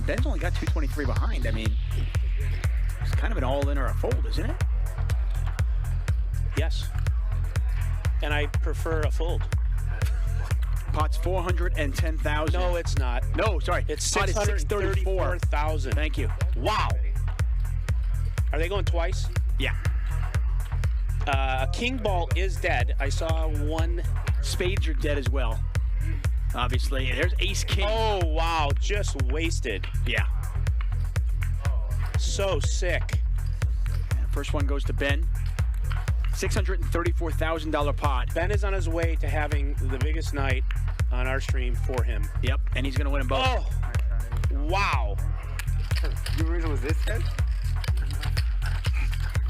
and Ben's only got 223 behind. I mean, it's kind of an all-in or a fold, isn't it? Yes. And I prefer a fold. Pot's 410,000. No, it's not. No, sorry. It's Pot is 634,000. Thank you. Wow. Are they going twice? Yeah. King ball is dead. I saw one. Spades are dead as well. Obviously, there's ace king. Oh, wow. Just wasted. Yeah. So sick. First one goes to Ben. $634,000 pot. Ben is on his way to having the biggest night on our stream for him. Yep, and he's going to win them both. Oh, wow. You really was this head?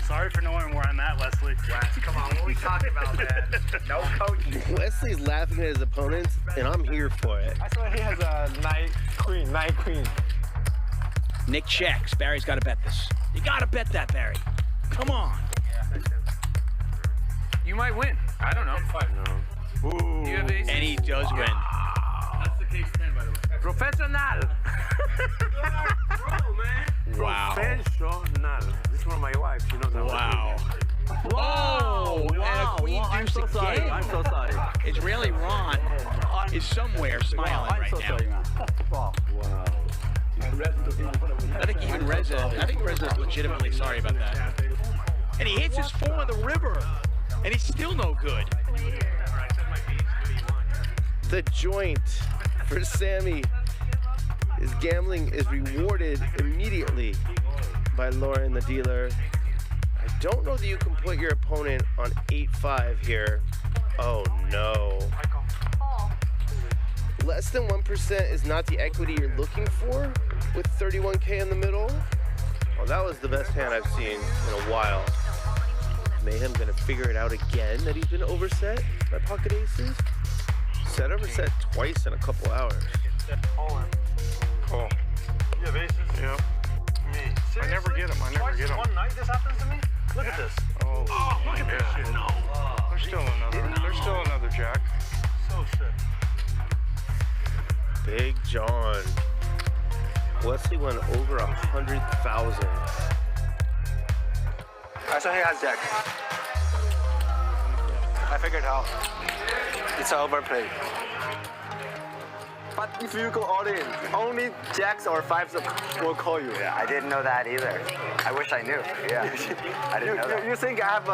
Sorry for knowing where I'm at, Leslie. Come on, what are we talking about, man? No coaching. Leslie's laughing at his opponents, and I'm here for it. I saw he has a knight queen. Nick checks. Barry's got to bet this. You got to bet that, Barry. Come on. You might win. I don't know. No. Ooh. You have aces? And he does win. That's the case 10, by the way. Professional. Bro, man. Wow. Professional. This is one of my wives. You know that. Wow. Whoa! And a queen I'm deuce so sorry. again. I'm so sorry. Israeli Ron is somewhere smiling I'm right so now. sorry, man. Wow. I think even Reza's legitimately sorry about that. And he hits his 4 on the river, and he's still no good. The joint for Sammy. His gambling is rewarded immediately by Lauren, the dealer. I don't know that you can put your opponent on 8-5 here. Oh no. Less than 1% is not the equity you're looking for with 31K in the middle. Oh, that was the best hand I've seen in a while. Mayhem gonna figure it out again that he's been overset by pocket aces. Set overset twice in a couple hours. Cool. You have aces? Yep. Me. Seriously? I never get them. One night this happened to me? Look at this. Oh, Look at this shit. No. There's still another jack. So sick. Big John. Wesley went over 100,000. I saw he has jack. I figured out. It's an overplay. But if you go all in, only jacks or fives will call you. Yeah, I didn't know that either. I wish I knew. Yeah, I didn't know that. You think I have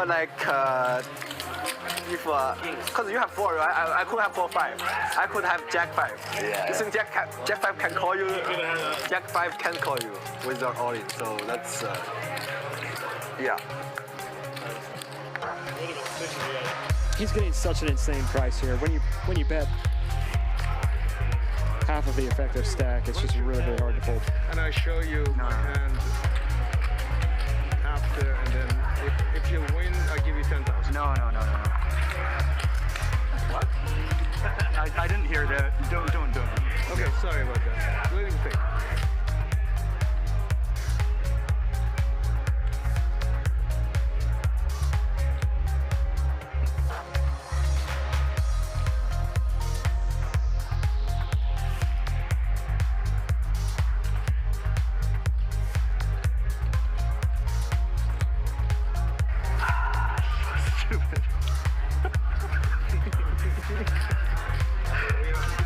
because you have 4, right? I could have 4-5. I could have jack 5. Yeah. You think jack 5 can call you? Jack 5 can call you without all in. So that's yeah. He's getting such an insane price here. When you bet half of the effective stack, it's just really, really hard to fold. And I show you my hand after, and then if you win, I give you 10,000. No. What? I didn't hear that. Don't. Okay, sorry about that. Let him think.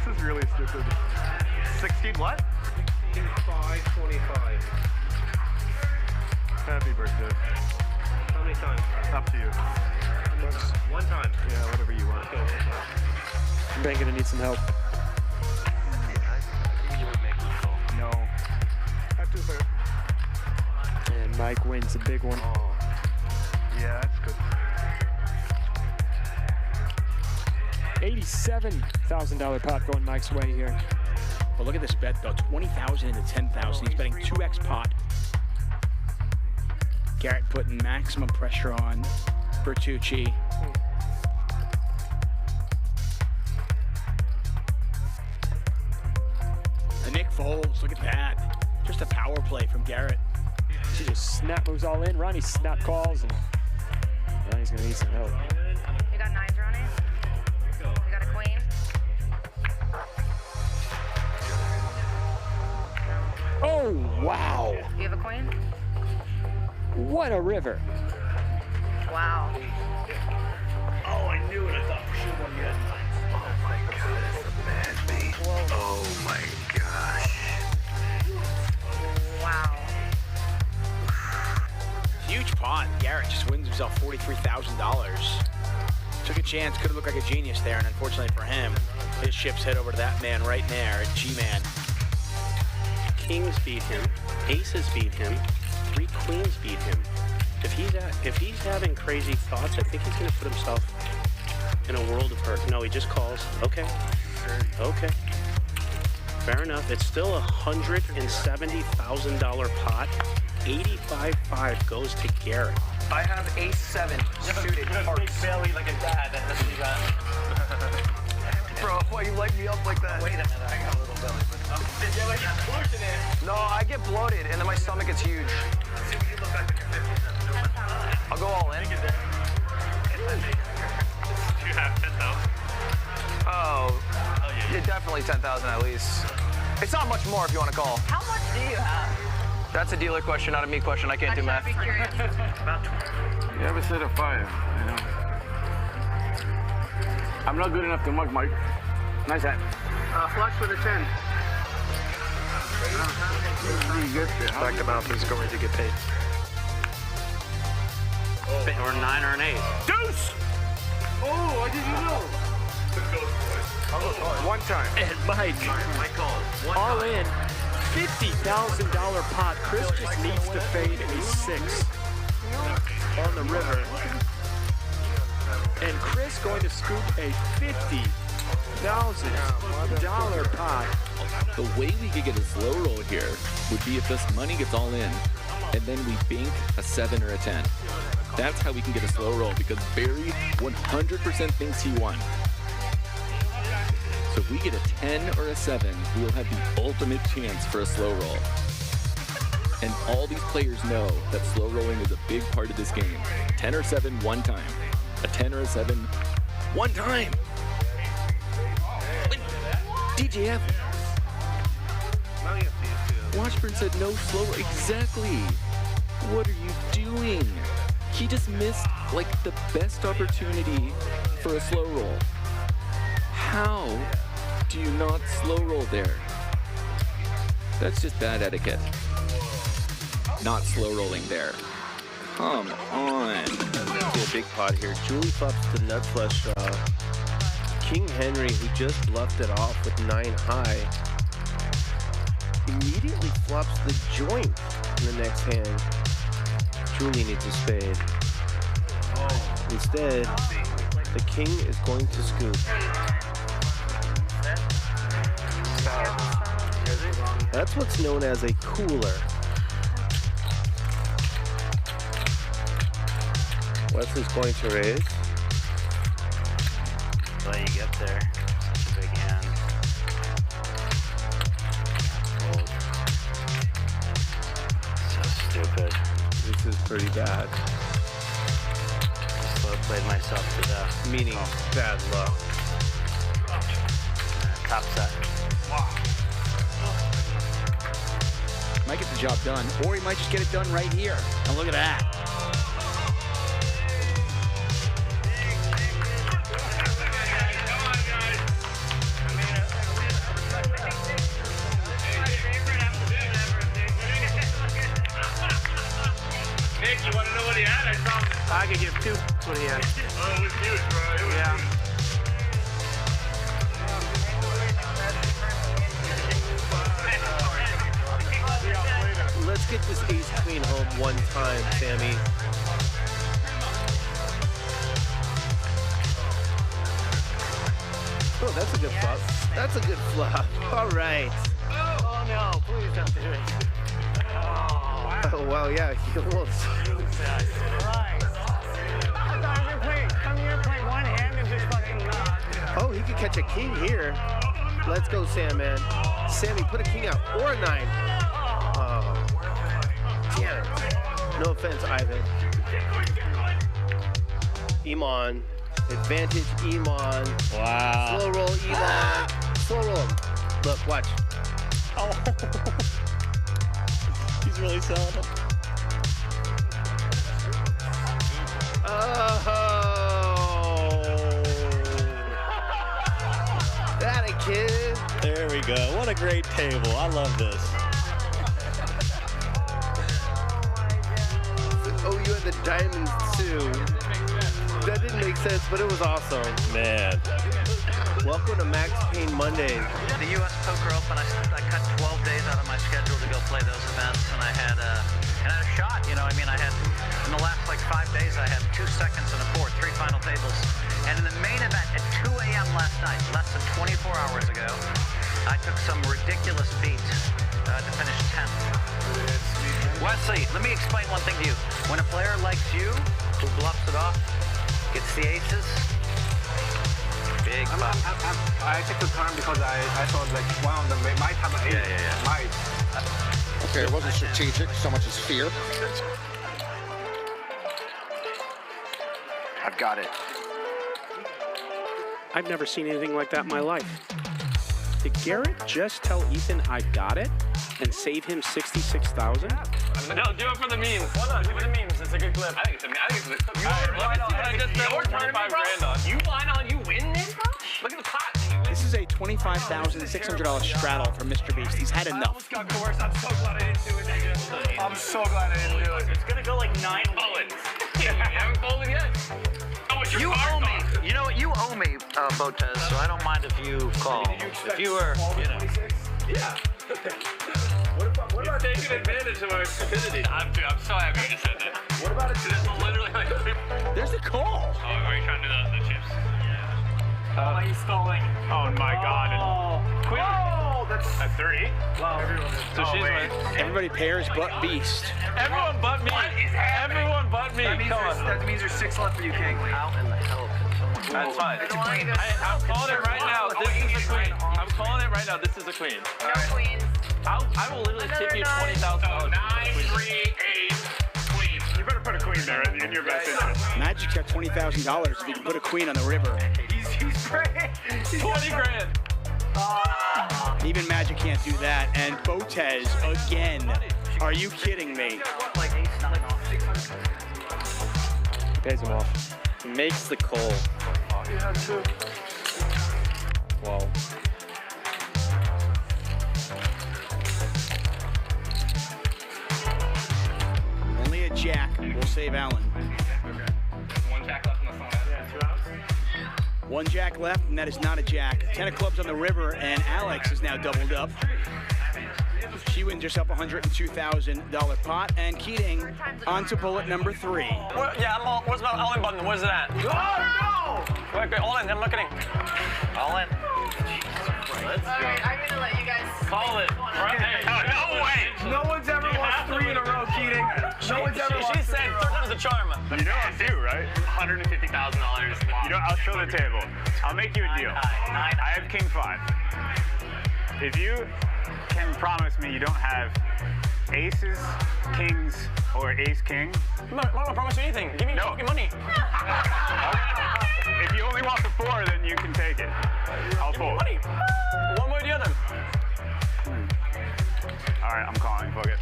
This is really stupid. 16 what? 525. Happy birthday. How many times? Up to you. One time. Yeah, whatever you want. Okay, one time. Ben gonna need some help. No. Have to fair. And Mike wins a big one. Yeah, that's good. $87,000 pot going Mike's way here. But look at this bet, though. 20,000 into 10,000. He's betting 2x pot. Garrett putting maximum pressure on Vertucci. And Nick folds. Look at that. Just a power play from Garrett. She just snap moves all in. Ronnie snap calls, and Ronnie's gonna need some help. You got 9s, Ronnie? You got a queen? Oh! Oh, wow. Do you have a coin? What a river. Wow. Oh, I knew it. I thought for sure one yet. Oh my God, that's a bad beat. Oh my gosh. Wow. Huge pot. Garrett just wins himself $43,000. Took a chance, could have looked like a genius there, and unfortunately for him, his chips head over to that man right there, G-Man. Kings beat him. Aces beat him. 3 queens beat him. If he's having crazy thoughts, I think he's going to put himself in a world of hurt. No, he just calls. Okay. Okay. Fair enough. It's still a $170,000 pot. 85.5 goes to Gerry. I have ace-7 suited hearts. belly like a dad. That's what you got. Bro, why you light me up like that? Wait a minute, I got a little belly. You're like pushing it. No, I get bloated and then my stomach gets huge. I'll go all in. You have 10,000. Oh, yeah, definitely 10,000 at least. It's not much more if you want to call. How much do you have? That's a dealer question, not a me question. I can't do math. I'd be curious. You ever said a 5? You know? I'm not good enough to mug, Mike. Nice hat. Flush with a 10. Back to mouth is going to get paid. Or 9 or an 8. Deuce! Oh, I didn't know. One time. And Mike, all in, $50,000 pot. Chris just needs to fade a 6 on the river. And Chris going to scoop a $50,000 pot. The way we could get a slow roll here would be if this money gets all in, and then we bank a 7 or a 10. That's how we can get a slow roll, because Barry 100% thinks he won. So if we get a 10 or a 7, we will have the ultimate chance for a slow roll. And all these players know that slow rolling is a big part of this game. 10 or 7 one time. A 10 or a 7 one time. DJF. Washburn said no slow roll. Exactly. What are you doing? He just missed like the best opportunity for a slow roll. How do you not slow roll there? That's just bad etiquette. Not slow rolling there. Come on. A big pot here. Julie flops the nut flush draw. King Henry, who just bluffed it off with 9 high, immediately flops the joint in the next hand. Julie needs a spade. Instead, the king is going to scoop. That's what's known as a cooler. Wesley's going to raise. Well, you get there. Such a big hand. Fold. So stupid. This is pretty bad. Just slow played myself to death. Meaning bad luck. Top set. Might get the job done, or he might just get it done right here. And look at that. Nick, you want to know what he had? I saw him. I could give 2 what he had. Oh, it was huge, bro. It was Yeah. huge. Let's get this ace queen home one time, Sammy. Oh, that's a good flop. That's a good flop. All right. Oh, no. Please don't do it. Oh, wow, yeah, he almost. Come here, play one hand and just fucking. Oh, he could catch a king here. Let's go, Sam, man. Sammy, put a king out or a 9. Oh, damn it. No offense, Ivan. Iman. Advantage, Iman. Wow. Slow roll, Iman. Slow roll him. Look, watch. Oh. really selling them. Oh, that a kid. There we go. What a great table. I love this. Oh, you had the diamonds too. That didn't make sense, but it was awesome. Man. Welcome to Max Payne Mondays. The U.S. Poker Open, I cut 12 days out of my schedule to go play those events, and I had a shot. You know, I mean, I had in the last like 5 days, I had 2 seconds and a fourth, 3 final tables, and in the main event at 2 a.m. last night, less than 24 hours ago, I took some ridiculous beat to finish 10th. Wesley, let me explain one thing to you. When a player likes you, who bluffs it off, gets the aces, big bucks. I took the turn because I thought like one of them might have an ace. Yeah. Might. Okay, it wasn't strategic so much as fear. I've got it. I've never seen anything like that in my life. Did Garrett just tell Ethan I got it and save him $66,000? No, do it for the memes. Hold on, do it for the memes. It's a good clip. I think it's a good clip. You line on, you win this? Look at the pot. This is a $25,600 straddle for Mr. Beast. He's had enough. Almost got coerced. I'm so glad I didn't do it. I'm so glad I didn't do it. It's gonna go like 9 bullets. You haven't folded yet. You owe me. You know what? You owe me, Botez, so I don't mind if you call. If you were, you know. Yeah. What about taking advantage of our stupidity? I'm so happy you just said that. What about it? This is literally like... There's the call. Oh, are you trying to do the chips? He's stalling. Oh my god. Queen. Oh, that's a 30. Wow. So she's wins. Everybody pairs but Beast. Everyone but me. Everyone but me. That means there's 6 left for you, King. How in the hell can someone... That's fine. I'm calling it right now. This is a queen. I'm calling it right now. This is a queen. No queens. I will literally tip you $20,000. 9, 3, 8, queen. You better put a queen there in your best interest. Magic's got $20,000 if you can put a queen on the river. He's great. 20 grand. Even Magic can't do that. And Botez again. Are you kidding me? Pays him off. Makes the call. Wow. Only a jack will save Allen. One jack left on the phone. Yeah, 2 outs. 1 jack left, and that is not a jack. 10 of clubs on the river, and Alex is now doubled up. She wins herself a $102,000 pot, and Keating on to bullet number 3. Yeah, where's my all-in button? Where's it at? Oh, no! Wait, all in. I'm looking. All in. Alright, I'm gonna let you guys Call it. Hey, no way! No one's ever lost 3 in a row, Keating. No one's ever lost. She said third time's a charm. You know I'm due, right? $150,000. You know, I'll show the table. I'll make you a deal. I have king 5. If you can promise me you don't have aces, kings, or ace-king. I'm not gonna promise you anything. Give me fucking money. If you only want the 4, then you can take it. I'll fold. Money. One way or the other. All right, I'm calling. Book it.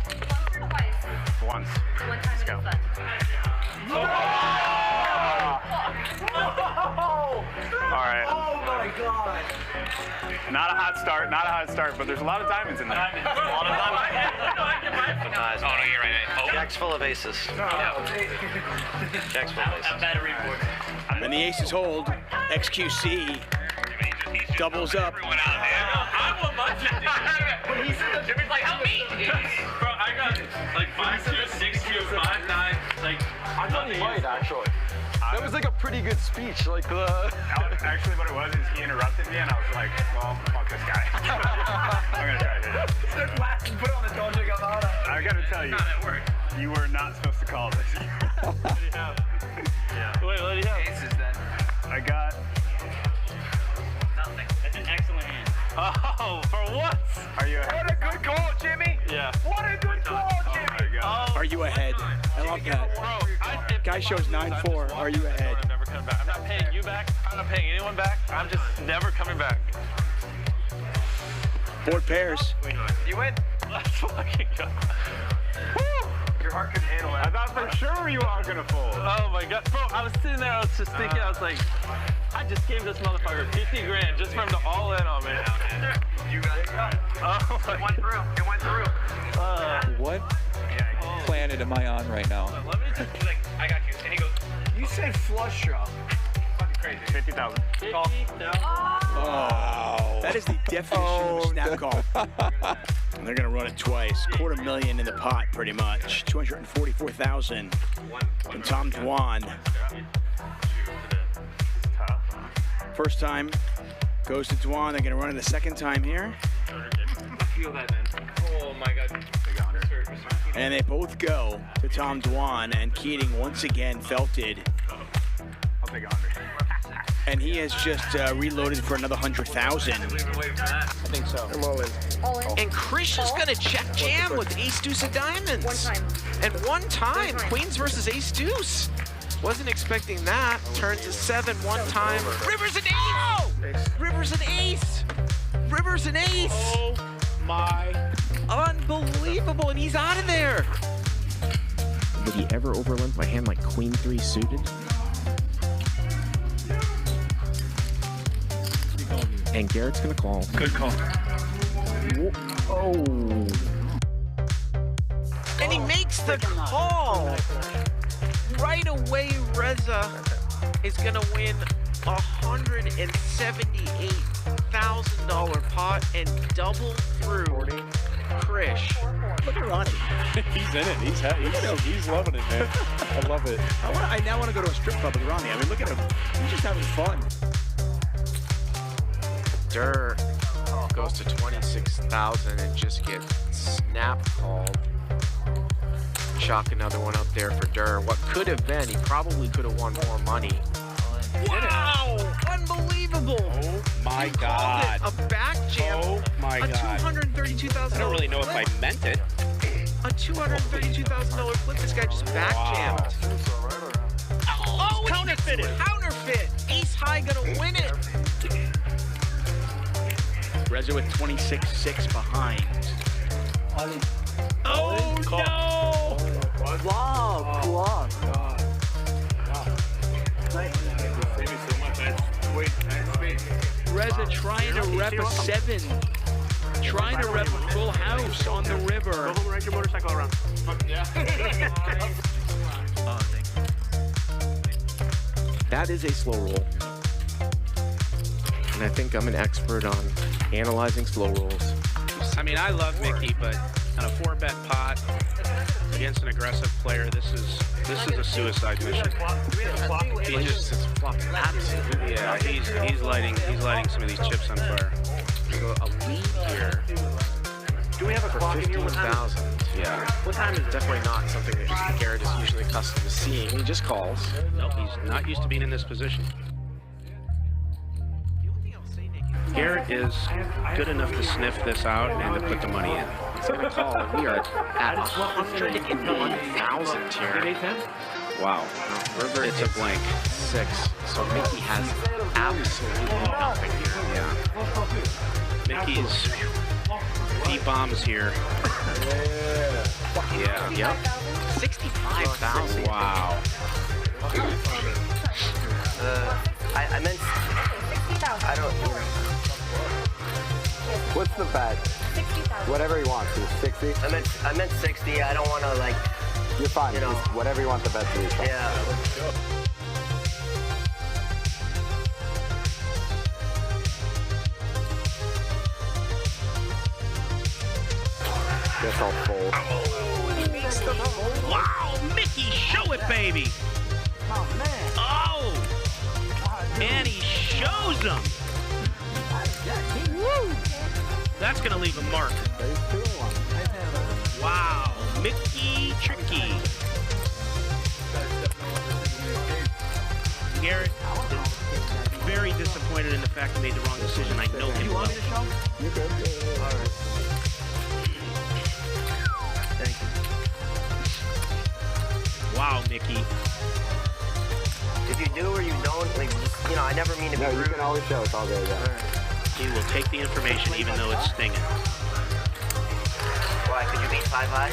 Once. Let's go. All right. Oh my god. Not a hot start, but there's a lot of diamonds in there. Oh, no, you're right. Jack's full of aces. Jack's full of aces. Battery board. When the aces hold, XQC doubles up. I want my 50. Jimmy's like, help me. Bro, I got like 5-2, 6-2, 5-9. Like, I thought you might actually. That was like a pretty good speech. Like Actually, what it was is he interrupted me, and I was like, well, fuck this guy. I'm gonna try to hit it. Put it on the Doja Gabbana. I gotta tell you, you were not supposed to call this. What do you have? Yeah. Wait, what do you have? Aces then. I got... Nothing. That's an excellent hand. Oh, for what? Are you ahead? What a good call, Jimmy. Yeah. What a good call, Jimmy. Oh my God. Are you ahead? I love that. Guy shows 9-4. Are you ahead? I'm never coming back. I'm not paying you back. I'm not paying anyone back. I'm just never coming back. Board pairs. You win. Let's fucking go. heart couldn't handle it. I thought for sure you are gonna fold. Oh my god, bro! I was sitting there, I was just thinking, I was like, I just gave this motherfucker 50 grand just for him to all in on me. You got it. Oh, It went through. It went through. What planet am I on right now? Let me just He's like, I got you. And he goes, you said flush draw. Fucking crazy. 50,000. Oh, that is the definition of a snap call. And they're gonna run it twice. $250,000 in the pot, pretty much. 244,000 from Tom Dwan. First time goes to Dwan. They're gonna run it a second time here. Feel that, man. Oh my god. And they both go to Tom Dwan, and Keating once again felted. I'll take 100. And he has just reloaded for another 100,000. I think so. I'm all in. All in. And Krish is gonna check jam with ace deuce of diamonds. One time. And one time, queens versus ace deuce. Wasn't expecting that. Turns to 7 one time. River's an ace! River's an ace! River's an ace! Oh my. Unbelievable, and he's out of there. Did he ever overlimp my hand like queen 3 suited? And Garrett's gonna call. Good call. Oh. And he makes the call. Right away, Reza is gonna win $178,000 pot and double through Krish. Look at Ronnie. He's in it. He's loving it, man. I love it. I now want to go to a strip club with Ronnie. I mean, look at him. He's just having fun. Durr goes to 26,000 and just gets snap called. Chalk another one up there for Durr. What could have been, he probably could have won more money. Wow! Unbelievable! Oh my He god. called it a back jam. Oh my a god. $232,000 I don't really know if I meant it. A $232,000 flip. This guy just back jammed. Oh, counterfeited. Counterfeit. Ace high gonna win it. Reza with 26-6 behind. Oh no! Wow, wow. Reza trying to rep a 7. Trying to rep a full house on the river. Go home and ride your motorcycle around. Yeah. Oh, thank you. That is a slow roll. And I think I'm an expert on analyzing slow rolls. I mean, I love Mickey, but on a 4-bet pot against an aggressive player, this is a suicide mission. He just absolutely, yeah. He's lighting some of these chips on fire. So a lead here. Do we have a clock in here? What time is it? 15,000. Yeah. What time is it? Definitely not something that Garrett is usually accustomed to seeing. He just calls. Nope, he's not used to being in this position. Garrett is good enough to sniff this out and to put the money in. He's gonna call, and we are at 101,000 here. Wow. River It's a blank. 6. So Mickey has absolutely nothing here. Mickey's deep bombs here. Yeah. Yep. 65,000. Wow. I meant. I don't. What's the bet? 60,000. Whatever he wants. 60. I meant 60. I don't want to like. You're fine. You know. Just whatever you want the bet to be. Yeah. Guess I'll fold. Wow, Mickey, show it, baby. Oh, man. Oh, and he shows them. Woo. That's going to leave a mark. Wow, Mickey Tricky. Garrett is very disappointed in the fact he made the wrong decision. I know him well. You good? All right. Thank you. Wow, Mickey. If you do or you don't, like, you know, I never mean to be No, you rude. can always show. It's all good. Yeah. He will take the information even though it's stinging. Why? Could you beat 5 high?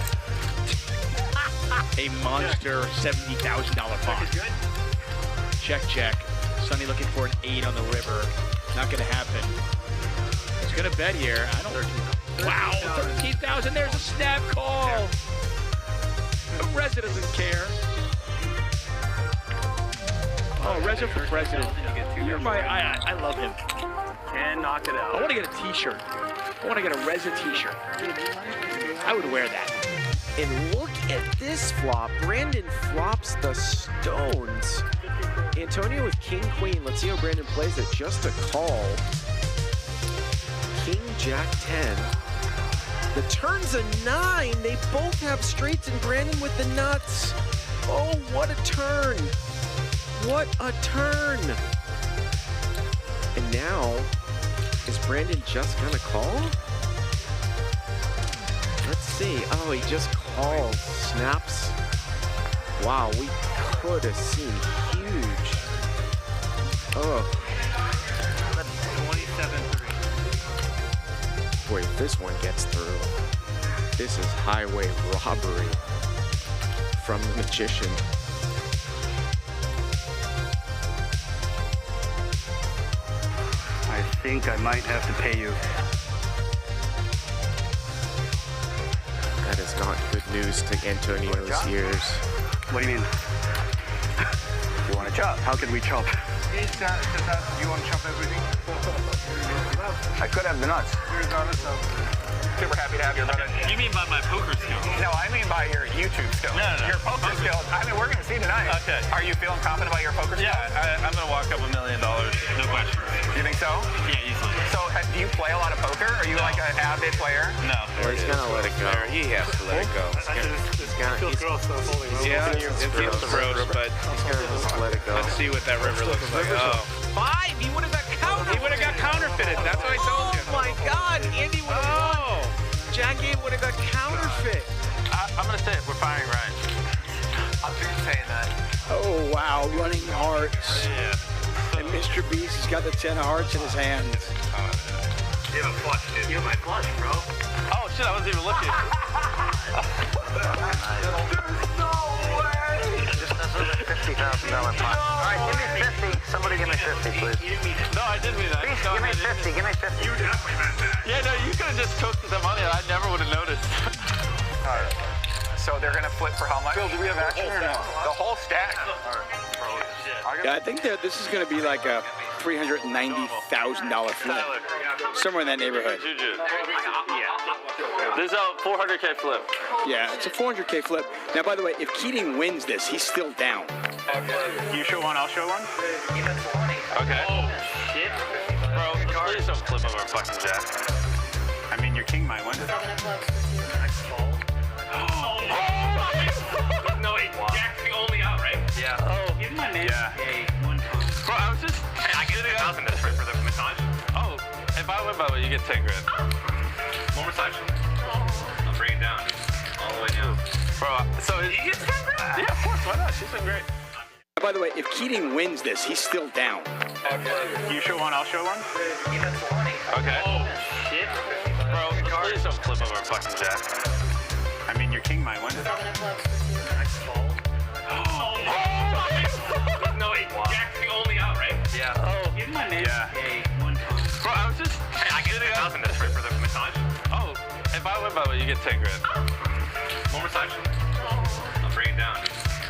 a monster $70,000 pot. Check, check. Sonny looking for an 8 on the river. Not gonna happen. He's gonna bet here. I don't. Wow, 13,000. There's a snap call. Reza doesn't care. Oh, Reza for president. You're my. I love him. And knock it out. I want to get a T-shirt. I want to get a Reza T-shirt. I would wear that. And look at this flop. Brandon flops the stones. Antonio with king, queen. Let's see how Brandon plays it. Just a call. King, jack, 10. The turn's a 9. They both have straights, and Brandon with the nuts. Oh, what a turn. What a turn. And now, is Brandon just gonna call? Let's see. Oh, he just calls. Snaps. Wow, we could have seen huge. Oh. 27-3. Boy, if this one gets through, this is highway robbery from the magician. I think I might have to pay you. That is not good news to Antonio's ears. What do you mean? You want to chop? How can we chop? You want to chop everything? I could have the nuts. Regardless of... Super happy to have you, brother. You mean by my poker skills? No, I mean by your YouTube skills. No. Your poker skills. I mean, we're going to see tonight. Okay. Are you feeling confident about your poker skills? Yeah, I'm going to walk up $1 million. No question. You think so? Yeah, easily. So, do you play a lot of poker? Are you like an avid player? No. Well, he's gonna let it go. He has to let it go. He's gonna just let it go. Let's see what that river looks like. Oh. 5. He would have got counterfeited. He would have got counterfeited. That's what I told you. Oh my God. Andy would have won. Jack 8 would have got counterfeit. I'm going to say it. We're firing right. I'm saying that. Oh, wow. Running hearts. Yeah. And Mr. Beast has got the 10 of hearts in his hands. You have a flush, dude. You have my flush, bro. Oh, shit. I wasn't even looking. There's no way. Just that's a $50,000 pot. All right, give me 50. Somebody give me 50, please. No, I didn't mean that. Please, give me 50. Give me 50. You definitely meant that. Yeah, no, you could have just cooked the money and I never would have noticed. All right. So they're going to flip for how much? Phil, do we have action or no? The whole stack. Yeah, I think that this is going to be like a $390,000 flip. Somewhere in that neighborhood. This is a 400K flip. Yeah, it's a 400K flip. Now, by the way, if Keating wins this, he's still down. You show one, I'll show one. Okay. Oh, shit. Bro, please don't flip over fucking Jack. I mean, your king might win. No, wait. Jack's the only out, right? Yeah. Oh. Give my man a 1 time. Bro, I was just... Hey, I get 1,000 this for the massage. Oh, if I win by the way, you get 10 grand. More massage? I'll bring it down. All the way down. Bro, so... You get 10 grand? Yeah, of course. Why not? She's been great. By the way, if Keating wins this, he's still down. You show one, I'll show one. Okay. Oh, shit. Bro, please don't flip over fucking Jack. I mean, your king might win. No, wait. Jack's the only out, right? Yeah. Oh. Give my man a 1 time. Bro, I was just... Hey, I get 1,000 this for the massage. Oh, if I win by the way, you get 10 grand. More massage? I'll bring it down.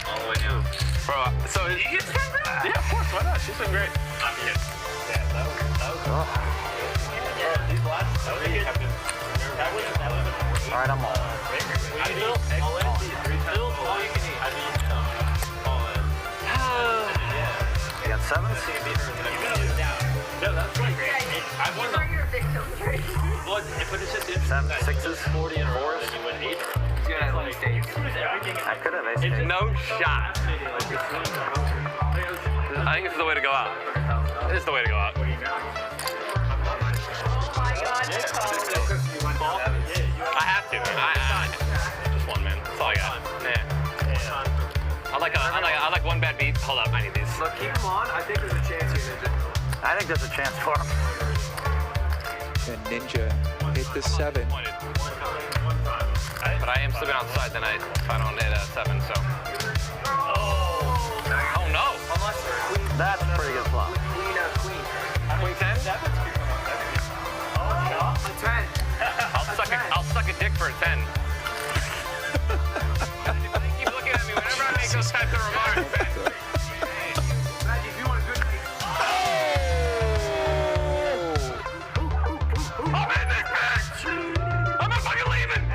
All the way down. Bro, so... You get 10 grand? Yeah, of course. Why not? She's been great. I'm kidding. Yeah, that was these last... That was good. All right, I'm all. You got 7s? No, that's great. I won the... 7, 6s? 40 and 4s. You win 8. You got at least 8. I could have ace. It's no shot. I think this is the way to go out. This is the way to go out. I have to. Just one, man. That's all I got. Yeah. I like one bad beat. Hold up, I need these. Look, keep them on. I think there's a chance here, Ninja. I think there's a chance for him. And Ninja hit the 7. But I am slipping outside tonight if I don't hit a 7. 7, so. Oh no! That's a pretty good flop. Queen 10? 10. I'll suck a dick for a 10. Keep looking at me whenever I make those types of remarks, man. I'm in this bitch! I'm not fucking leaving!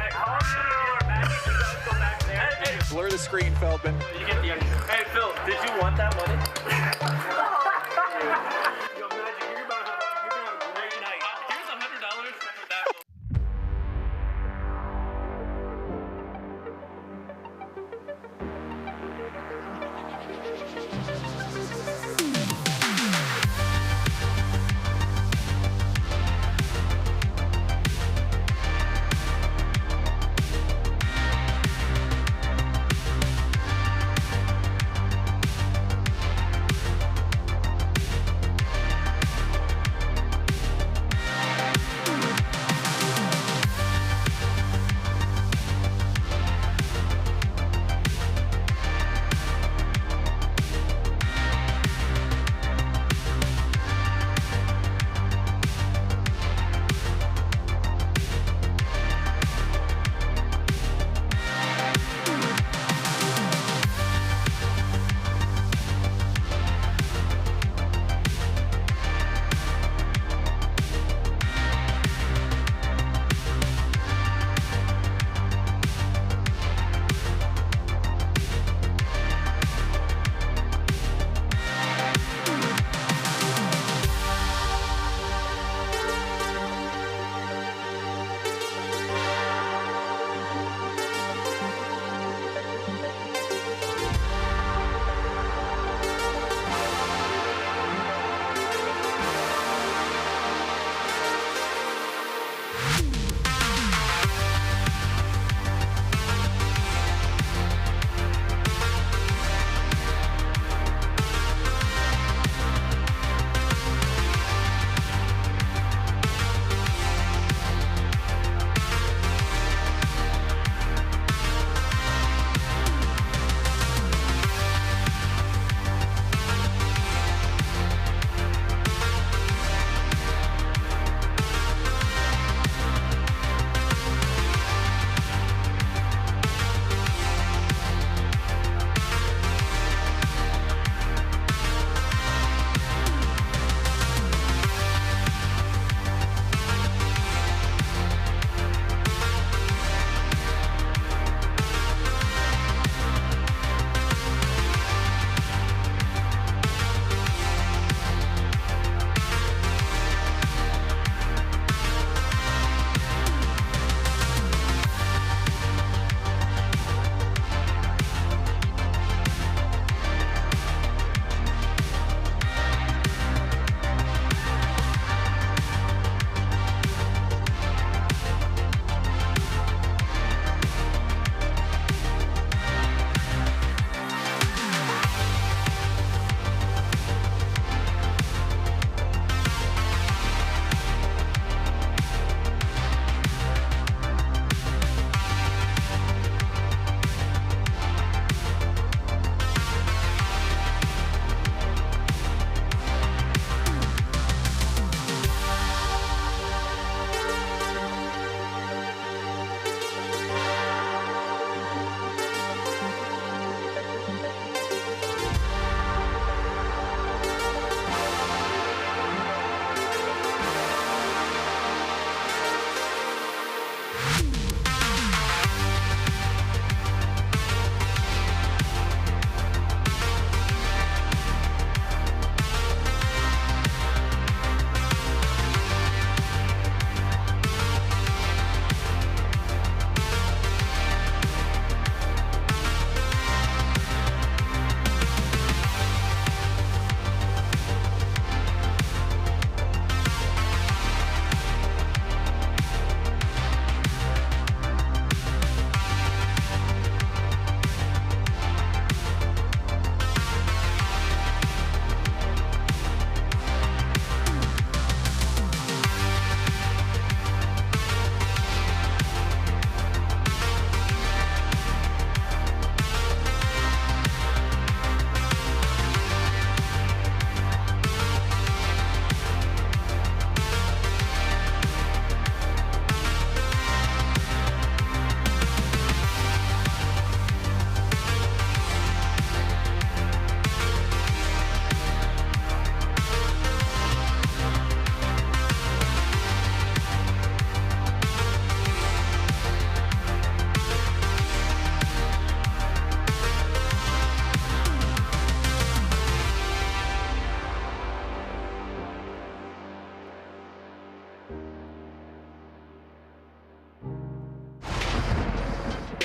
Blur the screen, Feldman. You get the Hey, Phil, did you want that money? Yo, Magic, you're gonna have a great night. Here's $100 for that.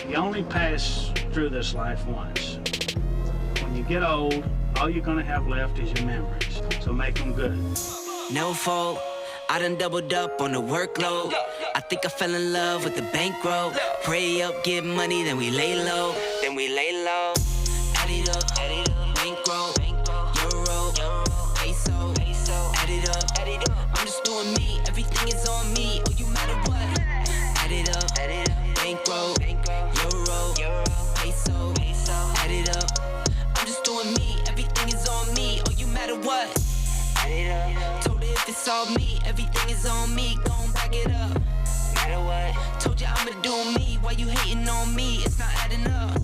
You only pass through this life once. When you get old, all you're gonna have left is your memories. So make them good. No fault, I done doubled up on the workload. I think I fell in love with the bankroll. Pray up, get money, then we lay low. Add it up, bankroll, euro, peso. Add it up, I'm just doing me. Everything is on me. Oh, you matter what? Add it up, bankroll, euro, peso. Add it up, I'm just doing me. Everything is on me. Oh, you matter what? Add it up. Told her if it's all me, everything is on me. Gon' back it up. Matter what? Told you I'ma do me. Why you hating on me? It's not adding up.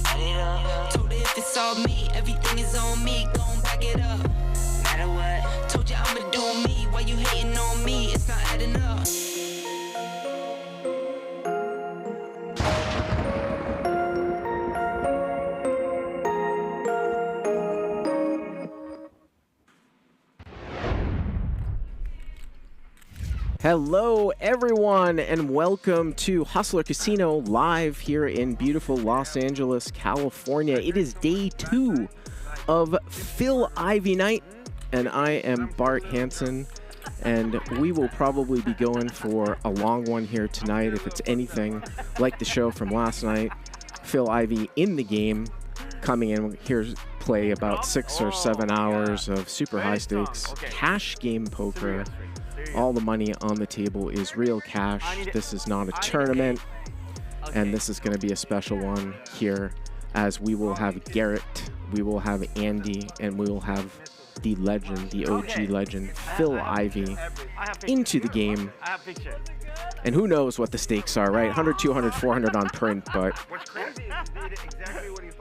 Add it up. Told her if it's all me, everything is on me. Gon' back it up. Matter what? Told you I'ma do me. Why you hating on me? It's not adding up. Hello, everyone, and welcome to Hustler Casino live here in beautiful Los Angeles, California. It is day 2 of Phil Ivey night, and I am Bart Hansen, and we will probably be going for a long one here tonight if it's anything like the show from last night. Phil Ivey in the game, coming in here to play about 6 or 7 hours of super high stakes cash game poker. All the money on the table is real cash. This is not a tournament, and this is going to be a special one here, as we will have Garrett, we will have Andy, and we will have the legend, the OG legend, Phil Ivey, into the game. And who knows what the stakes are, right? 100, 200, 400 on print, but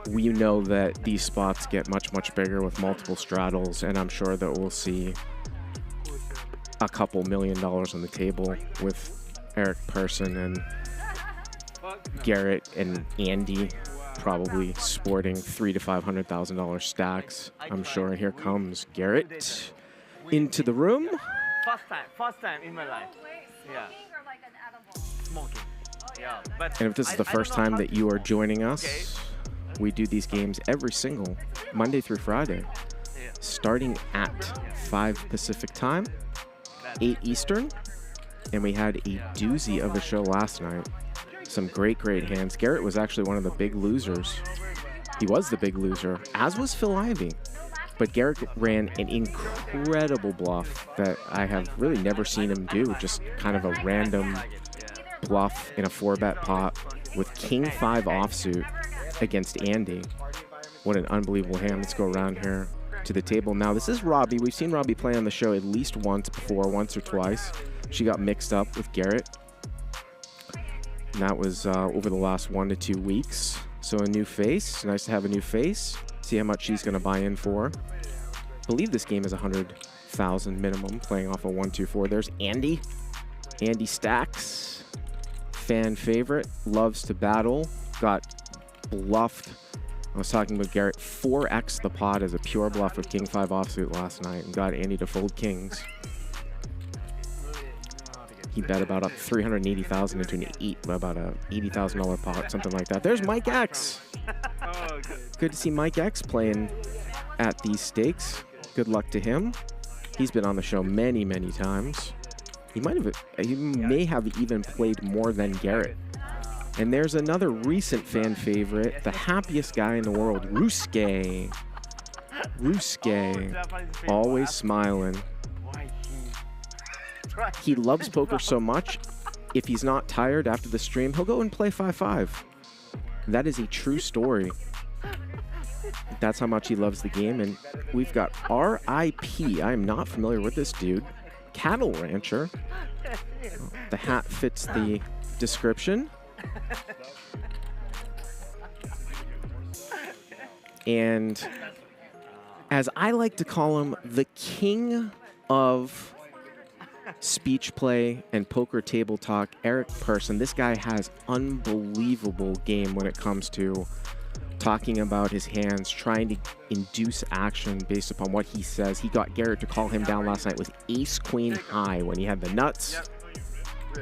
we know that these spots get much, much bigger with multiple straddles, and I'm sure that we'll see a couple $1 million on the table with Eric Persson and Garrett and Andy probably sporting $300,000 to $500,000 stacks, I'm sure. And here comes Garrett into the room. First time in my life. Yeah. Smoking. Yeah. But And if this is the first time that you are joining us, we do these games every single Monday through Friday, starting at 5 Pacific time, 8 Eastern, and we had a doozy of a show last night. Some great hands. Garrett was actually one of the big losers. He was the big loser, as was Phil Ivey. But Garrett ran an incredible bluff that I have really never seen him do. Just kind of a random bluff in a 4-bet pot with King 5 offsuit against Andy. What an unbelievable hand. Let's go around here to the table. Now, this is Robbi. We've seen Robbi play on the show at least once before, once or twice. She got mixed up with Garrett. And that was over the last 1 to 2 weeks. So a new face. Nice to have a new face. See how much she's going to buy in for. I believe this game is 100,000 minimum, playing off a 1-2-4. There's Andy. Andy stacks. Fan favorite. Loves to battle. Got bluffed. I was talking with Garrett, 4x the pot as a pure bluff with King 5 offsuit last night and got Andy to fold kings. He bet about up 380,000 into about a $80,000 pot, something like that. There's Mike X. Good to see Mike X playing at these stakes. Good luck to him. He's been on the show many, many times. He may have even played more than Garrett. And there's another recent fan favorite, the happiest guy in the world, Ryusuke. Always smiling. He loves poker so much, if he's not tired after the stream, he'll go and play 5-5. That is a true story. That's how much he loves the game. And we've got RIP. I am not familiar with this dude. Cattle rancher. The hat fits the description. And as I like to call him, the king of speech play and poker table talk, Eric Persson. This guy has unbelievable game when it comes to talking about his hands, trying to induce action based upon what he says. He got Garrett to call him down last night with ace queen high when he had the nuts.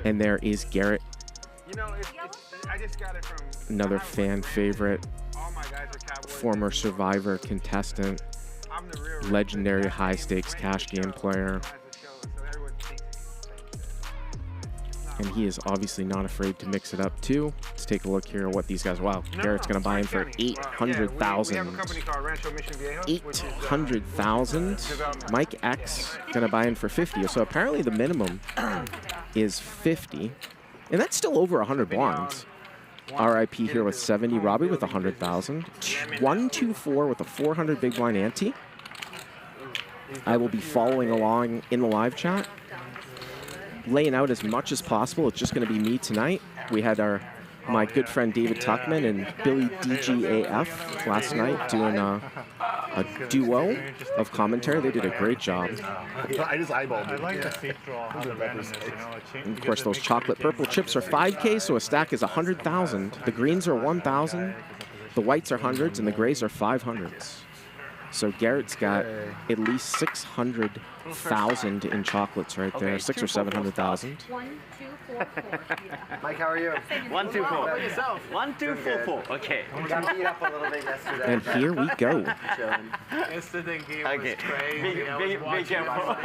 And there is Garrett just got it from Another fan favorite, all my guys are Cowboys. former Survivor contestant, legendary high stakes cash game player. And he is obviously not afraid to mix it up too. Let's take a look here at what these guys. Wow, Garrett's gonna buy in for 800,000. 800,000. Mike X gonna buy in for 50. So apparently the minimum is 50, and that's still over 100 blinds. RIP here with 70. Robbi with 100,000. 124 with a 400 big blind ante. I will be following along in the live chat, laying out as much as possible. It's just going to be me tonight. We had my good friend David Tuckman and Billy DGAF last night doing a duo of commentary. They did a great job. I just eyeballed it. I like the see-through on the randomness, you know. And of course, those chocolate purple chips are 5K, so a stack is 100,000. The greens are 1,000, the whites are hundreds, and the grays are 500s. So Garrett's got at least 600,000 in chocolates right there, 600,000 or 700,000. 1, 2, 4, 4. Mike, how are you? 1, 2, 4. How yourself? 1, 2, 4, 4. Okay. We got beat up a little bit yesterday. And here we go. Yesterday game was crazy. Be careful.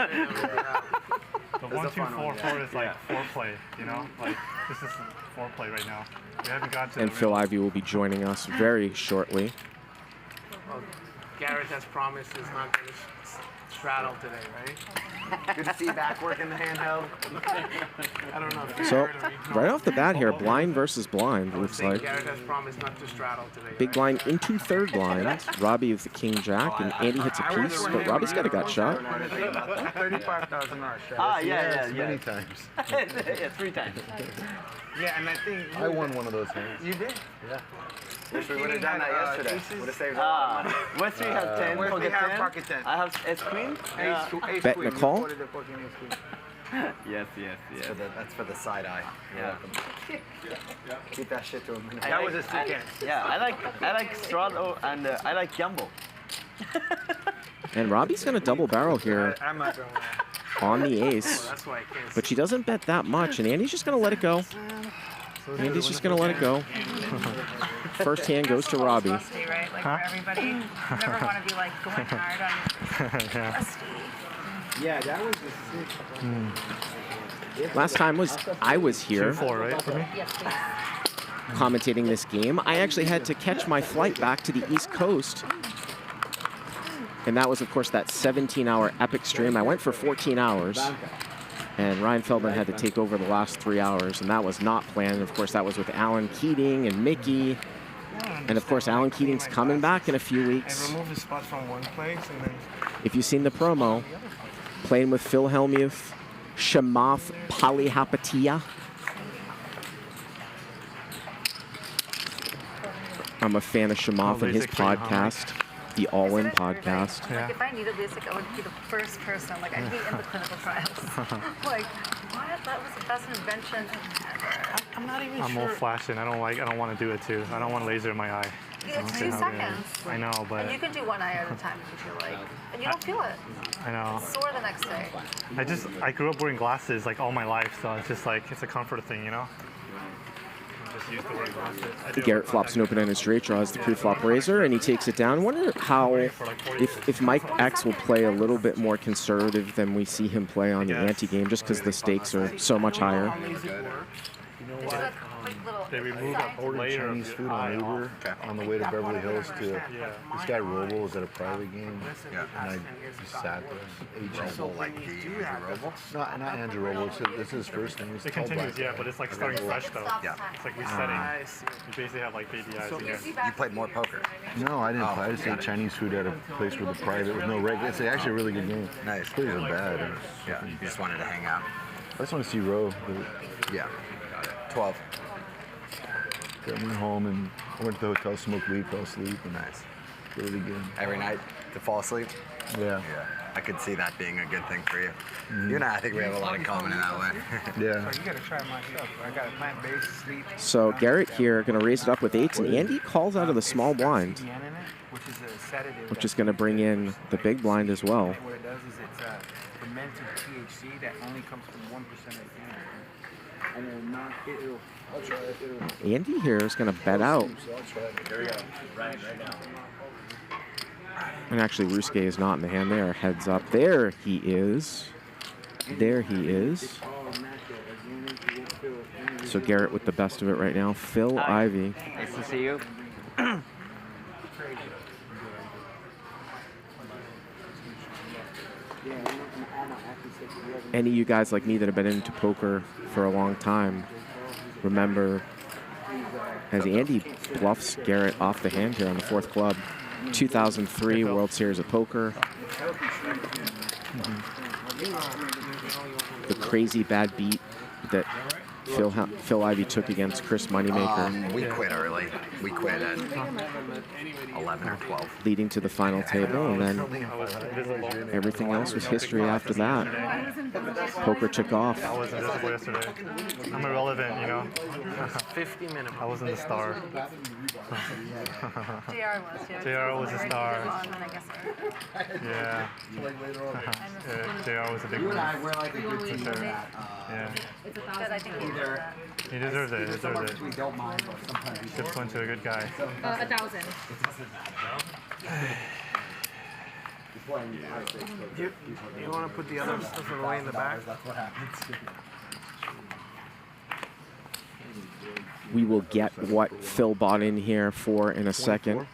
The 1, 2, 4, 4 is like foreplay, you know? Like, this is foreplay right now. We haven't got to And Phil Ivey will be joining us very shortly. Well, Garrett has promised he's not going to straddle today, right? Good to see you back working the handheld. I don't know. If you So, heard of me. right off the bat here, blind versus blind, looks like. Garrett has promised not to straddle today. Big blind into third blind. Robbi with the king jack, and Andy hits a piece, but Robbie's got a gut shot. 35,000 Ah, yeah. Many times. Yeah, 3 times. Yeah, and I think I won one of those hands. You did? Yeah. Wish we would have done that yesterday. Would have saved all the money. Wesley has 10, pocket 10. I have ace queen. Bet Nicole? Yes. That's for the side eye. Yeah. Keep that shit to him. That was a stick. Yeah, I like straddle and I like jumbo. And Robbie's going to double barrel here I'm not going to. on the ace, That's why I can't. but she doesn't bet that much, and Andy's just going to let it go. Andy's just going to let it go. First hand goes to Robbi. Rusty, right? Like for everybody. You never want to be like going hard on Rusty. Yeah, that was the Last time I was here 2-4, right, for me? Yes, please. commentating this game. I actually had to catch my flight back to the East Coast. And that was, of course, that 17-hour epic stream. I went for 14 hours. And Ryan Feldman had to take over the last 3 hours, and that was not planned. Of course, that was with Alan Keating and Mickey. And of course, Alan Keating's coming back in a few weeks. And remove his spots from one place and then. If you've seen the promo, playing with Phil Hellmuth, Shamath Palihapitiya. I'm a fan of Shamath and his podcast, the All In podcast. Like if I needed LASIK, I would be the first person. Like I'd be in the clinical trials. Like what? That was the best invention ever. I'm not even I'm sure. old fashioned. I don't want to do it too. I don't want laser in my eye. Yeah, it's 2 seconds. I know, but And you can do one eye at a time if you feel like. And you don't feel it. I know. It's sore the next day. I grew up wearing glasses like all my life, so it's just like it's a comfort thing, you know. I'm just used to wearing glasses. Garrett flops an open-ended straight, draws the pre-flop razor, and he takes it down. I wonder how, if Mike X will play a little bit more conservative than we see him play on the ante game, just because the stakes are so much higher. You know what? They remove a Ordered Chinese food on Uber on the way to Beverly Hills to this guy Robo was at a private game, and I just sat there. Robo, like Robo? No, not Andrew Robo. It's his first name. It continues, yeah, but it's like starting fresh though. Yeah. It's like resetting. You basically have like baby eyes again. You played more poker? No, I didn't play. I just ate Chinese food at a place with a private with no regular. It's actually a really good game. Nice. Plays are bad. Yeah, you just wanted to hang out. I just want to see Roe. Yeah. 12. Got me home and I went to the hotel, smoked weed, fell asleep. And Nice. Really good. Every night to fall asleep? Yeah. I could see that being a good thing for you. You and I think we have a lot in common in that way. Yeah. You gotta try my stuff. I got a plant-based sleep. So Garrett here going to raise it up with 8s, and Andy calls out of the small blind, Which is a sedative. which is going to bring in the big blind as well. What it does is it's fermented THC that only comes from 1% of the Andy here is going to bet out. And actually, Ryusuke is not in the hand there. Heads up. There he is. There he is. So Garrett with the best of it right now. Phil Ivey. Nice to see you. Any of you guys like me that have been into poker for a long time remember as Andy bluffs Garrett off the hand here on the fourth club. 2003 World Series of Poker. The crazy bad beat that Phil Ivey took against Chris Moneymaker. We quit early. We quit at 11 or 12. Leading to the final table, and then everything else was history after that. Poker took off. I was invisible yesterday. I'm irrelevant, you know. 50 minutes. I wasn't the star. JR was a star. Yeah. JR was a big one. We're like a good team. For sure. Yeah. He deserves it. He deserves it. We don't mind, but sometimes we Tips went to a good guy. 1,000. You want to put the other stuff away in the back? That's what happens. We will get what Phil bought in here for in a second.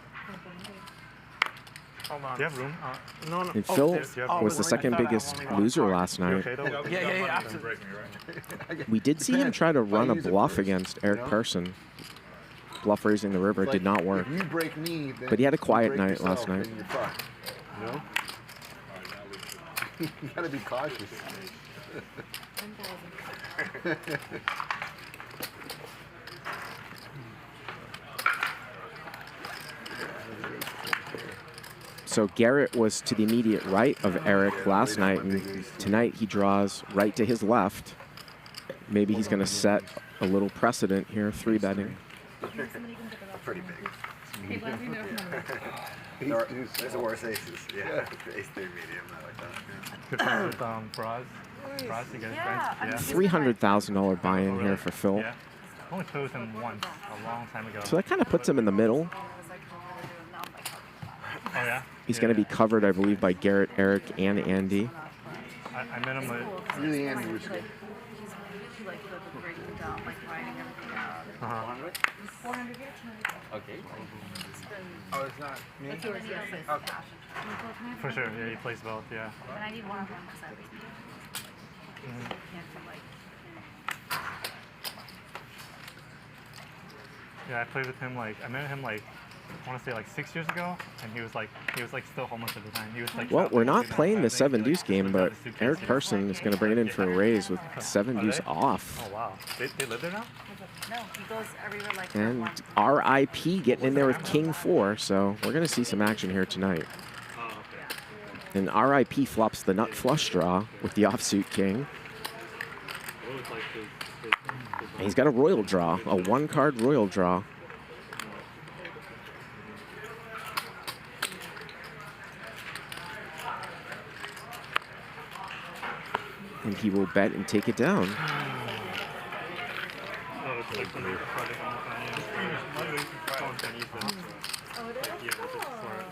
Hold on. Do you have room? No, no. And Phil was the second biggest loser last night. Yeah. We did see him try to run a bluff against Eric Persson. Bluff raising the river did not work. If you break me, then But he had a quiet break night yourself, last night. then you're fucked. You know? You gotta be cautious. So Garrett was to the immediate right of Eric last night, and tonight he draws right to his left. Maybe he's going to set a little precedent here, 3-betting. Pretty big. There's a worse aces. Yeah, ace 3 medium. I like that. Good friends with Braz. Braz, you guys friends? Yeah. $300,000 buy-in here for Phil. Yeah. I only chose him once, a long time ago. So that kind of puts him in the middle. Oh, yeah? He's going to be covered, I believe, by Garrett, Eric, and Andy. I met him with... Really, Andy was good. Okay. Oh, it's not me? For sure, yeah, he plays both, yeah. And I need 1%. Yeah, I played with him like, I met him like, I want to say like 6 years ago, and he was like still homeless at the time. He was like. Well, we're not playing the 7-deuce game, but Eric Persson is going to bring it in for a raise with 7-deuce off. Oh wow, they live there now? No, he goes everywhere like. And RIP getting in there with King 4, so we're going to see some action here tonight. And RIP flops the nut flush draw with the offsuit King. And he's got a royal draw, a 1-card royal draw. And he will bet and take it down.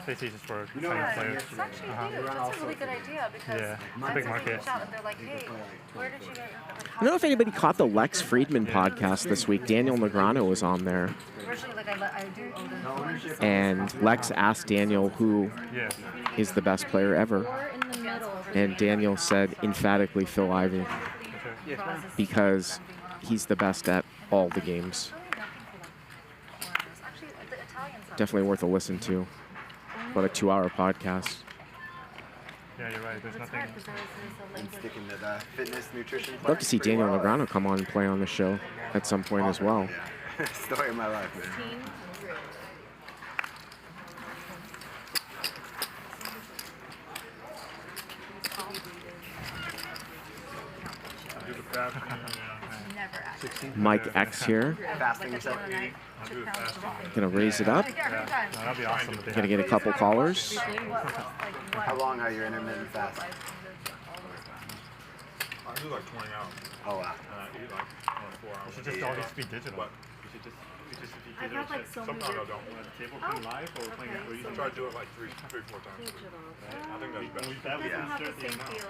Basically just for It's actually huge. That's a really good idea because yeah, it's a big market. reach out and they're like, hey, where did you get your... I don't know if anybody caught the Lex Friedman podcast this week. Daniel Negreanu was on there. Originally, like, I do own it. And Lex asked Daniel who is the best player ever. And Daniel said emphatically Phil Ivey. Because he's the best at all the games. Definitely worth a listen to. About a 2-hour podcast. Yeah, you're right. There's nothing. I'm sticking to the fitness, nutrition. Love to see Daniel Negreanu come on and play on the show at some point as well. Yeah. Story of my life, man. Mike X here. Gonna raise it up. That'd be awesome. Gonna get a couple callers. How long are your intermittent fasts? I do like 20 hours. Oh, wow. And I eat like 4 hours. You should just all these be digital. But you should just I've had like so many. Sometimes I don't. When the table playing live or playing it, we try to do it like three, 4 times a week. I think that's better. It doesn't have the same feel.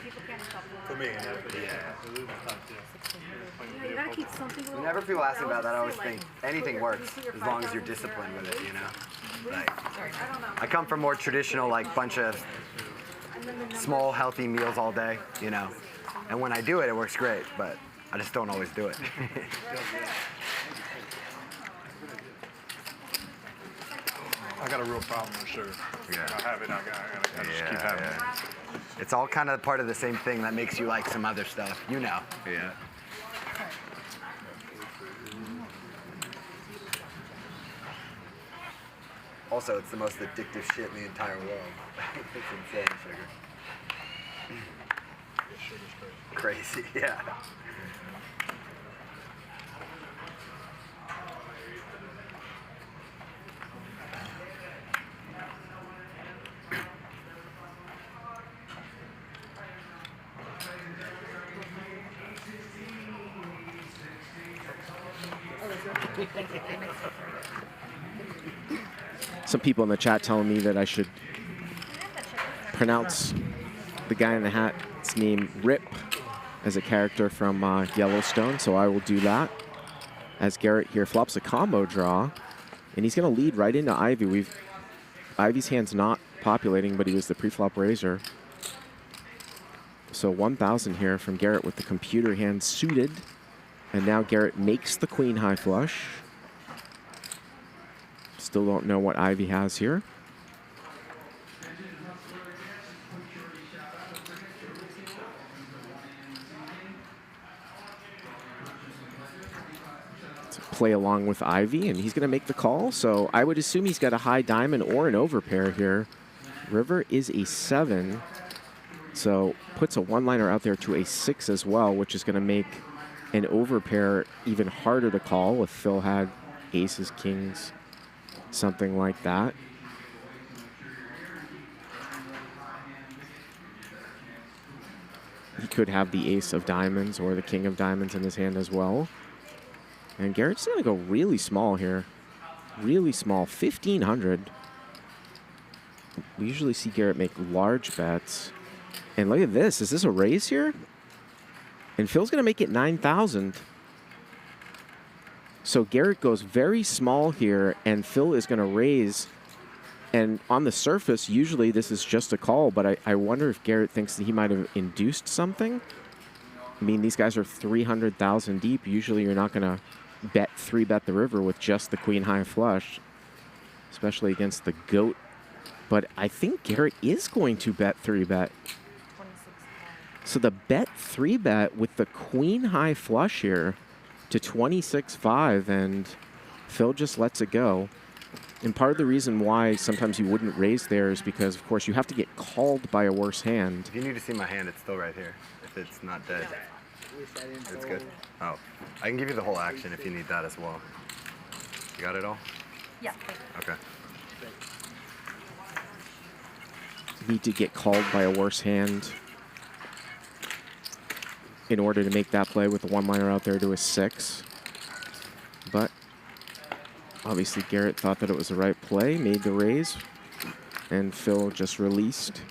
People can't stop it. For me, You gotta keep something. Whenever people ask me about that, I always think anything works as long as you're disciplined with it, you know? Like, I come from more traditional, like, bunch of small, healthy meals all day, you know? And when I do it, it works great, but I just don't always do it. I got a real problem with sugar. Yeah. I have it, I gotta just keep having it. It's all kind of part of the same thing that makes you like some other stuff, you know? Yeah. Also, it's the most addictive shit in the entire world. It's insane, sugar. Crazy, yeah. Some people in the chat telling me that I should pronounce the guy in the hat's name Rip as a character from Yellowstone, so I will do that. As Garrett here flops a combo draw, and he's going to lead right into Ivey. Ivey's hand's not populating, but he was the pre-flop raiser. So 1,000 here from Garrett with the computer hand suited, and now Garrett makes the queen high flush. Still don't know what Ivey has here. To play along with Ivey, and he's going to make the call. So I would assume he's got a high diamond or an overpair here. River is a 7, so puts a one-liner out there to a 6 as well, which is going to make an overpair even harder to call if Phil had aces, kings, something like that. He could have the ace of diamonds or the king of diamonds in his hand as well. And Garrett's going to go really small here. Really small, 1,500. We usually see Garrett make large bets. And look at this. Is this a raise here? And Phil's going to make it 9,000. So Garrett goes very small here, and Phil is going to raise. And on the surface, usually this is just a call, but I wonder if Garrett thinks that he might have induced something. I mean, these guys are 300,000 deep. Usually you're not going to bet the river with just the queen high flush, especially against the GOAT. But I think Garrett is going to bet 3-bet. So the bet 3-bet with the queen high flush here to 26.5, and Phil just lets it go. And part of the reason why sometimes you wouldn't raise there is because, of course, you have to get called by a worse hand. If you need to see my hand, it's still right here. If it's not dead, it's good. Oh, I can give you the whole action if you need that as well. You got it all? Yeah. Okay. Need to get called by a worse hand in order to make that play with the one-liner out there to a 6. But obviously Garrett thought that it was the right play, made the raise, and Phil just released.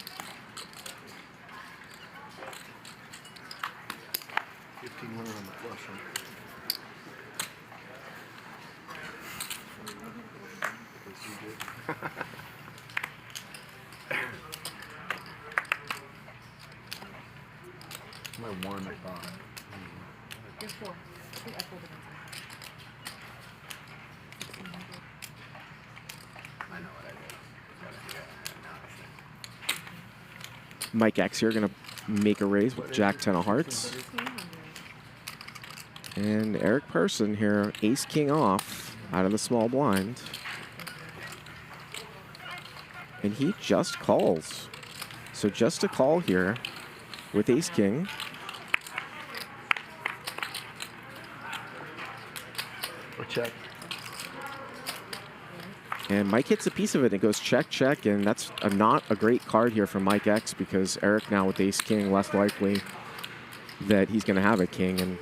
Mike X here going to make a raise with Jack 10 of hearts. And Eric Persson here, ace king off out of the small blind. And he just calls. So just a call here with ace king. Or check. And Mike hits a piece of it. It goes check, check, and that's not a great card here for Mike X because Eric now with ace king, less likely that he's going to have a king, and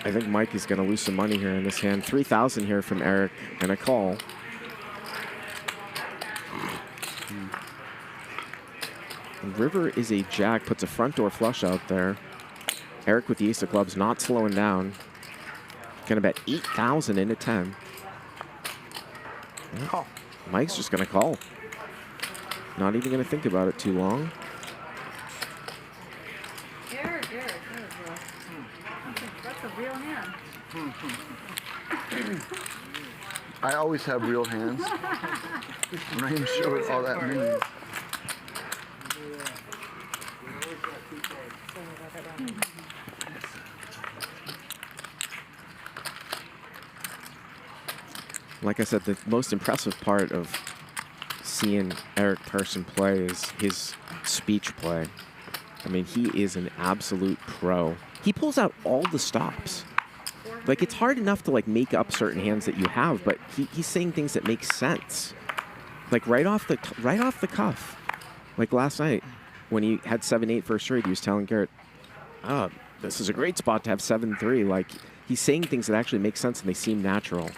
I think Mike is going to lose some money here in this hand. 3,000 here from Eric, and a call. And River is a jack, puts a front door flush out there. Eric with the ace of clubs, not slowing down. Going to bet 8,000 into 10. Call. Mike's just going to call. Not even going to think about it too long. Garrett, that's a real hand. I always have real hands. I'm not even sure what all that means. Like I said, the most impressive part of seeing Eric Persson play is his speech play. I mean, he is an absolute pro. He pulls out all the stops. Like, it's hard enough to, like, make up certain hands that you have, but he's saying things that make sense. Like, right off the cuff. Like last night, when he had 7-8 first straight, he was telling Garrett, oh, this is a great spot to have 7-3. Like, he's saying things that actually make sense and they seem natural.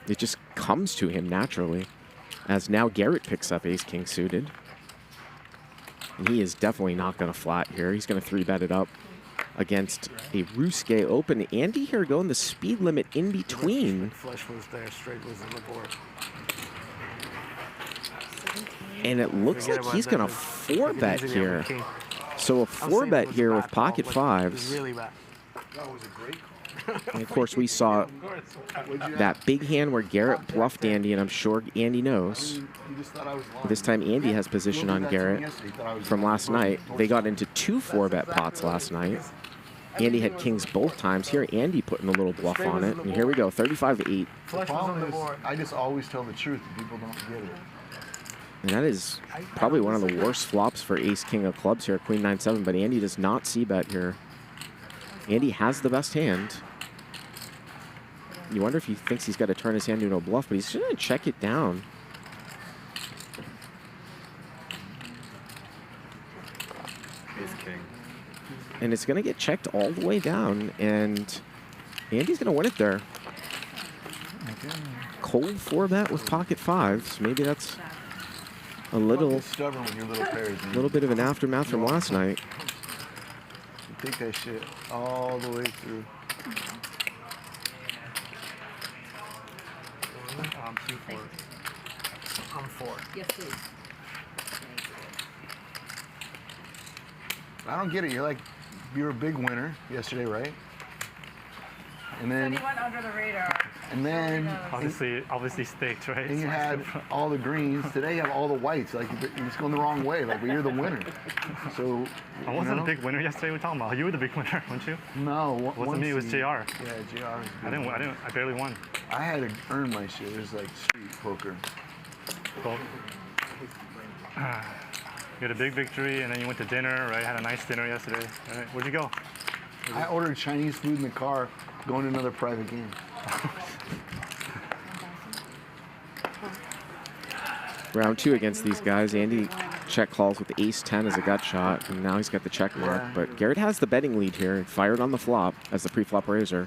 It just comes to him naturally, as now Garrett picks up ace-king suited. And he is definitely not going to flat here. He's going to 3-bet it up against a Ryusuke open. Andy here going the speed limit in between. Flush was there, straight was on the board. And it looks like he's going to 4-bet here. So a 4-bet here with pocket fives. Really bad. And of course, we saw that big hand where Garrett bluffed Andy, and I'm sure Andy knows. This time, Andy has position on Garrett from last night. They got into 2 4-bet pots last night. Andy had kings both times. Here, Andy putting a little bluff on it. And here we go, 35-8. The problem is, I just always tell the truth, and people don't get it. And that is probably one of the worst flops for ace-king of clubs here, queen 9-7. But Andy does not c-bet here. Andy has the best hand. You wonder if he thinks he's got to turn his hand into a bluff, but he's just going to check it down. Ace-king. And it's going to get checked all the way down, and Andy's going to win it there. Cold 4-bet with pocket fives. Maybe that's a little bit of an aftermath from last night. You take that shit all the way through. I'm 4. Yes, please. I don't get it. You're a big winner yesterday, right? And then he went under the radar. And then obviously staked, right? And you had all the greens. Today you have all the whites. Like you're just going the wrong way. Like you're the winner. So I wasn't a big winner yesterday. We're talking about you were the big winner, weren't you? No, wasn't me. It was JR. Yeah, JR. I barely won. I had to earn my shit. It was like street poker. Cool. You had a big victory, and then you went to dinner, right? Had a nice dinner yesterday. Right? Where'd you go? I ordered Chinese food in the car, going to another private game. Round 2 against these guys. Andy check calls with ace-10 as a gut shot, and now he's got the check mark. But Garrett has the betting lead here and fired on the flop as the pre-flop raiser.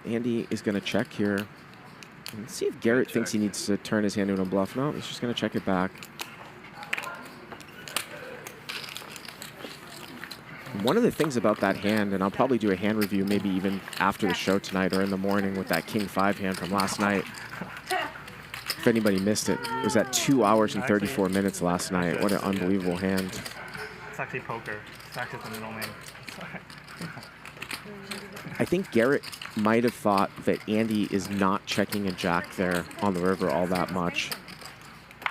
Andy is going to check here. Let's see if Garrett thinks he needs to turn his hand into a bluff. No, he's just going to check it back. One of the things about that hand, and I'll probably do a hand review maybe even after the show tonight or in the morning with that King 5 hand from last night. If anybody missed it, it was at 2 hours and 34 minutes last night. What an unbelievable hand. It's actually poker. It's actually the middle name. I think Garrett might have thought that Andy is not checking a jack there on the river all that much.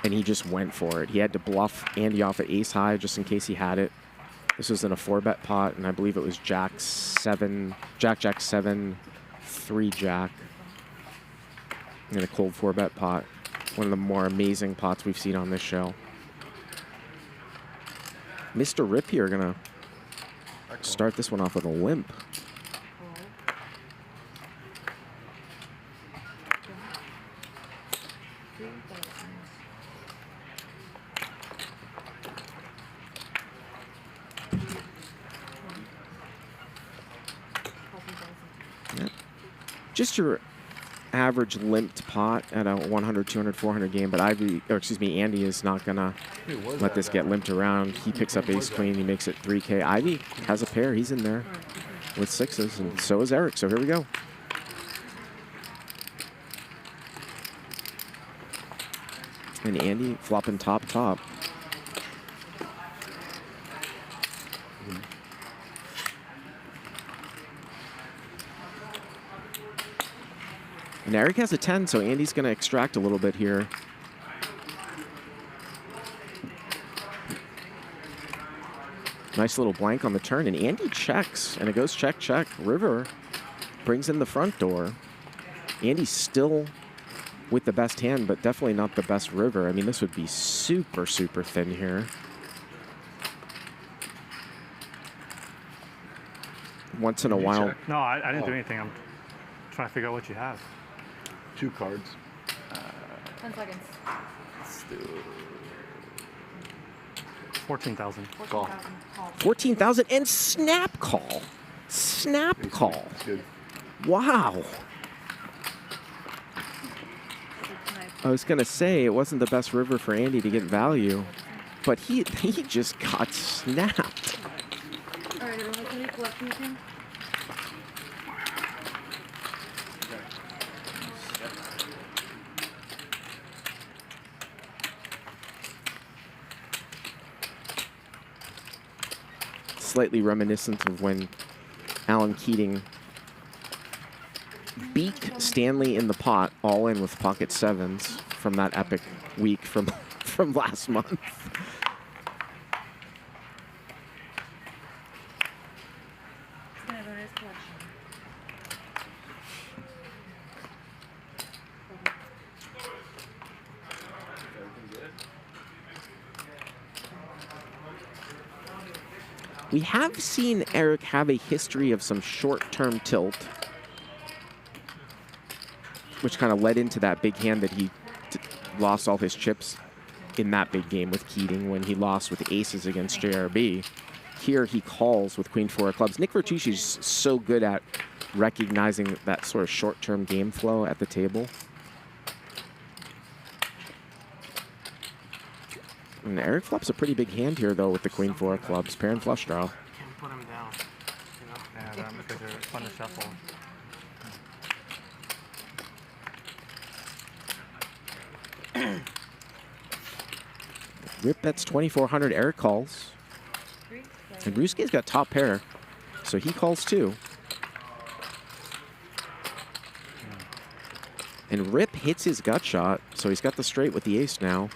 And he just went for it. He had to bluff Andy off at ace high just in case he had it. This was in a 4-bet pot, and I believe it was Jack 7, 3 Jack. In a cold 4-bet pot. One of the more amazing pots we've seen on this show. Mr. Rip here gonna start this one off with a limp. just your average limped pot at a 100, 200, 400 game, but Ivey, or excuse me, Andy is not gonna let this get limped around. He picks up ace queen, he makes it 3K. Ivey has a pair, he's in there with sixes, and so is Eric, so here we go. And Andy flopping top. And Eric has a 10, so Andy's going to extract a little bit here. Nice little blank on the turn, and Andy checks, and it goes check, check. River brings in the front door. Andy's still with the best hand, but definitely not the best river. I mean, this would be super, super thin here. Once in a while. No, I didn't do anything. I'm trying to figure out what you have. 2 cards. 10 seconds. Let's do 14,000. Call. 14,000 and snap call. Snap call. Good. Wow. I was going to say it wasn't the best river for Andy to get value, but he just got snapped. All right, everyone, can you collect anything? Slightly reminiscent of when Alan Keating beat Stanley in the pot, all in with pocket sevens from that epic week from last month. We have seen Eric have a history of some short-term tilt, which kind of led into that big hand that he lost all his chips in that big game with Keating when he lost with aces against JRB. Here he calls with queen 4 of clubs. Nick Vertucci is so good at recognizing that sort of short-term game flow at the table. And Eric flops a pretty big hand here, though, with the queen 4 of clubs. Pair and flush draw. Can't put him down. You know? Yeah, because they're fun to shuffle. Rip bets 2,400. Eric calls. And Ryusuke's got top pair, so he calls too. And Rip hits his gut shot, so he's got the straight with the ace now.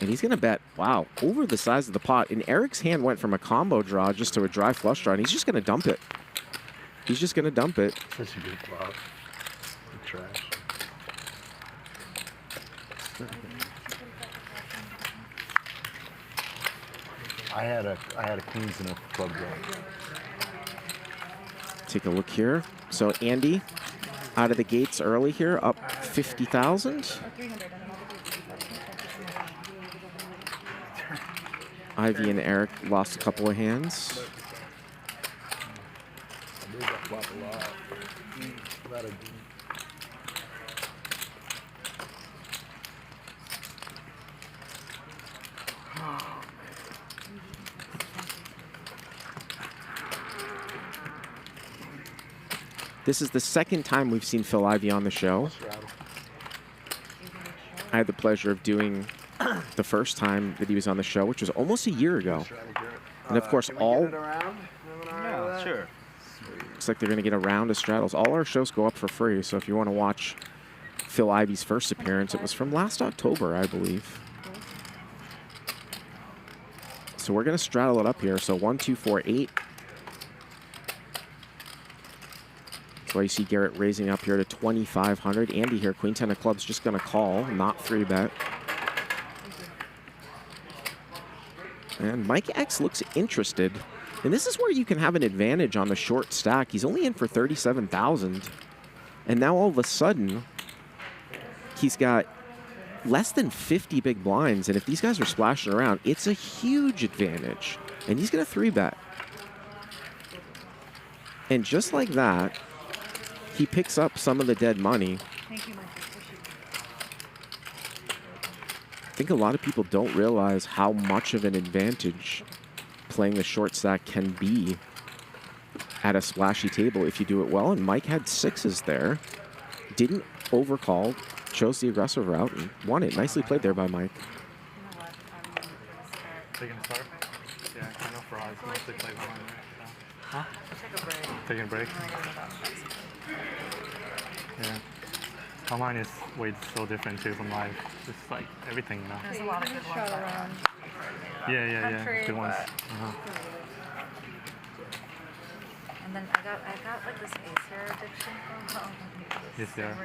And he's going to bet, wow, over the size of the pot. And Eric's hand went from a combo draw just to a dry flush draw, and he's just going to dump it. He's just going to dump it. Such a good flop. Good trash. I had a queens and a club draw. Take a look here. So Andy out of the gates early here, up 50,000. Ivey and Eric lost a couple of hands. This is the second time we've seen Phil Ivey on the show. I had the pleasure of doing the first time that he was on the show, which was almost a year ago. And of course, all... Yeah, sure. Looks like they're going to get a round of straddles. All our shows go up for free, so if you want to watch Phil Ivey's first appearance, it was from last October, I believe. So we're going to straddle it up here. So 1, 2, 4, 8. That's why you see Garrett raising up here to 2,500. Andy here, queen 10 of clubs, just going to call, not 3-bet. And Mike X looks interested. And this is where you can have an advantage on the short stack. He's only in for 37,000. And now all of a sudden, he's got less than 50 big blinds. And if these guys are splashing around, it's a huge advantage. And he's going to 3-bet. And just like that, he picks up some of the dead money. Thank you, Mike. I think a lot of people don't realize how much of an advantage playing the short stack can be at a splashy table if you do it well. And Mike had 6s there. Didn't overcall, chose the aggressive route, and won it. Nicely played there by Mike. Taking a start? Yeah, I know for us, mostly play behind there. Huh? Take a break. Taking a break? Yeah. Online is way so different too from live. Just like everything, you know. There's a lot of good ones around. Yeah. Good ones. And then I got like this ace hair addiction from home. Yes, yeah. Down.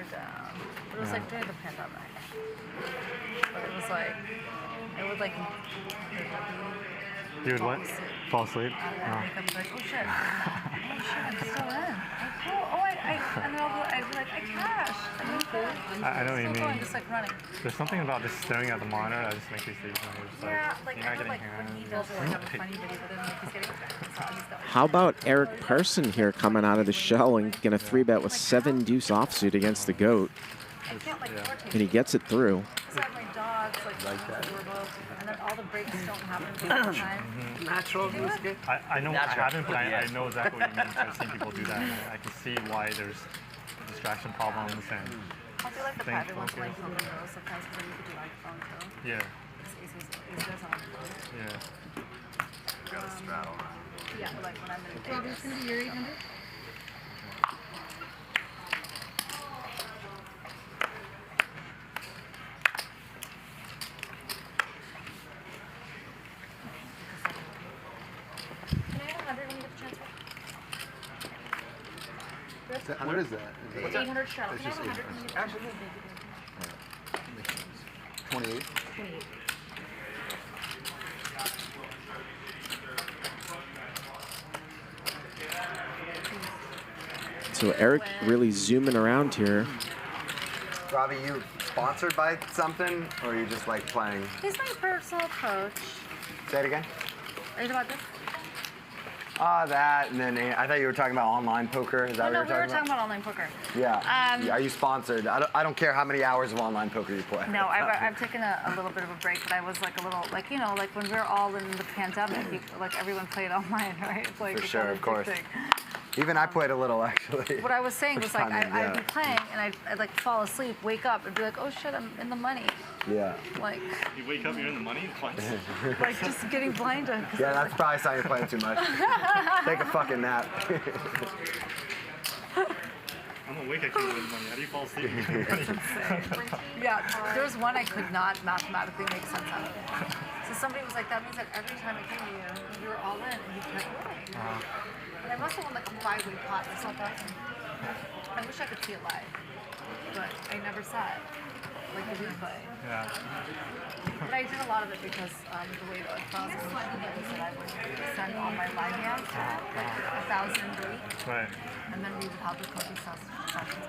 But it was like during the pandemic. But it was like, it would like, you would what? Fall asleep? I'd wake up and be like, oh shit, I'm still in. And then I'd be like, I crashed. I know what you mean. Going, just like running. There's something about just staring at the monitor that just makes you sleep. Yeah, like I know like when he does like have a funny video, but then like he's getting How about Eric Persson here coming out of the shell and going to 3-bet with 7 deuce offsuit against the GOAT? And he gets it through. my dogs like that. And then all the breaks don't happen all the time. Natural Ryusuke? I know I haven't, but I know exactly what you mean. I've seen people do that. And I can see why there's distraction problems and I'll do like the private ones like on the road sometimes because you could do like phone too. Yeah. It's just on the phone. Yeah. Got a straddle. Yeah, like when I'm in Vegas. Robbi's gonna be your 800? What is that? It's 800 straddle. Can I have 100? Absolutely. 28? 28. So Eric really zooming around here. Robbi, you sponsored by something, or are you just like playing? He's my personal coach. Say it again. Are you about this? That, and then I thought you were talking about online poker. Is that what No, you we were were talking about online poker. Yeah. Are you sponsored? I don't care how many hours of online poker you play. No, I've taken a little bit of a break, but I was like a little, like, you know, like when we were all in the pandemic, like everyone played online, right? It's like, For sure, it's of course. thing. Even I played a little, actually. What I was saying was like, I'd be yeah. playing and I'd like fall asleep, wake up, and be like, oh shit, I'm in the money. Yeah. Like. You wake up, you're in the money twice? Like just getting blinded. Yeah, that's probably a sign you're playing too much. Take a fucking nap. I'm awake, I can't win money. How do you fall asleep? Yeah, there was one I could not mathematically make sense out of. So somebody was like, that means that every time I came to you, you were all in and you kept winning. And I must have won like a 5-way pot or something. I wish I could see it live, but I never saw it. Like the replay. Yeah. But I did a lot of it because the way the process was that I would send all my live hands, like 1,000 a week. Right. And then we would have the coaching sessions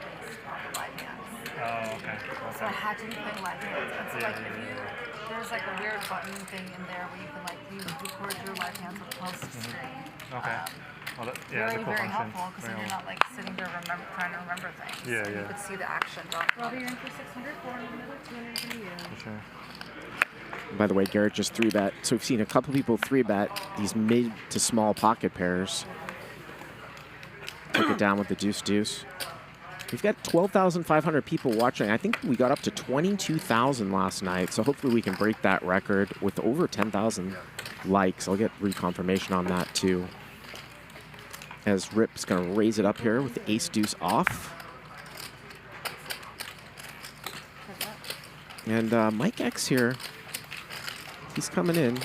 based on the live hands. Oh, okay. So I had to be playing live hands. And so like if you, there's like a weird button thing in there where you can like record your live hands with close to screen. Okay. Well, yeah, very, cool very function. helpful because then you're not like sitting there trying to remember things. Yeah, You yeah. could see the action. Robbi, you're in for 600, 400, 200 for you. For sure. By the way, Garrett just 3-bet. So we've seen a couple people 3-bet these mid to small pocket pairs. Took it down with the deuce-deuce. We've got 12,500 people watching. I think we got up to 22,000 last night, so hopefully we can break that record with over 10,000 likes. I'll get reconfirmation on that too. As Rip's going to raise it up here with the ace-deuce off. And Mike X here, he's coming in.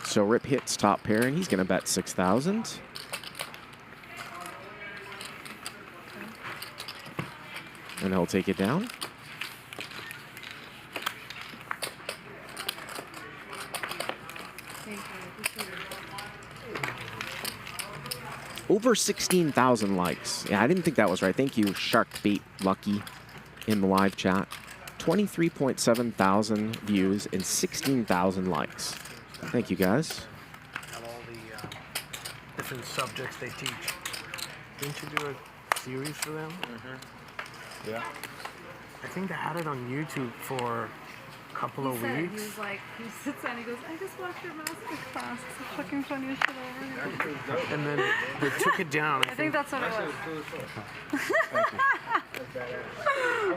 So Rip hits top pair, and he's going to bet 6,000. And he'll take it down. Over 16,000 likes. Yeah, I didn't think that was right. Thank you, Sharkbait Lucky, in the live chat. 23.7 thousand views and 16,000 likes. Thank you, guys. Have all the different subjects they teach. Didn't you do a series for them? Yeah. I think they had it on YouTube for a couple of weeks. He was like, he sits down and he goes, I just watched your master class. It's the fucking funniest shit over here. And then they took it down. I think that's what it was.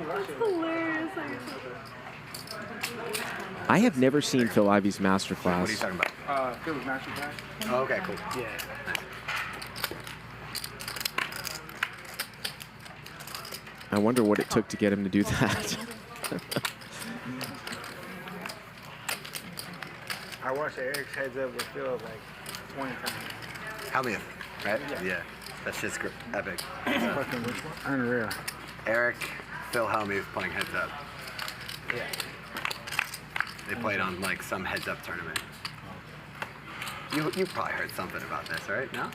That's hilarious. I have never seen Phil Ivey's masterclass. What are you talking about? Phil's master class? Oh, okay, cool. Yeah. I wonder what it took to get him to do that. I watched Eric's heads up with Phil like 20 times. How many? Right? Yeah. That shit's epic. Fucking which one? Unreal. Eric, Phil Hellmuth playing heads up. Yeah. They played on like some heads up tournament. You probably heard something about this, right? No?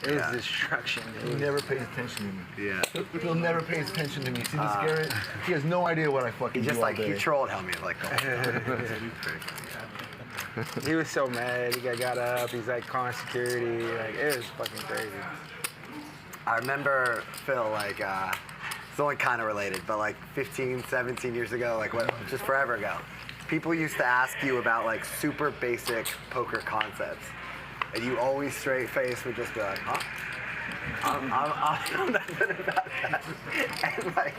It was destruction. He never pays attention to me. Yeah. He'll never pays attention to me. See this Garrett? He has no idea what I fucking He just do like, all day. he trolled Hellmuth like the whole He was so mad. He got up. He's like calling security. Like, it was fucking crazy. I remember Phil, like, it's only kind of related, but like 15, 17 years ago, like what, just forever ago, people used to ask you about like super basic poker concepts. And you always straight face would just be like, huh? I don't know nothing about that. And like,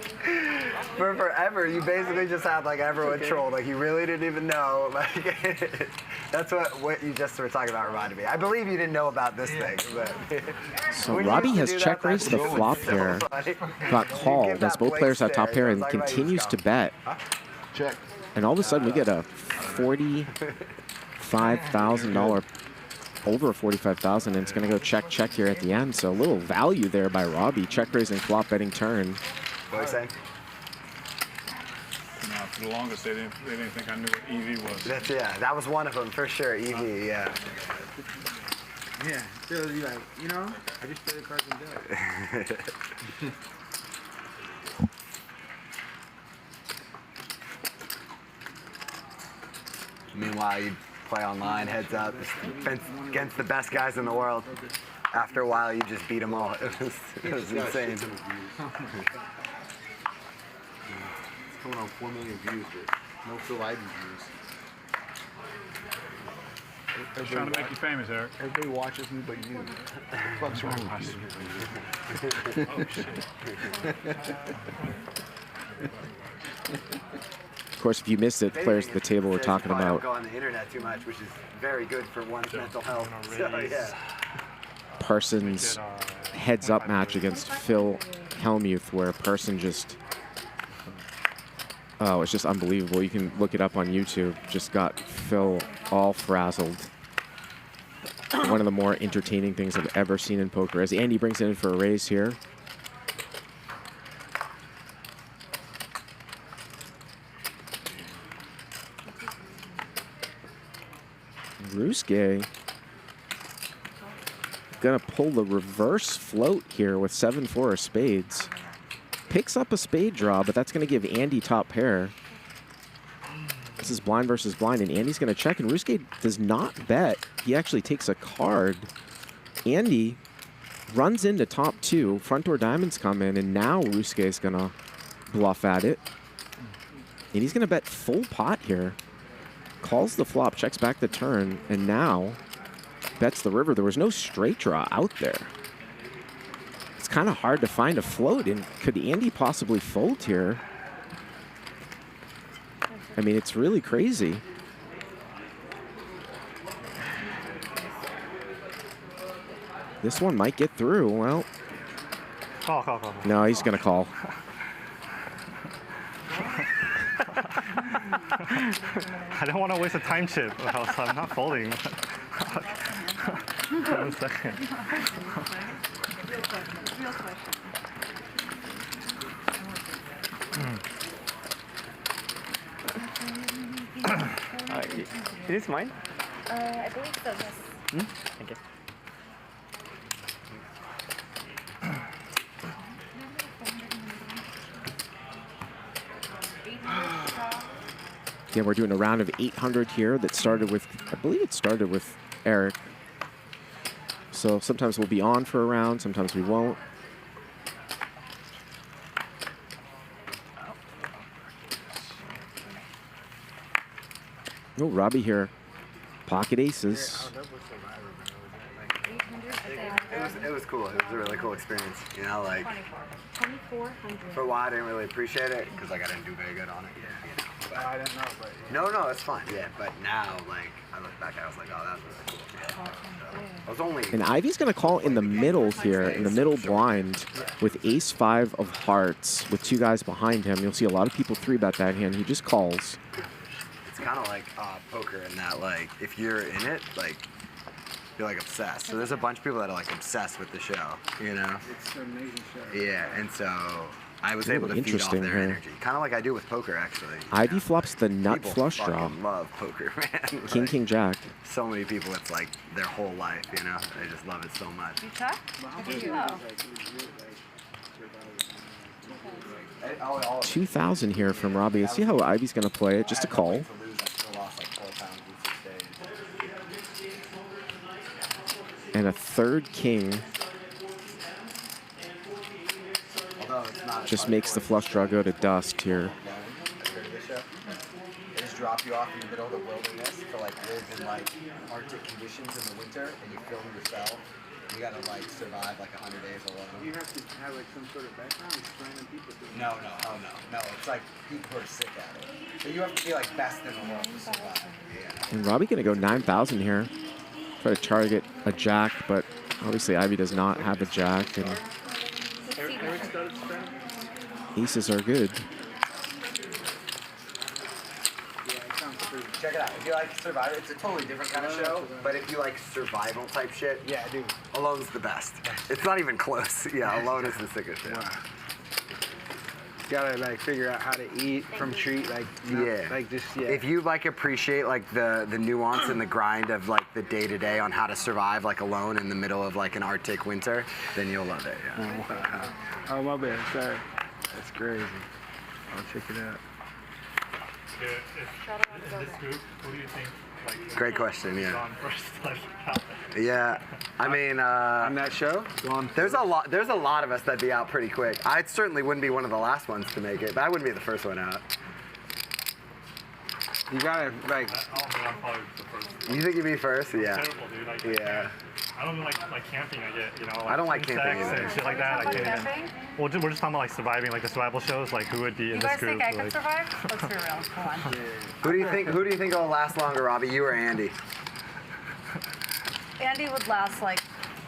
for forever, you basically just had like everyone trolled. Like you really didn't even know. Like, that's what you just were talking about reminded me. I believe you didn't know about this thing. But So Robbi has check raised the flop here. Got called as both players have top pair and continues to bet. Check. And all of a sudden we get a $45,000, over 45,000, and it's going to go check here at the end. So a little value there by Robbi. Check raising flop betting turn. What are you saying? No, for the longest they didn't think I knew what Ivey was. That was one of them for sure. Ivey, yeah. Yeah, so you like, you know, I just play the cards and do it. Meanwhile, you play online, heads up, against the best guys in the world. After a while, you just beat them all. It was insane. It's coming on 4 million views, but no Phil Ivey views. They're trying to make you famous, Eric. Everybody watches me but you. What the fuck's wrong with you? Oh, shit. Of course, if you missed it, players at the table were talking about. about Don't go on the internet too much, which is very good for one's mental health. So, yeah. Person's heads-up match against Phil Hellmuth, where Persson just, oh, it's just unbelievable. You can look it up on YouTube. Just got Phil all frazzled. One of the more entertaining things I've ever seen in poker. As Andy brings it in for a raise here. Ryusuke gonna pull the reverse float here with 7-4 of spades. Picks up a spade draw, but that's gonna give Andy top pair. This is blind versus blind, and Andy's gonna check, and Ryusuke does not bet. He actually takes a card. Andy runs into top two, front door diamonds come in, and now Ryusuke's gonna bluff at it. And he's gonna bet full pot here. Calls the flop, checks back the turn, and now bets the river. There was no straight draw out there. It's kind of hard to find a float, and could Andy possibly fold here? I mean, it's really crazy. This one might get through. Well, Call. no, he's going to call. I don't want to waste a time chip, or else I'm not folding. 1 second. It is mine? I believe so, yes. Thank you. Yeah, we're doing a round of 800 here that started with, I believe it started with Eric. So sometimes we'll be on for a round, sometimes we won't. Oh, Robbi here. Pocket aces. It was cool. It was a really cool experience. You know, like 2,400. for a while I didn't really appreciate it because like I didn't do very good on it. Yeah, you know. But, I didn't know, but no, it's fun. Yeah, but now like I look back, I was like, oh, that's really cool. I was only. And Ivey's going to call in the middle here, in the middle blind, with ace-5 of hearts, with 2 guys behind him. You'll see a lot of people 3-bet that hand. He just calls. It's kind of like poker in that, like, if you're in it, like, you're like obsessed. So there's a bunch of people that are like obsessed with the show, you know? It's an amazing show. Yeah, and so I was able to feed off their energy, kind of like I do with poker, actually. Ivey flops the nut People flush draw. fucking love poker, man. King, king, jack. So many people, it's like their whole life, you know? They just love it so much. You check? Did you? 2,000 here from Robbi. Let's see how Ivey's going to play it. Just a call. And a third king. Just makes the flush draw go to dust here. They just drop you off in the middle of the wilderness to like live in like Arctic conditions in the winter, and you film yourself. You gotta like survive like 100 days alone. You have to have like some sort of background. It's random people doing No, hell no. No, it's like people who are sick at it. So you have to be like best in the world to survive. Yeah. And Robbi going to go 9,000 here. Try to target a jack, but obviously Ivey does not have a jack, and aces are good. Check it out. If you like Survivor, it's a totally different kind of show. But if you like survival type shit, yeah, dude, Alone's the best. It's not even close. Yeah, Alone is the sickest shit. Wow. Gotta like figure out how to eat from treat, like like just If you like appreciate like the nuance and the grind of like the day to day on how to survive like alone in the middle of like an Arctic winter, then you'll love it. Yeah. Oh my bad, sorry. That's crazy. I'll check it out. In this group, who do you think? Like, Great question. Yeah. Shaun versus Yeah, I mean, on that show, there's a lot of us that'd be out pretty quick. I certainly wouldn't be one of the last ones to make it, but I wouldn't be the first one out. You gotta like. I'm probably the first. You think you'd be first? Yeah. It's terrible, dude. Like, yeah. I don't like camping. I get, you know. Like I don't like camping insects either. and shit like that. I can't even. Well, we're just talking about like surviving, like the survival shows, like who would be in this group. You guys think I can survive? Let's be real. Come on. Who do you think will last longer, Robbi? You or Andy? Andy would last like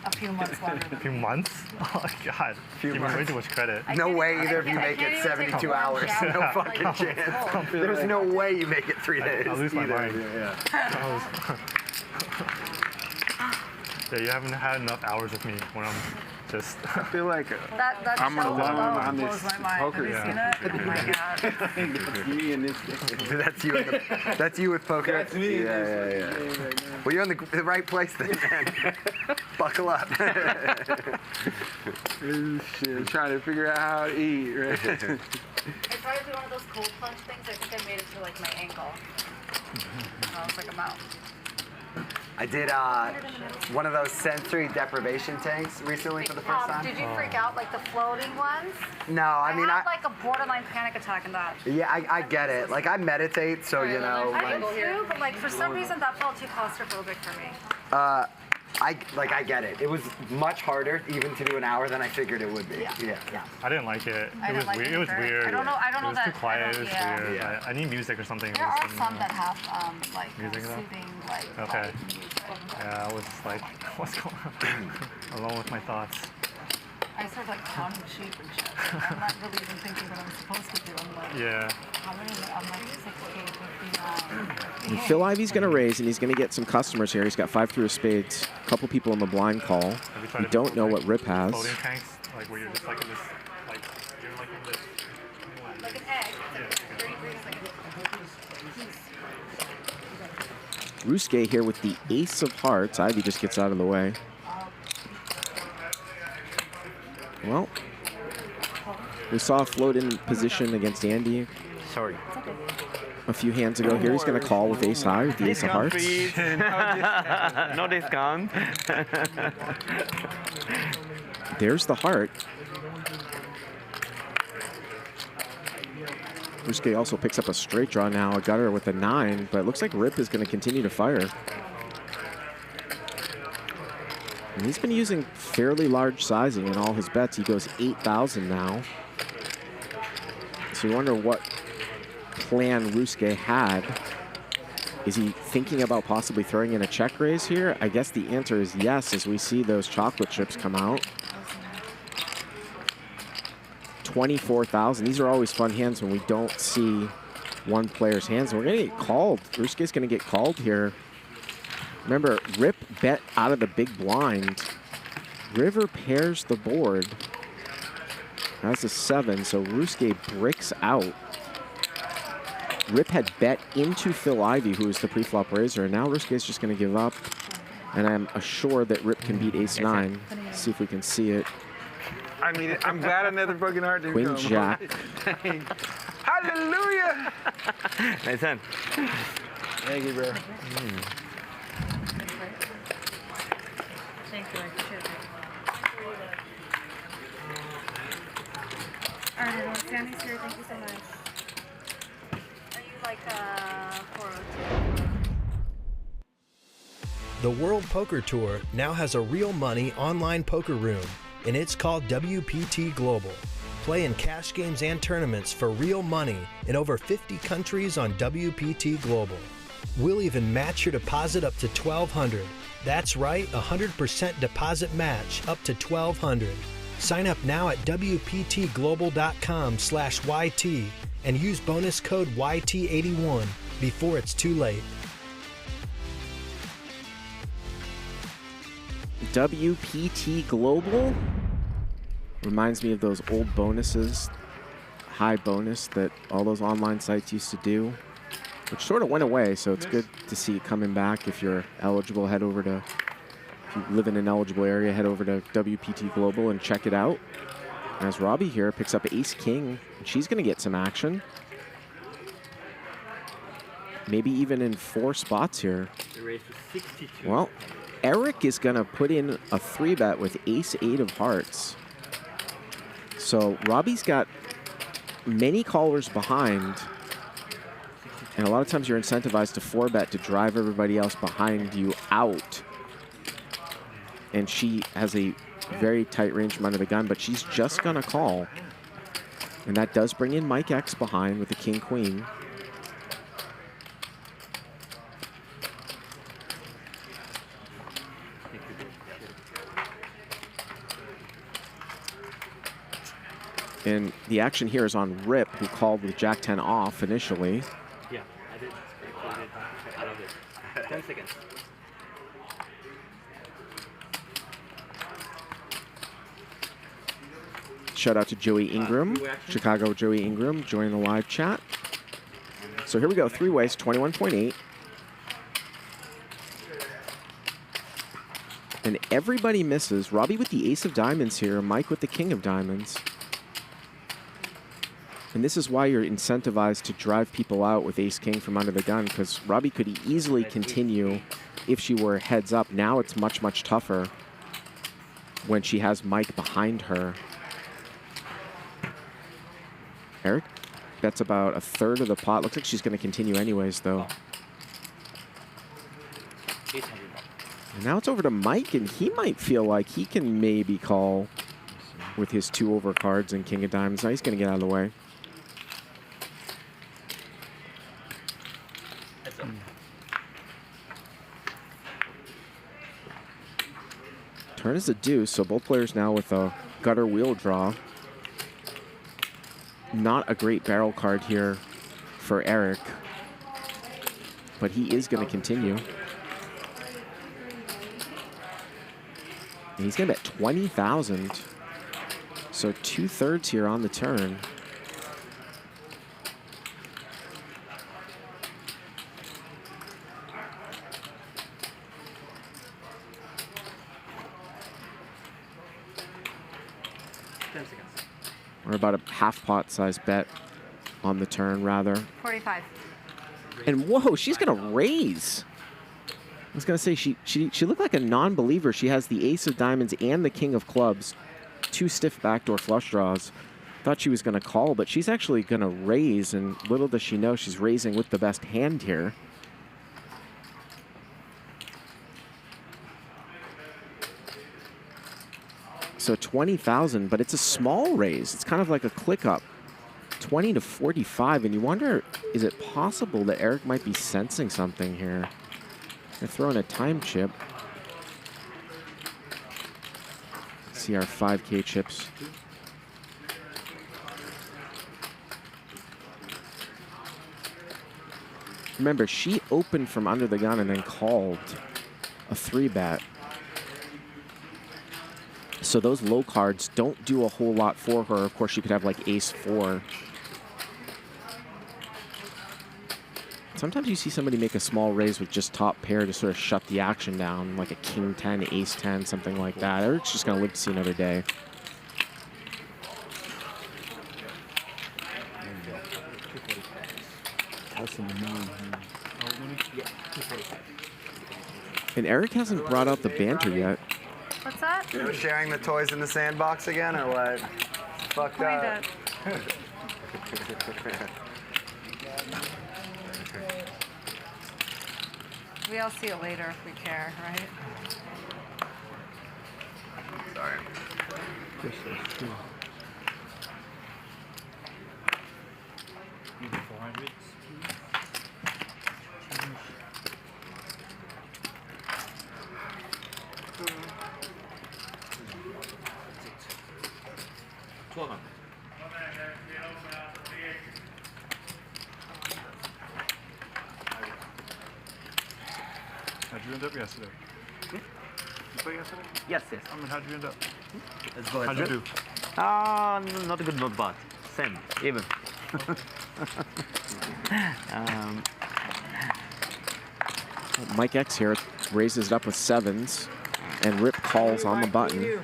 a few months longer. A few months? Oh my god. Give me way too much credit. No way either of you make it 72 hours. No fucking chance. There's no way you make it 3 days. I'll lose my mind. Yeah. Yeah, you haven't had enough hours with me when I'm just. I feel like that I'm show alone alone on blows this my mind. poker. Have you seen it? Oh my god. Me and this. That's you with poker. That's me. Yeah. Well, you're in the right place then, man. Buckle up. Shit, I'm trying to figure out how to eat, right? I tried to do one of those cold plunge things. I think I made it to like my ankle. I was like, I'm out. I did one of those sensory deprivation tanks recently for the first time. Did you freak out like the floating ones? No, I mean, had like a borderline panic attack in that. Yeah, I get it. Like I meditate, so you know. I do too, but like for some reason that felt too claustrophobic for me. I get it. It was much harder even to do an hour than I figured it would be. Yeah. I didn't like it. It was weird. It was weird. I don't know It was that. too quiet. It was weird. Yeah. I need music or something. There are some that have like music soothing like. Okay. Yeah, I was like, what's going on? Alone with my thoughts. I started like counting sheep and shit. I'm not really even thinking what I'm supposed to do. I'm like, yeah. How many? I'm like 6K, 59. And Phil Ivey's going to raise, and he's going to get some customers here. He's got 5 through a spades. A couple people in the blind call. We don't know what Rip has. Floating tanks, like where you're just like in this, like you're like in this. Like an egg. 33 seconds. Ryusuke here with the ace of hearts. Ivey just gets out of the way. Well, we saw a float in position against Andy. Sorry. A few hands ago here. He's going to call with ace high with the ace of hearts. No discount. There's the heart. Ryusuke also picks up a straight draw now, a gutter with a 9, but it looks like Rip is going to continue to fire. And he's been using fairly large sizing in all his bets. He goes 8,000 now. So you wonder what plan Ryusuke had. Is he thinking about possibly throwing in a check raise here? I guess the answer is yes, as we see those chocolate chips come out. 24,000. These are always fun hands when we don't see one player's hands. We're going to get called. Ryusuke's going to get called here. Remember, Rip bet out of the big blind. River pairs the board. That's a 7, so Ryusuke bricks out. Rip had bet into Phil Ivey, who is the pre-flop raiser, and now Ryusuke's just going to give up. And I'm assured that Rip can beat ace 9. See if we can see it. I mean, I'm glad another fucking heart didn't Queen come. Jack. Hallelujah! Nice hand. Thank you, bro. Thank you, I appreciate it. All right, well, Sammy's here. Thank you so much. Are you like 402? The World Poker Tour now has a real money online poker room, and it's called WPT Global. Play in cash games and tournaments for real money in over 50 countries on WPT Global. We'll even match your deposit up to $1,200. That's right, 100% deposit match up to $1,200. Sign up now at WPTglobal.com/YT and use bonus code YT81 before it's too late. WPT Global reminds me of those old bonuses, high bonus that all those online sites used to do, which sort of went away. So it's good to see it coming back. If you're eligible, head over to, if you live in an eligible area, head over to WPT Global and check it out. As Robbi here picks up ace king, and she's going to get some action. Maybe even in 4 spots here. The race was 62. Well, Eric is going to put in a 3-bet with ace 8 of hearts. So Robbi's got many callers behind, and a lot of times you're incentivized to 4-bet to drive everybody else behind you out. And she has a very tight range from under the gun, but she's just going to call. And that does bring in Mike X behind with the king-queen. And the action here is on Rip, who called with Jack 10 off initially. Yeah, I did. I love it. 10 seconds. Shout out to Joey Ingram, Chicago Joey Ingram, joining the live chat. So here we go, 3 ways, 21.8. And everybody misses. Robbi with the ace of diamonds here, Mike with the king of diamonds. And this is why you're incentivized to drive people out with ace-king from under the gun, because Robbi could easily continue if she were heads up. Now it's much, much tougher when she has Mike behind her. Eric bets about 1/3 of the pot. Looks like she's going to continue anyways, though. And now it's over to Mike, and he might feel like he can maybe call with his 2 over cards and king of diamonds. Now he's going to get out of the way. Turn is a deuce, so both players now with a gutter wheel draw. Not a great barrel card here for Eric, but he is going to continue. And he's going to bet 20,000. So 2/3 here on the turn. Or about a half pot size bet on the turn, rather. 45. And whoa, she's going to raise. I was going to say, she looked like a non-believer. She has the ace of diamonds and the king of clubs. 2 stiff backdoor flush draws. Thought she was going to call, but she's actually going to raise, and little does she know she's raising with the best hand here. So 20,000, but it's a small raise. It's kind of like a click up. 20 to 45, and you wonder, is it possible that Eric might be sensing something here? They're throwing a time chip. Let's see our 5K chips. Remember, she opened from under the gun and then called a 3-bet. So those low cards don't do a whole lot for her. Of course, she could have like ace 4. Sometimes you see somebody make a small raise with just top pair to sort of shut the action down, like a king 10, ace 10, something like that. Eric's just going to live to see another day. And Eric hasn't brought out the banter yet. What's that? We're sharing the toys in the sandbox again, or what? Fucked up. We'll see it later if we care, right? Sorry. How'd you end up yesterday? You play yesterday? Yes, yes. I mean, how'd you end up? Let's go. How'd you do? Not a good, not bad. Same, even. Mike X here raises it up with 7s, and Rip calls on the button.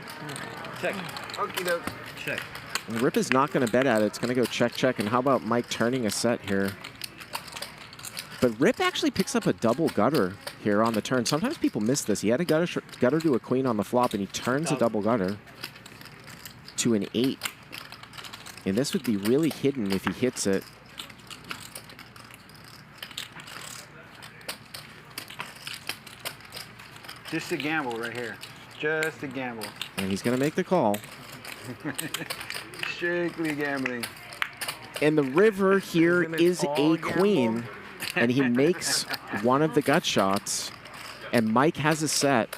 Check. Okie doke. Check. And Rip is not going to bet at it. It's going to go check, check. And how about Mike turning a set here? But Rip actually picks up a double gutter here on the turn. Sometimes people miss this. He had a gutter to a queen on the flop, and he turns a double gutter to an 8. And this would be really hidden if he hits it. Just a gamble right here. Just a gamble. And he's going to make the call. Strictly gambling. And the river here is a queen. And he makes one of the gut shots. And Mike has a set.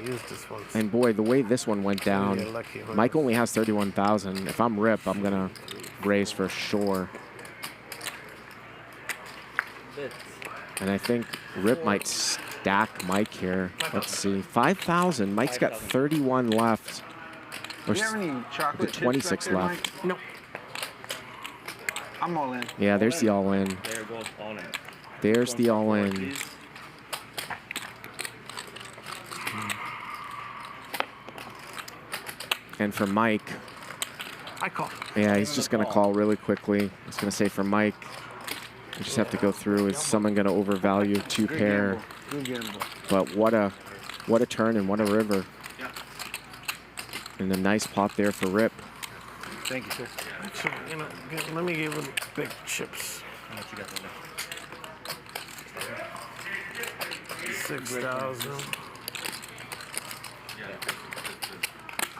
Use this one. And boy, the way this one went down, Mike only has 31,000. If I'm Rip, I'm going to raise for sure. And I think Rip might stack Mike here. Let's see. 5,000. Mike's got 31 left. Or Do you have any chocolate 26 chips back there, left. Mike? No. I'm all in. Yeah, there's the all-in. There goes all in. There's the all-in. And for Mike, I call. yeah, he's just going to call really quickly. I was going to say for Mike, you just have to go through. Is someone going to overvalue 2 pair? Good gamble. But what a turn and what a river. And a nice pot there for Rip. Thank you, sir. Actually, you know, let me give him big chips. How much you got there? 6,000.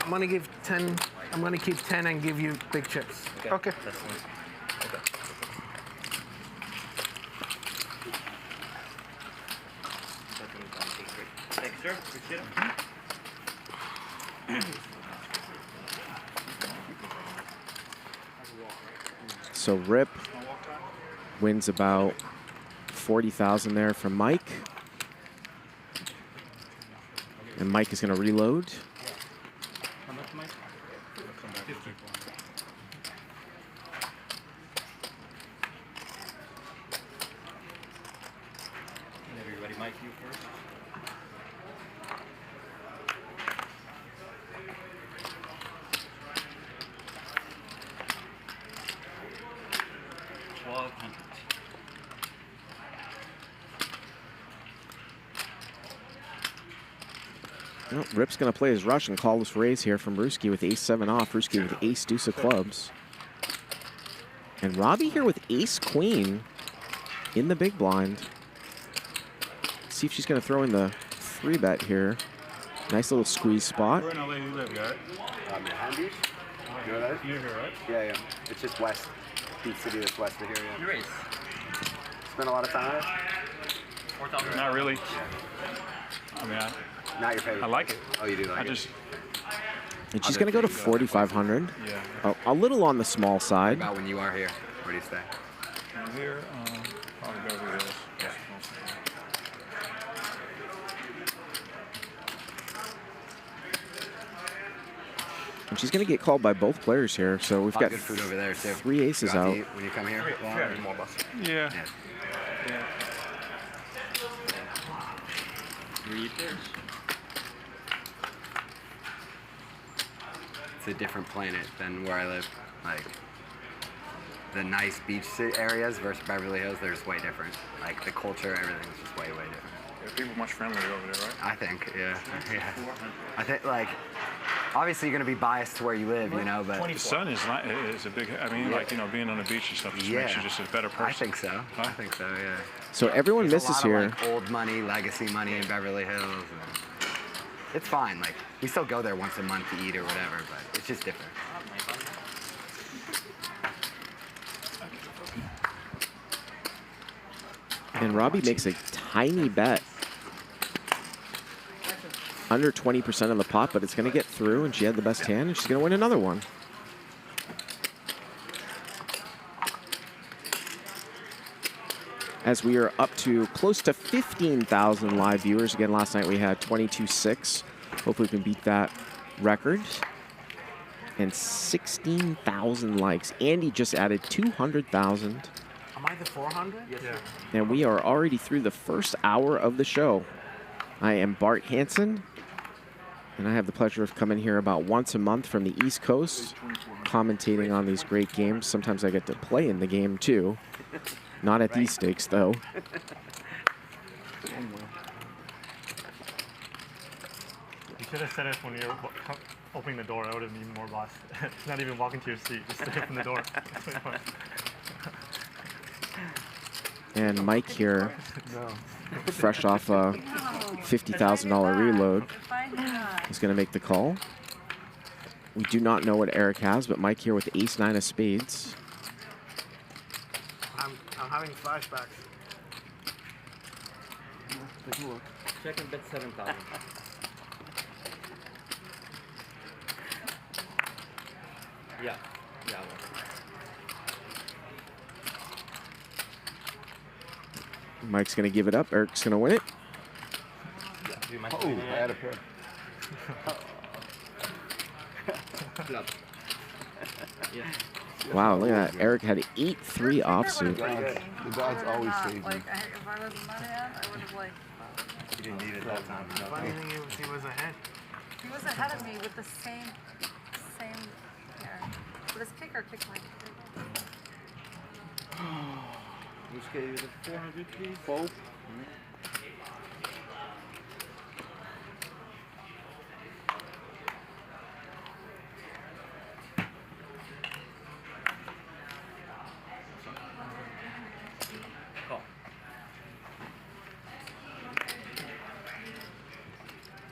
I'm gonna give 10. I'm gonna keep 10 and give you big chips. Okay. That's one. Okay. Thank you, sir. Appreciate it. So Rip wins about 40,000 there from Mike. And Mike is going to reload. How much, Mike? 50. Whenever you're ready, Mike, you first. Well, Rip's going to play his rush and call this raise here from Ryusuke with ace-7 off. Ryusuke with ace-deuce of clubs. And Robbi here with ace-queen in the big blind. See if she's going to throw in the 3-bet here. Nice little squeeze spot. Where in LA you live, Garrett? Behind Beach. You know that? You're here, right? Yeah, yeah. It's just west. Beach City that's west of here, yeah. You race? Spend a lot of time on it? Not really. I mean, not your favorite. I like it. Oh, you do like it? And she's going to go to 4,500. Yeah. A little on the small side. What about when you are here? Where do you stay? I'm here, probably Beverly Hills. Yeah. And she's going to get called by both players here. So we've got good food over there too. 3 aces out. When you come here? Yeah. It's a different planet than where I live. Like the nice beach areas versus Beverly Hills, they're just way different. Like the culture, everything's just way different. Yeah, people are much friendlier over there, right? I think, yeah. I think like obviously you're gonna be biased to where you live, you know, but the sun is a big. I mean, like being on the beach and stuff just makes you just a better person. I think so. I think so. Yeah. So everyone There's misses a lot here. of, like, old money, legacy money in Beverly Hills. And it's fine. Like we still go there once a month to eat or whatever, but it's just different. And Robbi makes a tiny bet. Under 20% of the pot, but it's going to get through, and she had the best hand, and she's going to win another one. As we are up to close to 15,000 live viewers. Again, last night we had 22.6. Hopefully we can beat that record. And 16,000 likes. Andy just added 200,000. Am I the 400? Yes, sir. And we are already through the first hour of the show. I am Bart Hansen, and I have the pleasure of coming here about once a month from the East Coast, commentating on these great games. Sometimes I get to play in the game, too. Not at these stakes, though. You should have said it when you're opening the door. That would have been more boss. Not even walking to your seat. Just to open the door. And Mike here, fresh off a $50,000 reload, is going to make the call. We do not know what Eric has, but Mike here with ace-9 of spades. I'm having flashbacks. Check and bet 7,000. Yeah. Mike's going to give it up. Eric's going to win it. Oh, I had a pair. Wow, look at that. Eric had 8-3 offsuit. The dogs always save me. Like, if I wasn't money on, I would have, like... You didn't need it that time. Funny thing is, he was ahead. He was ahead of me with the same pair. But his kicker kicked my kicker. Which gave you the 400, please? Fold.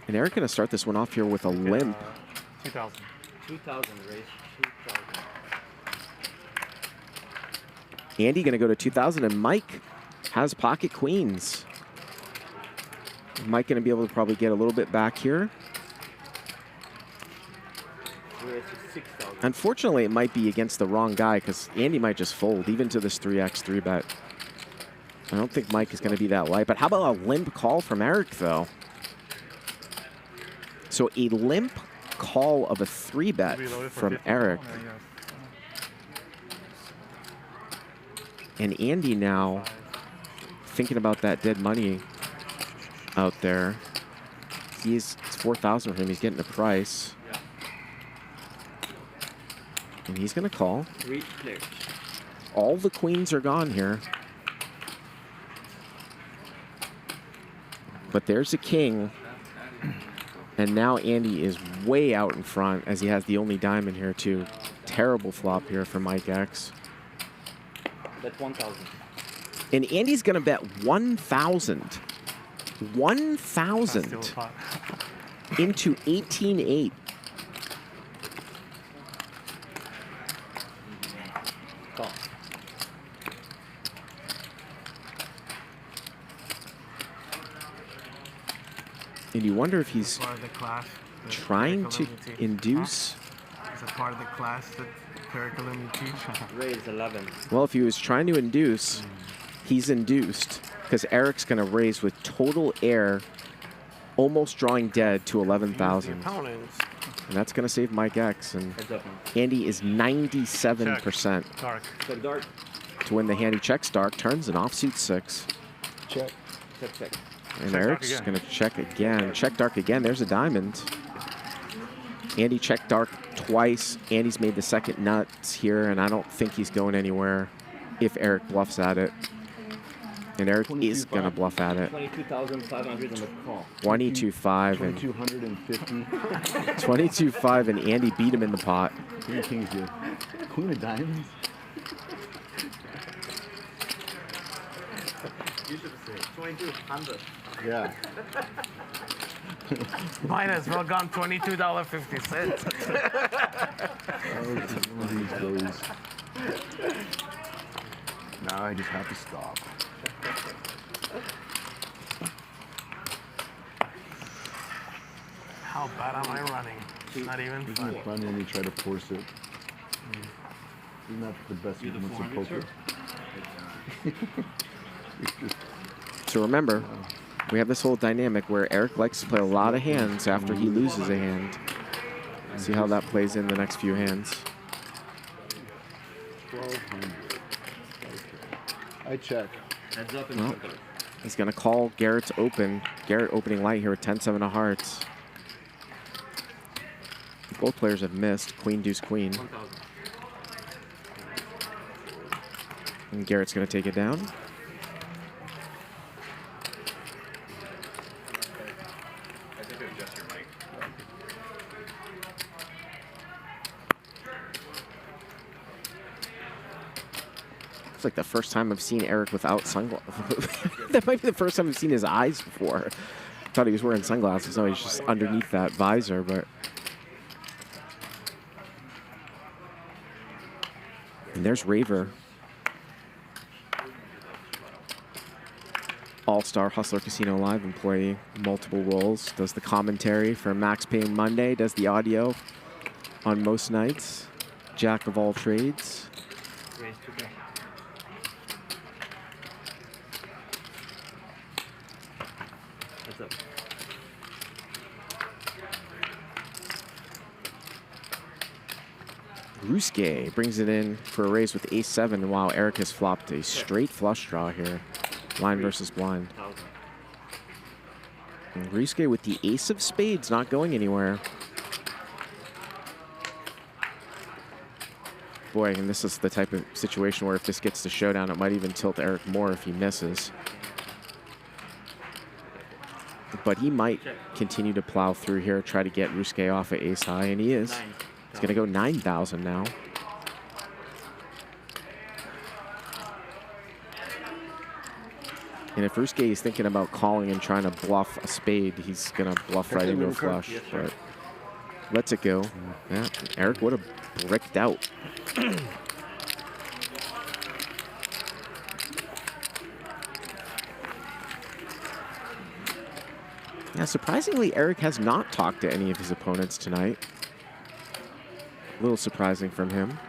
And Eric going to start this one off here with a limp. 2,000. 2,000 race. 2,000. Andy going to go to 2,000, and Mike has pocket queens. Mike going to be able to probably get a little bit back here. Unfortunately, it might be against the wrong guy because Andy might just fold, even to this 3x 3-bet. I don't think Mike is going to be that light. But how about a limp call from Eric, though? So a limp call of a 3-bet from Eric. And Andy now thinking about that dead money out there. It's 4,000 for him. He's getting the price. And he's going to call. All the queens are gone here. But there's a king. And now Andy is way out in front as he has the only diamond here too. Terrible flop here for Mike X. Bet 1,000. And Andy's gonna bet 1,000. 1,000 into 18-8. Call. And you wonder if he's Part of the class, the trying to curriculum induce. It's a part of the class, the curriculum you teach. Raise 11. Well, if he was trying to induce, he's induced because Eric's going to raise with total air, almost drawing dead to 11,000. And that's going to save Mike X. And Andy is 97% Dark. Check dark. to win the hand. He checks dark, turns an offsuit 6. Check. Check, check. And Check Eric's dark going to check again. Check dark again. There's a diamond. Andy checked dark twice. Andy's made the second nuts here, and I don't think he's going anywhere if Eric bluffs at it. And Eric is going to bluff at it. 22,500 on the call. 22.5 and 250. 22.5 and Andy beat him in the pot. Queen of kings here. Queen of diamonds. You should say 2,200. Yeah. Might as well gone $22.50. One of these goes. Now I just have to stop. How bad am I running? Not even Isn't funny. it fun when you try to force it? Isn't that the best movements of poker? So remember, we have this whole dynamic where Eric likes to play a lot of hands after he loses a hand. See how that plays in the next few hands. 1,200. I check. Heads up Well, he's going to call Garrett's open. Garrett opening light here with 10-7 of hearts. Both players have missed. Queen, deuce, queen. 1,000. And Garrett's going to take it down. It's like the first time I've seen Eric without sunglasses. That might be the first time I've seen his eyes before. Thought he was wearing sunglasses. No, he's just underneath that visor, but. And there's Raver. All-Star Hustler Casino Live employee, multiple roles. Does the commentary for Max Payne Monday, does the audio on most nights. Jack of all trades. Raise 2K. Heads up. Ryusuke brings it in for a raise with ace-7, while Eric has flopped a straight flush draw here. Blind versus blind. And Ryusuke with the ace of spades, not going anywhere. Boy, and this is the type of situation where if this gets to showdown, it might even tilt Eric more if he misses. But he might continue to plow through here, try to get Ryusuke off at ace high, and he is. He's going to go 9,000 now. And if Ryusuke is thinking about calling and trying to bluff a spade, he's going to bluff right into a flush. But lets it go. Yeah, Eric would have bricked out. Yeah, surprisingly, Eric has not talked to any of his opponents tonight. A little surprising from him. 1,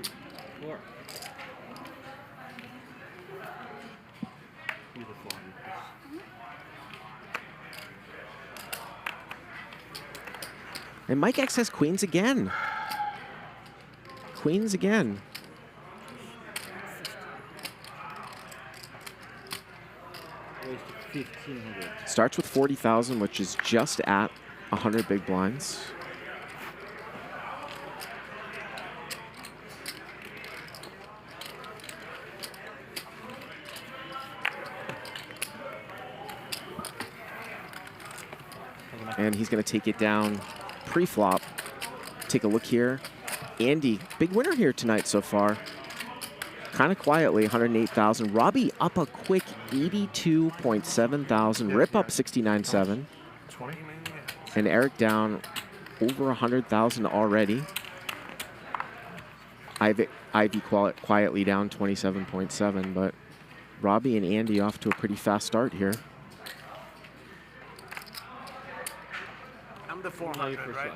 2, 4. And Mike X has queens again. Queens again. Raise to 1,500. Starts with 40,000, which is just at 100 big blinds. And he's going to take it down pre-flop. Take a look here. Andy, big winner here tonight so far. Kind of quietly, 108,000. Robbi up a quick 82.7 thousand. Rip up 69.7. And Eric down over 100,000 already. Ivey quietly down 27.7, but Robbi and Andy off to a pretty fast start here. I'm the 400, right?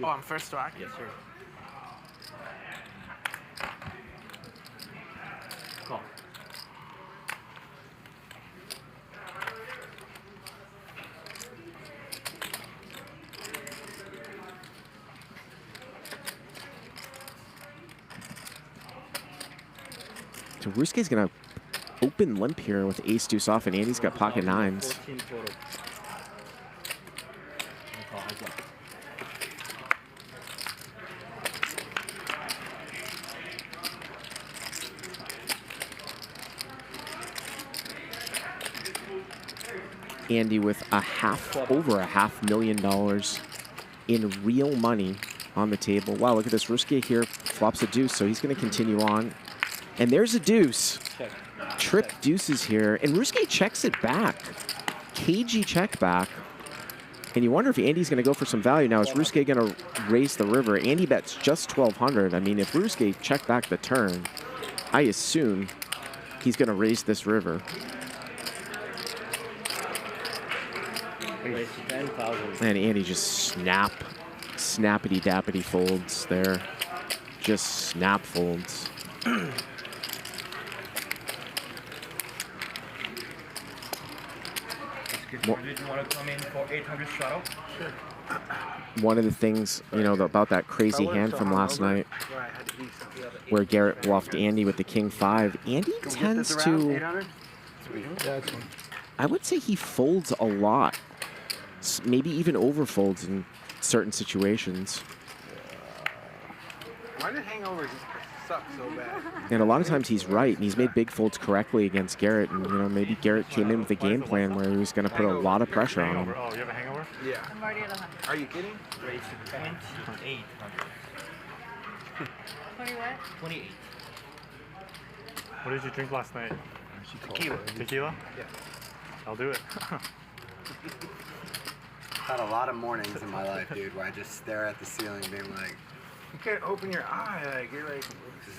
Oh, I'm first strike? Yes, sir. Call. So Ryusuke's going to open limp here with ace deuce off, and Andy's got pocket nines. Andy with over a $500,000 in real money on the table. Wow, look at this. Ryusuke here flops a deuce, so he's going to continue on. And there's a deuce. Trip deuces here, and Ryusuke checks it back. Cagey check back. And you wonder if Andy's going to go for some value now. Is Ryusuke going to raise the river? Andy bets just 1,200. I mean, if Ryusuke check back the turn, I assume he's going to raise this river. And Andy just snappity-dappity folds there. Just snap folds. One of the things, you know, about that crazy hand from last night where Garrett bluffed Andy with the king-5, Andy tends to, I would say he folds a lot. Maybe even overfolds in certain situations. Why did hangovers suck so bad? And a lot of times he's right, and he's made big folds correctly against Garrett. And, you know, maybe Garrett came in with a game plan where he was going to put a lot of pressure on him. Oh, you have a hangover? Yeah. I'm already at 100. Are you kidding? 2800. 20 what? 28. What did you drink last night? Tequila. Tequila? Yeah. I'll do it. I've had a lot of mornings in my life, dude, where I just stare at the ceiling being like, You can't open your eye. Like, you're like,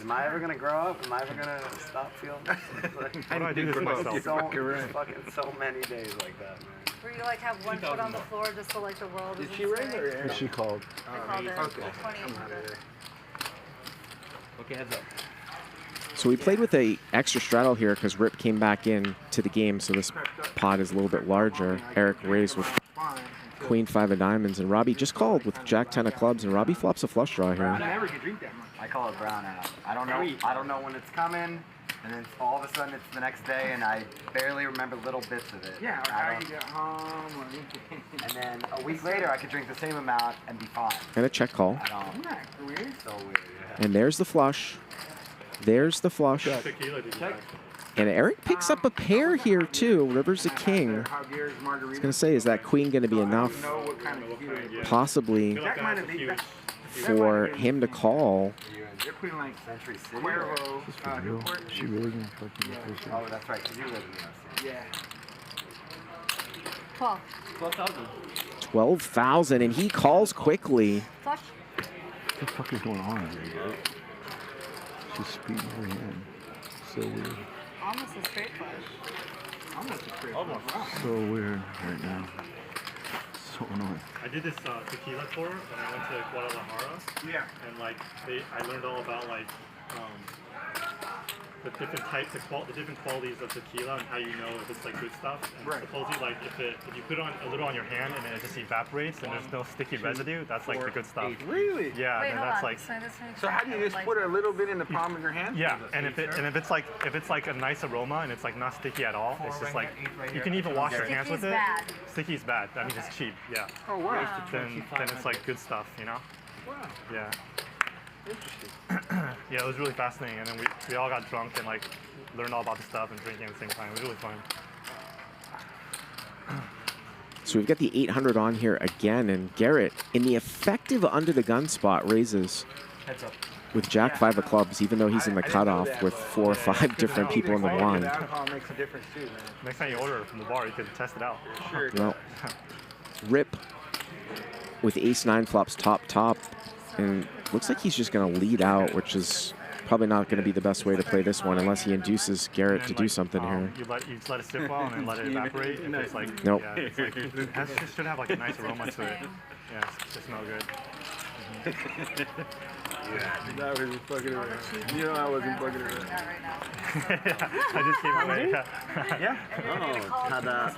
am I ever going to grow up? Am I ever going to stop feeling like, What do I do for myself? Fucking so many days like that, man. Where you like have one foot on the floor just so like the world is. Did she raise her? What's she called? I called it Okay. 2800. Okay, heads up. So we played with a extra straddle here because Rip came back in to the game, so this pot is a little bit larger. Eric raised with Queen 5 of diamonds, and Robbi just called with Jack 10 of clubs, and Robbi flops a flush draw here. I call it brown out. I don't know when it's coming, and then all of a sudden it's the next day, and I barely remember little bits of it. Yeah, how you get home. And then a week later, I could drink the same amount and be fine. And a check call. I don't. Isn't that weird? So weird. Yeah. And there's the flush. There's the flush. And Eric picks up a pair here, too. River's a king. I was going to say, is that queen going to be enough possibly for him to call? They're putting like Century City. Cuervo. Is she really going to fucking get this? Oh, that's right. 'Cause you live in the Yeah. 12. 12,000. 12,000, and he calls quickly. Flush. What the fuck is going on here? She's speeding her hand. So weird. Almost a straight flush. Almost a straight flush. So weird right now. So annoying. I did this tequila tour when I went to Guadalajara. Yeah. And like I learned all about like the different types of the different qualities of tequila and how you know if it's like good stuff. And right. Supposedly like if you put on a little on your hand and then it just evaporates and there's no sticky residue, that's like the good stuff. Really? Yeah. Wait, and hold that's on. like. So how do you just put a little bit in the palm of your hand? Yeah, and if it's like a nice aroma and it's like not sticky at all, it's just like you can even wash your hands with it. Bad. Sticky's bad. That means it's cheap. Yeah. Oh wow. Then it's like good stuff, you know. Wow. Yeah. Interesting. Yeah, it was really fascinating, and then we all got drunk and like learned all about the stuff and drinking at the same time. It was really fun. So we've got the 800 on here again, and Garrett in the effective under the gun spot raises Heads up. with Jack 5 of clubs, even though he's in the cutoff with 4 or 5 different people in the blind. Alcohol makes a difference too, man. Next time you order it from the bar, you can test it out. Sure. Well, Rip with ace-9 flops top, and looks like he's just going to lead out, which is probably not going to be the best way to play this one unless he induces Garrett to do something here. You just let it sit well and then let it evaporate. And it's like, Nope. Yeah, it's like, it should have like a nice aroma to it. Yeah, it smells good. Yeah, that was fucking around. You know I wasn't fucking around. I just came away. Yeah. Oh, tada.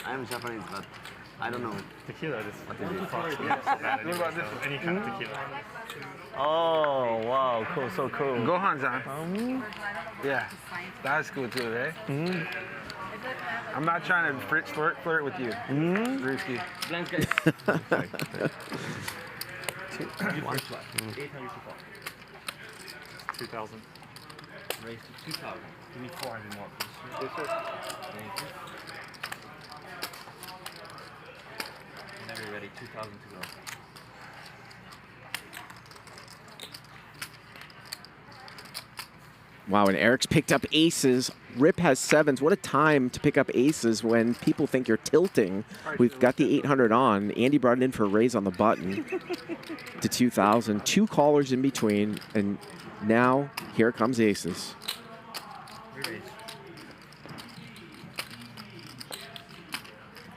I'm Japanese, but I don't know. Tequila is what is it? What about this? Any kind of tequila. Oh, wow, cool, so cool. Gohan-san. Yeah, that's cool too, right? I'm not trying to flirt with you, Ryusuke. 2,000. Raise to 2,000. Give me 400 more, please. Yes, sir. Thank you. Whenever you're ready, 2,000 to go. Wow, and Eric's picked up aces. Rip has 7s. What a time to pick up aces when people think you're tilting. We've got the 800 on. Andy brought it in for a raise on the button to 2,000. 2 callers in between, and now here comes aces. Re-raise.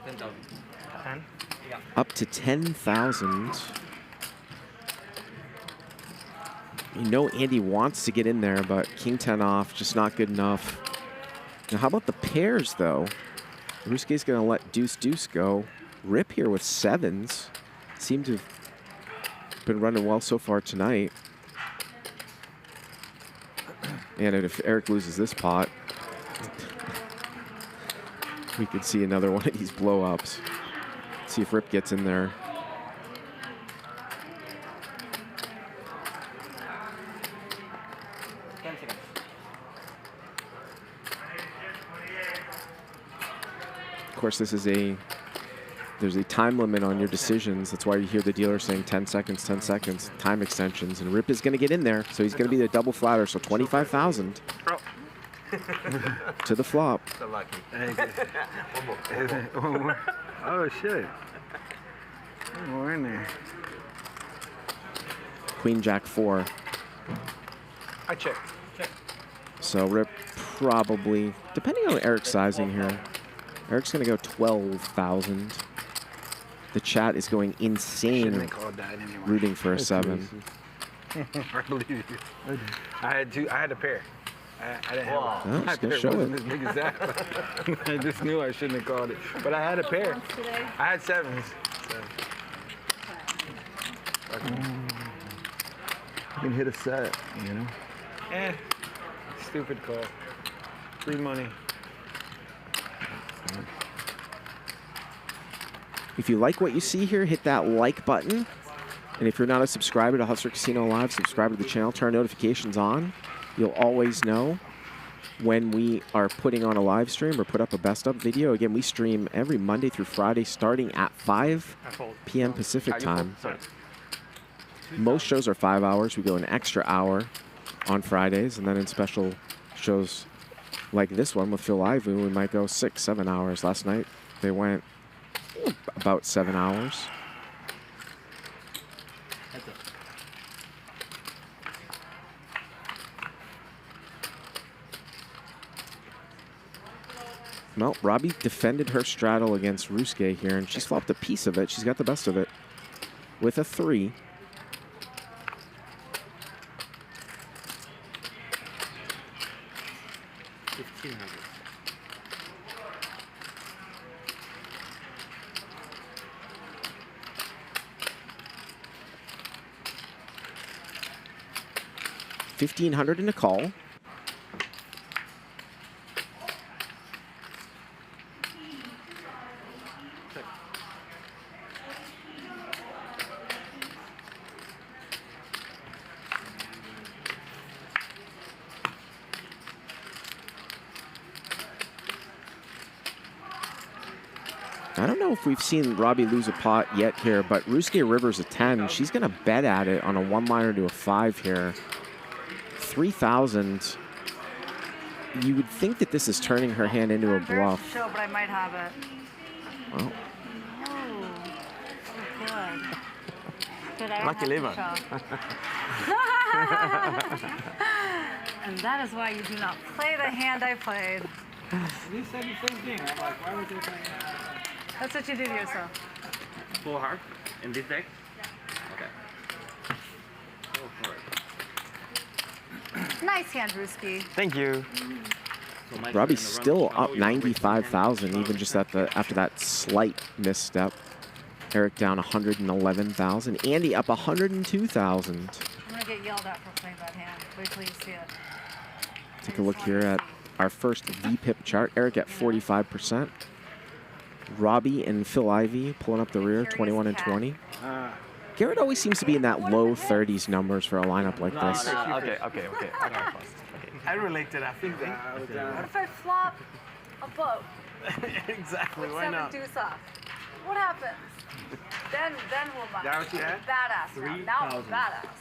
10,000. 10? Yeah. Up to 10,000. You know Andy wants to get in there, but King 10 off, just not good enough. Now, how about the pairs, though? Ryusuke's going to let deuce go. Rip here with 7s. Seem to have been running well so far tonight. And if Eric loses this pot, we could see another one of these blow-ups. See if Rip gets in there. Of course, there's a time limit on your decisions. That's why you hear the dealer saying 10 seconds, 10 seconds, time extensions. And Rip is going to get in there, so he's going to be the double flatter, so 25,000 to the flop. So lucky. One more. Oh, shit. One more in there. Queen Jack 4. I check. So Rip probably, depending on Eric's sizing here, Eric's going to go 12,000. The chat is going insane, rooting for a 7. I believe you. I had a pair. I didn't have Oh, one. My just gonna pair show wasn't it. as big as that. I just knew I shouldn't have called it. But I had a pair. I had 7s. So. You can hit a set, you know? Stupid call. Free money. If you like what you see here, hit that like button. And if you're not a subscriber to Hustler Casino Live, subscribe to the channel, turn notifications on. You'll always know when we are putting on a live stream or put up a best up video. Again, we stream every Monday through Friday starting at 5 p.m. Pacific time. Most shows are 5 hours. We go an extra hour on Fridays, and then in special shows like this one with Phil Ivey, we might go 6, 7 hours. Last night, they went about 7 hours. Well, Robbi defended her straddle against Ryusuke here, and she's flopped a piece of it. She's got the best of it with a 3. $1,500 in a call. if we've seen Robbi lose a pot yet here, but Ryusuke River's a 10. She's going to bet at it on a one-liner to a 5 here. 3,000. You would think that this is turning her hand into a bluff. Show, but I might have it. Well, Oh, good. Good, I don't Lucky liver. have to show. And that is why you do not play the hand I played. You said the same thing. I'm like, why would you play that? That's what you do to yourself. Full heart in this deck? Okay. Go for it. Nice hand, Ryusuke. Thank you. Robbi's still up 95,000, even just after that slight misstep. Eric down 111,000. Andy up 102,000. I'm gonna get yelled at for playing that hand. Wait till you see it. Take a look here at our first VPIP chart. Eric at 45%. Robbi and Phil Ivey pulling up the rear, 21 and 20. Garrett always seems to be in that low 30s numbers for a lineup like this. Okay. I relate to that. What if I flop a boat? Exactly. With Why 7 not? deuce off? What happens? Then we'll mind. That what you had? Badass now. Now I'm 3,000. badass.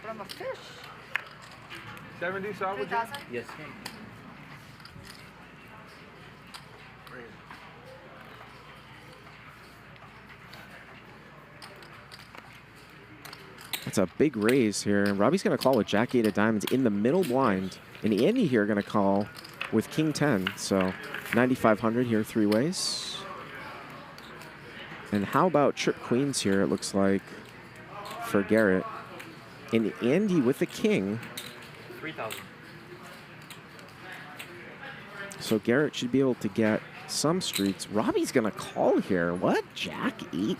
But I'm a fish. 7 deuce off with you? 3,000? Yes. It's a big raise here. And Robbi's going to call with Jack 8 of diamonds in the middle blind. And Andy here going to call with King 10. So 9,500 here 3 ways. And how about trip queens here, it looks like, for Garrett. And Andy with the king. 3,000. So Garrett should be able to get some streets. Robbi's going to call here. What? Jack 8?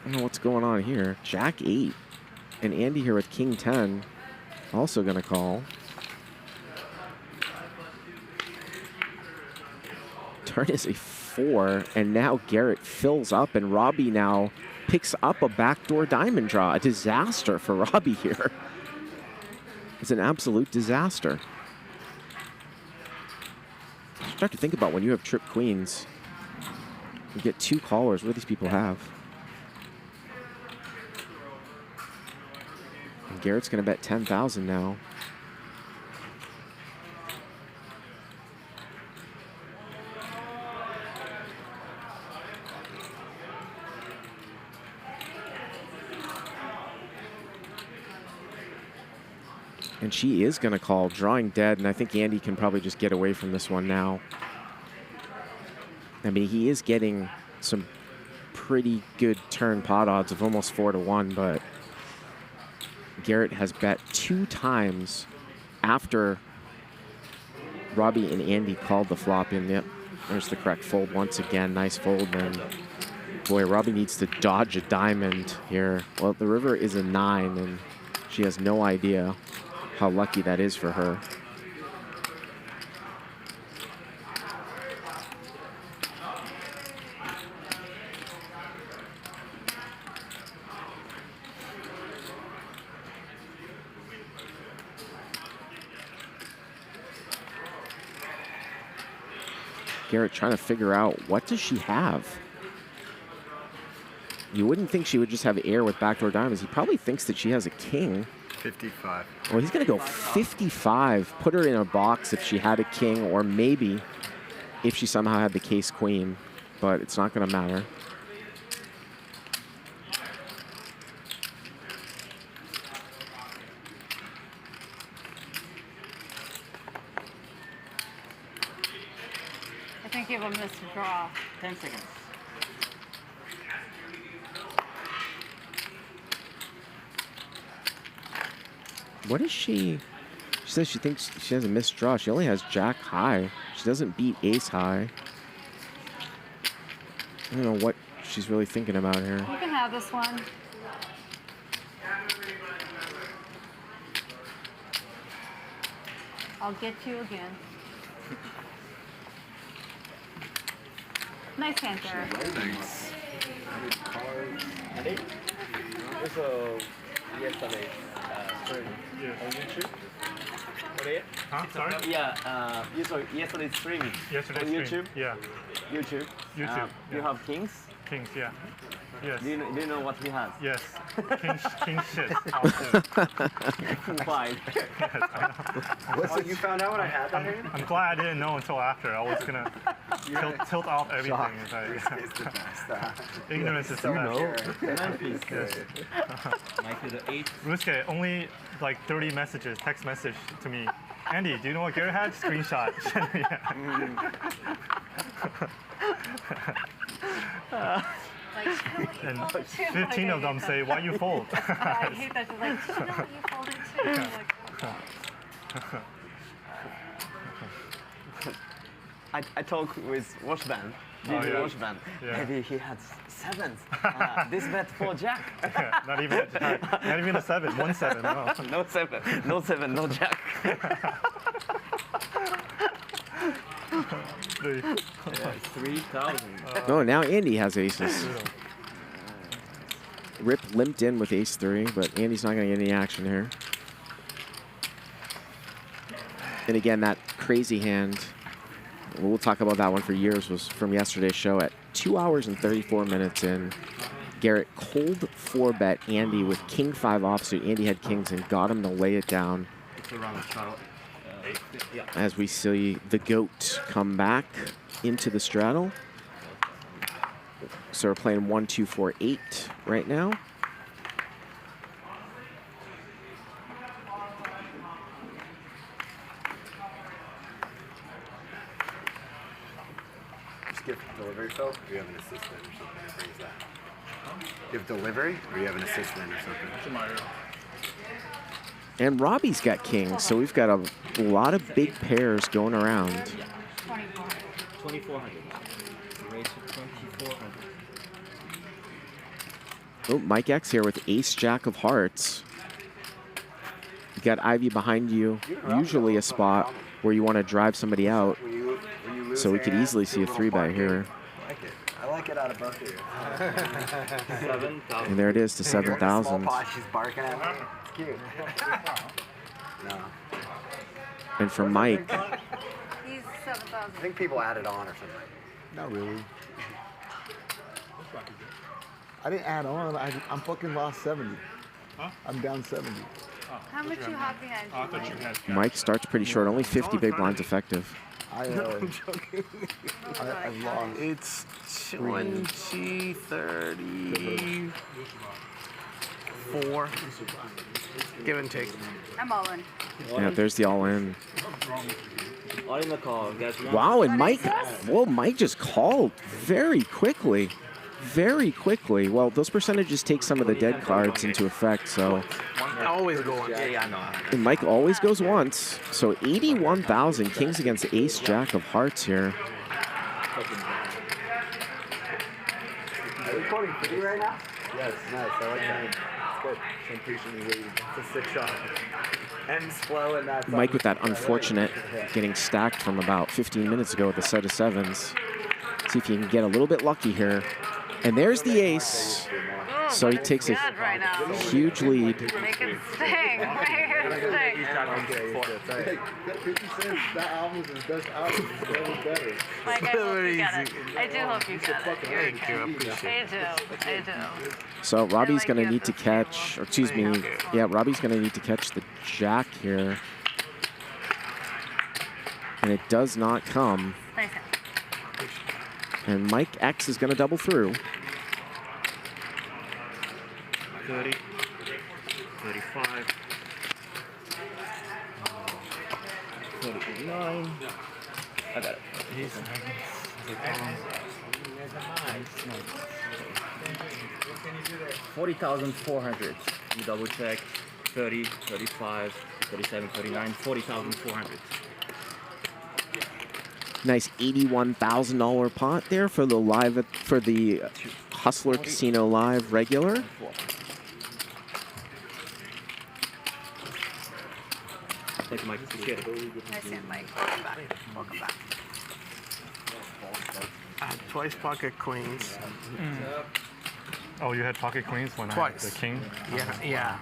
I don't know what's going on here. Jack 8. And Andy here with King 10. Also going to call. Turn is a 4. And now Garrett fills up. And Robbi now picks up a backdoor diamond draw. A disaster for Robbi here. It's an absolute disaster. Start to think about when you have trip queens. You get 2 callers. What do these people have? And Garrett's going to bet 10,000 now. And she is going to call, drawing dead, and I think Andy can probably just get away from this one now. I mean, he is getting some pretty good turn pot odds of almost 4 to 1, but Garrett has bet 2 times after Robbi and Andy called the flop in. Yep, there's the correct fold once again. Nice fold, and boy, Robbi needs to dodge a diamond here. Well, the river is a 9, and she has no idea how lucky that is for her. Garrett trying to figure out, what does she have? You wouldn't think she would just have air with backdoor diamonds. He probably thinks that she has a king. 55. Well, he's going to go 55, put her in a box if she had a king, or maybe if she somehow had the case queen, but it's not going to matter. I think you have a missed draw. 10 seconds. What is she? She says she thinks she has a missed draw. She only has jack high. She doesn't beat ace high. I don't know what she's really thinking about here. You can have this one. I'll get you again. Nice hand, Gerry. Thanks. Eso, yesterday, on YouTube. Huh? Sorry? Yeah, yesterday's streaming. Yesterday's on stream. YouTube? Yeah. YouTube. YouTube. You have Kings? Kings, yeah. Yes. Do you know what he has? Yes. King shit. Why? What's you found out when I had that hand? I'm glad I didn't know until after. I was gonna tilt off everything. It's the best. Ignorance is the best. Yes. Ryusuke, only like 30 messages, text message to me. Andy, do you know what Garrett had? Screenshot. And 15 of them say, why you fold? I hate that. Like, you know what you folded too? I talk with Washband. Washband. Yeah. Maybe he had 7s. This bet for Jack. Yeah, not even a Jack. Not even a 7. 1 7. No. No 7. No 7. No Jack. 3,000. No, now Andy has aces. Rip limped in with ace 3, but Andy's not going to get any action here. And again, that crazy hand, we'll talk about that one for years, was from yesterday's show at 2 hours and 34 minutes in. Garrett cold 4-bet Andy with king 5 offsuit. Andy had kings and got him to lay it down. As we see the GOAT come back into the straddle. So we're playing 1, 2, 4, 8 right now. Just give delivery, Phil? Or you have an assistant or something that brings that? You have delivery or you have an assistant or something? And Robbi's got kings, so we've got a lot of big pairs going around. 2,400. Raise to 2,400. Oh, Mike X here with ace jack of hearts. You got Ivey behind you, usually a spot where you want to drive somebody out. So we could easily see a 3-bet here. I like it out of both of you. 7,000. And there it is to 7,000. Small pot she's barking at me. It's cute. No. And for Mike, He's 7,000. I think people added on or something. Not really. I didn't add on. I'm fucking lost 70. Huh? I'm down 70. How much you have behind you? I thought you had. Mike starts pretty short, only 50 big blinds effective. I'm joking. I lost. It's 20, 30, 4. Give and take. I'm all in. Yeah, there's the all-in. All in the call, guys. Wow, and Mike, whoa, Mike just called very quickly. Very quickly. Well, those percentages take some of the dead cards into effect, so. I always go on. Yeah, I know. And Mike always goes once. So 81,000, kings against ace jack of hearts here. Are you recording for you right now? Yes, nice. I like that. It's good. I'm patiently waiting. It's a 6 shot. Ends slow and that's Mike with that unfortunate getting stacked from about 15 minutes ago with a set of 7s. See if you can get a little bit lucky here. And there's the ace. So he takes a huge lead. Make it sting. Make it sting. 50 cents, that album is his best album. It's never better. Like, I hope you get it. I do hope you get it. Thank you. I appreciate it. I do. So Robbi's going to need to catch, or excuse me, yeah, Robbi's going to need to catch the jack here. And it does not come. Nice. And Mike X is going to double through. 30, 35, 39. I got it. 40,400. You double check. 30, 35, 37, 39, 40,400. Nice $81,000 pot there for the live for the Hustler Casino Live regular. Thank you, Mike. Appreciate it. Nice hand, Mike. Welcome back. Twice pocket queens. Oh, you had pocket queens when Twice. I had the king? Yeah.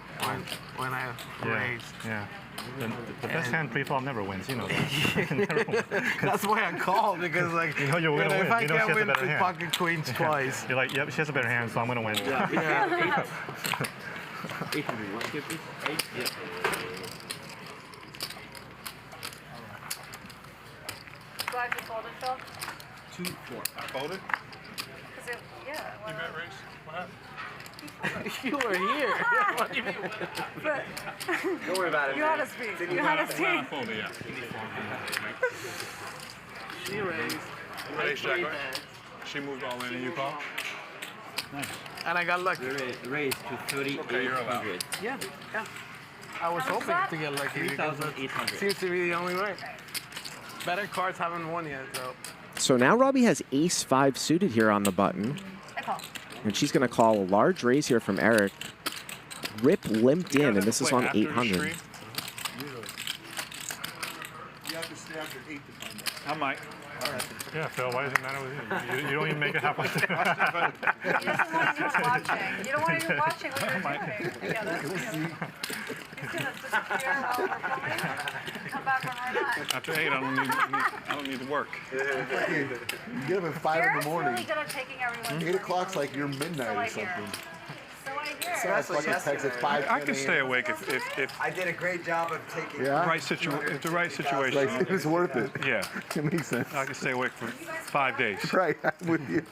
When I raised. Yeah. The best hand pre-flop never wins, you know that. That's why I called, because like, you know you're gonna win. if I You know she can't has a win better with hand. pocket queens twice. You're like, yep, she has a better hand, so I'm gonna win. Yeah. 800. Want to give this? 8? Yeah. So I just folded, Phil? 2, 4. I folded? Yeah. You bet, Race. What happened? You were here. What do you mean? But Don't worry about it. you had to speak. You had to speak. I folded, yeah. She raised. Race jack, right? She moved all in and you call? Nice. And I got lucky. Raised to 3,800. Yeah. I was hoping to get lucky. 3,800. Seems to be the only way. Better cards haven't won yet, so. So now Robbi has ace-5 suited here on the button. I call. And she's going to call a large raise here from Eric. Rip limped in, and this is on 800. You have to stay after 8 to find out. I might. All right. Yeah, Phil, why does it matter with you? You don't even make it halfway through. He doesn't want you watching. You don't want to be watching what you're doing. Together. He's going to disappear while we're filming. Come back when we're not. After 8, I don't need to work. You get up at 5 in the morning. Really good at taking everyone's 8 o'clock's like your midnight or something. So I hear. So I fucking text at 5. I can stay awake if I did a great job of taking Yeah? the right situation. Like, it was worth it. Yeah. It makes sense. I can stay awake for 5 days. Right, I'm with you.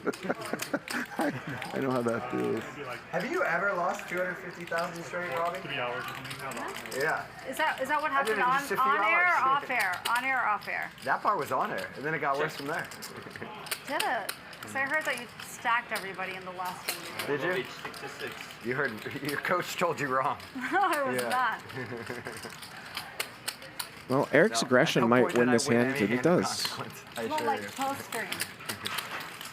I know how that feels. Have you ever lost 250,000 straight, Robbi? 3 hours. Yeah. Is that what I did happened it on just a few air or hours. off air? On air or off air? That part was on air, and then it got worse from there. Did it? Because I heard that you stacked everybody in the last one. Did you? 6 to 6. You heard, your coach told you wrong. No, I was not. Well, Eric's aggression At no might point win did I this win hand, any and it hand does. consequence, I Well, assure like you. post stream.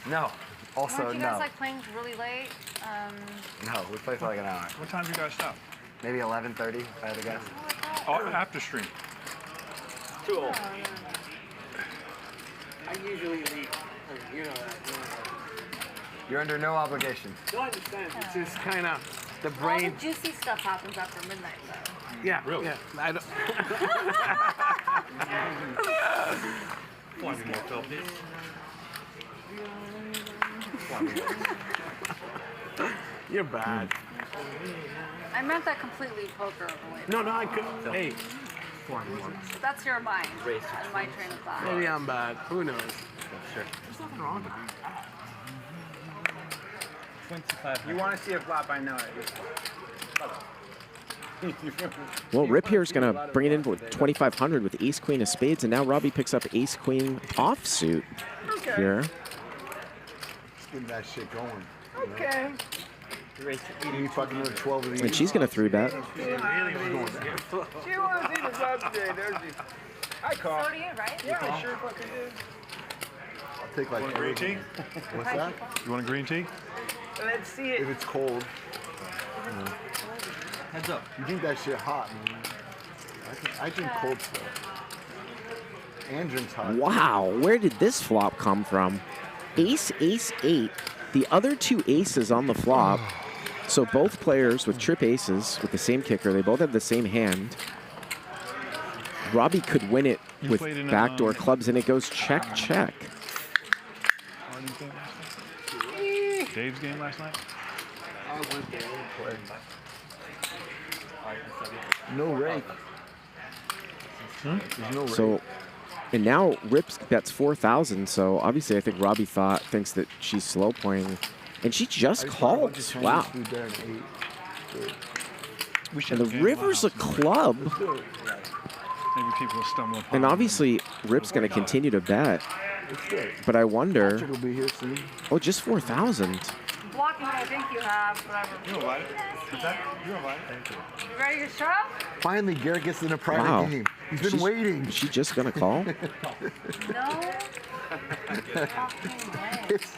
No. Also, Weren't you guys no. like playing really late? No, we played for like an hour. What time do you guys stop? Maybe 11:30, if I had to guess. Oh, after stream. Too old. I usually leave. You know that. You're under no obligation. No, I understand. It's just kind of the All the brain. juicy stuff happens after midnight, though. Yeah, really. Yeah, I don't. Want me more, Phil? You're bad. I meant that completely poker overweight. No, I couldn't. Hey, That's your mind and my train of thought. maybe I'm bad. Who knows? Sure. There's nothing wrong with it. 25. You want to see a flop? I know it. Well, Rip here is going to bring it in with 2,500 with ace queen of spades, and now Robbi picks up ace queen offsuit here. Just getting that shit going. Okay. You fucking another 12 of these. And she's going to 3-bet. She wants to see the flop today. There's the. I call. So do you, right? Yeah, I sure fucking did. I'll take like Want a green tea? What's that? You want a green tea? Let's see it. If it's cold. Heads up. You drink that shit hot, man. I drink cold stuff. And drinks hot. Wow, where did this flop come from? Ace, ace, 8. The other two aces on the flop. So both players with trip aces with the same kicker. They both have the same hand. Robbi could win it with backdoor clubs, and it goes check, check. Dave's game last night? No rake. Hmm? There's no rake. So, and now Rips bets 4,000. So obviously, I think Robbi thinks that she's slow playing, and she just called. Wow. And the river's a club. Maybe people will stumble upon And obviously, Rip's going to continue to bet. But I wonder. Patrick will be here soon. Oh, just 4,000. Blocking what I think you have, whatever. You invited? Is that? You invited? Thank you. You ready to show? Finally, Garrett gets in a private Wow. game. He's been waiting. Is she just going to call? No. It's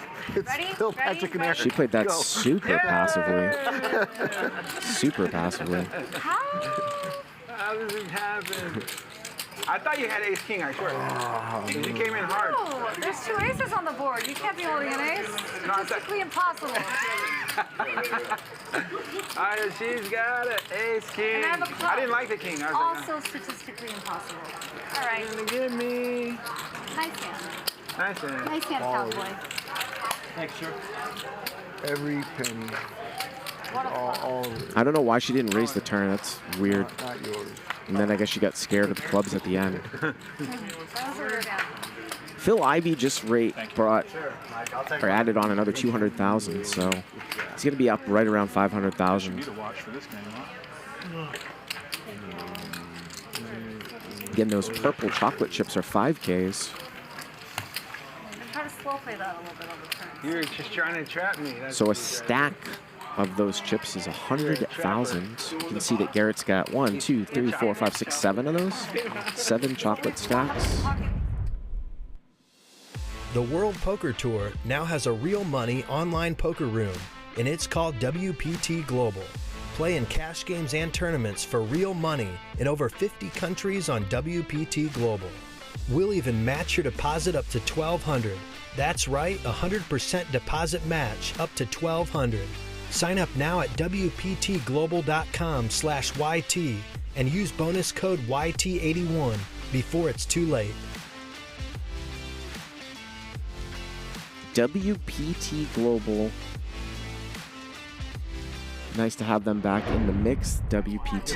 Ready? still Ready? Patrick and Eric. She played that Go. super passively. Super passively. How? How does it happen? I thought you had ace king, I swear. You came in hard. Oh, there's two aces on the board. You can't be holding an ace. It's statistically impossible. She's got an ace king. And I have a club. I didn't like the king. I was Also statistically impossible. All right. You're gonna give me. Nice hand. Nice hand. Nice hand, cowboy. Thanks, sir. Every penny. All of it. I don't know why she didn't raise the turn. That's weird. Not yours. And then I guess she got scared of the clubs at the end. That was a weird hand. Phil Ivey just brought or added on another 200,000, so he's going to be up right around 500,000. Again, those purple chocolate chips are 5Ks. I'm trying to slow play that a little bit on the turn. You're just trying to trap me. So a stack of those chips is 100,000. You can see that Garrett's got 1, 2, 3, 4, 5, 6, 7 of those. 7 chocolate stacks. The World Poker Tour now has a real money online poker room, and it's called WPT Global. Play in cash games and tournaments for real money in over 50 countries on WPT Global. We'll even match your deposit up to $1,200. That's right, 100% deposit match up to $1,200. Sign up now at WPTglobal.com/YT and use bonus code YT81 before it's too late. WPT Global. Nice to have them back in the mix. WPT.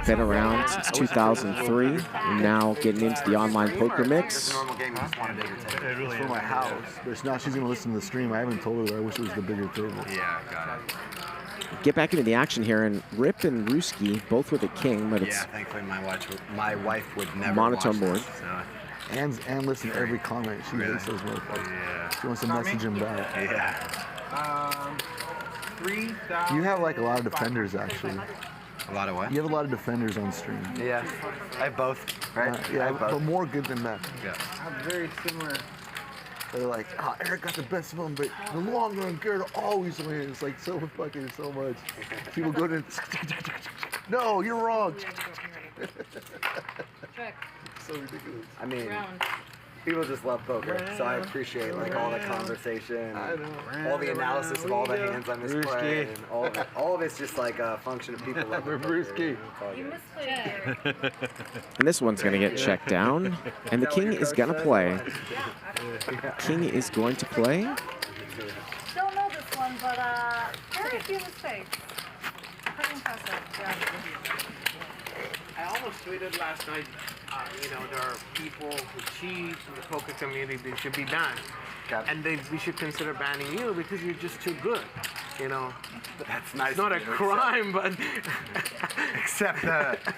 Been around since 2003. And now getting into the online poker mix. It's for my house. But now she's going to listen to the stream. I haven't told her I wish it was the bigger table. Yeah, got it. Get back into the action here, and Rip and Ryusuke both with a king, but it's thankfully my wife would never monotone board. Watch this, so. And listen to every comment. She hates those motherfuckers. Yeah. She wants to message him back. Yeah. 3,000. You have like a lot of defenders actually. A lot of what? You have a lot of defenders on stream. Yeah. I have both, right? Yeah, I have both. but more good than that. Yeah. I'm very similar. They're like, oh, Eric got the best of them, but in the long run, Garrett always wins. It's like so fucking so much. People go to, no, you're wrong. So ridiculous. I mean, people just love poker, so I appreciate like all the conversation, all the analysis of all the hands I misplayed, and all of it's just like a function of people loving poker. You misplayed. And this one's going to get checked down. And the king is going to play. King is going to play. Don't know this one, but very few mistakes. Pretty impressive. Yeah. I almost tweeted last night, you know, there are people who cheat in the poker community, they should be banned. And we should consider banning you because you're just too good, you know. That's nice. It's not a crime, but... Except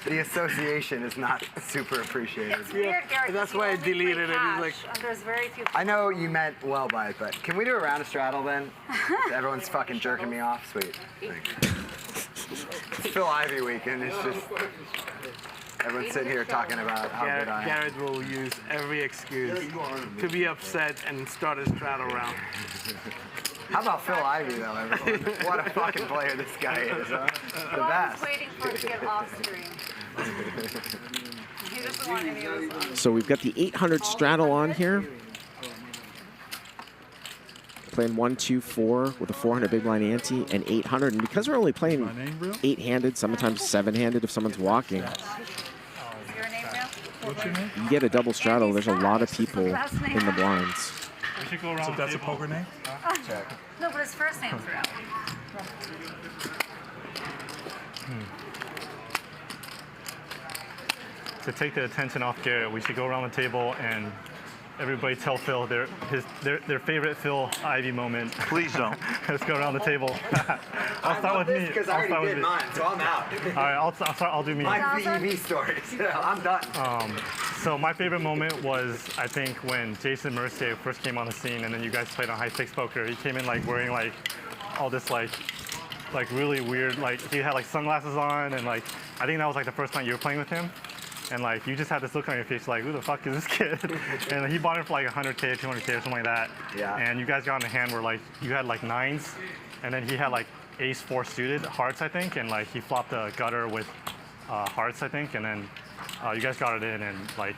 the association is not super appreciated. It's weird, Garrett. That's why I deleted it. It's like, there's very few I know you meant well by it, but can we do a round of straddle then? Everyone's fucking jerking me off. Sweet. It's Phil Ivey week, and it's just... Everyone's sitting here talking about how good I am. Garrett will use every excuse to be upset and start a straddle round. How about Phil Ivey, though, everyone? What a fucking player this guy is, huh? The We're always best. waiting for it to get off stream. He doesn't want any of us on. So we've got the 800 straddle on here. Playing 1, 2, 4 with a 400 big blind ante and 800. And because we're only playing 8-handed, sometimes 7-handed if someone's walking, What's your name? you get a double straddle. There's a lot of people in the blinds. We should go around. So that's a poker name? No, but his first name's Ralph. To take the attention off Garrett, we should go around the table and everybody tell Phil their favorite Phil Ivey moment. Please don't. Let's go around the table. I'll start with me. Because I already did mine, so I'm out. All right, I'll do me. Mine's the EV stories. I'm done. So my favorite moment was, I think, when Jason Mercier first came on the scene, and then you guys played on high stakes poker. He came in like wearing like all this like really weird, like he had like sunglasses on, and like I think that was like the first time you were playing with him. And like you just had this look on your face like, who the fuck is this kid? And he bought it for like 100K, 200K or something like that. Yeah. And you guys got in the hand where like you had like 9s, and then he had like ace 4 suited hearts, I think, and like he flopped a gutter with hearts, I think, and then you guys got it in, and like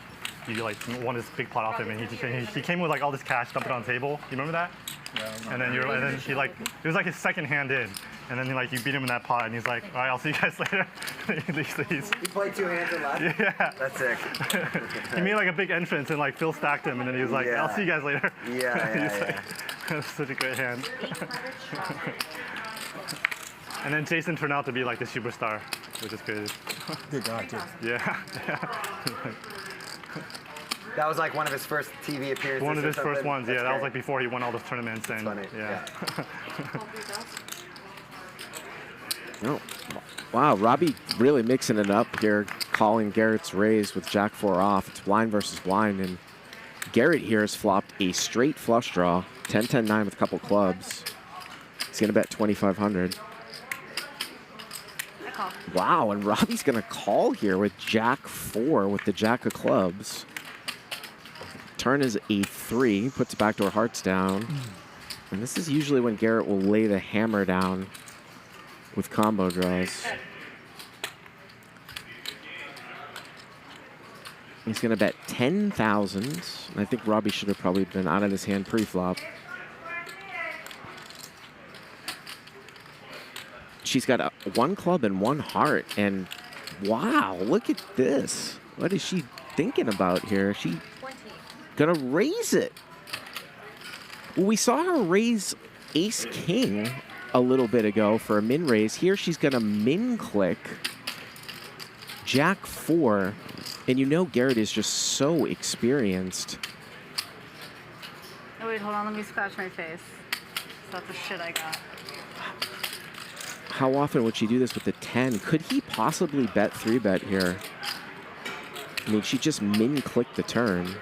you like won this big pot off him, and he came with like all this cash, dumped it on the table. You remember that? Yeah. And then he like it was like his second hand in, and then you beat him in that pot, and he's like, all right, I'll see you guys later. He played 2 hands and left? Yeah. That's sick. He made like a big entrance, and like Phil stacked him, and then he was like, I'll see you guys later. Yeah. That's such a great hand. And then Jason turned out to be like the superstar, which is crazy. Good guy too. Yeah. That was like one of his first TV appearances. One of his or first something? ones, That's yeah. That was great. like before he won all those tournaments, and funny. yeah. Oh, wow, Robbi really mixing it up here, calling Garrett's raise with Jack 4 off. It's wine versus wine, and Garrett here has flopped a straight flush draw, 10-10-9 with a couple clubs. He's gonna bet 2,500. Wow, and Robbi's gonna call here with Jack 4 with the Jack of clubs. Turn is a 3, puts backdoor hearts down. And this is usually when Garrett will lay the hammer down with combo draws. He's gonna bet 10,000. And I think Robbi should have probably been out of his hand pre-flop. She's got 1 club and 1 heart, and wow, look at this. What is she thinking about here? She gonna raise it. Well, we saw her raise Ace King a little bit ago for a min raise. Here she's gonna min click Jack 4, and you know Garrett is just so experienced. Oh wait, hold on, let me scratch my face. That's the shit I got. How often would she do this with the 10? Could he possibly bet 3-bet here? I mean, she just min clicked the turn.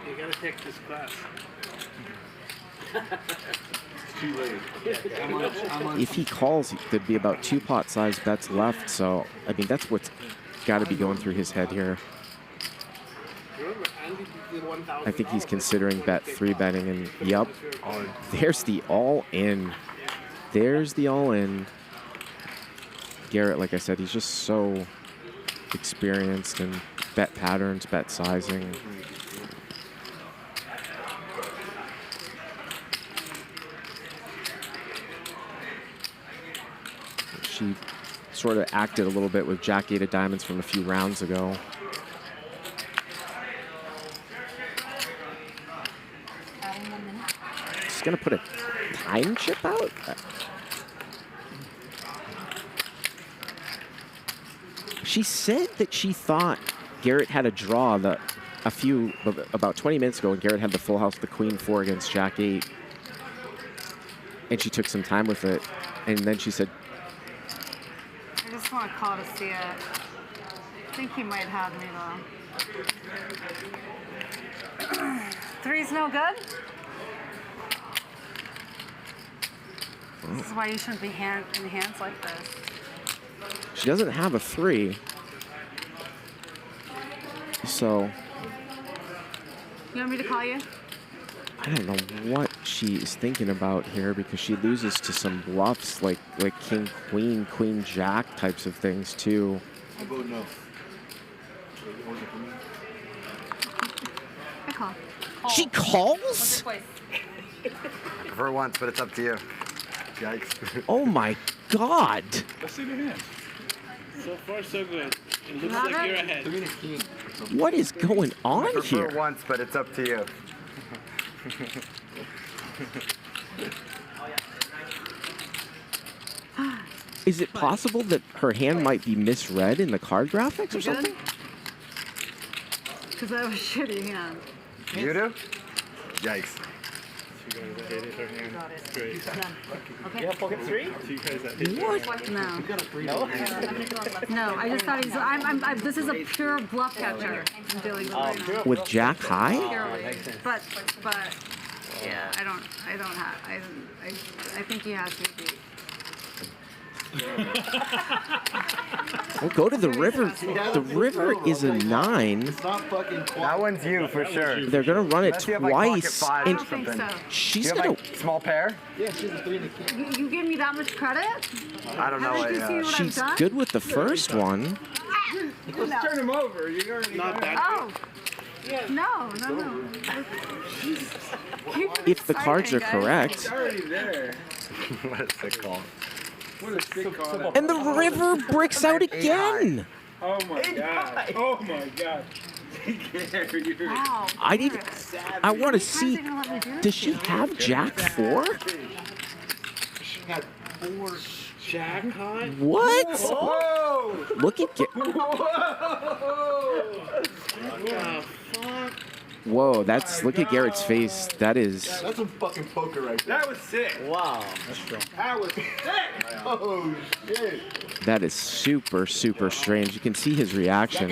You gotta take this class. It's too late. If he calls, there'd be about 2 pot size bets left. So, I mean, that's what's got to be going through his head here. I think he's considering bet 3-betting, and yep, there's the all-in. There's the all-in. Garrett, like I said, he's just so experienced in bet patterns, bet sizing. She sort of acted a little bit with Jack 8 of diamonds from a few rounds ago. She's gonna put a time chip out? She said that she thought Garrett had a draw about 20 minutes ago when Garrett had the full house, the Queen 4 against Jack 8. And she took some time with it. And then she said, I just want to call to see it. I think he might have me though. 3's no good? This is why you shouldn't be in hands like this. she doesn't have a 3. So You want me to call you? I don't know what she is thinking about here, because she loses to some bluffs like king, queen, queen, jack types of things too. I vote no. I call. She calls? For once, but it's up to you. Yikes. Oh my God. Let's see the hand. So far, so good. It looks Love like it? you're ahead. What is going on I prefer here? once, but it's up to you. Is it possible that her hand might be misread in the card graphics or something? Because I have a shitty hand. You do? Yikes. Great. Okay. You have pocket 3? What? No. No? No, I just thought he's. This is a pure bluff catcher I'm dealing with right now. With jack high? Purely. But yeah, I don't have. I think he has me beat. We'll go to the river. The river is a 9. That one's you for sure. They're gonna run it twice, I and don't think so. she's You have, gonna. like, small pair? Yeah, she's a 3 and a king. You give me that much credit? I don't know Haven't you seen what I've She's done? good with the first one. Let's turn him over. You're not that Oh. No. If the cards are correct. It's already there. What is it called? What a sick call. And the river breaks out again. Oh my god. Oh my god. Wow. I want to see. Does she have Jack 4? She got 4 Jack high? What? Whoa! Look at Whoa, look at Garrett's face. That's some fucking poker right there. That was sick. Wow. That's strong. That was sick. Oh shit. That is super, super strange. You can see his reaction.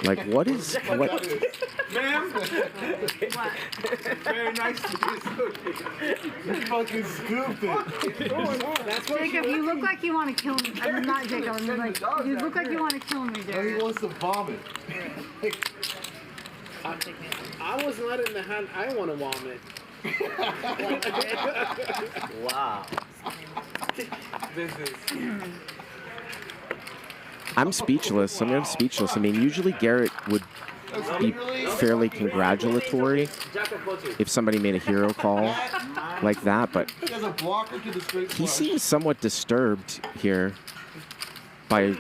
Like, what? Ma'am? Very nice to meet you. You fucking scooped it. Jacob, you look like you want to kill me. I mean, not Jacob. I mean, like, you look like you want to kill me, He Gerry. wants to vomit. I was not in the hand. I want to vomit. Wow. This is. I'm speechless. I'm speechless. I mean, usually Garrett would be fairly congratulatory if somebody made a hero call like that, but He has a blocker to the straight he flush. seems somewhat disturbed here by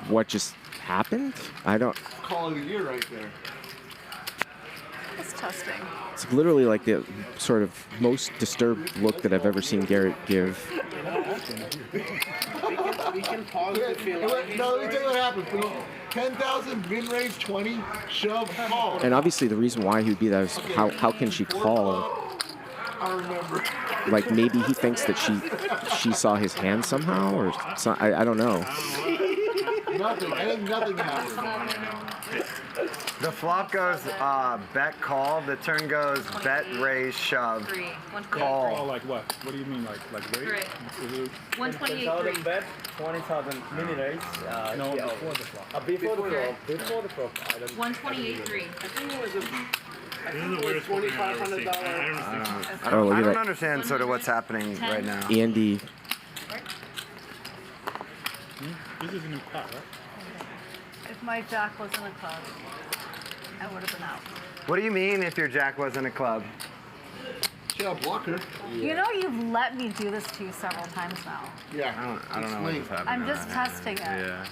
what just happened. I don't. Call of the year right there. It's testing. It's literally like the sort of most disturbed look that I've ever seen Garrett give. We can pause the feeling. No, let me tell you what happened. 10,000, win range 20, shove, call. And obviously the reason why he would be that is how can she call? I remember. Like maybe he thinks that she saw his hand somehow, or I don't know. Nothing. I think nothing happened. The flop goes bet call. The turn goes bet raise shove call. Oh, like what? What do you mean like rate? 128 bet, 20,000 mini rates. No, before the flop. Before the flop. Before the flop. I 128.3. think it was a. I think it was $2,500. I don't understand sort of what's happening right now. Andy. This is a new cut, right? If my Jack was in a club, I would have been out. What do you mean if your Jack was in a club? She had a blocker. You know you've let me do this to you several times now. Yeah. I don't know what just happened. I'm just testing it. Yeah.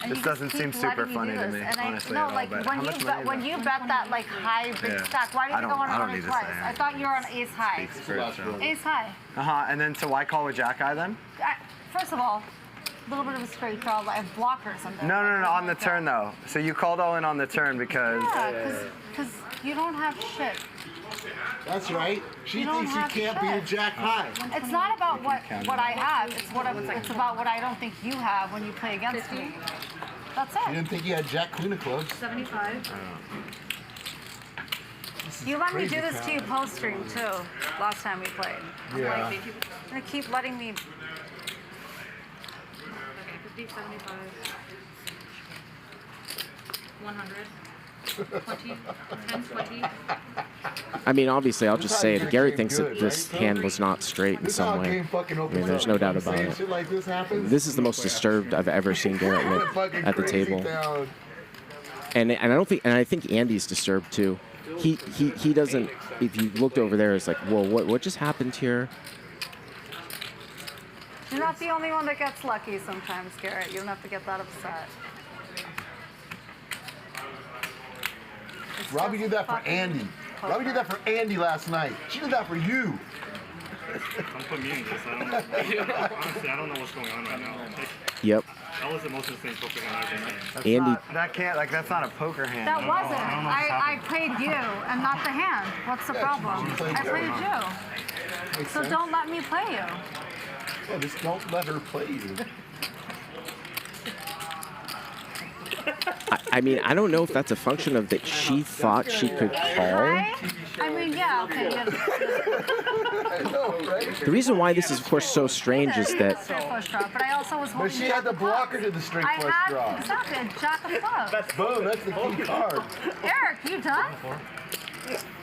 And This you doesn't just seem keep super letting funny do to this. me, And honestly, no, at all, like but when how you much bet, money when is you bet that like high big Yeah. stack, why did I you go don't- on I don't on need to twice? say I thought you were on ace high. Speaks for itself. Ace high. And then so why call with Jack eye then? First of all, a little bit of a straight draw. I have blockers on there. No, on the turn though. So you called all in on the turn because. Yeah, because you don't have shit. That's right. She You don't thinks you have can't shit. beat a Jack high. It's not about what I have. It's about what I don't think you have when you play against me. That's You it. didn't think you had Jack Queen of clubs. 75. You let me do this to you post stream too. Last time we played. I'm Yeah. like, you're gonna keep letting me. Okay, 50, 75. 100. 20. 10, 20. I mean, obviously, I'll just say it. That's Gary how thinks game that good, this right? hand was not straight in This is how some a way. game fucking I opens mean, there's up. no doubt When about saying it. shit like this happens. This is the most disturbed I've ever seen Garrett look Fucking at the crazy table. town. And I think Andy's disturbed too. He doesn't. If you looked over there, it's like, whoa, what just happened here? You're not the only one that gets lucky sometimes, Garrett. You don't have to get that upset. Robbi did that for Andy. Robbi did that for Andy last night. She did that for you. Don't put me in this. I don't know. Honestly, I don't know what's going on right now. Yep. That was the most insane poker hand I've ever seen. Andy. That's not a poker hand. That wasn't. I played you and not the hand. What's the problem? I played you. So don't let me play you. Yeah, just don't let her play you. I mean, I don't know if that's a function of that she thought she could call. I mean, yeah, okay. The reason why this is, of course, so strange is that Straight flush draw, but I also was But holding she had the blocker to the straight flush draw. Exactly, a jack of clubs. Boom, that's the key card. Eric, you done?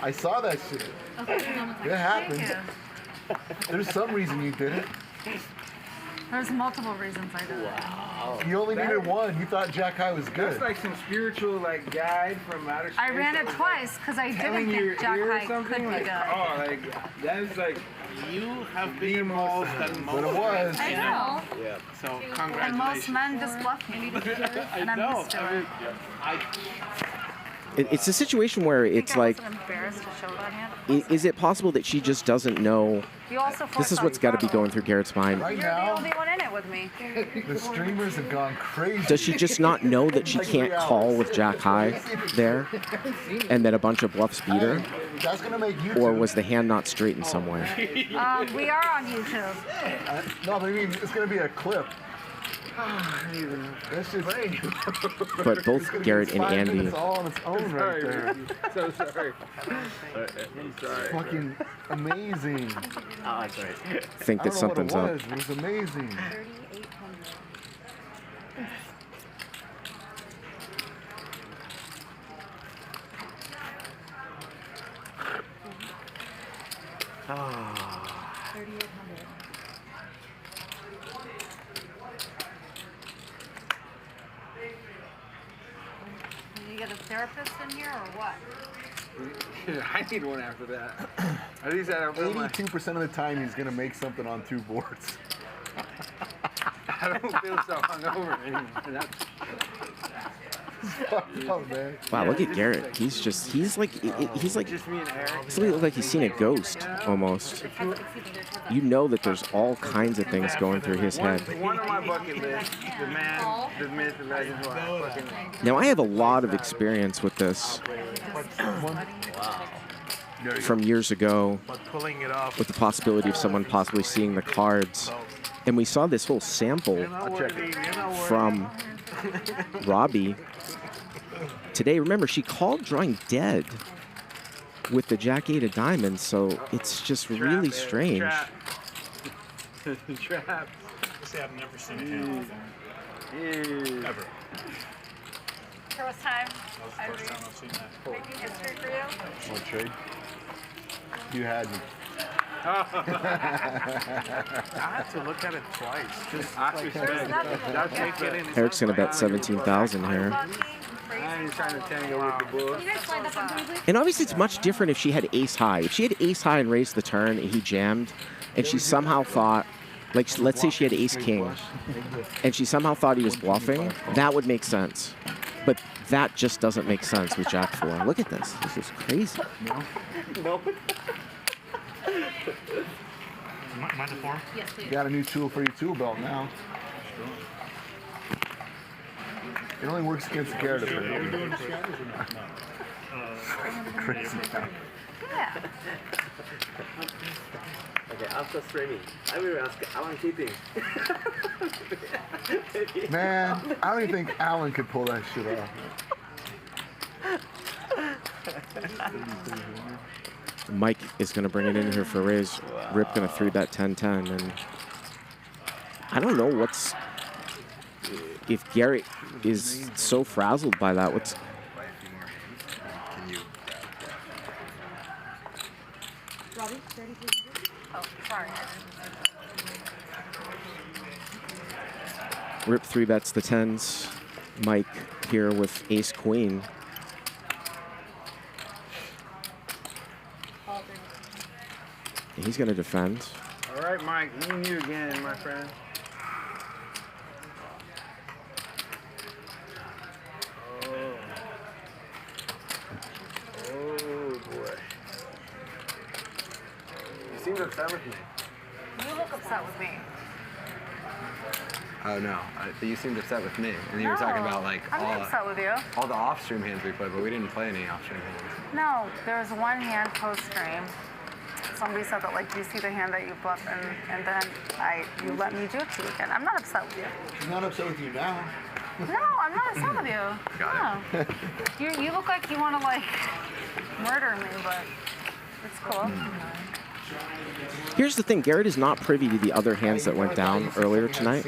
I saw that shit. It happens. There's some reason you did it. There's multiple reasons I did it. You only needed one. You thought Jack High was good. That's like some spiritual guide from outer space. I ran it twice because I didn't telling your think Jack ear or High something, could be like, good. oh, like that is like You have bigger balls than most. But it was. I know. Yeah. So And congratulations. most men just bluff me. And I'm used to it. it's a situation where it's like, I wasn't embarrassed to show that hand. is it possible that she just doesn't know? You also This is what's got to be going through Garrett's mind. Right You're the now, only one in it with me. the streamers have gone crazy. Does she just not know that she can't call with Jack High there, and that a bunch of bluffs beat her? That's gonna make YouTube. Or was the hand not straight in some way? We are on YouTube. No, but I mean, it's gonna be a clip. That's just But both Garrett and Andy, It's all on its own right there. so sorry. It's fucking amazing. Oh, that's right. think that something's I up. don't know what it was. It was amazing. Oh. 3,800. Can you get a therapist in here or what? I need one after that. At least I don't feel my. 82% of the time, he's gonna make something on 2 boards. I don't feel so hungover anymore. That's Oh, man. Wow, look at Garrett. He's like just me and Eric. It's like he's seen a ghost almost. You know that there's all kinds of things going through his head. One on my bucket list, the man, the myth, the legend who I fucking. Now I have a lot of experience with this from years ago, Pulling it off. with the possibility of someone possibly seeing the cards. And we saw this whole sample from Robbi today. Remember, she called drawing dead with the Jack 8 of diamonds, so it's just really strange. Trap. See, I've never seen a hand like that. Ever. First time. First time I've seen that. Making history for you. Want to trade? You had me. I have to look at it twice. Just I like, respect. that take it in. Eric's gonna bet 17,000 here. I ain't trying to tangle with the bull. Can you guys slide that one through, please? And obviously it's much different if she had ace high. If she had ace high and raised the turn and he jammed, and she somehow thought, like let's say she had ace king, and she somehow thought he was bluffing, that would make sense. But that just doesn't make sense with Jack 4. Look at this. This is crazy. No. Mind the form? Yes, please. You got a new tool for your tool belt now. It only works against Garrett. Are we doing strategies or not? Crazy. Yeah. Okay, after streaming, I will ask Alan keeping. Man, I don't even think Alan could pull that shit off. Mike is going to bring it in here for a raise. Rip going to 3-bet 10-10. And I don't know what's... If Garrett is so frazzled by that, what's... Robbi, 3,300. Oh, sorry. Rip 3-bets the 10s. Mike here with ace queen. He's going to defend. All right, Mike, me and you again, my friend. Oh boy. You seem upset with me. You look upset with me. Oh no, you seemed upset with me, and you were talking about like I'm not upset with you. all the off-stream hands we played, but we didn't play any off-stream hands. No, there's one hand post-stream. Somebody said that, like, do you see the hand that you bluffed, and then you let me do it to you again. I'm not upset with you. She's not upset with you now. No, I'm not upset with you. Got no. You look like you want to like murder me, but it's cool. Here's the thing, Garrett is not privy to the other hands that went down earlier tonight.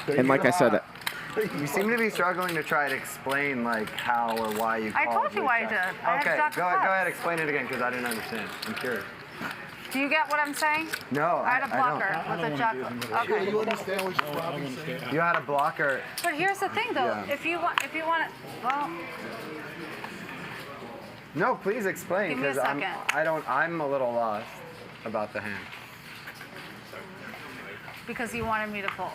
And like I said, You seem to be struggling to try to explain like how or why you called. I told you why I did. I Okay, had go ahead, explain it again because I didn't understand. I'm curious. Do you get what I'm saying? No, I had a blocker with a jack. Okay. You understand what Robbi's saying? You had a blocker. But here's the thing, though. Yeah. If you want, well. No, please explain Give me a because second. I'm a little lost about the hand. Because you wanted me to fold.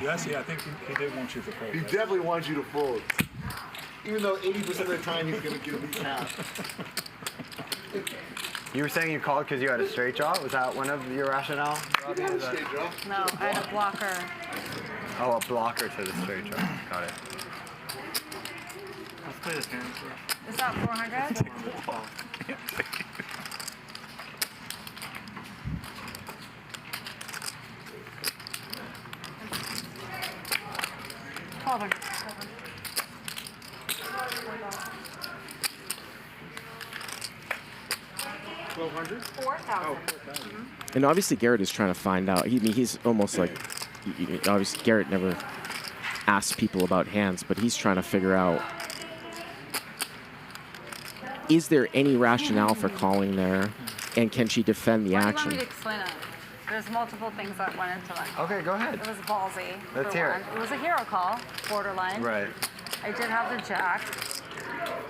Yes, yeah, I think he did want you to fold. He definitely wants you to fold. Even though 80% of the time he's going to give me half. You were saying you called because you had a straight draw? Was that one of your rationale? Robbi? Had a straight draw. No, I had a blocker. Oh, a blocker to the straight draw. Got it. Let's play this hand first. Is that 400? $1,200? 4,000. and obviously Garrett is trying to find out. He's almost like, obviously Garrett never asks people about hands, but he's trying to figure out, is there any rationale for calling there, and can she defend the Why do you action? want me to explain it? There's multiple things that went into it. Okay, go ahead. It was ballsy. Let's for hear one. it. It was a hero call, borderline. Right. I did have the jack.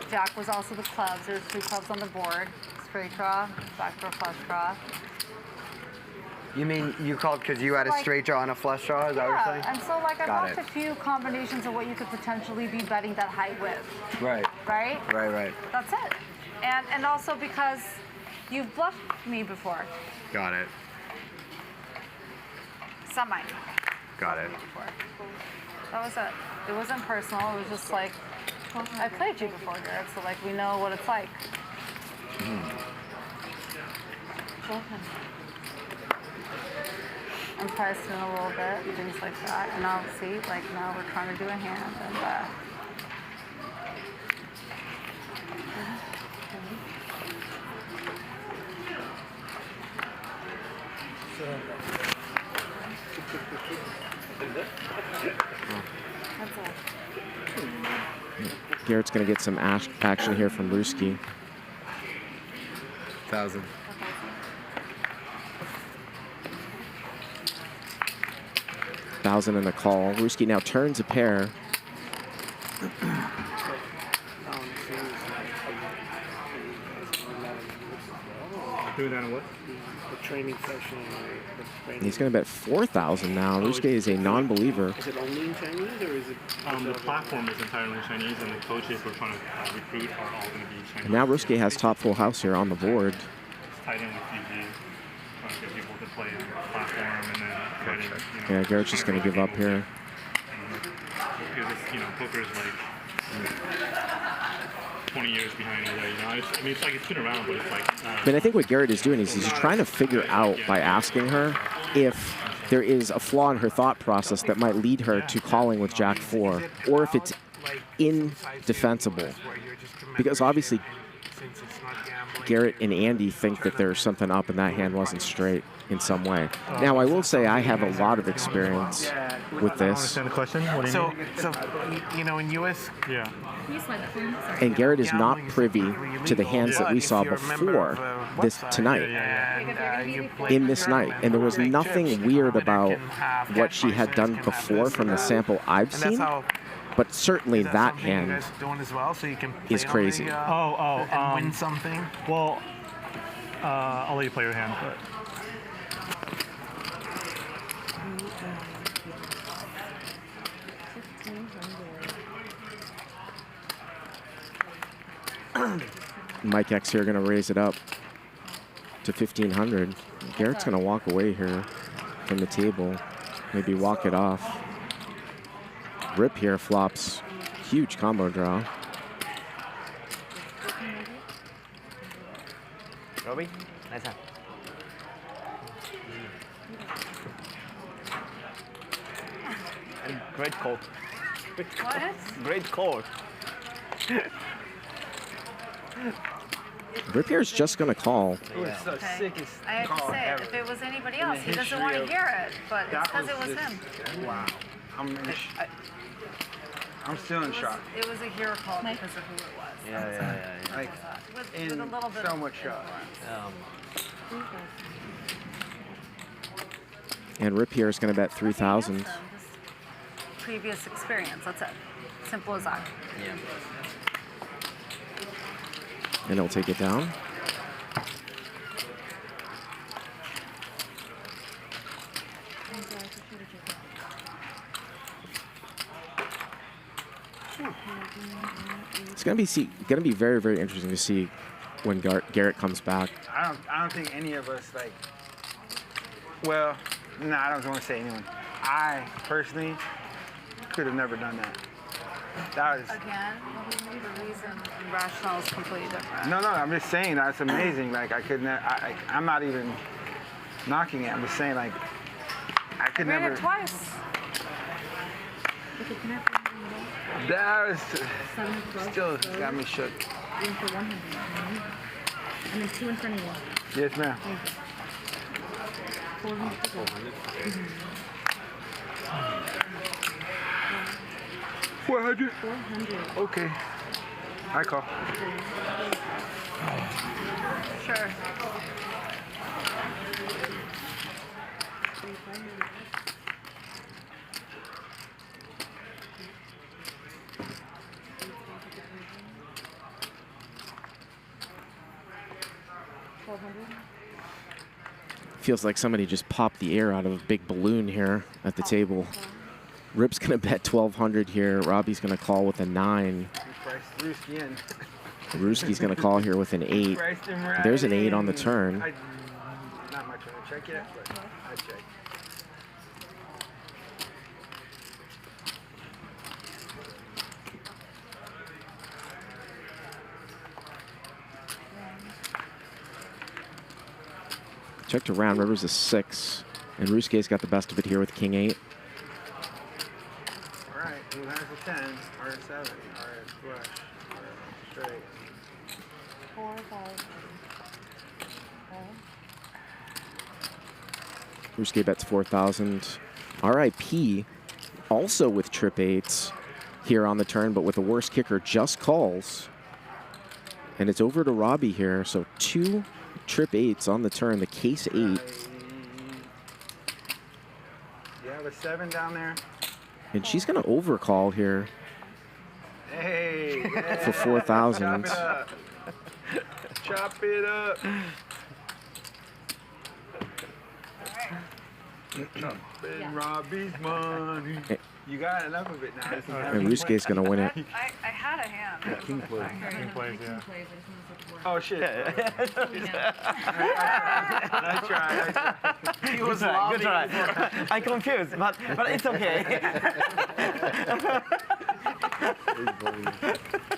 Jack was also the clubs. There's 2 clubs on the board. Straight draw, backdoor flush draw. You mean you called because you had a straight draw and a flush draw? Is that what you're saying? And so like I Got blocked it. a few combinations of what you could potentially be betting that height with. Right. Right? Right. That's it. And also because you've bluffed me before. Got it. Semi. Got it. That was it. It wasn't personal. It was just like, I played you before, Garrett, so like we know what it's like. I'm priced in a little bit, things like that. And I'll see, like now we're trying to do a hand and that's it. Garrett's going to get some action here from Ryusuke. 1,000. $1,000 in the call. Ryusuke now turns a pair. Doing that in what? The training session. He's going to bet 4,000 now. Ryusuke is a non-believer. Is it only in Chinese or is it? The platform is entirely Chinese, and the coaches we're trying to recruit are all going to be Chinese. And now Ryusuke has top full house here on the board. It's tied in with Fiji, trying to get people to play on the platform, and then trying to, Yeah, Garrett's just going to give up here. Because it's, poker is like 20 years behind the way, it's like it's been around, but it's like. But I think what Garrett is doing is he's trying to figure out by asking her if there is a flaw in her thought process that might lead her to calling with Jack 4, or if it's indefensible. Because obviously Garrett and Andy think that there's something up and that hand wasn't straight in some way. Now, I will say I have a lot of experience with this. I don't understand the question. What do you mean? So in U.S. Yeah. And Garrett is not privy to the hands that we saw before this tonight, in this night. And there was nothing weird about what she had done before from the sample I've seen. But certainly that hand is crazy. Win something. Well, I'll let you play your hand, but. Mike X here going to raise it up to 1,500. Garrett's going to walk away here from the table, maybe walk it off. Rip here flops, huge combo draw. Robbi, nice hand. And great call. What? Great call. Ripier's just going to call. It was the sickest I have to call say, ever. if it was anybody In the else, he doesn't history want to of- hear it, but it's That because it was just- him. Wow. I'm still in shock. It was a hero call because of who it was. Yeah. Like, With in a little bit so of much shock. And Ripier's going to bet 3,000. Previous experience, that's it. Simple as that. Yeah. And he'll take it down. It's going to be very, very interesting to see when Garrett comes back. I don't think any of us like. Well, no, I don't want to say anyone. I personally could have never done that. That was. Again, the reason and rationale is completely different. No, I'm just saying that's amazing. Like I could never. I'm not even knocking it. I'm just saying like I could ran never. it twice. That was still got me shook. And there's 2 in front of you. Yes, ma'am. 400. 400. 400. Okay. I call. Sure. Feels like somebody just popped the air out of a big balloon here at the table. Rip's going to bet 1,200 here. Robbi's going to call with a 9. Ryusuke in. Ruski's going to call here with an 8. Priced him right There's an 8 in. on the turn. Not much on the check yet, but I check. Check to round. Rivers a 6. And Ryusuke's got the best of it here with King 8. All right, who has a 10 or a 7 or a flush or a straight? 4, 5. Ryusuke bets 4,000. RIP also with trip 8s here on the turn, but with the worst kicker just calls. And it's over to Robbi here. So 2 trip 8s on the turn, the case 8. You have a 7 down there? And she's going to overcall here Hey, yeah. for 4,000. Chop it up. Chop it up. Spend Robbi's money. You got enough of it now. And Ryusuke's going to win it. I had a hand. King plays. King plays, yeah. Oh, shit. Nice try. He was good try. I'm confused, but it's okay.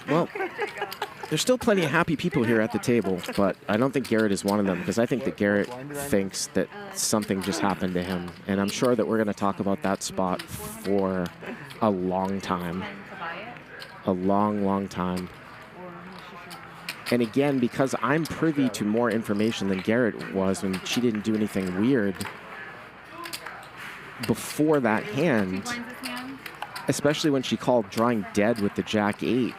Well, there's still plenty of happy people here at the table, but I don't think Garrett is one of them because I think that Garrett thinks that something just happened to him. And I'm sure that we're going to talk about that spot for a long time. A long, long time. And again, because I'm privy to more information than Garrett was when she didn't do anything weird before that hand, especially when she called drawing dead with the Jack 8.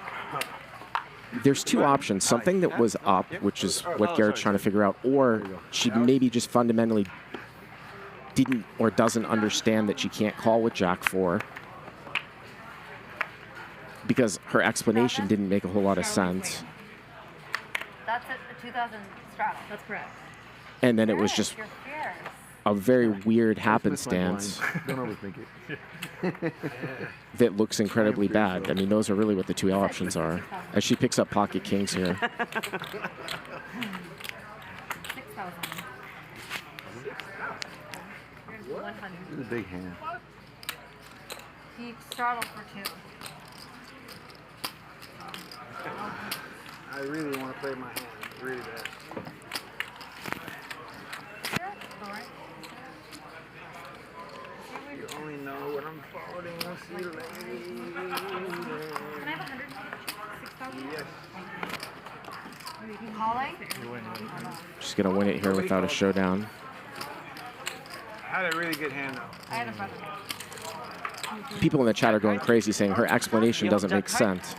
There's 2 options, something that was up, which is what Garrett's trying to figure out, or she maybe just fundamentally didn't or doesn't understand that she can't call with Jack 4 because her explanation didn't make a whole lot of sense. That's it, the 2000 straddle. That's correct. And then it was just a very weird happenstance Don't overthink it. that looks incredibly bad. I mean, those are really what the 2 options are. As she picks up pocket kings here. 6,000. This is a big hand. He straddled for 2. I really want to play my hand. Really bad. only know what I'm folding. We'll see you later. Can I have 106,000? Yes. Calling? She's gonna win it here without a showdown. I had a really good hand though. I had a front. People in the chat are going crazy saying her explanation doesn't make sense.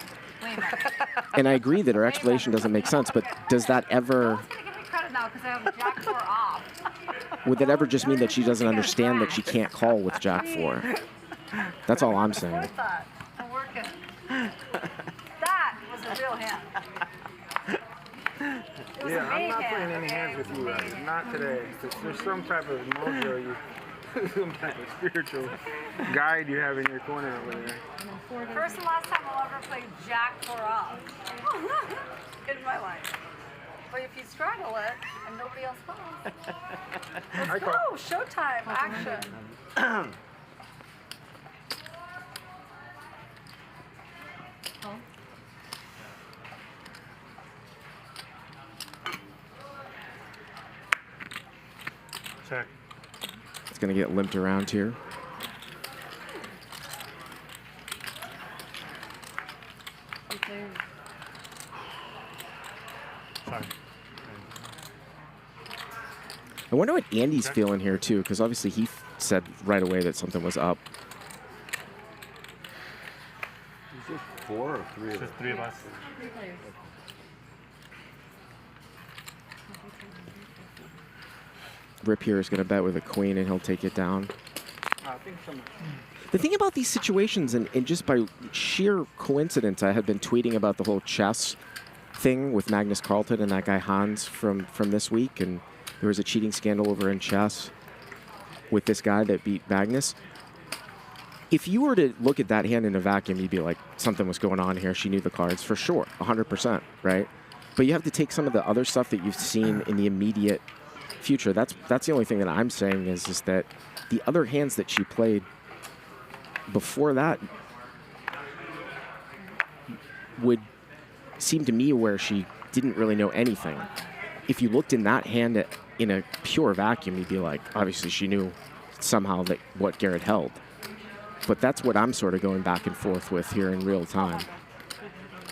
And I agree that her explanation doesn't make sense, but does that ever, Give me credit now because I have Jack 4 off. would that ever just mean that she doesn't understand that she can't call with Jack 4? That's all I'm saying. I'm working. That was a real hand. Yeah, I'm not playing any hands with you, right? Not today. There's some type of mojo, some type of spiritual guide you have in your corner over there. First and last time I'll ever play Jack 4 off in my life. But if you straddle it and nobody else calls, let's go. Showtime, action. Check. It's gonna get limped around here. Sorry. I wonder what Andy's feeling here too, because obviously he said right away that something was up. Is it 4 or 3 of us? Just 3 of us. Rip here is gonna bet with a queen and he'll take it down. I think so much. The thing about these situations, and just by sheer coincidence, I had been tweeting about the whole chess thing with Magnus Carlsen and that guy Hans from this week, and there was a cheating scandal over in chess with this guy that beat Magnus. If you were to look at that hand in a vacuum, you'd be like, something was going on here. She knew the cards for sure, 100%, right? But you have to take some of the other stuff that you've seen in the immediate future. That's the only thing that I'm saying is that the other hands that she played before that would seem to me where she didn't really know anything. If you looked in that hand in a pure vacuum, you'd be like, obviously she knew somehow that what Garrett held. But that's what I'm sort of going back and forth with here in real time.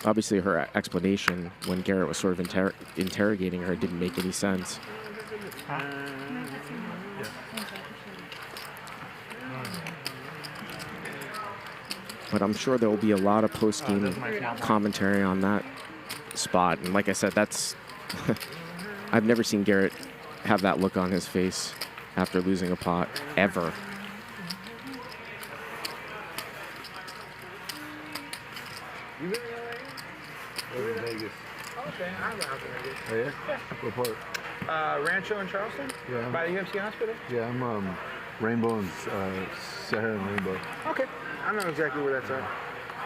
Obviously her explanation when Garrett was sort of interrogating her didn't make any sense. But I'm sure there will be a lot of post-game commentary on that spot. And like I said, that's I've never seen Garrett have that look on his face after losing a pot, ever. You live in LA? Live in Vegas. Okay, I'm out in Vegas. Oh, yeah? What part? Rancho in Charleston? Yeah. By the UMC Hospital? Yeah, I'm Rainbow and Sahara and Rainbow. Okay, I know exactly where that's at.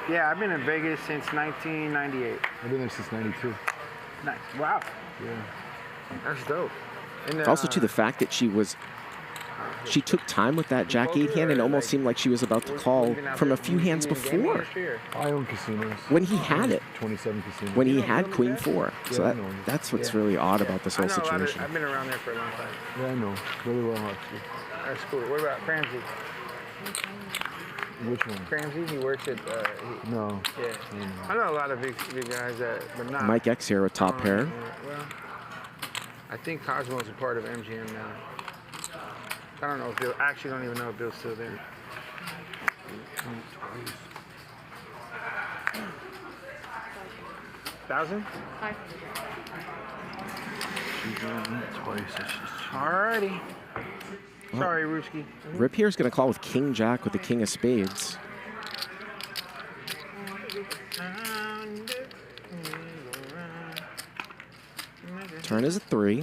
Yeah, I've been in Vegas since 1998. I've been there since 92. Nice. Wow. Yeah. That's dope. And, Also, to the fact that she took time with that Jack 8 hand and almost seemed like she was about to call from a few hands before. I own casinos. When he had it. 27 casinos. When he had Queen 4. So Yeah, that's what's really odd about this whole I know situation. I've been around there for a long time. Yeah, I know. Really well, actually. That's cool. What about Cramsey? Which one? Cramsey, he works at... No. Yeah. I know a lot of big guys that, but not... Mike X here with top pair. Well, I think Cosmo's a part of MGM now. I don't know if Bill... I actually don't even know if Bill's still there. $1,000? Twice. Alrighty. Sorry, Ryusuke. Rip here is going to call with King Jack with the King of Spades. Turn is a 3.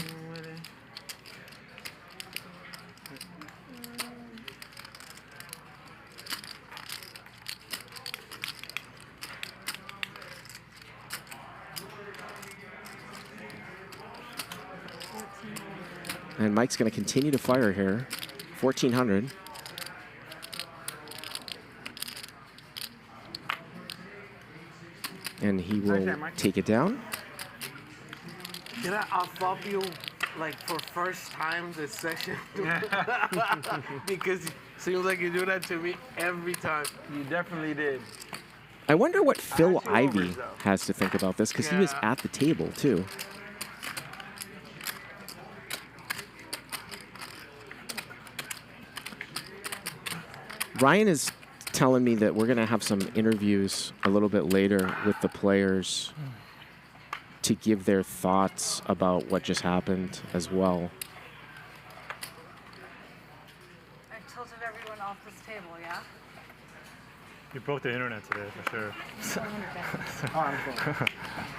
And Mike's going to continue to fire here. 1,400. And he will take it down. Can I off you like for first time this session? Because Seems like you do that to me every time. You definitely did. I wonder what Phil Ivey has to think about this, because he was at the table, too. Ryan is telling me that we're going to have some interviews a little bit later with the players to give their thoughts about what just happened as well. I tilted everyone off this table, yeah? You broke the internet today, for sure.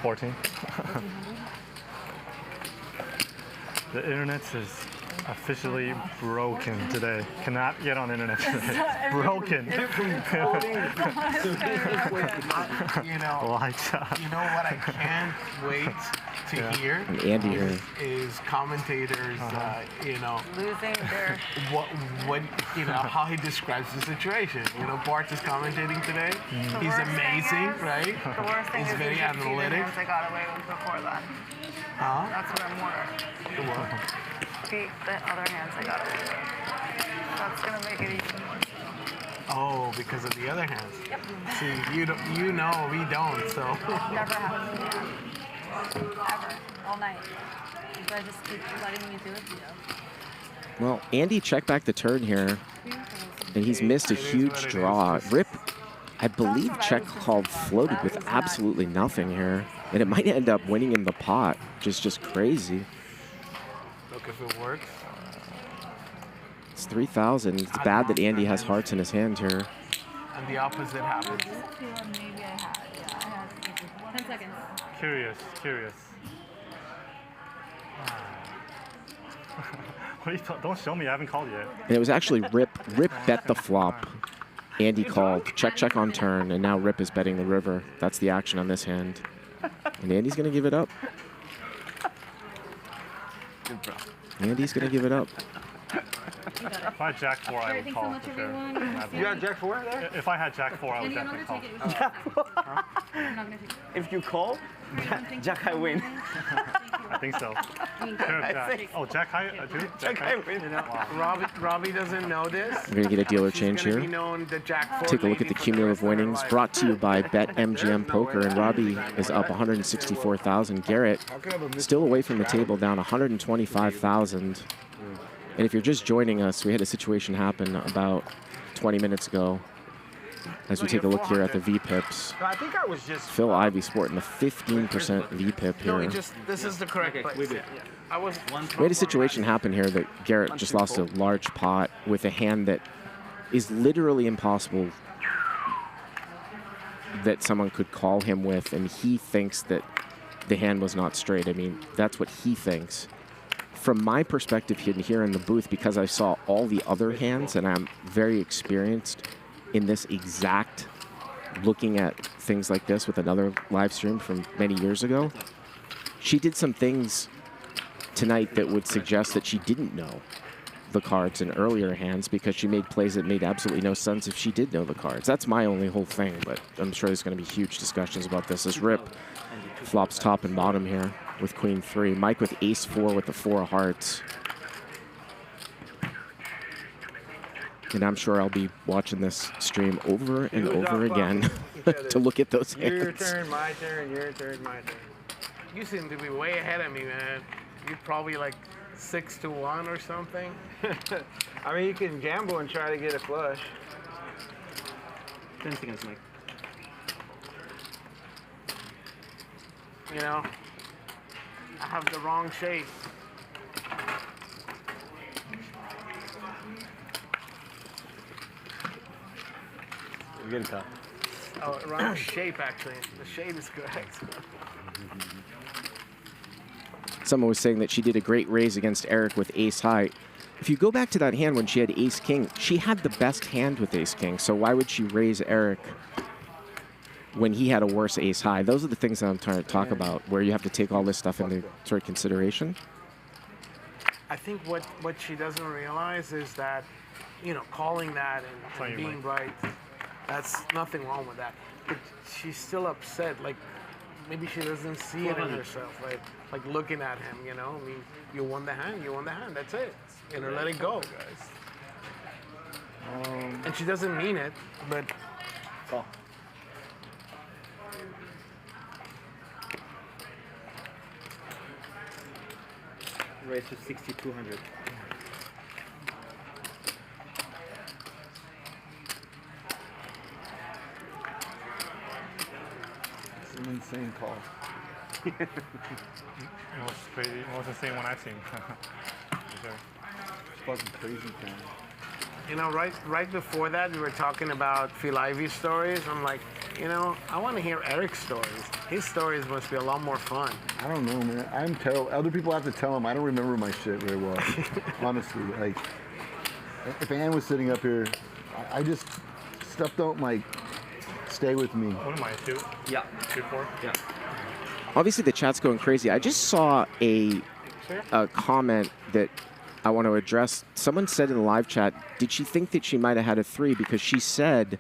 14. The internet is officially broken today. Cannot get on the internet today. Broken. You know what I can't wait to hear And Andy here. is commentators, you know, losing their what you know, how he describes the situation. You know, Bart is commentating today. He's amazing, right? The worst thing He's is very the analytic. hands I got away with before that. Huh? That's what I'm worried. The other hands I got away with. That's gonna make it even worse. Oh, because of the other hands. Yep. See, you know, we don't. So. Never happened to me. Ever. All night. But I just keep letting you do it to you. Well, Andy checked back the turn here, and he's missed a huge draw. Rip, I believe, check called floated with absolutely nothing here, and it might end up winning him the pot, just crazy. Look if it works. It's 3,000. It's bad that Andy has hearts in his hand here. And the opposite happens. Maybe I had. Yeah, I had 10 seconds. Curious. What are you don't show me, I haven't called yet. And it was actually Rip. Rip bet the flop. Andy called, check on turn, and now Rip is betting the river. That's the action on this hand. And Andy's going to give it up. Andy's going to give it up. If I had Jack 4, I would call for sure. You got Jack 4 there? If I had Jack 4, I would definitely call. If you call, Jack I win. I think so. Jack. Oh, Jack high too? Jack I win. Robbi doesn't know this. We're going to get a dealer change here. Take a look at the cumulative winnings brought to you by BetMGM Poker, and Robbi is up 164,000. Garrett still away from the table, down 125,000. And if you're just joining us, we had a situation happen about 20 minutes ago. As we take a look here at the VPIPs, I think I was just. Phil Ivey sporting a 15% VPIP here. This is the correct place. We did. I was. We had a situation happen here that Garrett just lost a large pot with a hand that is literally impossible that someone could call him with, and he thinks that the hand was not straight. I mean, that's what he thinks. From my perspective here in the booth, because I saw all the other hands and I'm very experienced in this exact, looking at things like this with another live stream from many years ago, she did some things tonight that would suggest that she didn't know the cards in earlier hands, because she made plays that made absolutely no sense if she did know the cards. That's my only whole thing, but I'm sure there's going to be huge discussions about this. As Rip flops top and bottom here with Queen 3. Mike with Ace 4 with the 4 of hearts. And I'm sure I'll be watching this stream over and over again to look at those hands. Your turn, my turn, your turn, my turn. You seem to be way ahead of me, man. You're probably like 6-1 or something. I mean, you can gamble and try to get a flush. 10 seconds, Mike. You know, I have the wrong shape. You're getting caught. Oh, wrong shape, actually. The shape is correct. Someone was saying that she did a great raise against Eric with ace high. If you go back to that hand when she had ace king, she had the best hand with ace king. So why would she raise Eric when he had a worse ace high? Those are the things that I'm trying to talk about, where you have to take all this stuff into sort of consideration. I think what she doesn't realize is that, you know, calling that and being right, that's nothing wrong with that. But she's still upset. Like, maybe she doesn't see it in herself. Like looking at him, you know. I mean, you won the hand. That's it. You know, let it go, guys. And she doesn't mean it, but. Call. Raise to 6,200. It's an insane call. It was crazy. It was the same one I've seen. Sure. It's fucking crazy, man. You know, right before that, we were talking about Phil Ivey stories. I'm like, you know, I want to hear Eric's stories. His stories must be a lot more fun. I don't know, man. I'm terrible. Other people have to tell them. I don't remember my shit very well. Honestly, like, if Ann was sitting up here, I just stuff don't like stay with me. What am I, 2? Yeah. 2-4? Yeah. Obviously, the chat's going crazy. I just saw a comment that I want to address. Someone said in the live chat, did she think that she might have had a 3 because she said,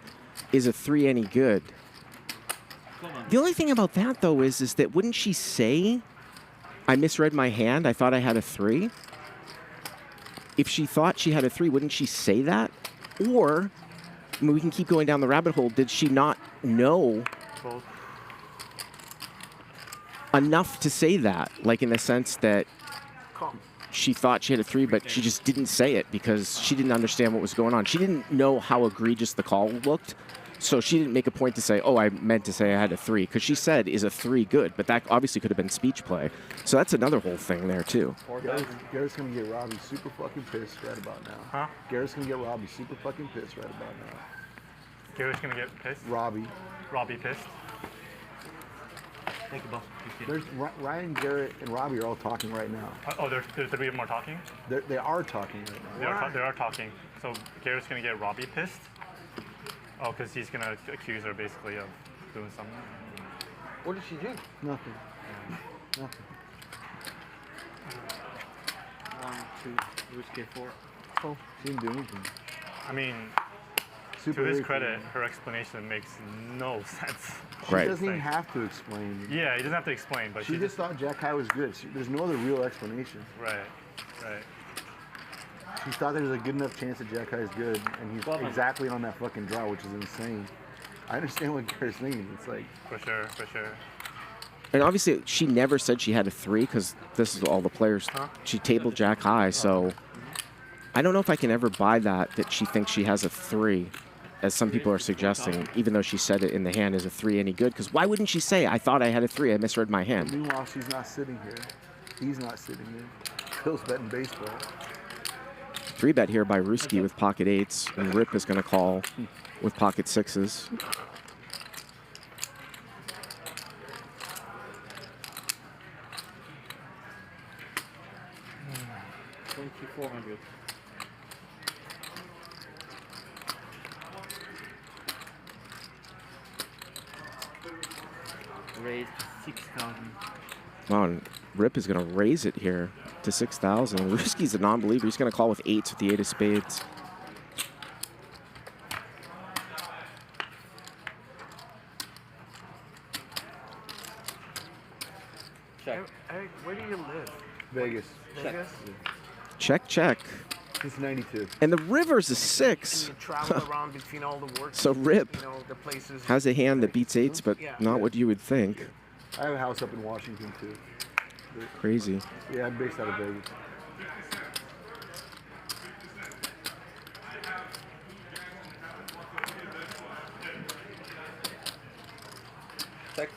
is a 3 any good? The only thing about that, though, is that wouldn't she say, I misread my hand, I thought I had a 3? If she thought she had a 3, wouldn't she say that? Or, I mean, we can keep going down the rabbit hole, did she not know enough to say that? Like, in the sense that she thought she had a 3, but she just didn't say it because she didn't understand what was going on. She didn't know how egregious the call looked, so she didn't make a point to say, oh, I meant to say I had a 3, because she said, is a 3 good? But that obviously could have been speech play. So that's another whole thing there, too. Garrett's going to get Robbi super fucking pissed right about now. Huh? Garrett's going to get Robbi super fucking pissed right about now. Garrett's going to get pissed? Robbi. Robbi pissed? Thank you, boss. There's Ryan, Garrett, and Robbi are all talking right now. Oh, there's 3 of them are talking? They are talking right now. They are talking. So Garrett's going to get Robbi pissed? Oh, because he's going to accuse her basically of doing something. What did she do? Nothing. Nothing. 1, 2, Ryusuke J4. Oh, she didn't do anything. I mean, Super to his irritating. credit, her explanation makes no sense. She doesn't even have to explain. Yeah, he doesn't have to explain, but she just thought Jack High was good. There's no other real explanation. Right, right. She thought there was a good enough chance that Jack High is good, and he's exactly on that fucking draw, which is insane. I understand what Garrett's thinking. It's like... For sure, for sure. And obviously, she never said she had a 3 because this is all the players. She tabled Jack High, so I don't know if I can ever buy that she thinks she has a 3, as some people are suggesting, even though she said it in the hand as a 3 any good. Because why wouldn't she say, I thought I had a 3, I misread my hand? Meanwhile, she's not sitting here. He's not sitting here. Phil's betting baseball. 3-bet here by Ryusuke with pocket 8s, and Rip is going to call with pocket 6s. $2,400. Raise to 6,000. Wow, and Rip is going to raise it here to 6,000. Ryusuke's a non-believer. He's going to call with 8s with the 8 of spades. Eric, where do you live? Vegas. Vegas? Check, check. It's 92. And the river's a 6. You travel around between all the work. So Rip You know, the places. has a hand that beats 8s, but not what you would think. I have a house up in Washington, too. Crazy. Yeah, I'm based out of Vegas. Check.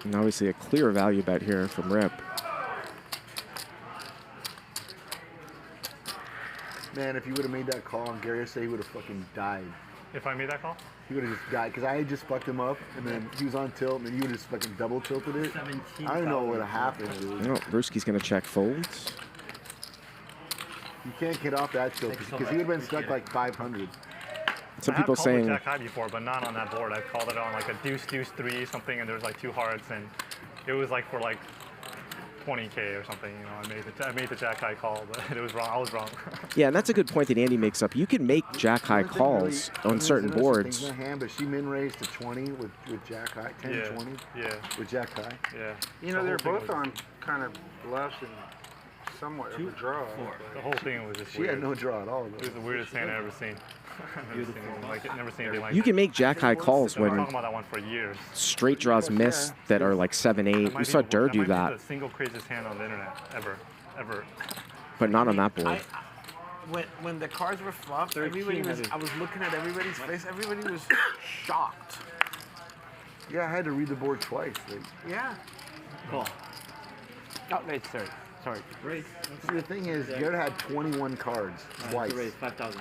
And obviously a clear value bet here from Rip. Man, if you would have made that call on Gerry, say he would have fucking died. If I made that call? He would have just died, because I had just fucked him up, and then he was on tilt, and then you would have just fucking double tilted it. I don't know what would have happened, dude. No, Ryusuke's going to check folds. You can't get off that tilt, because he would have been stuck like 500. Some I have people called saying... with Jack High before, but not on that board. I've called it on like a deuce, deuce, 3 something, and there was like 2 hearts, and it was like for like 20K or something. You know, I made the Jack High call, but it was wrong. I was wrong. Yeah, and that's a good point that Andy makes up. You can make Jack High calls on certain boards. In hand, but she min raised to 20 with Jack High, 10 Yeah, 20 yeah. with Jack High. Yeah. You know, they're both on kind of bluffs and somewhat of a draw. The whole thing was just She weird. had no draw at all. It was the weirdest hand I've ever seen. Never seen anything like You can make jack high calls I've been when talking about that one for years. straight draws miss that are like 7-8. We saw Durr do That might be that, the single craziest hand on the internet ever. but not on that board. When the cards were flopped, everybody was. I was looking at everybody's face. Everybody was shocked. Yeah, I had to read the board twice. Like, Yeah. Cool. Oh, wait, sorry. Raise. see, the thing is, Garrett had 21 cards twice. Raise 5,000.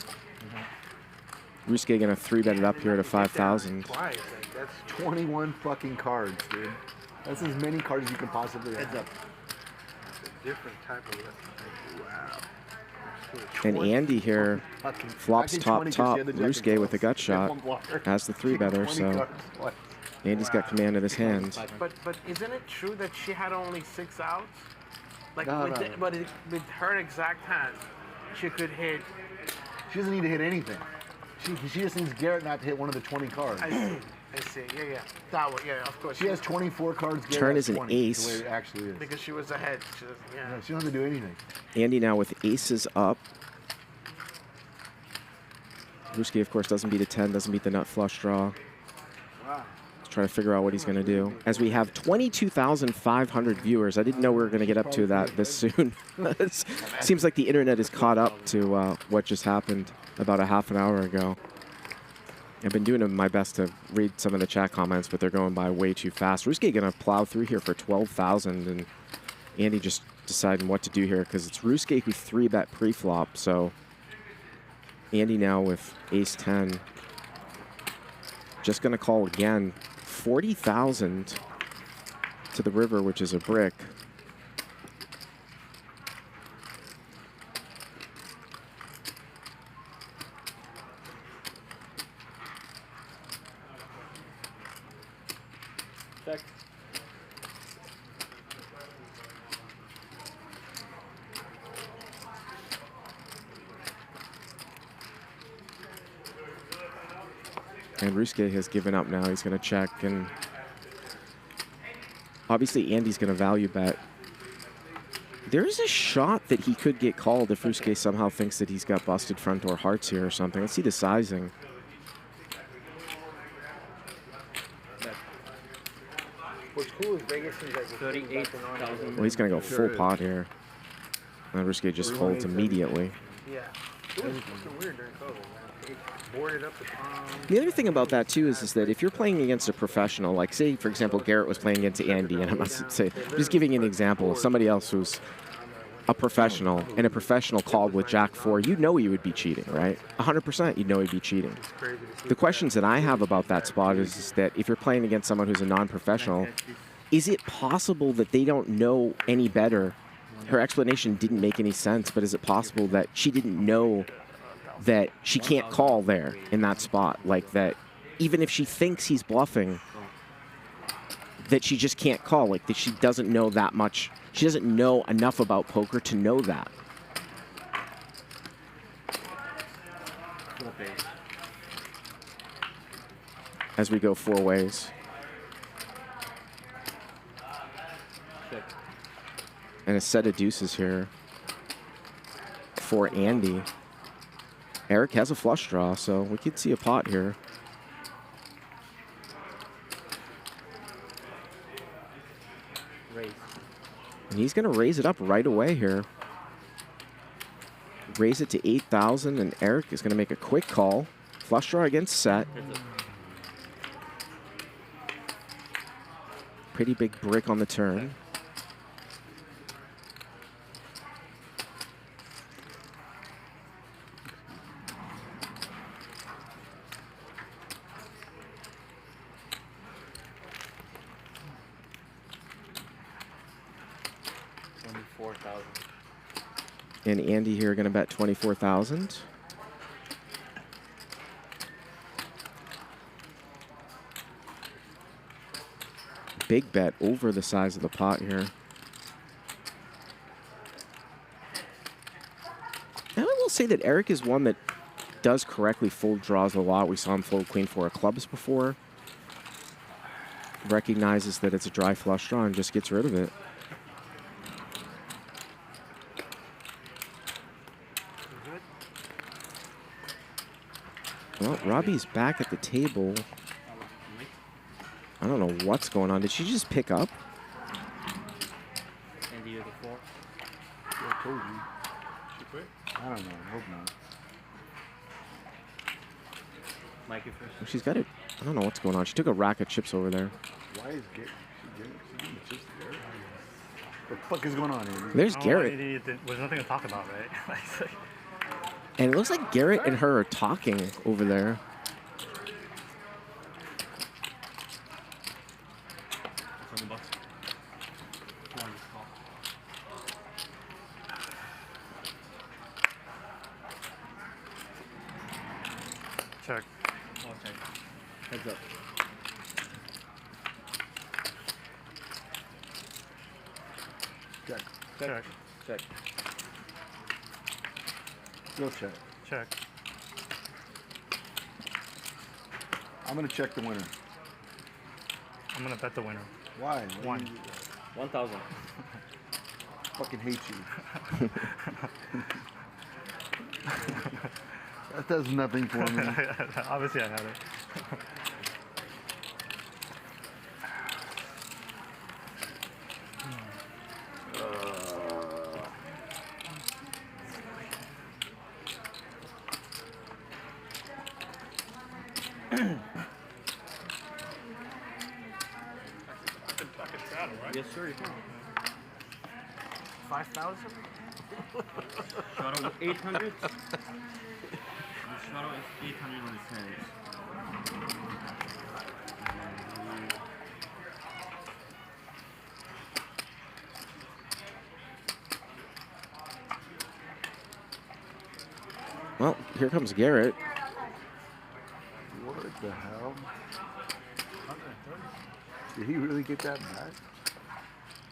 Ryusuke gonna 3-bet it up here to 5,000. Twice. Like, that's 21 fucking cards, dude. That's as many cards as you can possibly have. Heads up. Different type of wow. And Andy here flops top. Ryusuke with a gut shot as the 3-better, so Andy's got command of this hand. But isn't it true that she had only 6 outs? Like No, with, no. but with her exact hand, she could hit. She doesn't need to hit anything. She just needs Garrett not to hit one of the 20 cards. I see. Yeah. That one. Yeah, of course. She has 24 cards. Garrett Turn has is an 20, ace. The way it actually is. Because she was ahead. She doesn't, yeah. No, she doesn't have to do anything. Andy now with aces up. Ryusuke, of course, doesn't beat a 10, doesn't beat the nut flush draw. Wow. Let's try to figure out what he's going to do. As we have 22,500 viewers. I didn't know we were going to get up to that this soon. It seems like the internet is caught up to what just happened about a half an hour ago. I've been doing my best to read some of the chat comments, but they're going by way too fast. Ryusuke going to plow through here for 12,000, and Andy just deciding what to do here because it's Ryusuke who 3-bet pre-flop, so Andy now with ace-10. Just going to call again. 40,000 to the river, which is a brick. Check. And Ryusuke has given up now. He's going to check. And obviously, Andy's going to value bet. There is a shot that he could get called if Ryusuke somehow thinks that he's got busted front door hearts here or something. Let's see the sizing. What's cool is Vegas seems like 38,000. Well, he's going to go full pot here. And Ryusuke just folds immediately. Yeah. It was weird during COVID, man. It boarded up the palm. The other thing about that, too, is that if you're playing against a professional, like, say, for example, Garrett was playing against Andy, and I'm just giving you an example of somebody else who's a professional, and a professional called with Jack 4, you know he would be cheating, right? 100% you'd know he'd be cheating. The questions that I have about that spot is that if you're playing against someone who's a non-professional, is it possible that they don't know any better? Her explanation didn't make any sense, but is it possible that she didn't know that she can't call there in that spot? Like that even if she thinks he's bluffing, that she just can't call, like that she doesn't know that much. She doesn't know enough about poker to know that. As we go 4 ways. And a set of deuces here for Andy. Eric has a flush draw, so we could see a pot here. Raise. And he's going to raise it up right away here. Raise it to 8,000, and Eric is going to make a quick call. Flush draw against set. Pretty big brick on the turn. And Andy here going to bet 24,000. Big bet over the size of the pot here. And I will say that Eric is one that does correctly fold draws a lot. We saw him fold queen 4 of clubs before. Recognizes that it's a dry flush draw and just gets rid of it. Well, Robbi's back at the table. I don't know what's going on. Did she just pick up? And the year before. I told you. She quit? I don't know. I hope not. Mikey first. Well, she's got it. I don't know what's going on. She took a rack of chips over there. Why is Garrett? She giving the chips to Garrett? What the fuck is going on here? There's Garrett. There's nothing to talk about, right? And it looks like Garrett and her are talking over there. Check. Okay. Heads up. Check. Check. Check. Still check. Check. I'm gonna check the winner. I'm gonna bet the winner. Why? Why One. do you do that? 1,000. Fucking hate you. That does nothing for me. Obviously, I had it. Yes, sir. You can. 5,000? Shadow with 800. Shadow is 800 on his hands. Well, here comes Garrett. What the hell? Did he really get that back?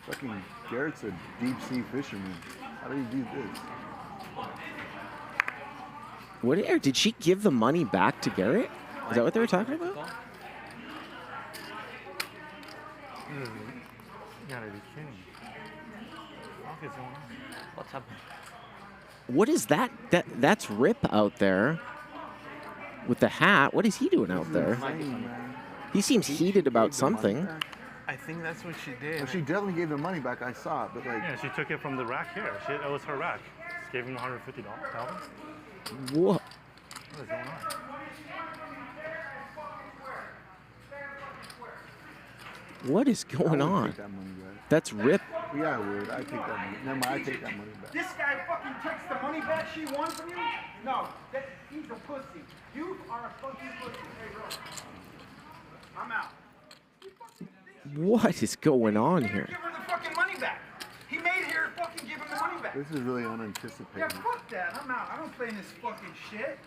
Fucking Garrett's a deep sea fisherman. How did he do this? What did she give the money back to Garrett? Is that what they were talking about? You gotta be kidding. What is going on? What's happening? What is that? That's Rip out there with the hat. What is he doing out there? He seems heated about something. I think that's what she did. Well, she definitely gave the money back. I saw it, but like. Yeah, she took it from the rack here. That was her rack. Just gave him $150. What? What is going on? What is going on? Take that money back. That's Rip. Yeah, I would. I take that money. Never mind. I take that money back. This guy fucking takes the money back she won from you? No, he's a pussy. You are a fucking pussy. Hey, bro. I'm out. What is going on here? Give her the fucking money back. He made her fucking give him the money back. This is really unanticipated. Yeah, fuck that. I'm out. I don't play in this fucking shit.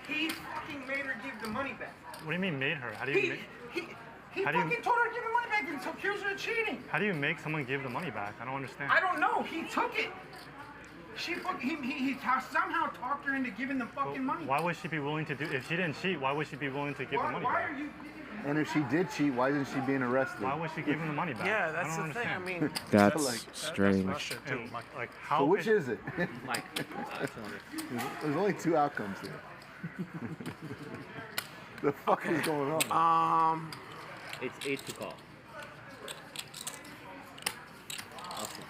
He fucking made her give the money back. What do you mean made her? How do you make? He How do you- fucking told her to give the money back and accused her of cheating. How do you make someone give the money back? I don't understand. I don't know. He took it. She fucking he somehow talked her into giving the fucking money. Why would she be willing to do? If she didn't cheat, why would she be willing to give the money Why back? are you? And if she did cheat, why isn't she being arrested? Why would she give him the money back? Yeah, that's I don't the thing. I understand. mean, That's strange. And, like how? So which is it? Mike. There's only two outcomes here. The fuck is going on? It's 8 to call. Awesome.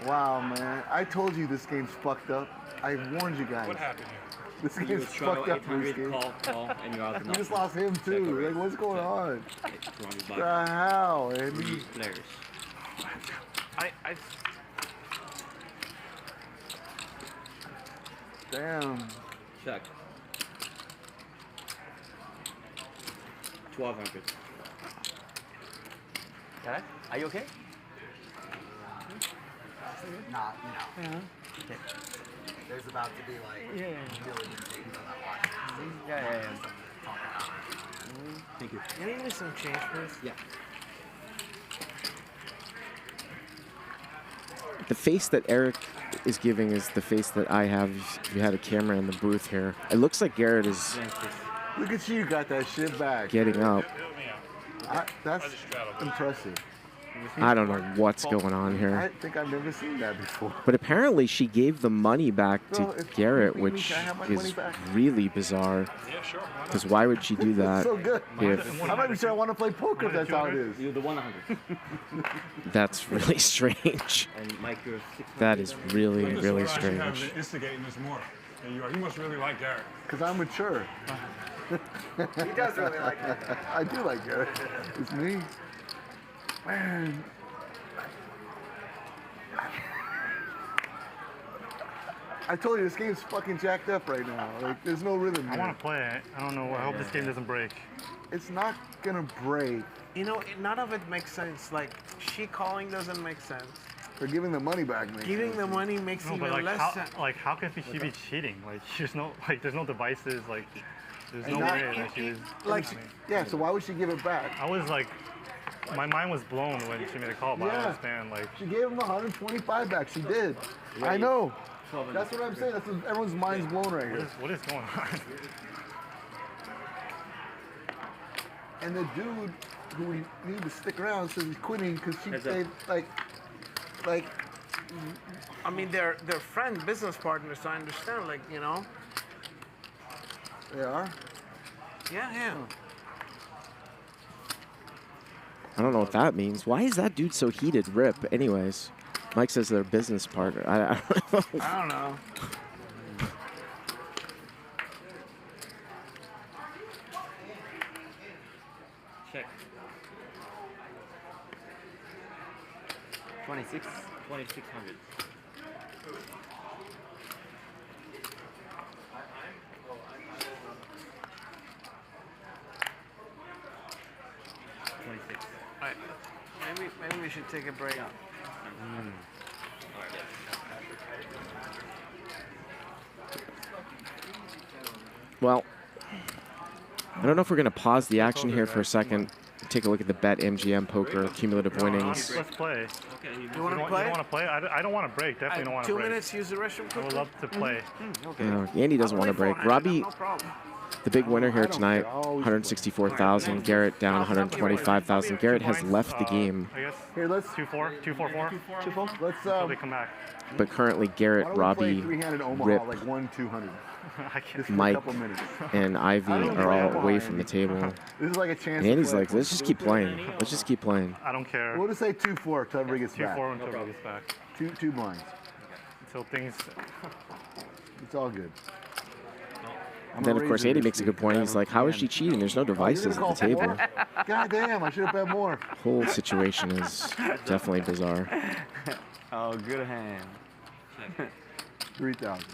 Wow, man. I told you this game's fucked up. I warned you guys. What happened here? This You game's was Shadow fucked up for this 800, game. call, and you're out of You just lost him too. Like, what's going on? The hell, Andy? 3 players. I Damn. Check. 1,200. Alright, are you okay? Not, you know. Okay. There's about to be like millions of people that watch. Yeah. Thank you. You need me some change, please? Yeah. The face that Eric is giving is the face that I have if you had a camera in the booth here. It looks like Garrett is Look at you, got that shit back. getting up. That's impressive. I don't know what's going on I here. think I've never seen that before. But apparently she gave the money back to Bro, if Garrett, you beat me, which can I have my money is back? really bizarre. Because why would she do that? so good. if- I'm not even sure I want to play poker if that's how it is. You the 100. That's really strange. And Mike, you're 600. That is really, I'm just really surprised you have strange. been instigating this more than you are. You must really like Garrett. Because I'm mature. He does really like it. I do like Garrett. It's me. Man. I told you, this game's fucking jacked up right now. Like, there's no rhythm I here. want to play it. I don't know. I hope this game doesn't break. It's not gonna break. You know, none of it makes sense. Like, she calling doesn't make sense. For giving the money back makes Giving sense. the money makes No, even but less sense. how can she be cheating? Like, there's no devices. Like, there's no And way that- that she was. Like, yeah, so why would she give it back? I was like, my mind was blown when she made a call, but I Yeah. don't understand. Like, She gave him 125 back. She did. I know. That's what I'm saying. That's what everyone's mind's blown right here. what is going on? And the dude who we need to stick around says he's quitting because she Heads up. said, like, I mean, they're friends, business partners, so I understand, like, you know. they are? Yeah, yeah. I don't know what that means. Why is that dude so heated? Rip. Anyways, Mike says they're business partner. I don't know. I don't know. Check. 2600. All right. Maybe we should take a break. Well, I don't know if we're going to pause the action here for a second. Take a look at the Bet MGM Poker Cumulative Winnings. Let's play. You want to play? You want to play? I don't want to break. Definitely don't want to 2 break. minutes, use the restroom quickly. I would love to play. Andy doesn't want to break. Robbi, the big winner here tonight, 164,000. Garrett down 125,000. Garrett has left the game, I guess. Here, let's 2-4, 2-4-4. 2-4. Let's Probably come back. but currently Garrett, why don't we play Robbi, three-handed Omaha Rip, like 1-200? I can't. Just for a Mike, couple minutes. and Ivy are all away from the table. This is like a chance. And Andy's like, let's just keep playing. Let's just keep playing. I don't care. We'll just say 2-4 till everybody gets back. 2-4 until everybody gets back. Two blinds. Until things. It's all good. And then, of course, Andy makes a good point. He's like, how is she cheating? There's no devices at the table. God damn, I should have bet more. Whole situation is definitely bizarre. Oh, good hand. 3,000.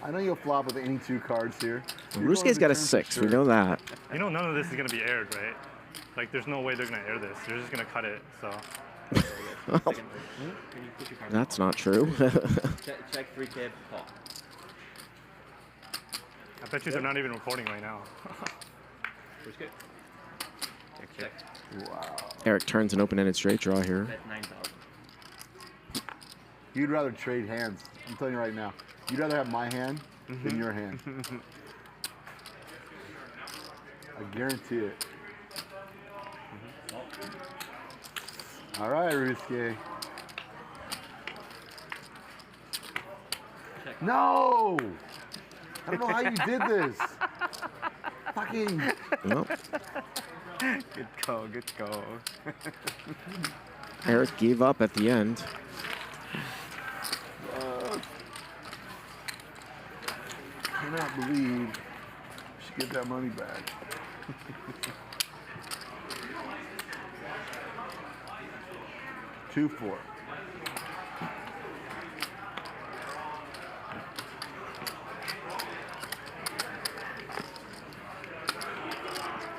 I know you'll flop with any two cards here. Ryusuke's got a 6. We know that. You know, none of this is gonna be aired, right? Like, there's no way they're gonna air this. They're just gonna cut it. So. That's not true. Check 3K call. I bet you they're not even recording right now. Where's good? Check. Wow. Eric turns an open-ended straight draw here. Bet 9,000. You'd rather trade hands. I'm telling you right now. You'd rather have my hand than your hand. I guarantee it. All right, Ryusuke. No! I don't know how you did this. Fucking. Well, Good call, good call. Eric gave up at the end. I cannot believe she get that money back. Two, 4.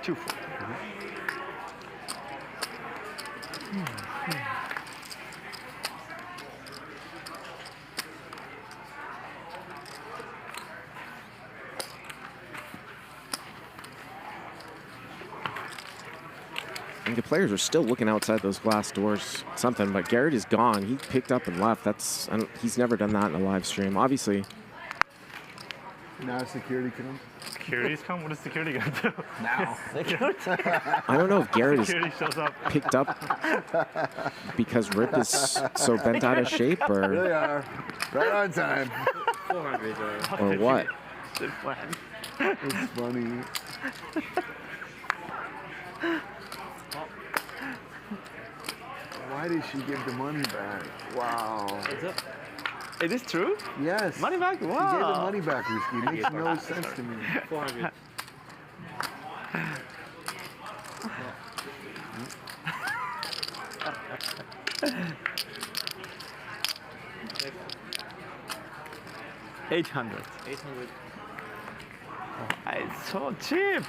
Two, 4. And the players are still looking outside those glass doors. Something, but Garrett is gone. He picked up and left. He's never done that in a live stream. Obviously, Now security comes. Security's come? What is security gonna do? Now. I don't know if Garrett is Security shows up. picked up because Rip is so bent out of shape, They or are. Right on time. 400 or what. It's funny. Why did she give the money back? Wow. Is this true? Yes. Money back? She gave the Wow. money back, Ryusuke. It makes no sense to me. 400. $800. 800. It's so cheap.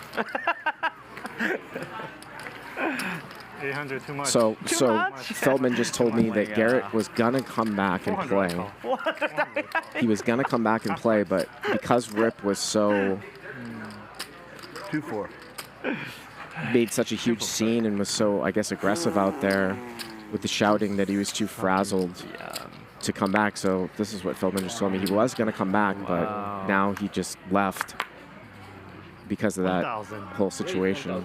800 too much. So much? Feldman just told me Oh my that God. Garrett was gonna come back and 400 play. call. He was gonna come back and play, but because Rip was so 2-4. made such a huge scene and was so, I guess, aggressive out there with the shouting that he was too frazzled to come back. So this is what Feldman just told me. He was gonna come back, but now he just left because of that 1,000. whole situation.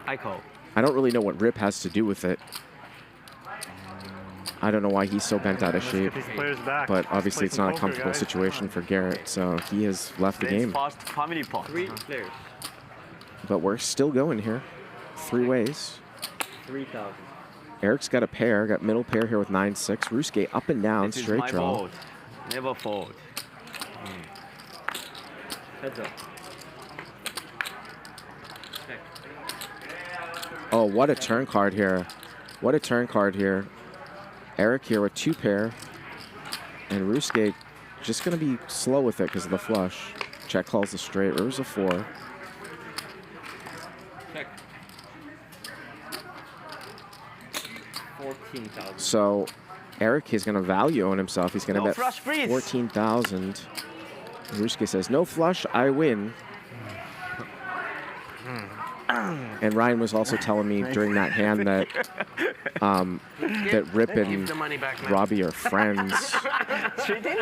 I call. I don't really know what Rip has to do with it. I don't know why he's so bent out of shape, These players back. but obviously Play it's some not a poker, comfortable guys. situation for Garrett, so he has left the game. First family pot. 3 players. But we're still going here, 3 ways. 3,000. Eric's got a pair, got middle pair here with 9-6. Ryusuke up and down, This is straight my draw. fault. Never fold. Heads up. Check. Oh, what a turn card here. What a turn card here. Eric here with 2 pair. And Ryusuke just going to be slow with it because of the flush. Check calls the straight. River's a 4. Check. 14,000. So Eric is going to value on himself. He's going to No bet flush, please. 14,000. Ryusuke says, no flush, I win. And Ryan was also telling me during that hand that that Rip Give and the money back now. Robbi are friends, Cheating?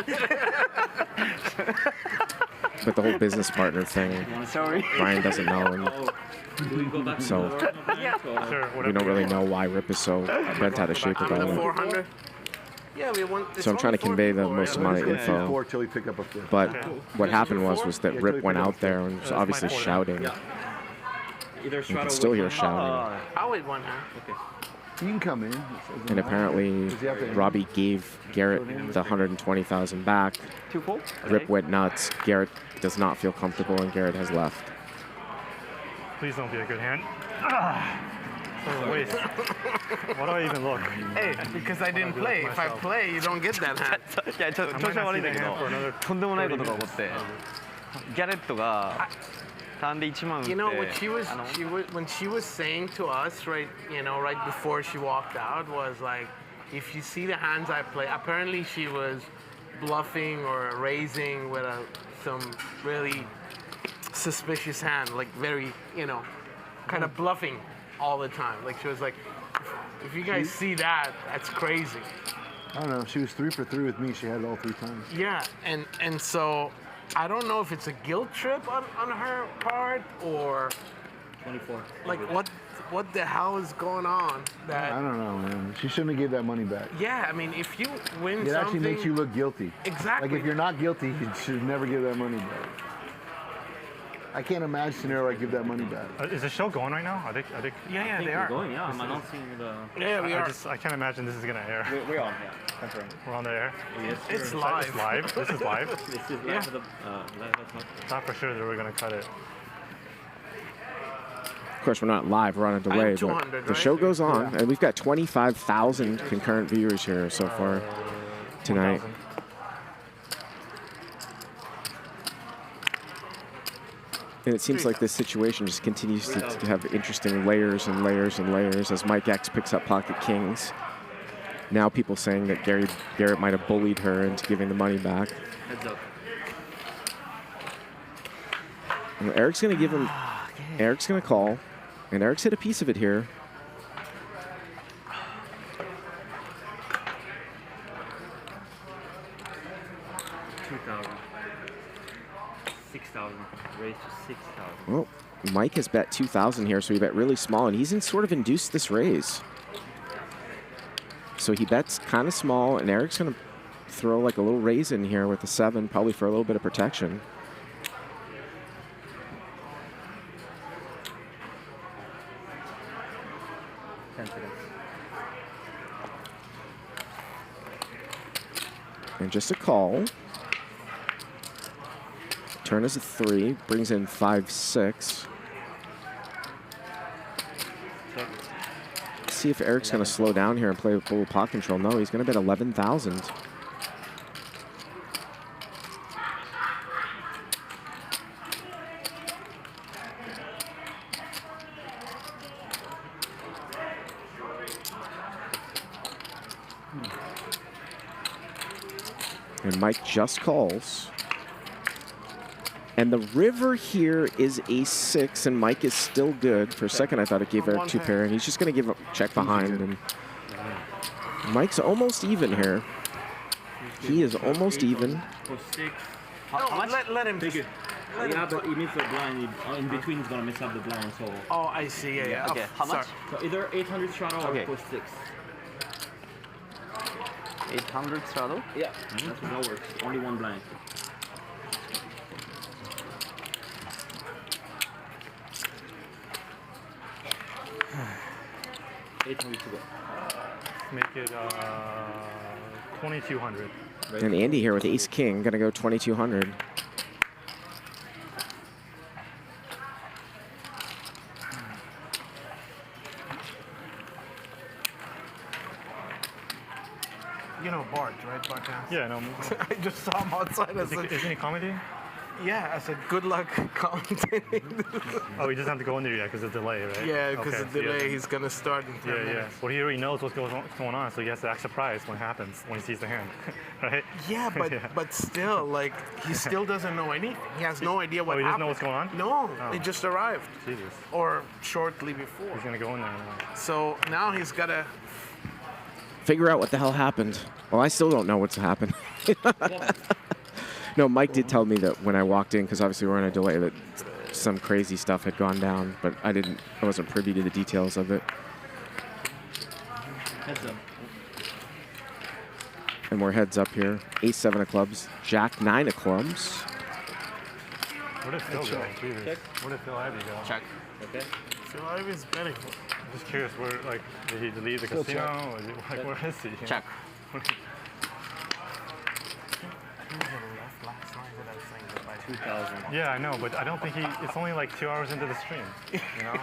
but the whole business partner thing, Sorry. Ryan doesn't know, and Do we go back to so the we don't really know why Rip is so bent out of shape about it. 400. Yeah, we want. So I'm trying to convey the most amount of info. 4 till we pick up a 5th. But what happened was that Rip went out there and was obviously shouting. Either You can still hear shouting. I'll wait 1 hand. Okay. You can come in. And apparently, Robbi gave Garrett the 120,000 back. 2-4. Rip went nuts. Garrett does not feel comfortable, and Garrett has left. Please don't be a good hand. What a waste. Why do I even look? Hey, because I didn't play. If I play, you don't get that hand. いや、ちょっと調子は悪いんだけど、とんでもないことが起こって、ギャレットがターンで1万打って、 You know what she was when she was saying to us right before she walked out was like, if you see the hands I play, apparently she was bluffing or raising with some really suspicious hand, like very kind of bluffing all the time. Like she was like, if you guys see that, that's crazy. I don't know. She was 3 for 3 with me. She had it all 3 times. Yeah, and so I don't know if it's a guilt trip on her part or 24. like what the hell is going on that I don't know, man. She shouldn't have gave that money back. yeah, I mean if you win It actually something makes you look guilty. Exactly. Like if you're not guilty, you should never give that money back. I can't imagine a scenario where I give that money back. Is the show going right now? Are they? Yeah, I think they we're are. going, yeah. I'm announcing the... Yeah, we are. I can't imagine this is gonna air. We're on, yeah. Confirmed. We're on the air. Yes, It's sir. live. It's live. This is live. This is live Yeah. for the... live, Thought for sure that we're gonna cut it. Of course, we're not live. We're on a delay. But 200, the right? show goes on, and we've got 25,000 concurrent viewers here so far tonight. 1,000. And it seems like this situation just continues to have interesting layers and layers and layers as Mike X picks up pocket kings. Now people saying that Garrett might have bullied her into giving the money back. Heads up. And Eric's going to give him... Eric's going to call. And Eric's hit a piece of it here. 6,000. Raise to 6,000. Well, Mike has bet 2,000 here, so he bet really small, and he's in sort of induced this raise. So he bets kind of small, and Eric's going to throw like a little raise in here with the 7, probably for a little bit of protection. And just a call. Turn is a 3, brings in 5-6. See if Eric's going to slow down here and play with full pot control. No, he's going to bet 11,000. And Mike just calls. And the river here is a 6, and Mike is still good. For a second, I thought it gave Eric 2 pair, and he's just going to give a check behind. And Mike's almost even here. He is almost even. Let him take it. Yeah, but he missed the blind. In between, he's going to miss up the blind. So. Oh, I see. Yeah. Okay, how much? So either 800 straddle or post 6. 800 straddle? Yeah, that's what that works. Only one blind. $800 to go. Make it 2,200. And Andy here with Ace King, going to go 2,200. You know Bart, right? Bart Johnson? Yeah, no. I just saw him outside. Isn't he comedy? Yeah, I said good luck commentating. Oh, he doesn't have to go in there yet because of the delay, right? Yeah, because okay, of the delay, he's going to start in 10 minutes. Yeah. Well, he already knows what's going on, so he has to act surprised when it happens, when he sees the hand, right? Yeah, but still, like, he still doesn't know anything. He has no idea what he happened. doesn't know what's going No, on? It just arrived. Jesus. Or shortly before. He's going to go in there now. So now he's got to figure out what the hell happened. Well, I still don't know what's happened. No, Mike did tell me that when I walked in, because obviously we're on a delay, that some crazy stuff had gone down, but I wasn't privy to the details of it. Heads up. And we're heads up here. Ace 7 of clubs, Jack 9 of clubs. Where did Phil go? Jesus. Where did Phil Ivey go? Check. Okay. Phil Ivey's betting. I'm just curious, where, like, did he leave the casino? Or is it, like, where is he? Check. Yeah, I know, but I don't think it's only like 2 hours into the stream. You know?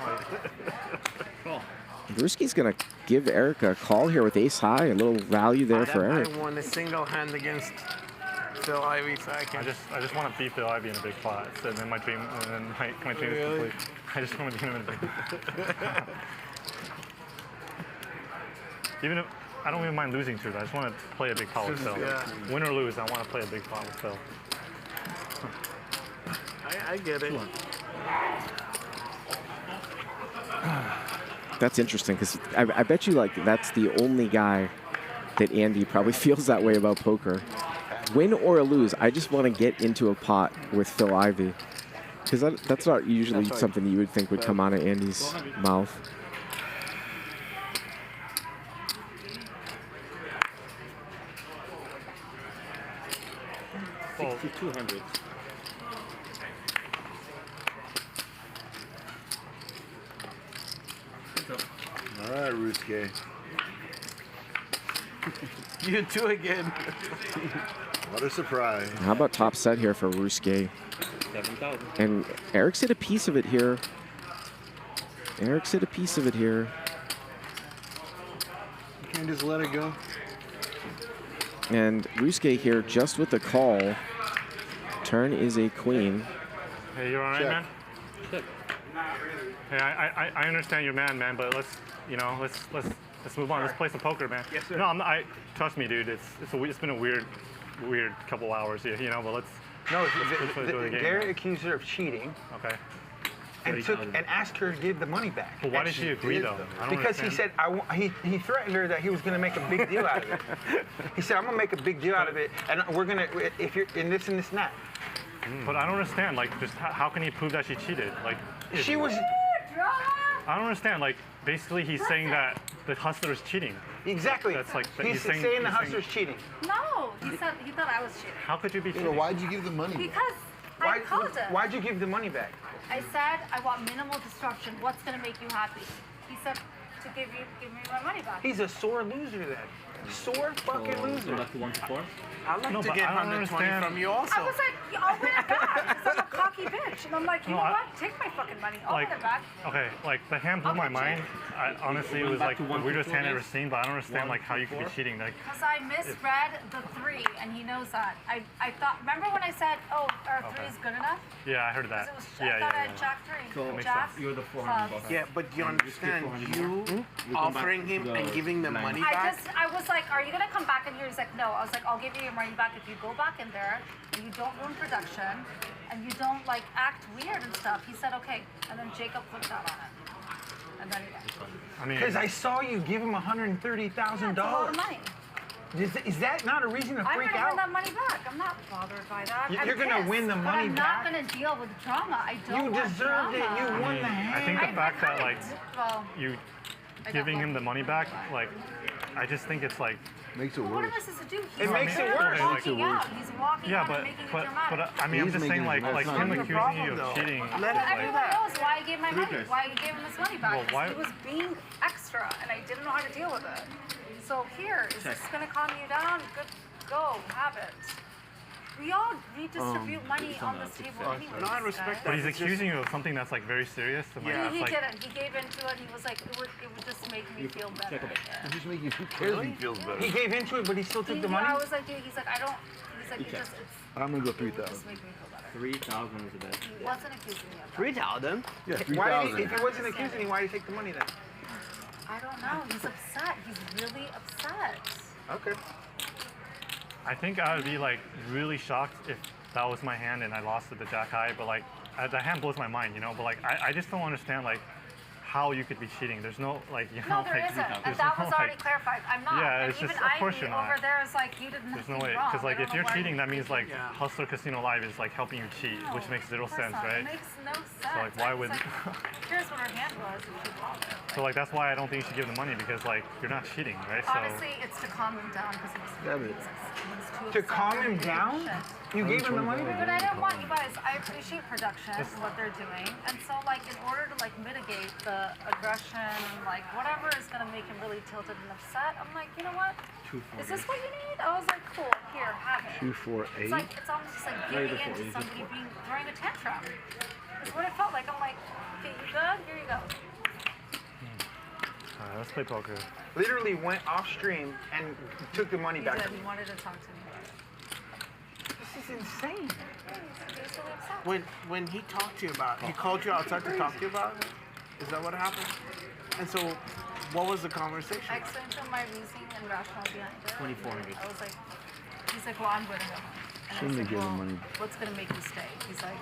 Cool. Brewski's going to give Eric a call here with ace high, a little value there for Eric. I won a single hand against Phil Ivey, so I can. I just want to beat Phil Ivey in a big pot, and then my dream is complete. I just want to beat him in a big pot. Even if I don't even mind losing to it, I just want to play a big pot with Phil. Yeah. Win or lose, I want to play a big pot with Phil. I get it. That's interesting, because I bet you like that's the only guy that Andy probably feels that way about poker. Win or lose, I just want to get into a pot with Phil Ivey. Because that's not usually something that you would think would come out of Andy's mouth. $6,200. All right, Ryusuke. You too again. What a surprise. How about top set here for Ryusuke? 7,000. And Eric's hit a piece of it here. You can't just let it go. And Ryusuke here just with the call. Turn is a queen. Hey, you all right, man? Check. Hey, I understand you're mad, man, but let's move on. Let's play some poker, man. Yes, sir. No, I'm not, trust me, dude. It's been a weird couple hours, you know. But let's do the game. Garrett accused her of cheating. Okay. And asked her to give the money back. But why did she agree, though? I don't because understand. he said he threatened her that he was going to make a big deal out of it. He said, "I'm going to make a big deal out of it, and we're going to if you're in this and this and that." But I don't understand. Like, just how can he prove that she cheated? Like, She was. I don't understand. Like, basically, he's saying that the hustler is cheating. Exactly. That's like he's saying the hustler's cheating. No, he said he thought I was cheating. How could you be cheating? Why'd you give the money? Because I called him. Why'd you give the money back? I said I want minimal disruption. What's gonna make you happy? He said to give me my money back. He's a sore loser then. Sore fucking loser. Back to 1-4. I'd like No, to but get I don't 120 understand. from you also. I was like, I'll win it back because I'm a cocky bitch. And I'm like, you No, know I- what? Take my fucking money. I'll Like, win it back. okay, like the hand blew my mind. Honestly, it was like the weirdest hand I've ever seen. But I don't understand like how you could be cheating. Like, Because I misread the 3, and he knows that. I thought, remember when I said, oh, our 3 is good enough? yeah, I heard that. It was, Yeah, I thought I yeah, had Jack 3. That makes Jack, sense. You're the 400 clubs. bucks. Yeah, but you understand, you offering him and giving the money back. I was like, are you gonna come back in here? He's like, no. I was like, I'll give you your money back if you go back in there and you don't ruin production and you don't like act weird and stuff. He said, okay. And then Jacob flipped out on it. And then he left. I mean, Because I saw you give him $130,000. That's a lot of money. Is that not a reason to I'm freak gonna out? win that money back. I'm not bothered by that. You're gonna pissed, win the but money I'm back? not gonna deal with drama. I don't You want deserved it. drama. You won the hand. I think the fact that like Well, you I got giving him lucky. the money back, like, I just think it's like makes it what worse. am I supposed to do? It makes it worse. Walking out. He's walking yeah, out but and making it but dramatic. I mean, I'm He's just saying making like it- that's him not accusing problem, you though. of cheating. Let it do Everyone that. knows why I gave my money, why I gave him his money back. Well, why- He was being extra, and I didn't know how to deal with it. So here, is this going to calm you down? Good, go, have it. We all redistribute money on this table anyway. No, I respect But he's It's just- accusing you of something that's like very serious. And, like, Yeah. that's, He like, didn't. He gave into it. He was like, it would just make me feel better. It just make you who cares if he feels better. He gave into it, but he still took the Yeah, money? I was like, dude, he's like, I don't. He's like, it just, I'm gonna go it would 3,000. just make me feel better. 3,000 is a bit. He wasn't accusing me of that. 3,000? Yeah, Why did 3,000. he, if he wasn't accusing you, why did he take the money then? I don't know. He's upset. He's really upset. Okay. I think I would be like really shocked if that was my hand and I lost to the Jack High. But like, the hand blows my mind, you know. But like, I just don't understand like how you could be cheating. There's no like, you know, No, there like, isn't. And there's that no, was already like, clarified. I'm not. Yeah, and it's even just- of course Ivey you're not. over there is like, you did There's nothing no way, wrong. because like I if don't you're know why cheating, that means like Yeah. Hustler Casino Live is like helping you cheat, No, which makes zero of course sense, not. right? It makes no sense. So like, why I was would? like, here's what her hand was, and she called it. So like that's why I don't think you should give the money because like you're not cheating, right? Honestly, it's to calm him down because he was too To upset. calm him down? You gave him the money? But I don't want you guys. I appreciate production and what they're doing, and so like in order to like mitigate the aggression and like whatever is gonna make him really tilted and upset, I'm like, you know what? Is this what you need? I was like, cool. Here, have it. 248. It's like it's almost just like giving in to somebody throwing a tantrum. It's what it felt like. I'm like, okay, you good? Here you go. Alright, let's play poker. Literally went off stream and took the money He back. said he wanted to talk to me about it. This is insane. He's so upset. When he talked to you about it, he called you outside to talk to you about it? Is that what happened? And so, what was the conversation? I explained to him my reasoning and rationale behind it. 2,400. I was like, he's like, well, I'm going to go home. And Shouldn't I have said, given well, money. what's going to make you stay? He's like,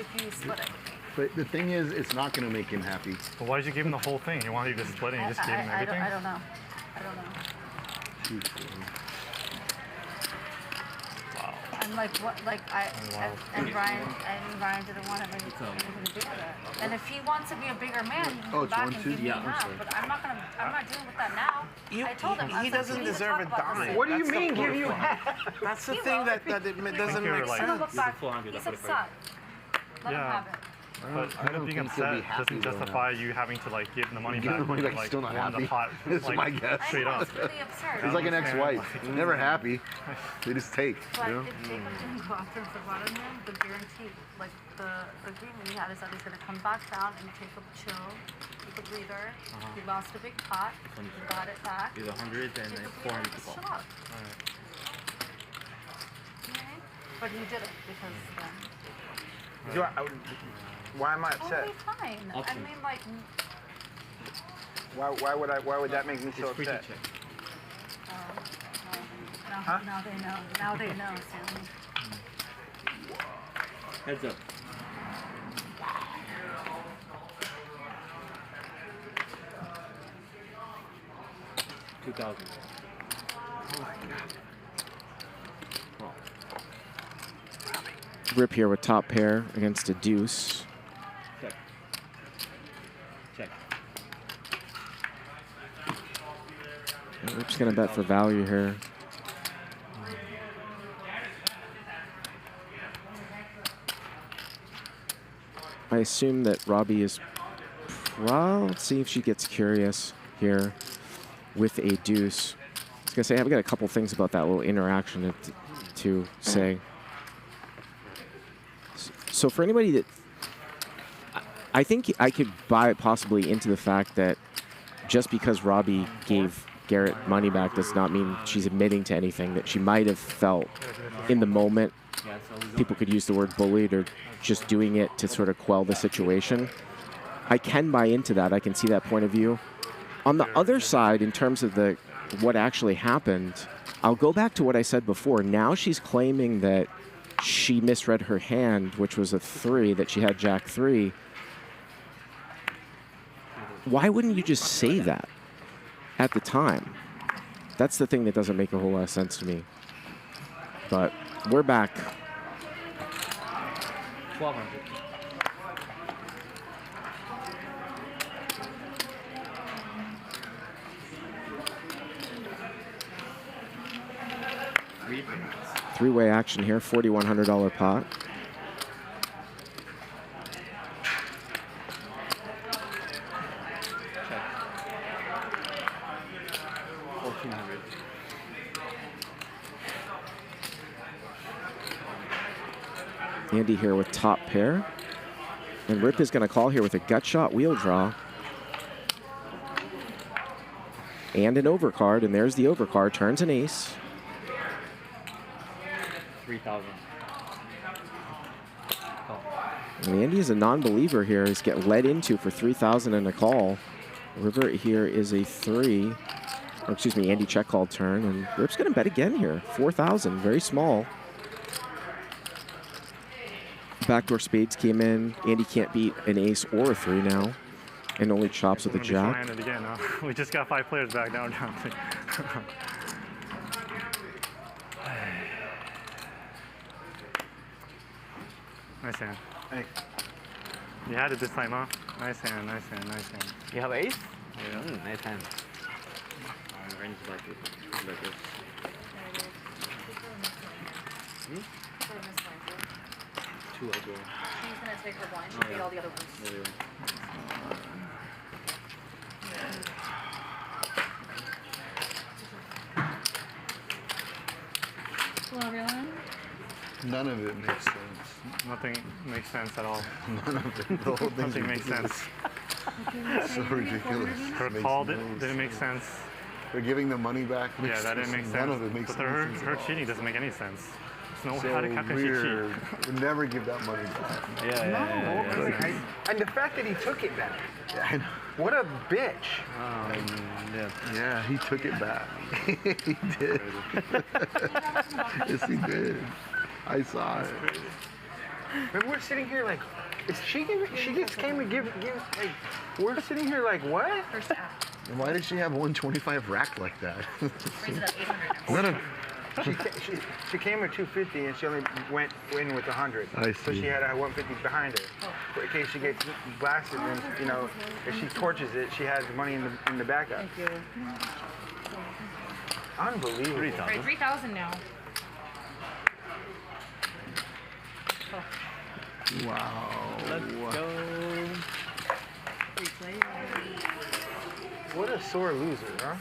if you split it with me. But the thing is, it's not gonna make him happy. But why did you give him the whole thing? You wanted you to split it and you just gave him everything? I don't know. I don't know. 240. And like what, like and Brian didn't want anything to do with it. And if he wants to be a bigger man, he can Oh, come it's back and 1-2? give me Yeah, half. But I'm not dealing with that now. I told him. I He was like, doesn't we need to deserve talk a about this. dime. What do you That's the mean, give point. you half? That's the He thing will. that it doesn't make You're like- sense. Look back. He's upset. Let him Yeah. have it. But I don't being think he'll be upset happy doesn't though justify you having to like give him the money Give back. him the money back, like, still not won the happy. pot, That's like, my guess. straight up. It's really absurd. He's like an ex-wife. Like, Never happy. They just take, But you know? if Jacob didn't go after him for bottom him, the guarantee, like the agreement he had is that he's gonna come back down and take a chill, take a breather. He lost a big pot, he got it back. Do the 100 and then 400 to Just call. chill out. Okay? But he did it because then. Why am I upset? Totally fine. I mean, like, Why would that make me so It's upset? now they know. Now they know, Sam. Heads up. $2,000. Rip here with top pair against a deuce. Check. Check. Rip's going to bet for value here. I assume that Robbi is... Well, let's see if she gets curious here with a deuce. I was going to say, I've got a couple things about that little interaction to say. So for anybody that... I think I could buy possibly into the fact that just because Robbi gave Garrett money back does not mean she's admitting to anything, that she might have felt in the moment. People could use the word bullied or just doing it to sort of quell the situation. I can buy into that. I can see that point of view. On the other side, in terms of what actually happened, I'll go back to what I said before. Now she's claiming that she misread her hand, which was a 3, that she had Jack 3. Why wouldn't you just say that at the time? That's the thing that doesn't make a whole lot of sense to me. But we're back. 1200. Three-way action here, $4,100 pot. Andy here with top pair. And Rip is going to call here with a gut shot wheel draw. And an overcard, and there's the overcard, turns an ace. 3,000. And Andy is a non-believer here. He's getting led into for 3,000 and a call. River here is a 3. Or excuse me, Andy check call turn, and Rip's going to bet again here. 4,000, very small. Backdoor spades came in. Andy can't beat an ace or a 3 now, and only chops with a jack. Again, huh? We just got 5 players back now. Nice hand. Hey. You had it this time, huh? Nice hand, nice hand, nice hand. You have ace? Yeah. Nice hand. Range like this. Two as well. She's gonna take her blind. She'll beat all the other ones. Hello, everyone. None of it makes sense. Nothing makes sense at all. None of it. The whole thing's Nothing makes sense. so ridiculous. Her call didn't make sense. They're giving the money back. Yeah, that didn't make sense. None of it makes but sense. her cheating doesn't make any sense. No, So how can she weird. cheat? Would never give that money back. Yeah. And the fact that he took it back. Yeah, I know. What a bitch. Yeah, he took it back. He did. Yes, he did. I saw it. And we're sitting here like, she just came to give like, we're sitting here like, what? And why did she have 125 rack like that? She came at 250 and she only went in with 100. I So see. she had a 150 behind her. In case she gets blasted, then, you know, if she torches it, she has money in the backup. Thank you. Unbelievable. 3,000. 3,000 now. Wow. Let's go. What a sore loser, huh?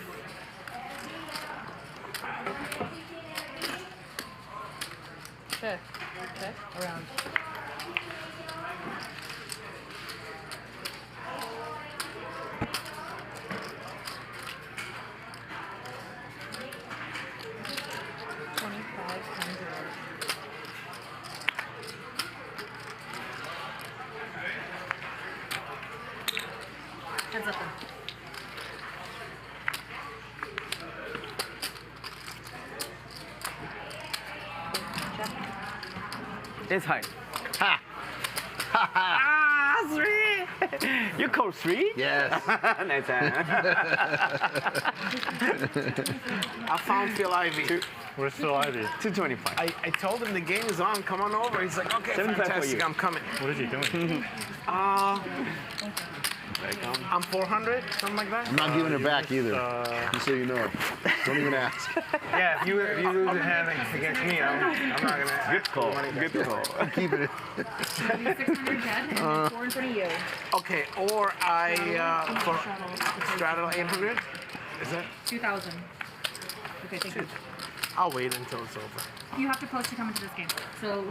Check. Check. Around. Heads up. It's high. Ha! Ah, 3! You call 3? Yes. Nice hand. I found Phil Ivey. Where's Phil Ivey? 225. I told him the game is on. Come on over. He's like, okay, 75 for fantastic. you. I'm coming. What is he doing? I'm 400, something like that. I'm not giving it back either, just so you know. Don't even ask. Yeah, if you lose a hand against me, I'm not gonna. Good call. Good call. I'm keeping it. 600 dead and 4 in front of you. Okay, or I straddle 800. Is that? 2,000. Okay, thank you. I'll wait until it's over. You have to post to come into this game. So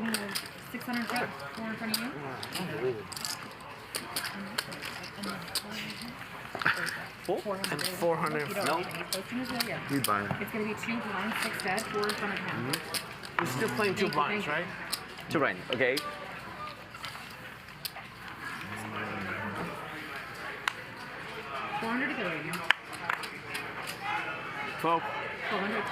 600 dead, 4 in front of you. And 400. No. Yeah. We buy it. It's going to be 2 blinds, 6 dead, 4 in front of him. We're still playing 2 blinds, right? 2 blinds, okay. $400 to go right now. 12. 400.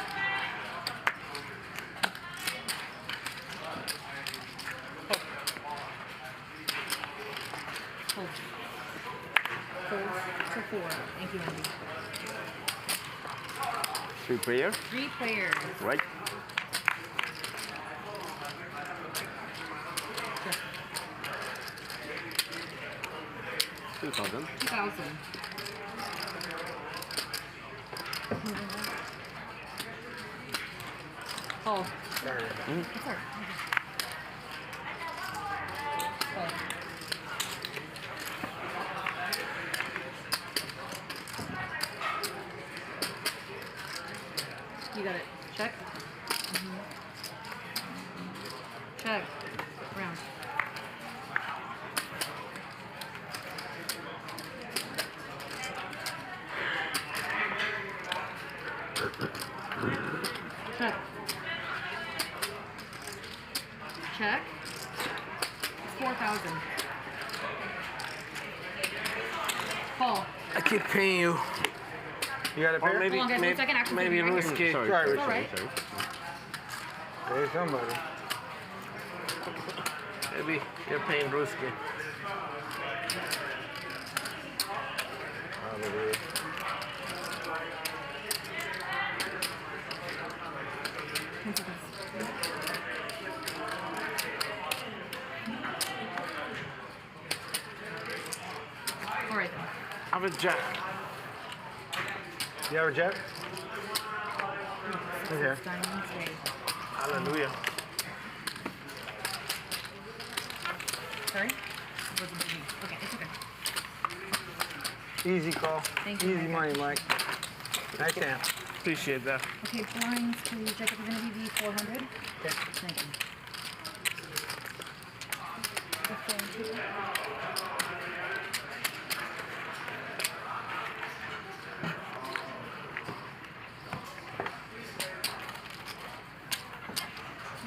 Hold. Hold to 4. Thank you, Andy. 3 players. 3 players. Right. Sure. 2,000. 2,000. Oh. Sorry. It's all right. Oh. You got it. Check. Check. Round. Check. Check. It's 4,000. Call. I keep paying you. You got a pair? Maybe, Hold on, guys, 1 second. Actually, maybe right Ryusuke. here. Sorry. It's all right. There's somebody. Maybe you're paying Ryusuke. All right, then. I have a jack. You have a jet? Okay. Hallelujah. Sorry? Okay, it's okay. Easy call. Thank you. Easy money, Mike. Nice hand. Appreciate that. Okay, blinds to check if we're going to be 400. Okay. Thank you.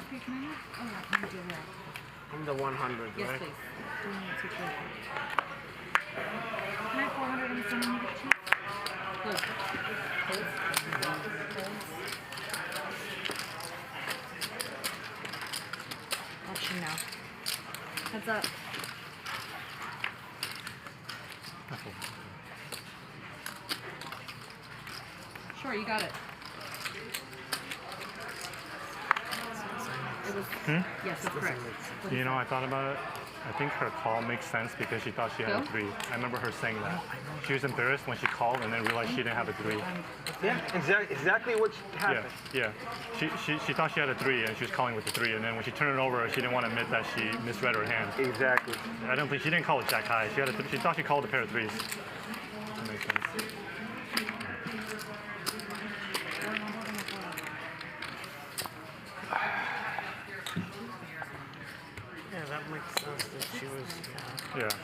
Okay, can I have? Oh, let me do that. I'm the 100, Yes, right? please. Can I have 400 and someone you get cheap? Close. Close. Action now. Heads up. Sure, you got it. It was, yes, that's correct. You know, I thought about it. I think her call makes sense because she thought she had a Go? 3. I remember her saying that. She was embarrassed when she called and then realized she didn't have a 3. Yeah, exactly what happened. Yeah. She thought she had a 3 and she was calling with the 3, and then when she turned it over, she didn't want to admit that she misread her hand. Exactly. I don't think she didn't call it jack high. She thought she called a pair of 3s. That makes sense. Yeah, that makes sense that she was. Yeah.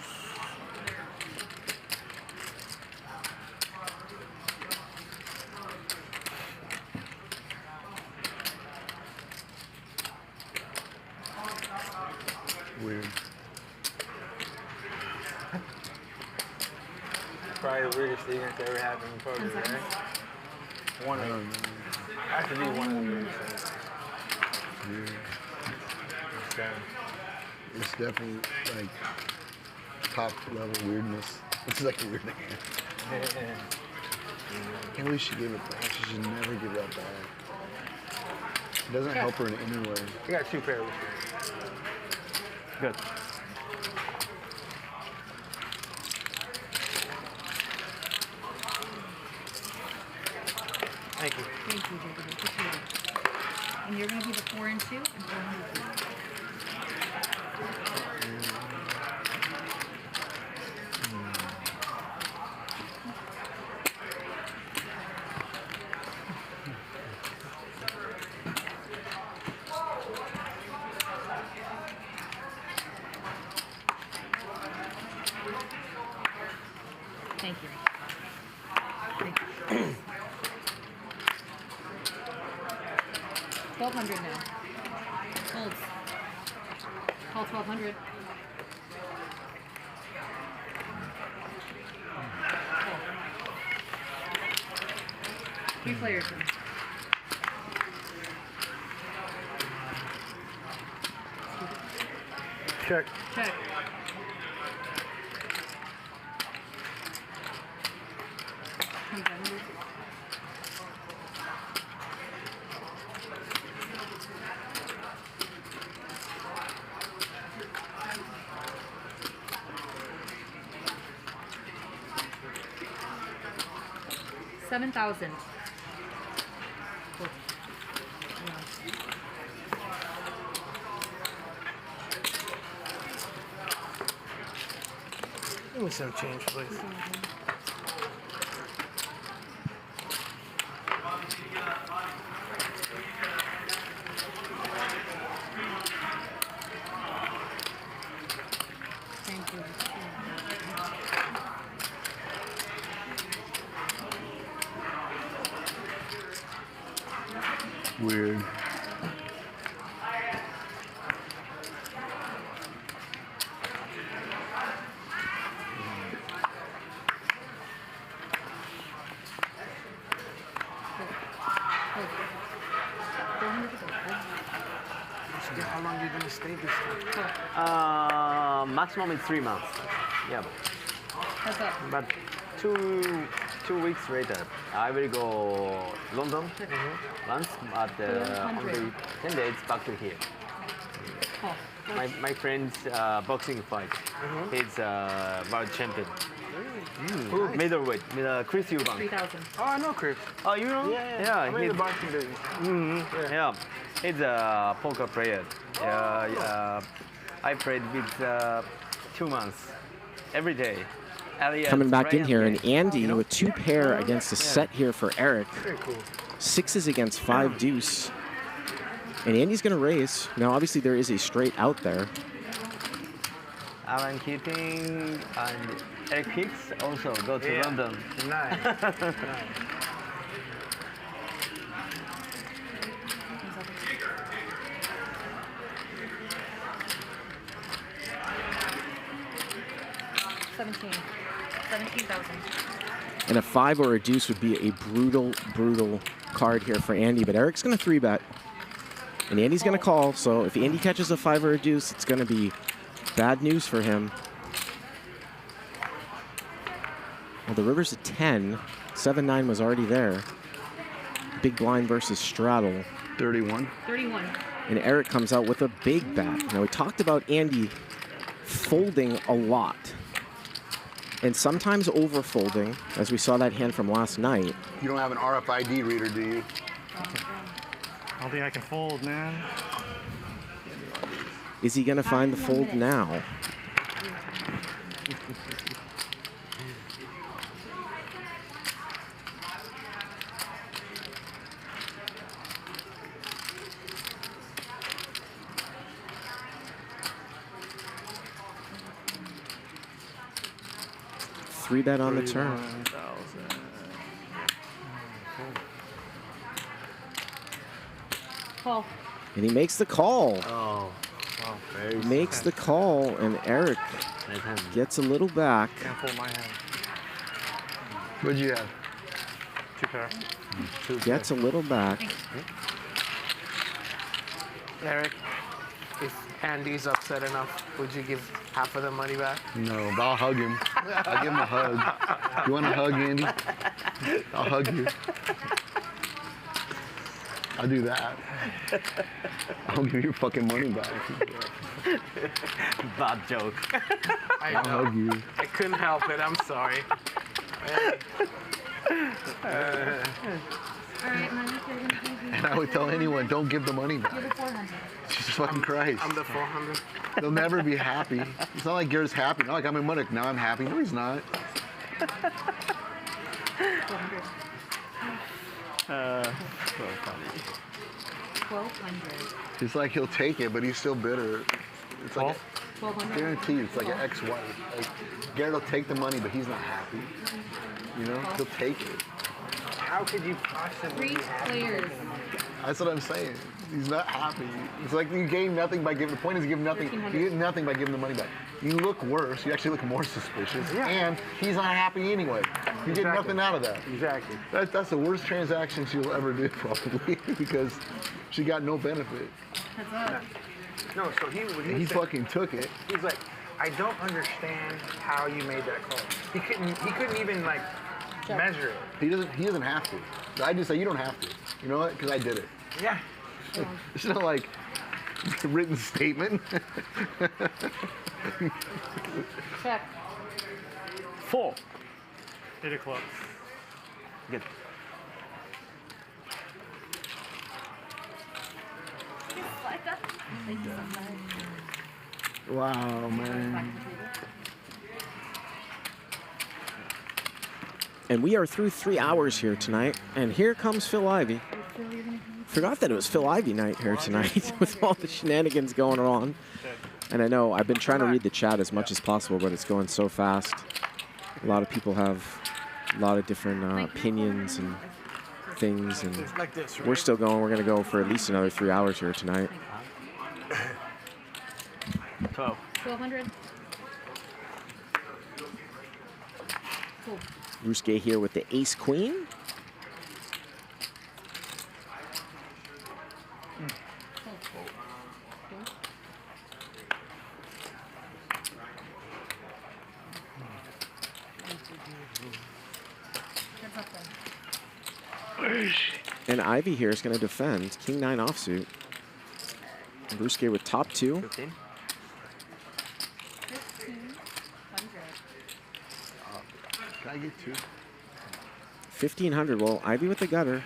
Weird. Probably the weirdest thing that's ever happened in poker, right? One of them. Has to be one of the weirdest things. It's definitely like top level weirdness. It's like a weird thing. Can't believe she gave it back. She should never give that back. It doesn't help her in any way. You got 2 pairs. Good. Thank you. Thank you, Jacob. Appreciate it. And you're going to be the 4 and 2 and 400. Thank you. Thank you. 1,200 now. Holds. Call 1,200. Three players now. Check. Check. $7,000. Give me some change, please. Thank you. Weird. How long are you going to stay this time? Maximum is 3 months. Yeah. But two weeks later, I will go London once, but only 10 days back to here. My friend's boxing fight. He's world champion. Middleweight, Chris Eubank. 3,000. Oh, I know Chris. Oh, you know? Yeah. I'm in the boxing business. Yeah. He's a poker player. I played with 2 months, every day. Coming back in here, and Andy with 2 pair against a set here for Eric. Very cool. 6s against 5 deuce. And Andy's going to raise. Now, obviously, there is a straight out there. Alan Keating and Eric Hicks also go to London. Nice. $17,000. And a 5 or a deuce would be a brutal, brutal card here for Andy. But Eric's going to 3-bet. And Andy's going to call. So if Andy catches a 5 or a deuce, it's going to be bad news for him. Well, the river's a 10. 7-9 was already there. Big blind versus straddle. 31. 31. And Eric comes out with a big bet. Now, we talked about Andy folding a lot. And sometimes over-folding, as we saw that hand from last night. You don't have an RFID reader, do you? I don't think I can fold, man. Is he going to find the fold now? Three bet on the turn. Call. And he makes the call. Oh, wow. He makes the call, and Eric gets a little back. Can't fold my hand. What'd you have? 2 pair. Gets a little back. Eric, if Andy's upset enough, would you give half of the money back? No, but I'll hug him. I'll give him a hug. You want a hug, Andy? I'll hug you. I'll do that. I'll give you your fucking money back. Bad joke. I I'll know. hug you. I couldn't help it. I'm sorry. And I would tell anyone, don't give the money back. You're the 400. Jesus fucking Christ. I'm the 400. They'll never be happy. It's not like Garrett's happy. Not like I'm in money. Now I'm happy. No, he's not. 400. So funny. 1,200. It's like he'll take it, but he's still bitter. It's like, 1,200. guaranteed, it's like an ex-wife. Like, Garrett will take the money, but he's not happy. You know, he'll take it. How could you possibly? 3 players. That's what I'm saying. He's not happy. It's like you gain nothing by giving. The point is, you give nothing. You get nothing by giving the money back. You look worse. You actually look more suspicious. Yeah. And he's not happy anyway. You get nothing out of that. Exactly. That's the worst transaction she'll ever do, probably, because she got no benefit. Heads up. No, so he He fucking took it. He's like, I don't understand how you made that call. He couldn't even like measure it. He doesn't have to. I just say you don't have to. You know what? Because I did it. Yeah. It's not like a written statement. Check. 4. 8 of clubs. Good. Wow, man. And we are through 3 hours here tonight. And here comes Phil Ivey. Forgot that it was Phil Ivey night here tonight with all the shenanigans going on. And I know I've been trying to read the chat as much as possible, but it's going so fast. A lot of people have a lot of different opinions and things. And we're still going. We're going to go for at least another 3 hours here tonight. 12. 1,200. Cool. Ryusuke here with the ace queen. And Ivey here is going to defend. King 9 offsuit. Ryusuke with top 2. 15. 'Can I get 2? 1,500. Well, Ivey with the gutter.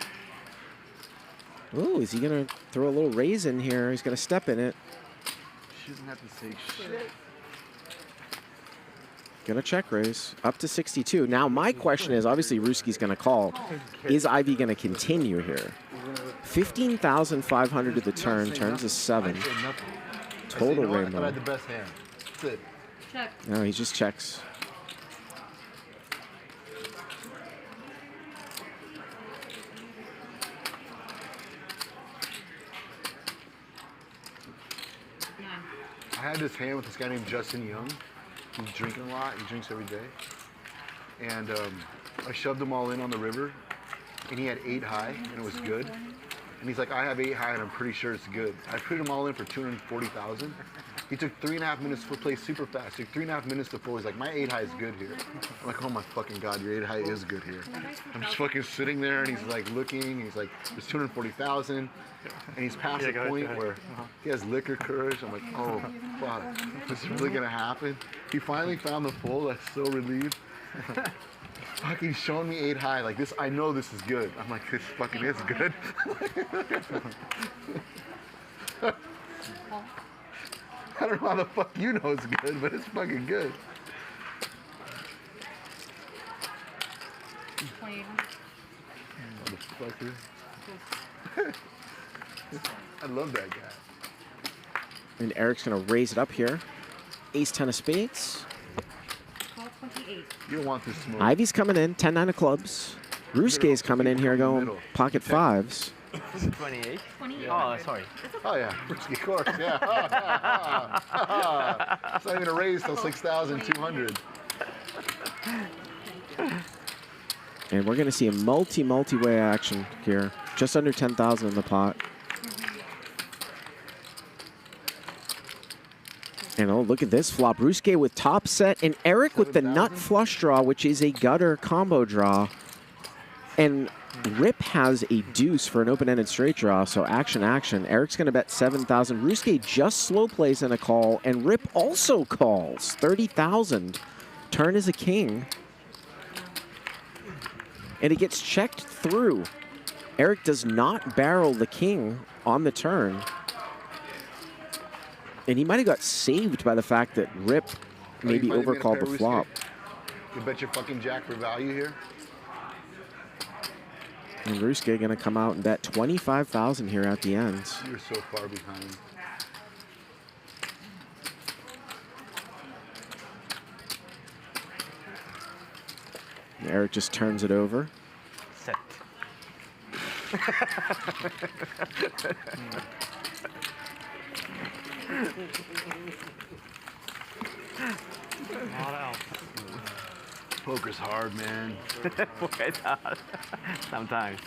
Ooh, is he going to throw a little raise in here? He's going to step in it. She doesn't have to say shit. Going to check raise. Up to 62. Now, my question is, obviously, Ryusuke's going to call. Is Ivey going to continue here? 15,500 to the turn. Turns to 7. Total rainbow. I had the best hand. That's it. Check. No, he just checks. I had this hand with this guy named Justin Young. He's drinking a lot. He drinks every day. And I shoved them all in on the river, and he had 8 high, and it was good. And he's like, I have 8 high, and I'm pretty sure it's good. I put them all in for 240,000. He took 3.5 minutes to play super fast. Took 3.5 minutes to pull. He's like, my 8 high is good here. I'm like, oh my fucking God, your 8 high is good here. I'm just fucking sitting there, and he's like looking. He's like, there's 240,000. And he's past the point where he has liquor courage. I'm like, oh, fuck, is this really gonna happen? He finally found the full. That's so relieved. Fucking showing me 8 high like this. I know this is good. I'm like, this fucking is good. I don't know how the fuck you know it's good, but it's fucking good. 2,800. Motherfucker. I love that guy. And Eric's going to raise it up here. Ace 10 of spades. 1228. You don't want this smoke. Ivey's coming in. 10-9 of clubs. Ryusuke's coming in here going pocket 5s. 28? 28. Oh, sorry. Oh, yeah. Ryusuke, of course. Yeah. It's not even a raise till 6,200. And we're going to see a multi-way action here. Just under 10,000 in the pot. And oh, look at this flop. Ryusuke with top set and Eric with the nut flush draw, which is a gutter combo draw. And Rip has a deuce for an open-ended straight draw, so action. Eric's going to bet 7,000. Ryusuke just slow plays in a call, and Rip also calls 30,000. Turn is a king. And it gets checked through. Eric does not barrel the king on the turn. And he might have got saved by the fact that Rip maybe overcalled the flop. You bet your fucking jack for value here. And Ryusuke going to come out and bet 25,000 here at the end. You're so far behind. And Eric just turns it over. Set. Poker's hard, man. Poker's hard. Sometimes.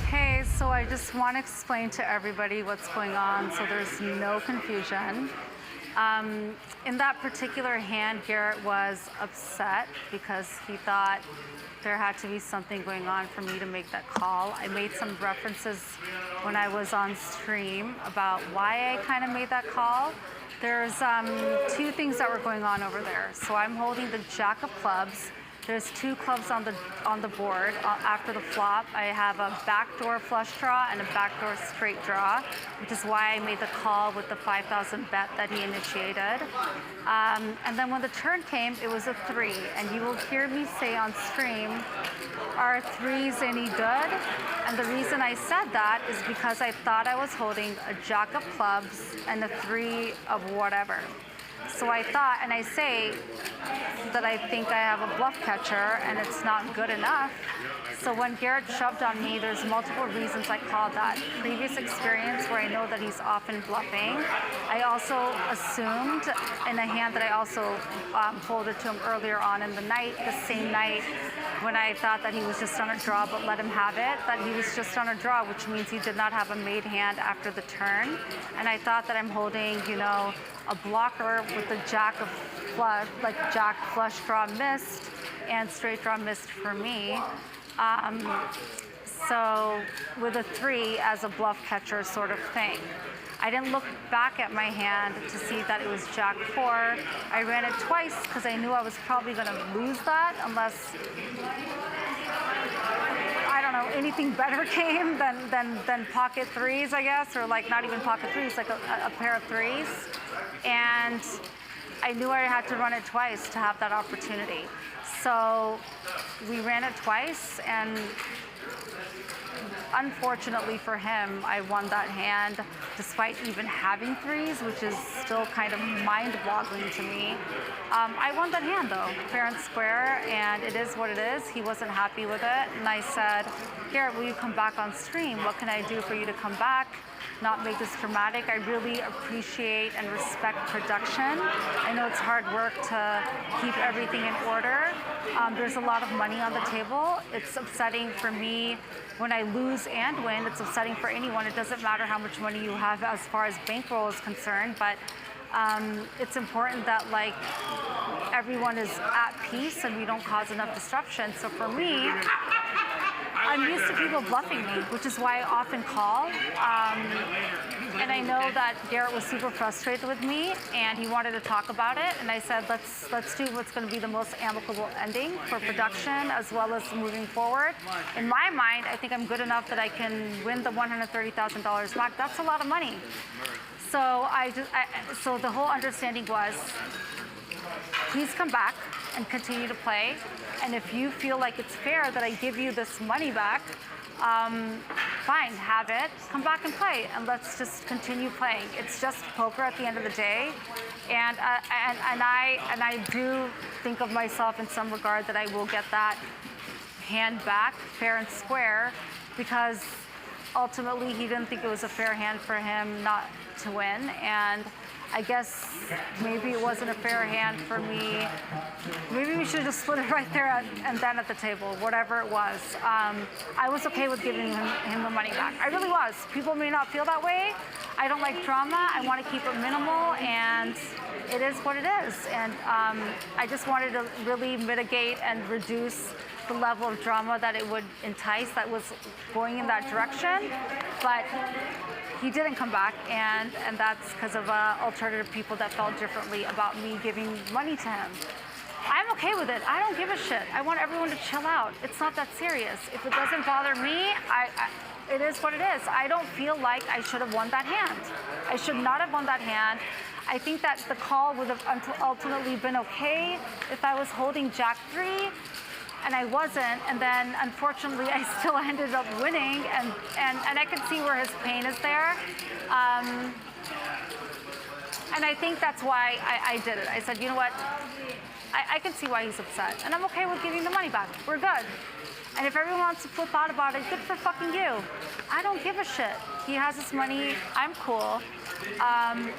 Okay, so I just want to explain to everybody what's going on so there's no confusion. In that particular hand, Garrett was upset because he thought there had to be something going on for me to make that call. I made some references when I was on stream about why I kind of made that call. There's two things that were going on over there. So I'm holding the jack of clubs. There's two clubs on the board. After the flop, I have a backdoor flush draw and a backdoor straight draw, which is why I made the call with the 5,000 bet that he initiated. And then when the turn came, it was a 3. And you will hear me say on stream, are 3s any good? And the reason I said that is because I thought I was holding a jack of clubs and a 3 of whatever. So I thought, and I say that I think I have a bluff catcher and it's not good enough. So when Garrett shoved on me, there's multiple reasons I called that. Previous experience where I know that he's often bluffing. I also assumed in a hand that I also folded to him earlier on in the night, the same night when I thought that he was just on a draw but let him have it, that he was just on a draw, which means he did not have a made hand after the turn. And I thought that I'm holding, you know, a blocker with the jack of flush, like jack flush draw missed and straight draw missed for me. So with a 3 as a bluff catcher sort of thing. I didn't look back at my hand to see that it was jack 4. I ran it twice because I knew I was probably going to lose that unless, I don't know, anything better came than pocket 3s, I guess, or like not even pocket 3s, like a pair of 3s. And I knew I had to run it twice to have that opportunity. So we ran it twice, and unfortunately for him, I won that hand despite even having 3s, which is still kind of mind-boggling to me. I won that hand though, fair and square, and it is what it is. He wasn't happy with it, and I said, Garrett, will you come back on stream? What can I do for you to come back? Not make this dramatic. I really appreciate and respect production. I know it's hard work to keep everything in order. There's a lot of money on the table. It's upsetting for me when I lose and win. It's upsetting for anyone. It doesn't matter how much money you have as far as bankroll is concerned, but it's important that like everyone is at peace and we don't cause enough disruption. So for me, I'm used to people bluffing me, which is why I often call. And I know that Garrett was super frustrated with me, and he wanted to talk about it. And I said, let's do what's going to be the most amicable ending for production as well as moving forward. In my mind, I think I'm good enough that I can win the $130,000 back. That's a lot of money. So so the whole understanding was, please come back and continue to play. And if you feel like it's fair that I give you this money back, fine, have it. Come back and play, and let's just continue playing. It's just poker at the end of the day, and I do think of myself in some regard that I will get that hand back, fair and square, because ultimately he didn't think it was a fair hand for him not to win, and I guess maybe it wasn't a fair hand for me. Maybe we should have just split it right there and then at the table, whatever it was. I was okay with giving him the money back. I really was. People may not feel that way. I don't like drama. I want to keep it minimal, and it is what it is. And I just wanted to really mitigate and reduce the level of drama that it would entice that was going in that direction. But he didn't come back, and that's because of alternative people that felt differently about me giving money to him. I'm okay with it. I don't give a shit. I want everyone to chill out. It's not that serious. If it doesn't bother me, it is what it is. I don't feel like I should have won that hand. I should not have won that hand. I think that the call would have ultimately been okay if I was holding Jack 3, and I wasn't, and then unfortunately I still ended up winning, and I can see where his pain is there. And I think that's why I did it. I said, you know what, I can see why he's upset, and I'm okay with giving the money back. We're good. And if everyone wants to flip out about it, good for fucking you. I don't give a shit. He has his money, I'm cool.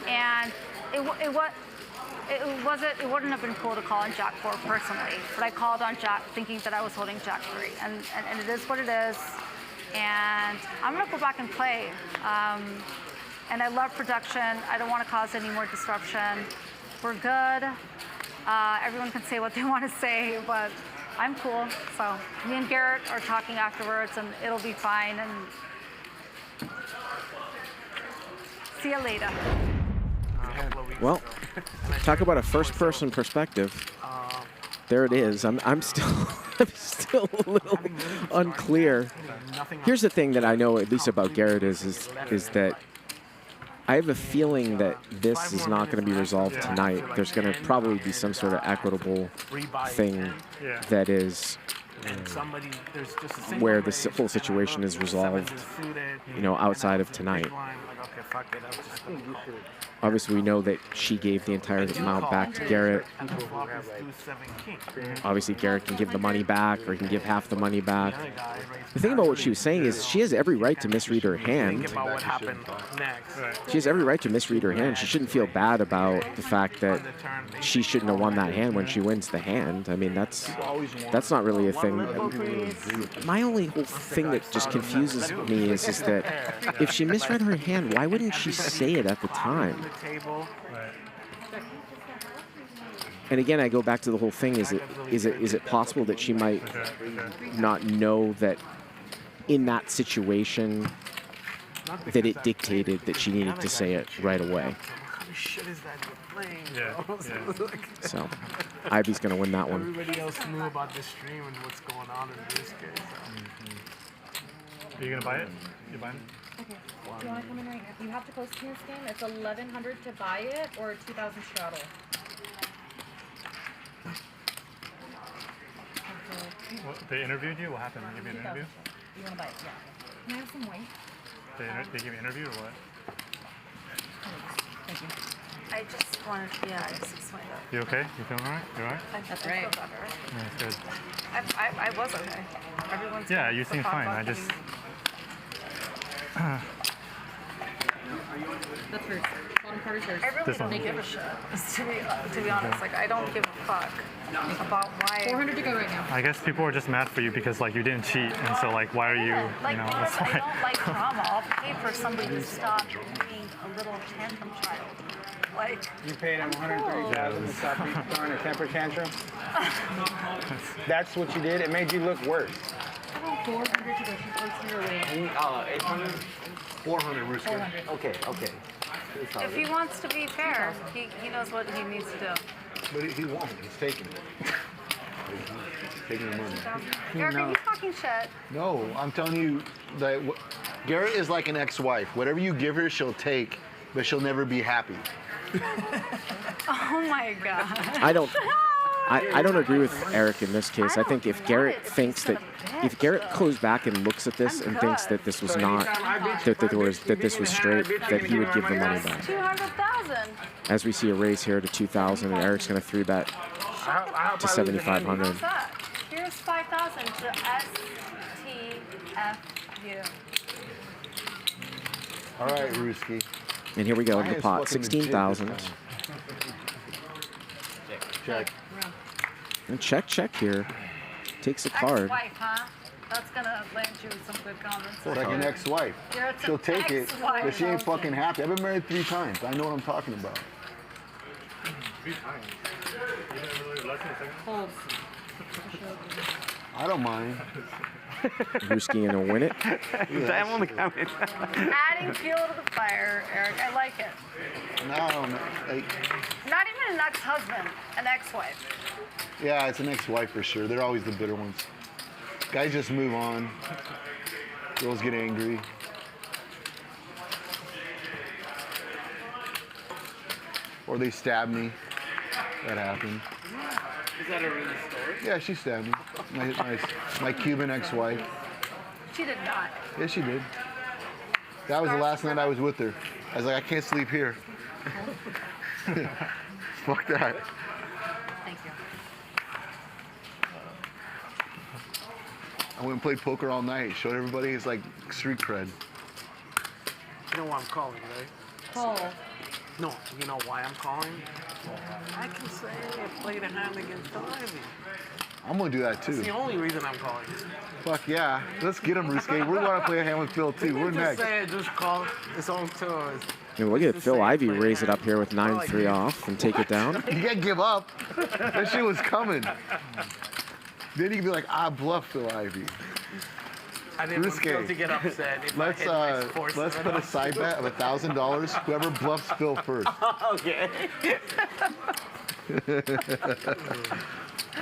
And it wouldn't have been cool to call on Jack 4 personally, but I called on Jack thinking that I was holding Jack 3, and it is what it is. And I'm gonna go back and play. And I love production. I don't want to cause any more disruption. We're good. Everyone can say what they want to say, but I'm cool. So me and Garrett are talking afterwards, and it'll be fine. And see you later. Well, talk about a first-person perspective. There it is. I'm still I'm still a little unclear. Here's the thing that I know at least about Garrett is that I have a feeling that this is not going to be resolved tonight. There's going to probably be some sort of equitable thing that is where the whole situation is resolved, you know, outside of tonight. Obviously, we know that she gave the entire amount back to Garrett. Obviously, Garrett can give the money back, or he can give half the money back. The thing about what she was saying is she has every right to misread her hand. She has every right to misread her hand. She shouldn't feel bad about the fact that she shouldn't have won that hand when she wins the hand. I mean, that's not really a thing. My only whole thing that just confuses me is that if she misread her hand, why wouldn't she say it at the time? And again, I go back to the whole thing. Is it possible that she might not know that in that situation that it dictated that she needed to say it right away? So Ivey's going to win that one. Everybody else knew about this stream and what's going on in this case. Are you going to buy it? You buying it? Okay. Do you want to come in right now? You have to post in this game. It's 1,100 to buy it or 2,000 straddle. Well, they interviewed you? What happened? They gave you an interview? You want to buy it? Yeah. Can I have some white? They gave you an interview or what? Thank you. I just wanted, I just explained it. You okay? You feeling all right? You all right? That's right. I feel better. Yeah, that's good. I was okay. Everyone's yeah, you seem fine. I just... That's hers. Bottom part is hers. I really don't give a shit, to be honest. Like, I don't give a fuck about why. 400 to go right now. I guess people are just mad for you because, like, you didn't cheat, and so, like, why are you, like, you know, because that's why. I don't like drama. I'll pay for somebody to stop being a little tantrum child. Like, you paid him $130,000 to stop you throwing a temper tantrum? That's what you did? It made you look worse. 400 to go. She's posting her way. 800? 400, Ryusuke. Okay. if he wants to be fair, he knows what he needs to do. But he won't. He's taking it. He's taking the money. Eric, are you talking shit? No, I'm telling you that Garrett is like an ex-wife. Whatever you give her, she'll take, but she'll never be happy. Oh my God. I don't agree with Eric in this case. I think if Garrett thinks that, if Garrett goes back and looks at this and thinks that this was not, that this was straight, that he would give the money back. 200,000. As we see a raise here to 2,000, and Eric's going to 3-bet to 7,500. Here's 5,000 to STFU. All right, Ryusuke. And here we go, My the hand's pot, fucking legit this 16,000. time. Check. And check here. Takes a card. Ex-wife, huh? That's gonna land you with some good comments. Second ex-wife. Garrett's She'll an take it, ex-wife. but she ain't fucking happy. I've been married 3 times. I know what I'm talking about. 3 times. You didn't really listen to second? Hold. I don't mind. Ryusuke gonna win it. Damn on the comment. Adding fuel to the fire, Eric. I like it. No, like, Not even an ex-husband, an ex-wife. yeah, it's an ex-wife for sure. They're always the bitter ones. Guys just move on. Girls get angry. Or they stab me. That happened. Is that a real story? Yeah, she stabbed me. My Cuban ex-wife. She did not. Yeah, she did. That was the last night I was with her. I was like, I can't sleep here. Fuck that. Thank you. I went and played poker all night. Showed everybody it's like street cred. You know why I'm calling, right? Cole. No, you know why I'm calling? I can say I played a hand against Ivey. I'm gonna do that That's too. the only reason I'm calling. Fuck yeah. Let's get him, Ryusuke. We're gonna play a hand with Phil too. We're Just next. say I just called his own tour. And look at Phil Ivey raise it up here with 9-3 off and take it down. You can't give up. That shit was coming. Then you can be like, I bluff Phil Ivey. I didn't want Phil to get upset. If Let's put a side bet of $1,000. Whoever bluffs Phil first. Okay.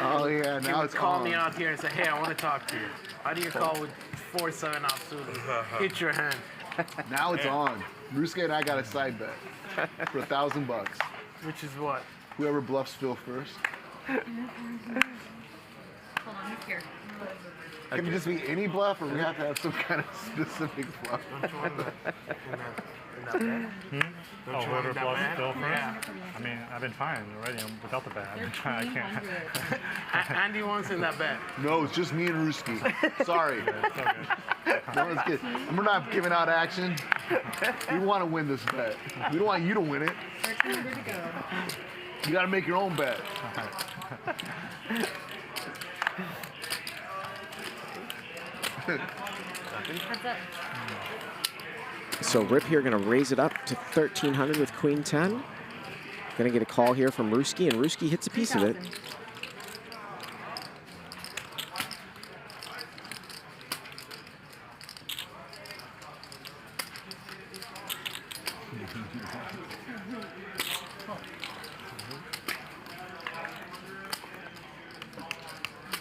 Oh yeah, He now would it's call on. me out here and say, hey, I want to talk to you. How do you call with 4-7 off suited? Hit your hand. Now it's on. Ryusuke and I got a side bet for $1,000. Which is what? Whoever bluffs Phil first. Hold on, he's here. Can it just be any bluff, or we have to have some kind of specific bluff? Oh, whoever bluffs Phil first? I mean, I've been fine already without the bet. I can't. Andy wants in that bet. No, it's just me and Ryusuke. Sorry. No, let's get, we're not giving out action. We want to win this bet. We don't want you to win it. You got to make your own bet. So Rip here gonna raise it up to 1,300 with Queen 10. Gonna get a call here from Ryusuke, and Ryusuke hits a piece of it.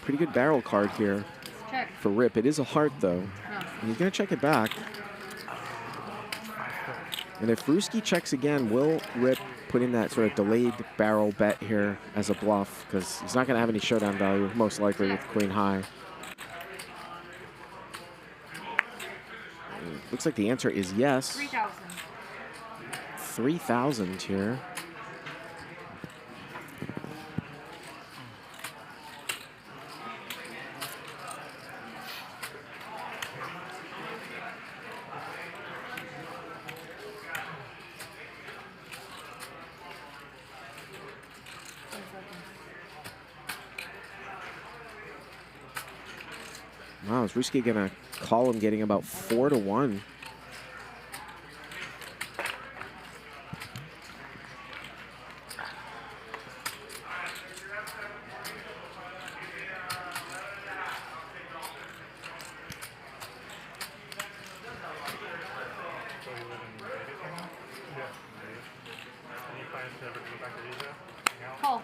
Pretty good barrel card here for Rip. It is a heart though. And he's gonna check it back. And if Ryusuke checks again, will Rip put in that sort of delayed barrel bet here as a bluff? Because he's not gonna have any showdown value, most likely with Queen High. Looks like the answer is yes. 3,000. 3,000 here. Wow, is Ryusuke gonna call him getting about 4-1?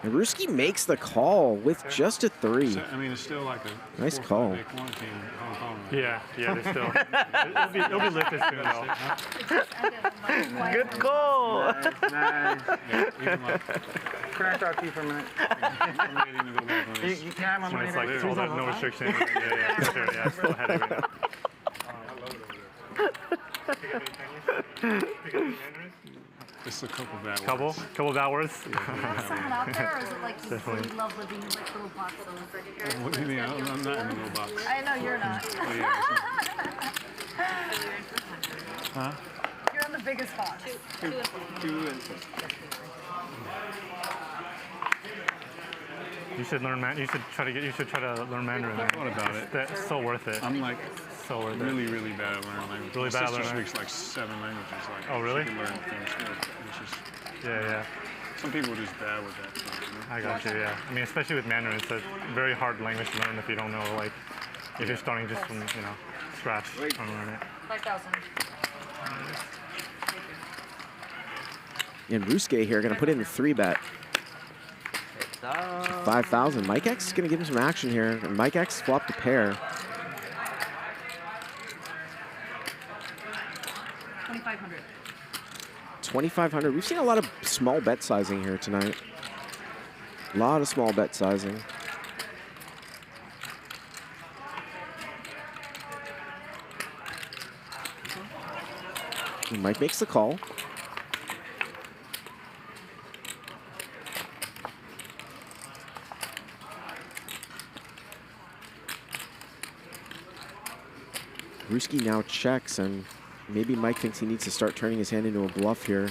And Ryusuke makes the call with just a 3. I mean, it's still like a nice call. quarantine in Hong Kong. Yeah, they still. It'll be lifted soon though. Good goal. Nice. Can I talk to you for a minute? You can have my money. It's like all that no restriction. Yeah, for sure. Yeah, I still had it right now. It's a couple bad words. Couple bad words? Is there someone out there, or is it like you really love living in like little boxes? What do you mean? I'm not in a little box. I know you're not. Huh? You're biggest fox? Two and four. You should learn You should try to learn Mandarin. What about it? That's so worth it. I'm like so worth really, really bad at learning languages. Really bad at My sister learning. speaks like 7 languages. Like, Oh, really? She can learn things quick. It's just, Yeah. Some people are just bad with that stuff. You know? I got you. Yeah. I mean, especially with Mandarin, it's a very hard language to learn if you don't know, like, if you're starting just from scratch trying to learn it. 5,000. And Ryusuke here going to put in the 3-bet. 5,000. Mike X is going to give him some action here. And Mike X flopped a pair. 2,500. 2,500. We've seen a lot of small bet sizing here tonight. A lot of small bet sizing. And Mike makes the call. Ryusuke now checks, and maybe Mike thinks he needs to start turning his hand into a bluff here.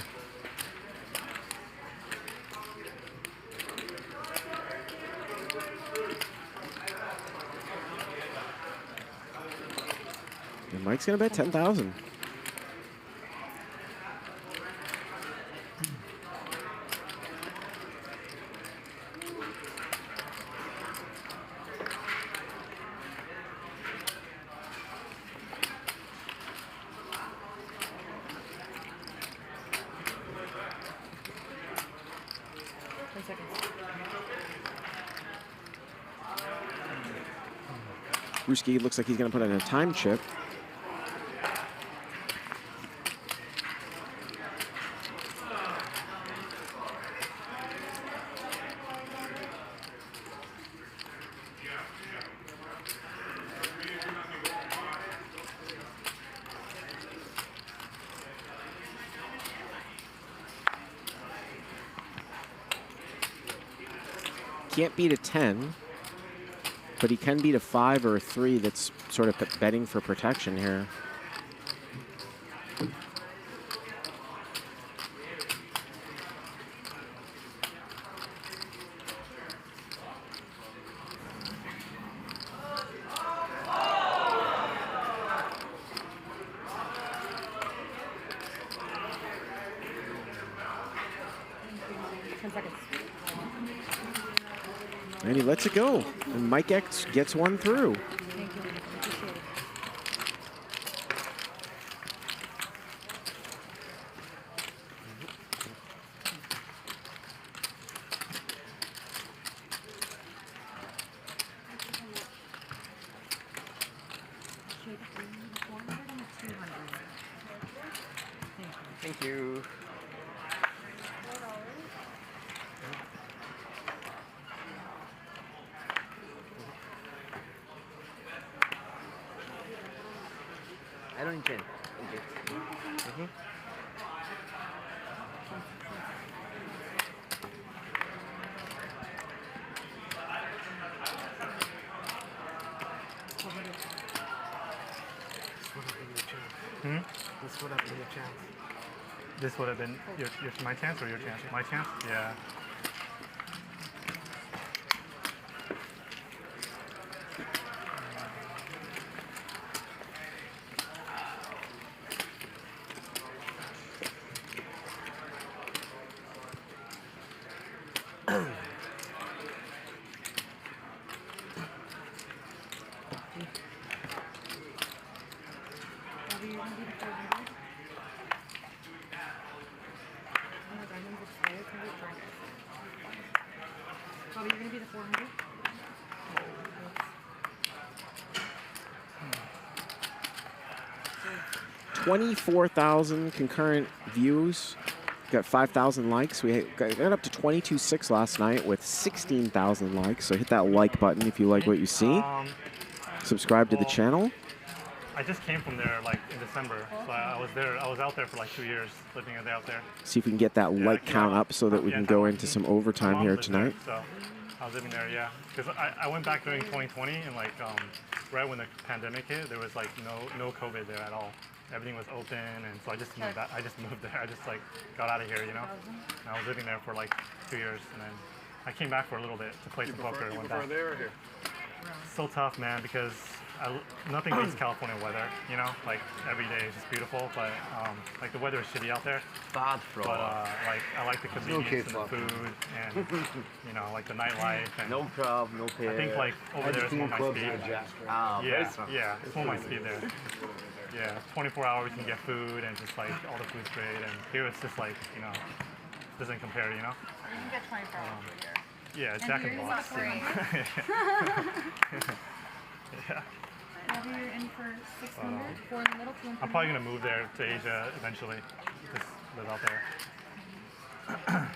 And Mike's gonna bet 10,000. Ryusuke looks like he's going to put in a time chip. Can't beat a 10. But he can beat a 5 or a 3 that's sort of betting for protection here. And he lets it go. And Mike X gets one through. Thank you. Appreciate it. Thank you. I don't intend. This would have been your chance. This would have been my chance or your chance? My chance? Yeah. Robbi, you're going to be the 400? 24,000 concurrent views. Got 5,000 likes. We got up to 22.6 last night with 16,000 likes. So hit that like button if you like what you see. Subscribe to the channel. I just came from there like in December, so I was there. I was out there for like 2 years, living out there. See if we can get that like count up so that we can go into some overtime here tonight. So I was living there, yeah. Because I went back during 2020 and like right when the pandemic hit, there was like no COVID there at all. everything was open, and so I just moved that. I just moved there. I just like got out of here, you know. And I was living there for like 2 years, and then I came back for a little bit to play some poker. You prefer there or here? Still tough, man, because nothing beats California weather, you know? Like, every day is just beautiful, but, like, the weather is shitty out there. Bad, bro. But, like, I like the convenience and the food and, you know, like, the nightlife. And no problem, no pay. I think, like, over there is more my speed. Yeah, it's more my speed there. Yeah, 24 hours you can get food and just, like, all the food's great. And here it's just, like, you know, doesn't compare, you know? You can get 24 hours a year. Yeah, it's Jack and Box. Yeah. Maybe you're in for 600, 4 in the middle, 2 in I'm probably going to move there to Asia eventually. Just live out there.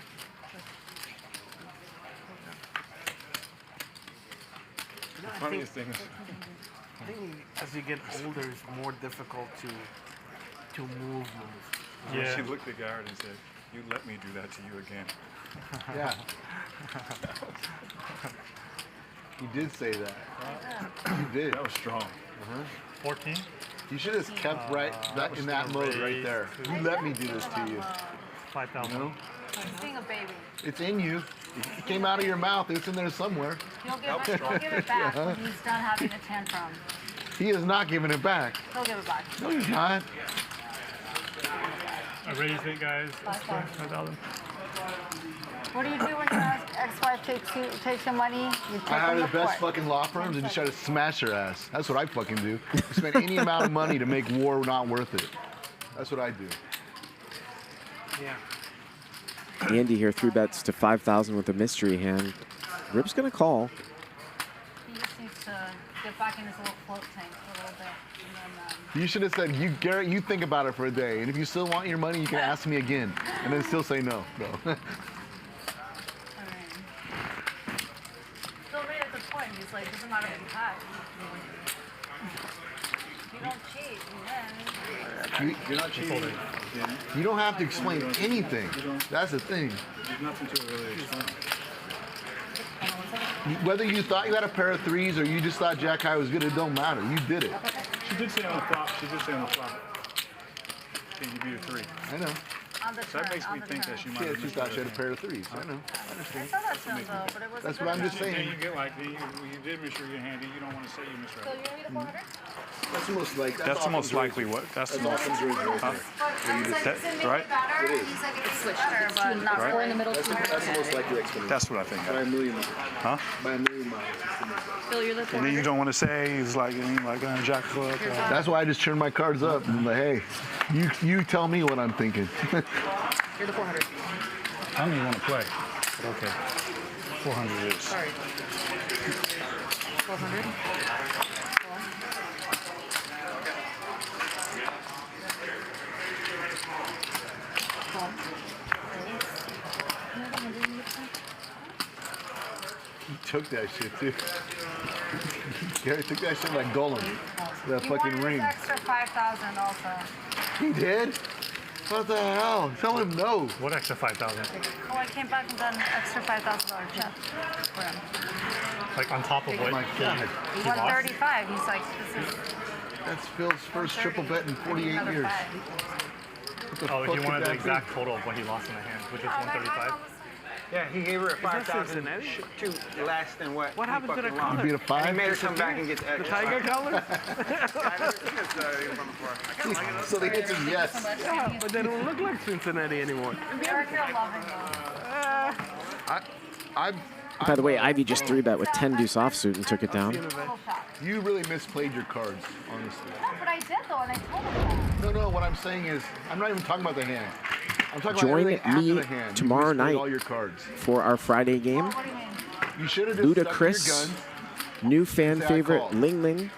The funniest thing is, I think as you get older, it's more difficult to move. She looked at Garrett and said, "You let me do that to you again." Yeah. You did say that. You did. That was strong. 14? You should have kept in that mode right there. You let me do this to you. 5,000. You know? He's being a baby. It's in you. It came out of your mouth. It's in there somewhere. He'll give it back when he's done having a tantrum. He is not giving it back. He'll give it back. No, he's not. I raised it, guys. 5,000. What do you do when your ex-wife takes your money? You take I hire them the to best court. fucking law firms and just try to smash her ass. That's what I fucking do. Spend any amount of money to make war not worth it. That's what I do. Yeah. Andy here 3-bets to 5,000 with a mystery hand. Rip's gonna call. He just needs to get back in his little float tank for a little bit. And then, You should have said, Garrett, you think about it for a day. And if you still want your money, you can ask me again. And then still say no. still right at the point. He's like, doesn't matter what you have. You don't cheat, you win. You're not cheating. You don't have to explain anything. That's the thing. There's nothing to really explain. Whether you thought you had a pair of threes or you just thought Jack High was good, it don't matter. You did it. She did say on the flop. Can you beat a 3? I know. On the So that turn, makes me think that she might have She thought she had a pair of threes. I know. I I understand. saw that film though, but it wasn't That's good what I'm enough. just saying. You get like, you did misread your hand, you don't want to say you misread. So you want me to 400? That's the most like. That's the most likely what? That's the most But I was like, does it make right? it better? It is. He's like, it's better, but not Right. 4 in the middle, 2 in the That's the most likely explanation. That's what I think. By a million miles. Huh? By a million miles. Phil, you're the And then you 400. don't want to say it's like Jack Club. That's why I just turn my cards up and I'm like, hey, you tell me what I'm thinking. You're the 400. I don't even want to play. But okay. 400 is. Sorry. 1200. He took that shit too. Gary took that shit like Gollum. That He fucking wanted ring. his extra 5,000 also. He did? What the hell? Tell him no. What extra 5,000? Oh, I came back and done an extra $5,000 check for him. Like on top of what? My God. He lost? 135. He's like, this is That's Phil's first triple bet in 48 another years. 5. What the Oh, fuck he could wanted the that be? exact total of what he lost in the hand, which was Oh, 135. Yeah, he gave her a Is that 5,000 Cincinnati? to less than what What he happened to the fucking lost. color? You beat a And five? he made her come back and get the The extra tiger 5. color? So the answer is yes. Yeah, but they don't look like Cincinnati anymore. Eric, you're loving them. By the way, Ivey just 3-bet with 10 deuce offsuit and took it down. You really misplayed your cards, honestly. No, but I did though, and I told him that. No, what I'm saying is, I'm not even talking about the hand. I'm talking Join about everything after me the hand. tomorrow You misplayed night all your cards. for our Friday game. What do you mean? You should have just stuck to your Ludacris, guns. new fan Say I favorite called. Ling Ling,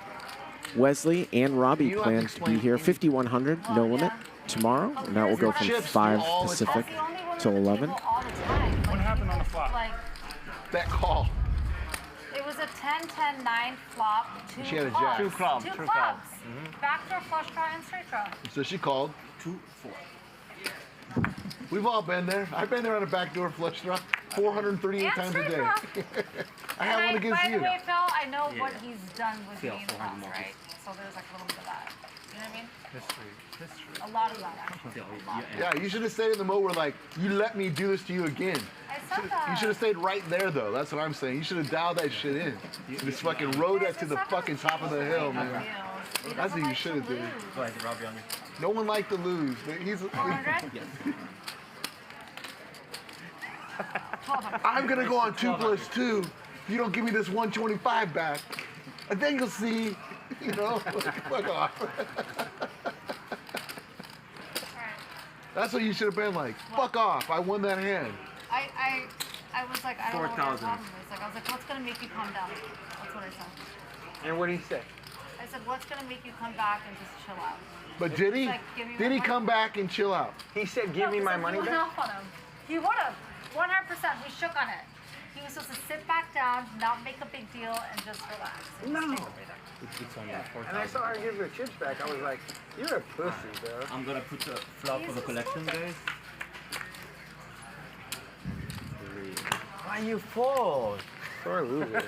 Wesley, and Robbi You don't have to plan to be explain here 5,100, no limit, tomorrow. And that will go from Chips 5 all the Pacific That's the only one till with 11. people all the time. What happened on the flop? Like, That call. it was a 10-10-9 flop. She had a clubs. jack. Two clubs. Two clubs. Backdoor flush draw and straight draw. So she called 2-4. We've all been there. I've been there on a backdoor flush draw 438 And times a straight day. draw. I have one against By you. the way, Phil, I know what he's done with me in the past, right? So there's like a little bit of that. You know what I mean? History. A lot of that, actually. Yeah, you should have stayed in the mode where like, you let me do this to you again. I said that. You should have stayed right there though. That's what I'm saying. You should have dialed that shit in. You just fucking rode that to the fucking top of the hill, man. That's what you should have done. No one liked to lose. He's. I'm gonna go on 2+2. You don't give me this 125 back, and then you'll see. You know, fuck off. That's what you should have been like. Fuck off. I won that hand. I was like, I don't know what your 4,000. problem is. Like, I was like, what's gonna make you calm down? That's what I said. And what did he say? I said, what's gonna make you come back and just chill out? But did he? He's like, give me Did my he money. come back and chill out? He said, give me my money He went back? off on him. He would have. 100%. We shook on it. He was supposed to sit back down, not make a big deal, and just relax. And No. just take a breather. And I saw her give her chips back. I was like, you're a pussy, bro. I'm gonna put the flop for the collection, guys. Why you fall? Sore loser.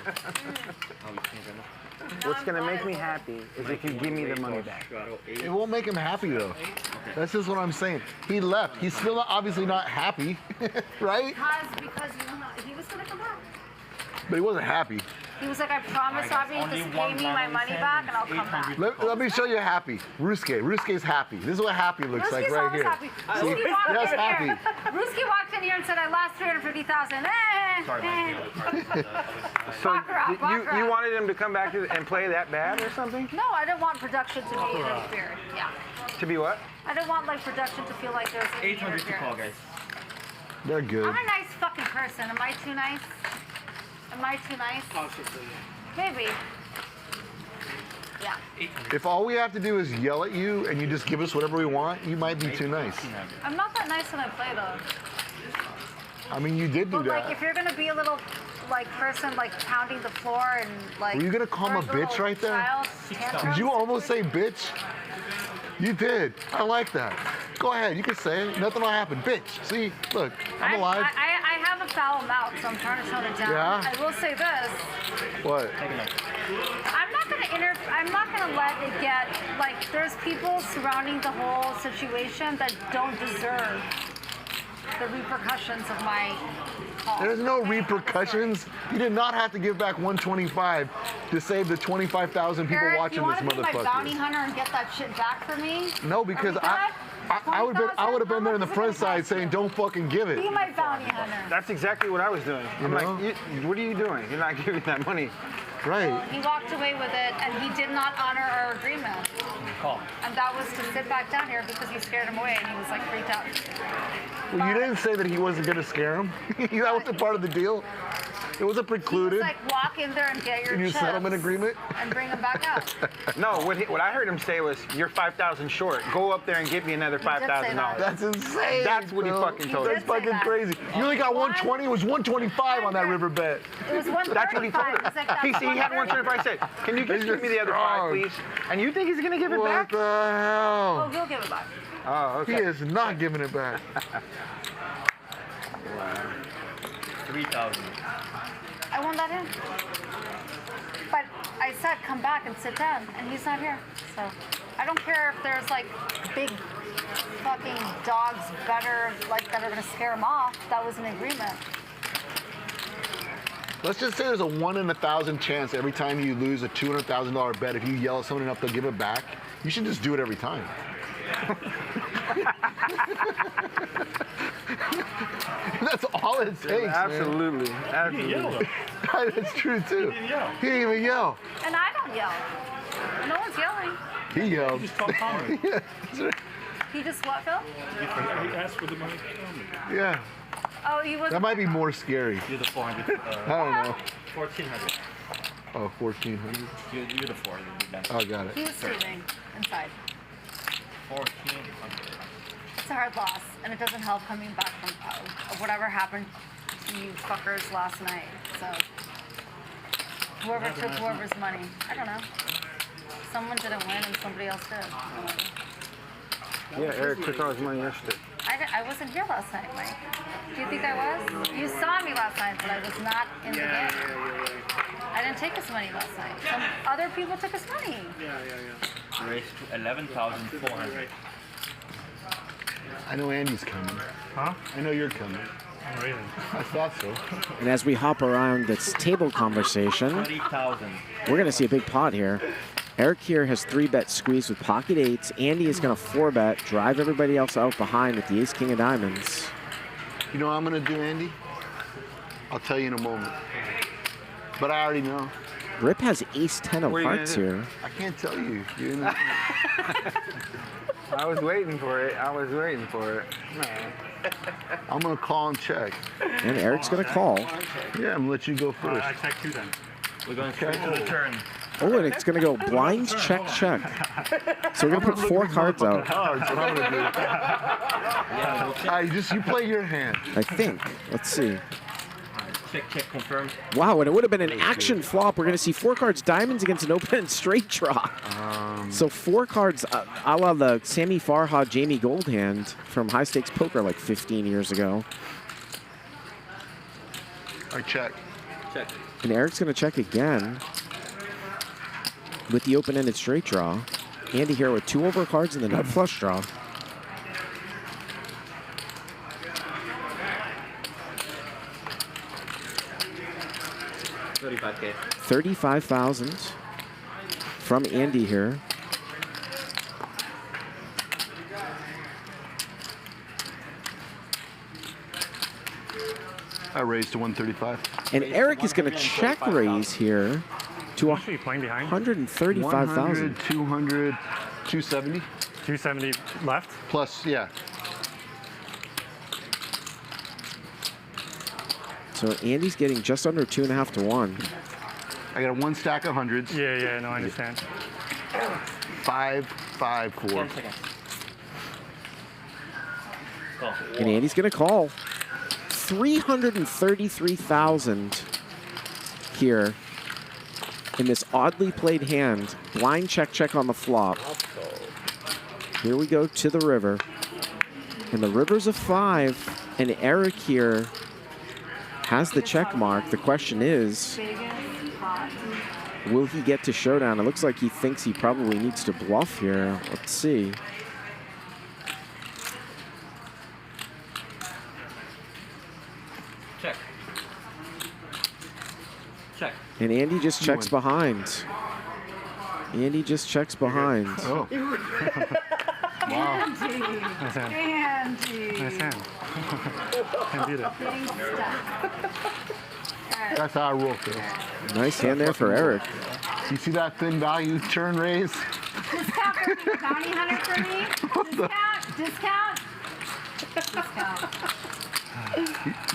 What's gonna make me happy is if you give me the money back. It won't make him happy though. That's just what I'm saying. He left. He's still not, obviously not happy, right? Because you know, he was gonna come back. But he wasn't happy. He was like, I promise, Robbi, just pay me my money back and I'll come back. Let me show you happy. Rusuke's happy. This is what happy looks like right always here. happy. See? Rusuke walked That's in happy. here. Rusuke walked in here and said, I lost 350,000. So Walk her out, walk her you out. wanted him to come back and play that bad or something? No, I didn't want production to be interfered. Yeah. To be what? I didn't want like production to feel like there's any 800 to call, interference. guys. They're good. I'm a nice fucking person. Am I too nice? Am I too nice? Possibly. Maybe. Yeah. If all we have to do is yell at you and you just give us whatever we want, you might be too nice. I'm not that nice when I play though. I mean, you did do But like, that. if you're gonna be a little like person like pounding the floor and like. Were you gonna call him a throwing bitch little right there? child Did tantrums? you almost say bitch? You did. I like that. Go ahead. You can say it. Nothing will happen. Bitch. See? Look. I'm alive. I have a foul mouth, so I'm trying to tone it down. Yeah? I will say this. What? I'm not gonna let it get like there's people surrounding the whole situation that don't deserve the repercussions of my call. There's no repercussions. You did not have to give back 125 to save the 25,000 people Garrett, watching you this want to be my bounty motherfucker. hunter and get that shit back for me? No, because Are we good? I would have been there on the front side saying, don't fucking give it. Be my bounty hunter. That's exactly what I was doing. I'm like, what are you doing? You're not giving that money. Right. He walked away with it, and he did not honor our agreement. Call. And that was to sit back down here because you scared him away, and he was like freaked out. Well, you didn't say that he wasn't going to scare him. That wasn't part of the deal. It wasn't precluded. He was like, walk in there and get your chips settlement agreement. and bring them back out. No, what I heard him say was, you're 5,000 short. Go up there and get me another $5,000. That's insane. That's what he bro. fucking told me. That's fucking crazy. You only got 120. It was 125 on that river bet. It was 135. That's what he told He's like, her. that's He had 125. I said, can you just give me the other 5, please? And you think he's going to give it back? What the hell? Oh, he'll give it back. Oh, okay. He is not giving it back. 3,000. I won that in. But I said, come back and sit down, and he's not here. So I don't care if there's like big fucking dogs better, like that are gonna scare him off. That was an agreement. Let's just say there's a 1 in 1,000 chance every time you lose a $200,000 bet, if you yell at someone enough, they'll give it back. You should just do it every time. That's all it takes. Yeah, absolutely. Man. Absolutely. That's true too. He didn't even yell. And I don't yell. No one's yelling. He yelled. You just talk calmly. Yeah, that's right. He just what, Phil? He asked for the money. Yeah. Oh, he was. That might be more scary. You're the 400. I don't know. 1,400. Oh, 1,400. You're the 400. Oh, got He it. was sleeping inside. 1,400. It's a hard loss, and it doesn't help coming back from whatever happened to you fuckers last night. So whoever took whoever's money, I don't know. Someone didn't win and somebody else did. Yeah, Eric took all his money yesterday. I wasn't here last night, Mike. Do you think I was? You saw me last night, but I was not in the game. I didn't take his money last night. Some other people took his money. Yeah. Raised to 11,400. I know Andy's coming. Huh? I know you're coming. Really? I thought so. And as we hop around this table conversation, 30,000. we're going to see a big pot here. Eric here has 3-bet squeeze with pocket eights. Andy is going to 4-bet, drive everybody else out behind with the ace king of diamonds. You know what I'm going to do, Andy? I'll tell you in a moment. But I already know. Rip has ace 10 of hearts here. I can't tell you. You're in the... I was waiting for it. I was waiting for it. I'm going to call and check. And Eric's going to call. Yeah, I'm going to let you go first. I check 2 then. We're going straight to the turn. Oh, and it's going to go blinds, check, check. So we're going to put 4 cards out. That's what I'm going to do. You play your hand. I think. Let's see. Check, confirmed. Wow, and it would have been an action flop. We're going to see 4 cards diamonds against an open and straight draw. So 4 cards a la the Sammy Farhad, Jamie Gold hand from High Stakes Poker like 15 years ago. I check. Check. And Eric's going to check again with the open-ended straight draw. Andy here with 2 over cards and the nut flush draw. $35K. 35,000 from Andy here. I raised to 135. And Eric is going to check raise here to How much are you playing behind? 135,000. 200, 270. 270 left? Plus, yeah. So Andy's getting just under 2.5 to 1. I got 1 stack of hundreds. Yeah, no, I understand. 5, 5, 4. 10 seconds. Go. And Andy's going to call. 333,000 here in this oddly played hand. Blind check, check on the flop. Here we go to the river. And the river's a 5. And Eric here has the check mark. The question is, will he get to showdown? It looks like he thinks he probably needs to bluff here. Let's see. Check. Check. And Andy just checks behind. Andy just checks behind. Oh. Wow. Andy. Nice hand. Andy. Nice hand. Can't beat it. Getting stuck. That's how I roll, Phil. Nice hand there for Eric. You see that thin value turn raise? Discount for me. Bounty hunter for me. Discount.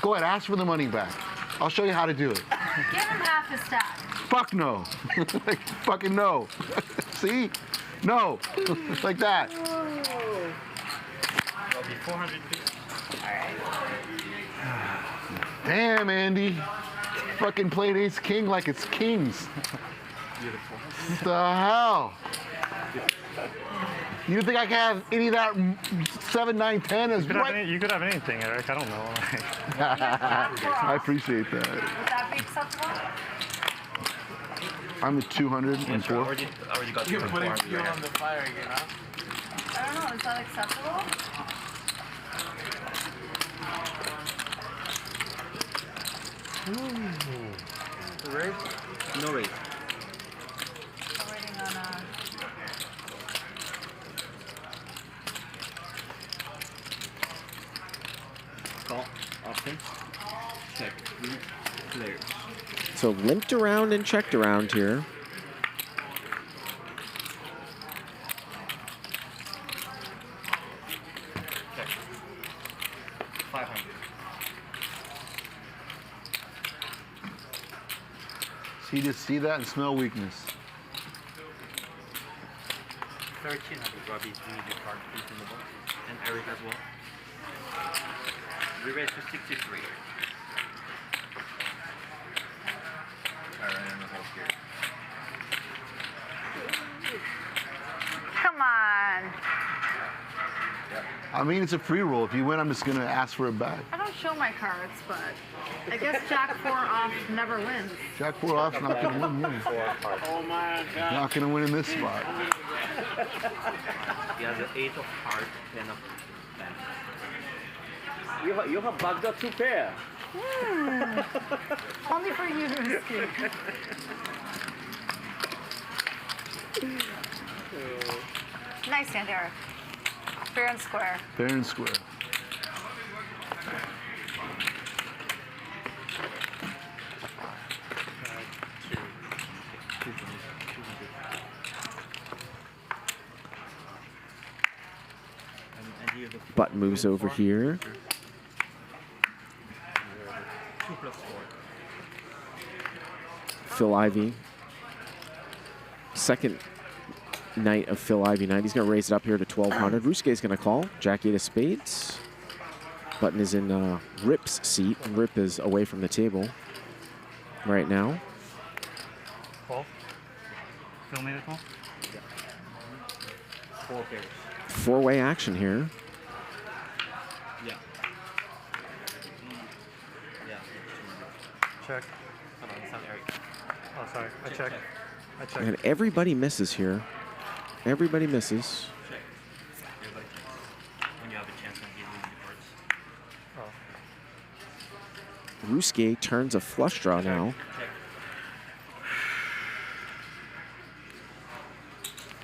Go ahead, ask for the money back. I'll show you how to do it. Give him half his stack. Fuck no. Like, fucking no. See? No. Like that. Robbi 400. Damn, Andy. Fucking played ace king like it's kings. Beautiful. What the hell? You think I can have any of that 7, 9, 10 as right? You could have anything, Eric. I don't know. I appreciate that. Would that be acceptable? I'm at 204. Already got You're putting fuel on the fire again, huh? I don't know. Is that acceptable? Raise? No raise. I'm waiting on Call. Option. Check. Players. So limped around and checked around here. Check. 500. See that and smell weakness. 1,300. Robbi, you need your card piece in the box. And Eric as well. We raised to 63. Alright, in the whole here. Come on. Yep. I mean, it's a free roll. If you win, I'm just going to ask for it back. I don't show my cards, but I guess Jack 4 off never wins. Jack 4 off's not going to win, yeah. Oh my God. Not going to win in this spot. He has an 8 of hearts, 10 of diamonds. You have bugged up 2 pair. Only for you, Ryusuke. Nice hand, Eric. Fair and square. Fair and square. Button moves over here. 2 plus 4. Phil Ivey. Second night of Phil Ivey night. He's going to raise it up here to 1,200. Ryusuke's going to call. Jack 8 of spades. Button is in Rip's seat, and Rip is away from the table right now. Call. Phil made a call? Yeah. 4 pairs. Four-way action here. Yeah. Yeah. Check. Hold on, it's not Eric. Oh, sorry. I checked. I checked. And everybody misses here. Everybody misses. Check. Everybody checks. When you have a chance when you lose the cards. Ryusuke turns a flush draw now. Check.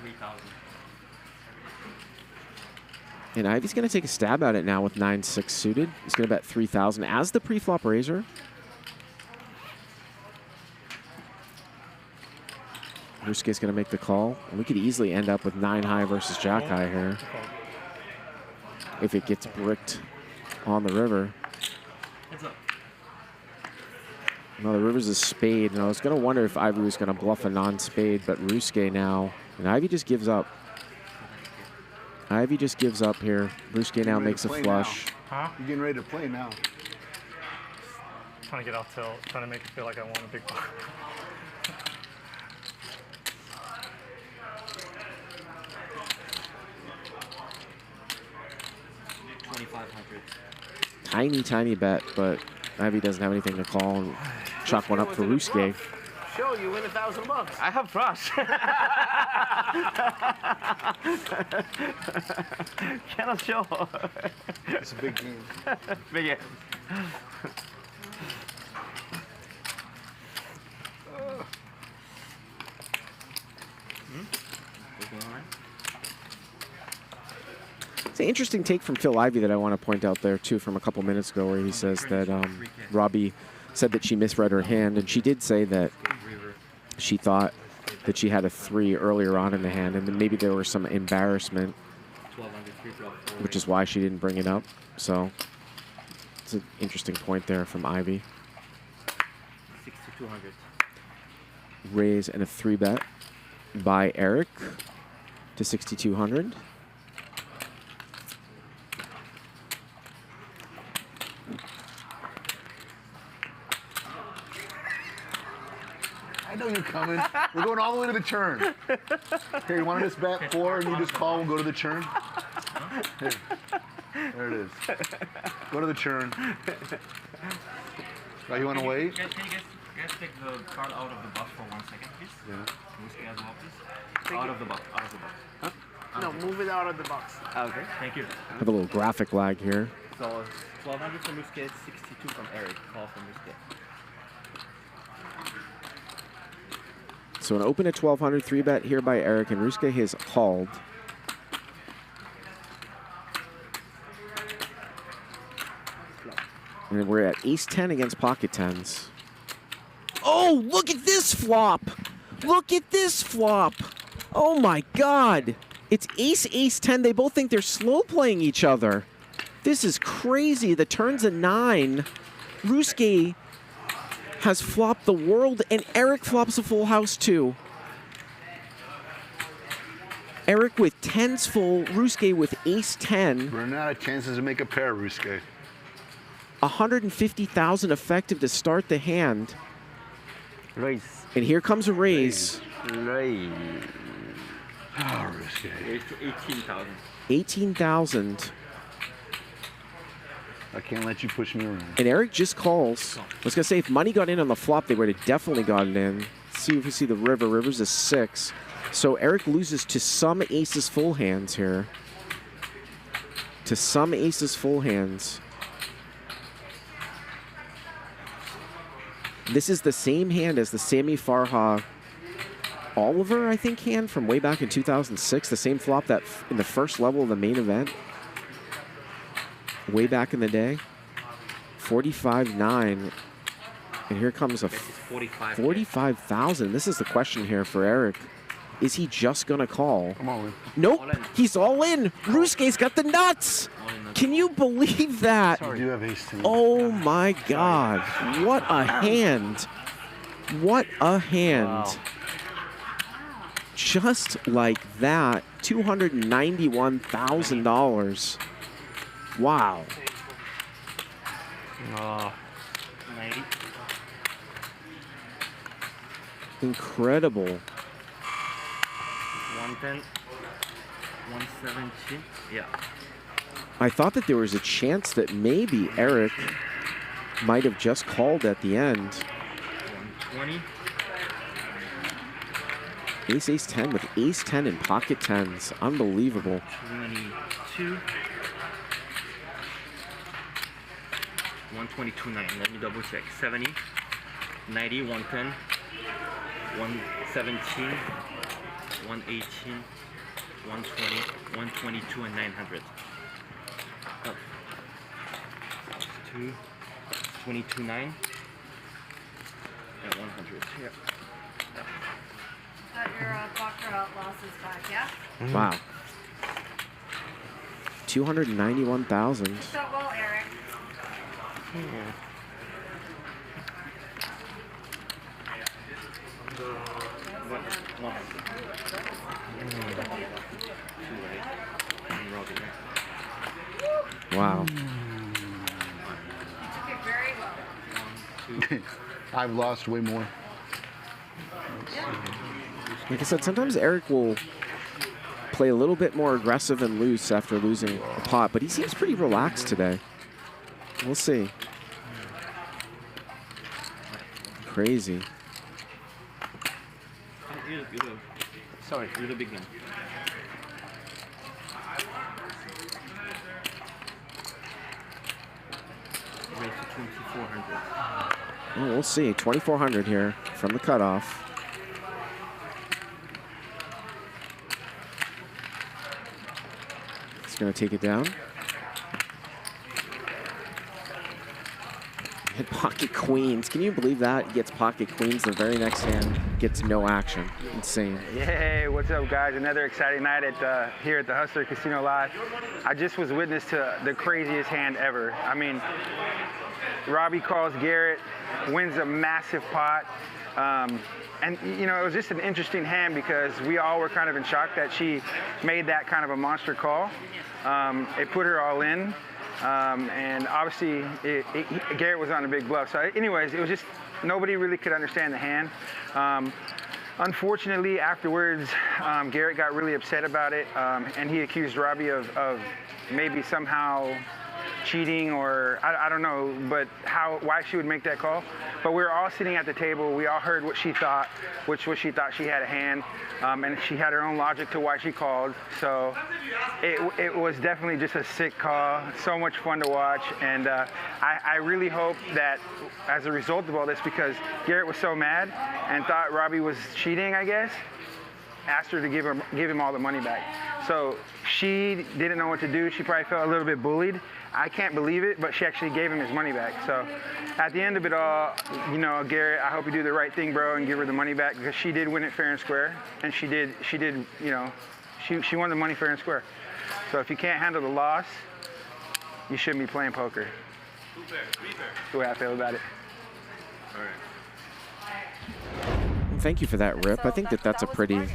3,000. And Ivey's going to take a stab at it now with 9-6 suited. He's going to bet 3,000 as the pre-flop raiser. Ryusuke's going to make the call. And we could easily end up with 9 high versus Jack high here. If it gets bricked on the river. Heads up. No, the river's a spade. And I was going to wonder if Ivey was going to bluff a non-spade, but Ryusuke now. And Ivey just gives up. Ivey just gives up here. Ryusuke now makes a flush. Huh? You're getting ready to play now. Trying to get off tilt. Trying to make it feel like I won a big buck. Tiny, tiny bet, but Ivey doesn't have anything to call and chalk one up for Ryusuke. Show you win $1,000. I have trust. Cannot show. It's a big game. Big game. It's an interesting take from Phil Ivey that I want to point out there, too, from a couple minutes ago, where he says that Robbi said that she misread her hand, and she did say that she thought that she had a 3 earlier on in the hand, and then maybe there was some embarrassment, which is why she didn't bring it up. So it's an interesting point there from Ivey. 6,200. Raise and a 3-bet by Eric to 6,200. I know you're coming. We're going all the way to the turn. Here, you want to just bet 4 and you just call and go to the turn? Here. There it is. Go to the turn. Oh, you want to wait? Can you guys take the card out of the box for 1 second, please? Yeah. Ryusuke as well, please. Out of the box. Out of the box. Huh? No, move it out of the box. Okay. Thank you. Have a little graphic lag here. So 1,200 from Ryusuke, 62 from Eric. Call from Ryusuke. So an open at 1,200, 3-bet here by Eric, and Ryusuke has called. And we're at ace-10 against pocket tens. Oh, look at this flop! Look at this flop! Oh my God! It's ace-ace-10. They both think they're slow playing each other. This is crazy. The turn's a 9. Ryusuke has flopped the world, and Eric flops a full house too. Eric with 10s full, Ryusuke with ace-10. Running out of chances to make a pair, Ryusuke. 150,000 effective to start the hand. Raise. And here comes a raise. Raise. Oh, Ryusuke. 18,000. 18,000. I can't let you push me around. And Eric just calls. I was going to say, if money got in on the flop, they would have definitely gotten in. See if we see the river. River's a 6. So Eric loses to some aces full hands here. To some aces full hands. This is the same hand as the Sammy Farha Oliver, I think, hand from way back in 2006. The same flop that in the first level of the main event. Way back in the day. 45-9. And here comes a 45,000. This is the question here for Eric. Is he just going to call? I'm all in. Nope. He's all in. Ryusuke's got the nuts. Can you believe that? You do have ace-10. Oh, my God. What a hand. What a hand. Wow. Just like that. $291,000. Wow. Oh. 90. Incredible. 110. 117. Yeah. I thought that there was a chance that maybe Eric might have just called at the end. 120. Ace-10 with ace-10 and pocket tens. Unbelievable. 22. 122.9. Let me double check. 70. 90. 110. 117. 118. 120. 122 and 900. Up. 2. 22.9. And 100. Yep. Got your Baccarat losses back, yeah? Wow. 291,000. So well, Eric. Wow. Took it very well. I've lost way more. Like I said, sometimes Eric will play a little bit more aggressive and loose after losing a pot, but he seems pretty relaxed today. We'll see. Crazy. Sorry, you're the big one. Raise to 2,400. Oh, we'll see. 2,400 here from the cutoff. It's going to take it down. Hit pocket queens. Can you believe that? He gets pocket queens the very next hand. Gets no action. Insane. Hey, what's up, guys? Another exciting night at here at the Hustler Casino Live. I just was witness to the craziest hand ever. I mean, Robbi calls Garrett, wins a massive pot. And, you know, it was just an interesting hand because we all were kind of in shock that she made that kind of a monster call. It put her all in. And obviously, Garrett was on a big bluff. So anyways, it was just, nobody really could understand the hand. Unfortunately, afterwards, Garrett got really upset about it, and he accused Robbi of maybe somehow cheating, or I don't know, but why she would make that call. But we were all sitting at the table. We all heard what she thought, which was she thought she had a hand, and she had her own logic to why she called. So it was definitely just a sick call. So much fun to watch, and I really hope that as a result of all this, because Garrett was so mad and thought Robbi was cheating, I guess, asked her to give him all the money back. So she didn't know what to do. She probably felt a little bit bullied. I can't believe it, but she actually gave him his money back. So at the end of it all, you know, Garrett, I hope you do the right thing, bro, and give her the money back, because she did win it fair and square, and she did, you know, she won the money fair and square. So if you can't handle the loss, you shouldn't be playing poker. That's the way I feel about it. All right. Thank you for that, Rip. I think that's a pretty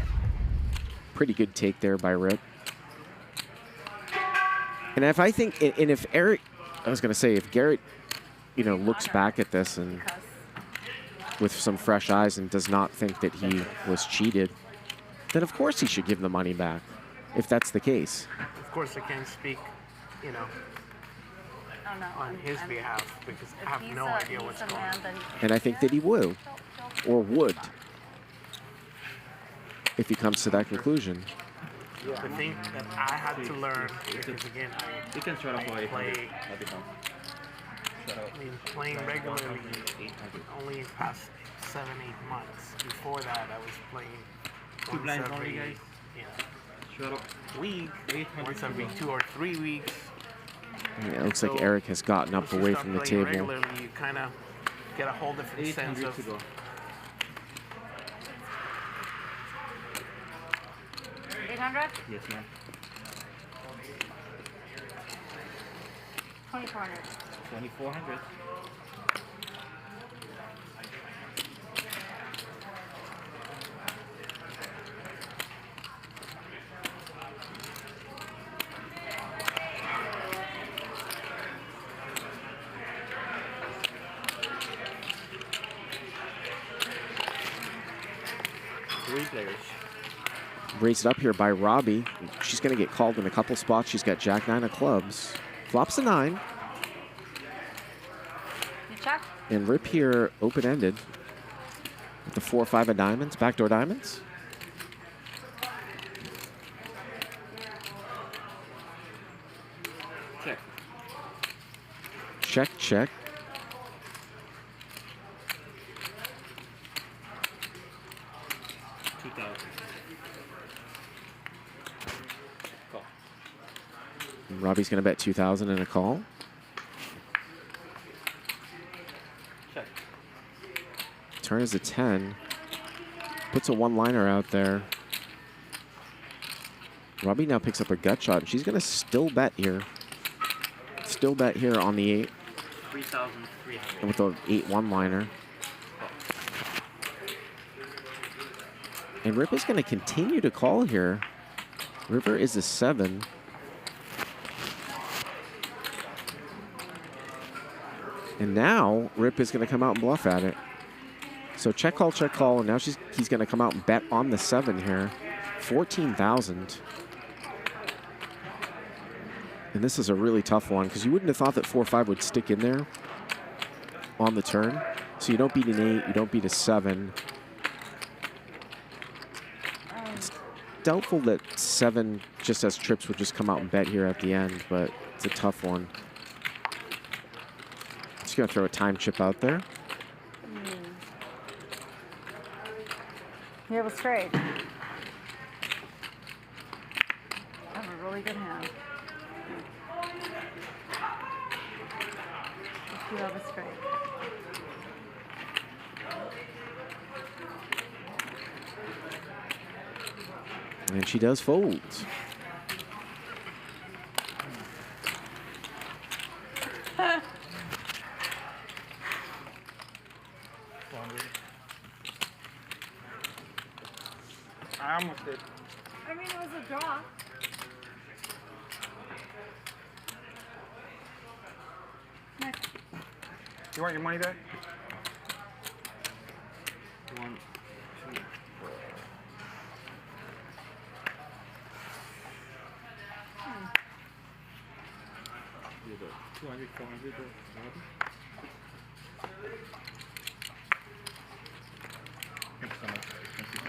good take there by Rip. And if if Eric, I was going to say, if Garrett, you know, looks back at this and with some fresh eyes and does not think that he was cheated, then of course he should give the money back, if that's the case. Of course, I can't speak, you know, Oh, no. on his behalf because I have no idea what's going on. And I think that he will, or would, if he comes to that conclusion. The thing that I had to learn, because again, I playing regularly only in past 7-8 months. Before that, I was playing once every week, once every 2 or 3 weeks. Yeah, it looks like Eric has gotten up away from the table. Regularly, you kind of get a whole different sense of. 800? Yes, ma'am. 2400. 2400. Three players. Raised up here by Robbi. She's going to get called in a couple spots. She's got Jack 9 of clubs. Flops a 9. You check? And Rip here open-ended with the 4-5 of diamonds, backdoor diamonds. Check. Check, check. Robbi's going to bet 2,000 and a call. Check. Turn is a 10. Puts a one-liner out there. Robbi now picks up a gut shot. She's going to still bet here. Still bet here on the 8. 3,300. With the 8 one-liner. And Rip is going to continue to call here. River is a 7. And now Rip is going to come out and bluff at it. So check call, and now he's going to come out and bet on the 7 here. 14,000. And this is a really tough one because you wouldn't have thought that 4-5 would stick in there on the turn. So you don't beat an 8, you don't beat a 7. It's doubtful that 7 just as trips would just come out and bet here at the end, but it's a tough one. Just going to throw a time chip out there. You have a straight. I have a really good hand. You have a straight. And she does fold. I almost did. I mean, it was a draw. Next. You want your money back? 1, 2, 4. You go 200, 400. Thank you so much. Thank you.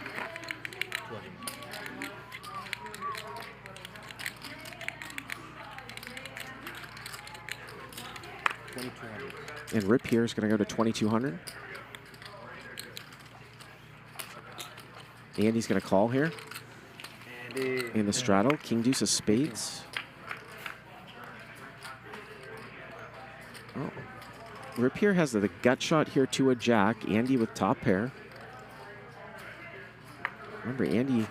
200. And Rip here is going to go to 2,200. Andy's going to call here. In the straddle, King Deuce of Spades. Oh. Rip here has the gut shot here to a jack. Andy with top pair. Remember, Andy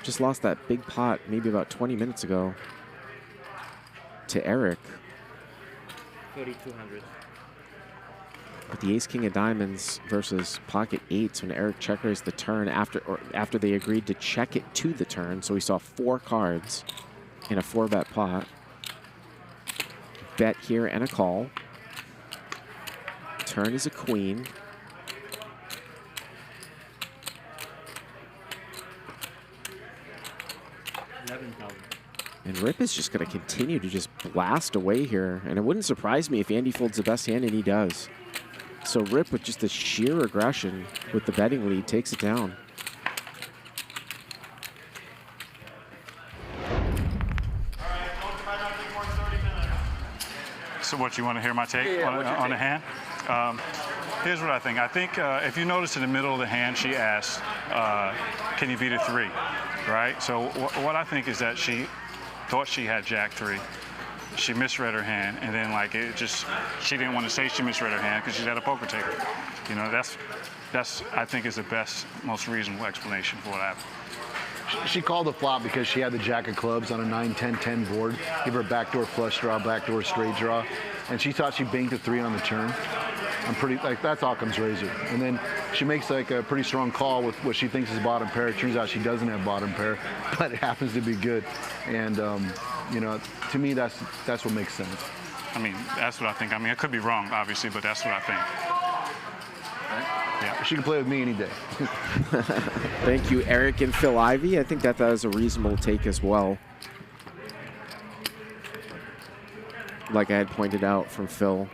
just lost that big pot maybe about 20 minutes ago to Eric. 3,200. With the ace king of diamonds versus pocket 8s when Eric check raised the turn after they agreed to check it to the turn. So we saw 4 cards in a 4-bet pot. Bet here and a call. Turn is a queen. And Rip is just going to continue to just blast away here. And it wouldn't surprise me if Andy folds the best hand, and he does. So Rip, with just the sheer aggression with the betting lead, takes it down. So what, you want to hear my take on the hand? Here's what I think. I think if you notice in the middle of the hand, she asked, can you beat a 3, right? So what I think is that she thought she had Jack 3. She misread her hand, and then like she didn't want to say she misread her hand because she's at a poker table. You know, that's I think is the best, most reasonable explanation for what happened. She called the flop because she had the jack of clubs on a 9-10-10 board. Give her backdoor flush draw, backdoor straight draw, and she thought she banked a 3 on the turn. I'm pretty, like, that's Occam's razor. And then she makes like a pretty strong call with what she thinks is bottom pair. It turns out she doesn't have bottom pair, but it happens to be good. And you know, to me, that's what makes sense. I mean, that's what I think. I mean, I could be wrong, obviously, but that's what I think. Yeah, she can play with me any day. Thank you, Eric and Phil Ivey. I think that is a reasonable take as well. Like I had pointed out from Phil.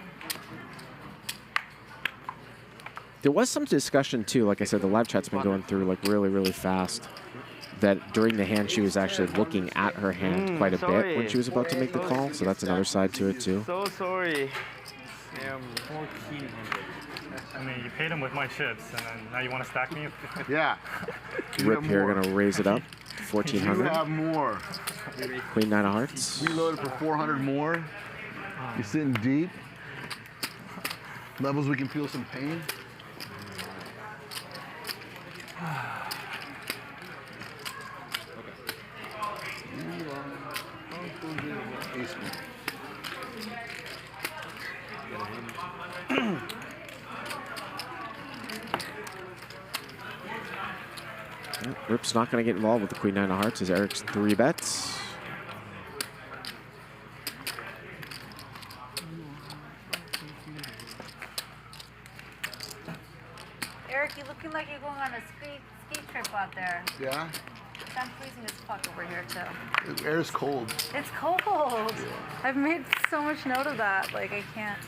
There was some discussion too, like I said, the live chat's been going through like really, really fast, that during the hand she was actually looking at her hand quite a bit when she was about to make the call, so that's another side to it too. So sorry. I mean, you paid him with my chips, and then now you want to stack me? Yeah. Rip here going to raise it up, 1,400. You have more. Queen 9 of hearts. Reloaded for 400 more. You're sitting deep. Levels we can feel some pain. Rip's not going to get involved with the Queen 9 of hearts as Eric's 3 bets. Eric, you looking like you're going on a ski trip out there. Yeah? I'm freezing as fuck over here too. The air's cold. It's cold. Yeah. I've made so much note of that. Like, I can't.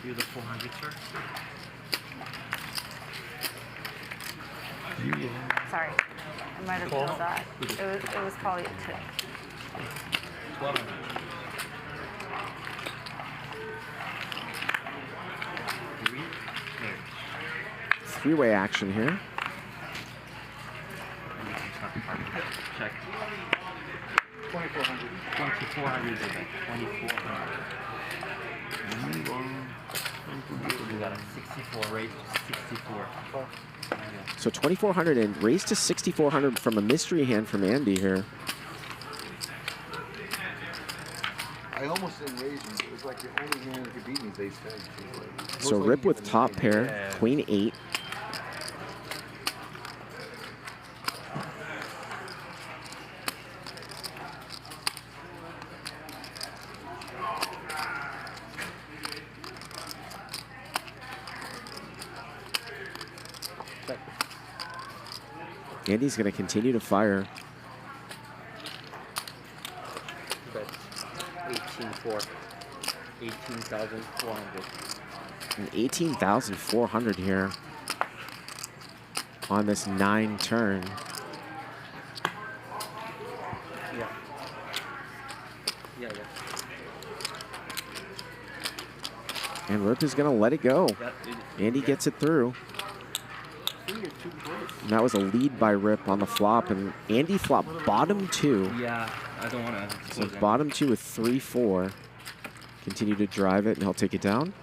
You the 400, sir? Sorry. I might have told that. It was probably a tip. 1200. Three-way action here. Check. 2,400. 2,400 is it? 2,400. We got a 64 rate, 64. So 2,400 and raised to 6,400 from a mystery hand from Andy here. I almost didn't raise you. It was like the only hand that could beat me is ace 10. So Rip with top pair, Queen 8. Andy's going to continue to fire. Bet 18,400. 18,400. And 18,400 here on this 9 turn. Yeah. Yeah. And Rip is going to let it go. Andy gets it through. And that was a lead by Rip on the flop, and Andy flopped bottom 2. Yeah, I don't want to. So bottom 2 with 3-4. Continue to drive it, and he'll take it down.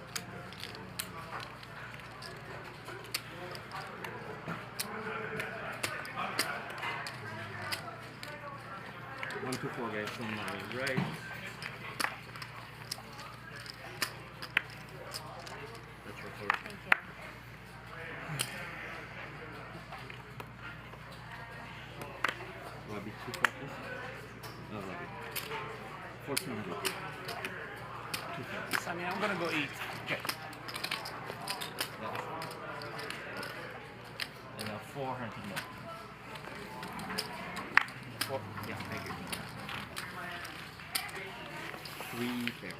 One, two, four guys from my right. That's your four. Thank you. Robbi 2 focus. No, Robbi. 1,400. 2 Sonny, I'm gonna go eat. Okay. And 400 more. Yeah, thank you. 3 pairs.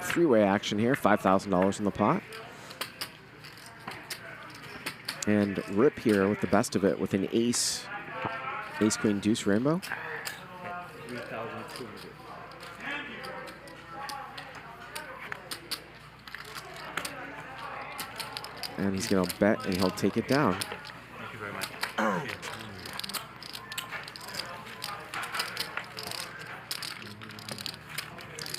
Three-way action here, $5,000 in the pot. And Rip here with the best of it with an ace, queen, deuce, rainbow. 3,200. And he's gonna bet and he'll take it down. Thank you very much.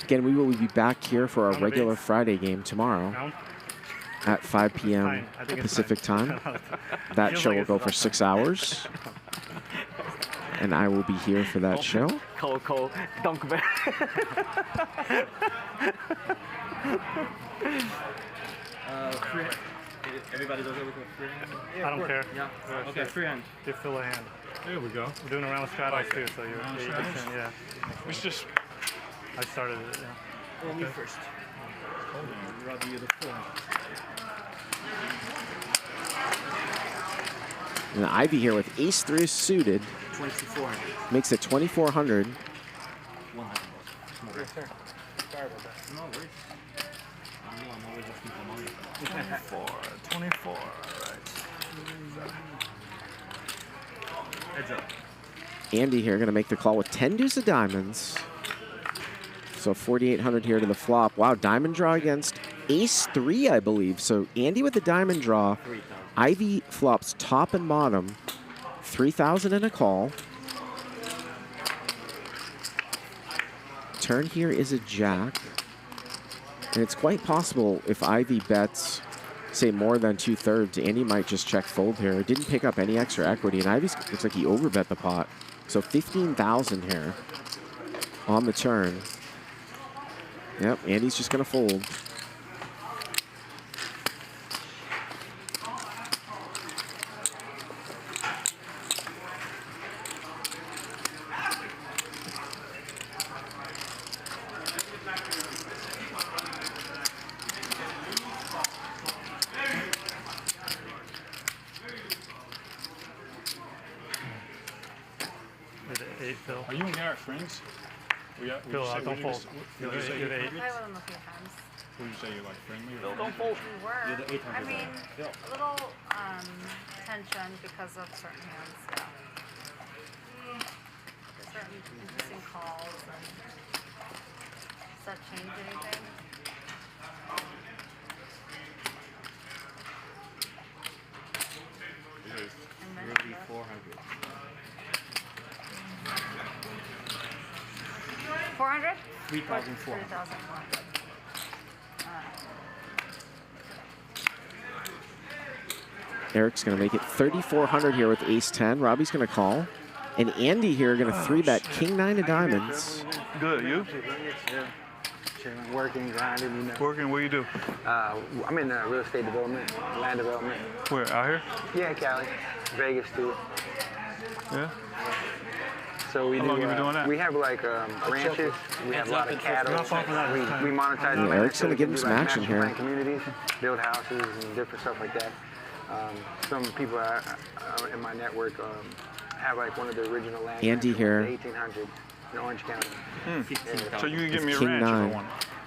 Again, we will be back here for our regular Friday game tomorrow at 5 p.m. Pacific time. That show will go for 6 hours. And I will be here for that show. Cold, dunk back. Everybody does everything freehand? I don't care. Yeah. Okay, freehand. Give Phil a hand. There we go. We're doing a round of straddles too, so you're Round of 8%, straddles? yeah. It's just. I started it, yeah. Well, me first. Robbi, you the 4. And Ivey here with ace-3 suited. 2,400. Makes it 2,400. 100 bucks. Yes, sir. Sorry about that. No worries. I'm always looking for money. 24. All right. Heads up. Andy here going to make the call with 10 deuce of diamonds. So 4,800 here to the flop. Wow, diamond draw against ace-3, I believe. So Andy with the diamond draw. Ivey flops top and bottom. 3,000 and a call. Turn here is a jack. And it's quite possible if Ivey bets, say, more than 2/3, Andy might just check fold here. Didn't pick up any extra equity, and Ivey looks like he overbet the pot. So 15,000 here on the turn. Yep, Andy's just gonna fold. Are you and Garrett friends? Phil, don't fold. You're the 8. I played with him a few times. Would you say you're like friendly? Phil, don't fold. We were. You're the 800. I mean, a little tension because of certain hands. Yeah. There's certain interesting calls and does that change anything? Really 400. 400? 3,400. 3,400. Eric's going to make it 3,400 here with ace-10. Robbie's going to call. And Andy here going to 3-bet king-9 of diamonds. Good, you? Working, grinding, you know. Working, what do you do? I'm in real estate development, land development. Where, out here? Yeah, Cali, Vegas too. Yeah? So we How long you been doing that? We have like ranches, we have a lot of cattle. We monetize Yeah, land. Eric's so going to give him we do, some like, action master here. plan communities, build houses and different stuff like that. Some people in my network have like one of the original land Andy ranches here. in the 1800s in Orange County. Hmm. So you can give me a King ranch if I 9. want.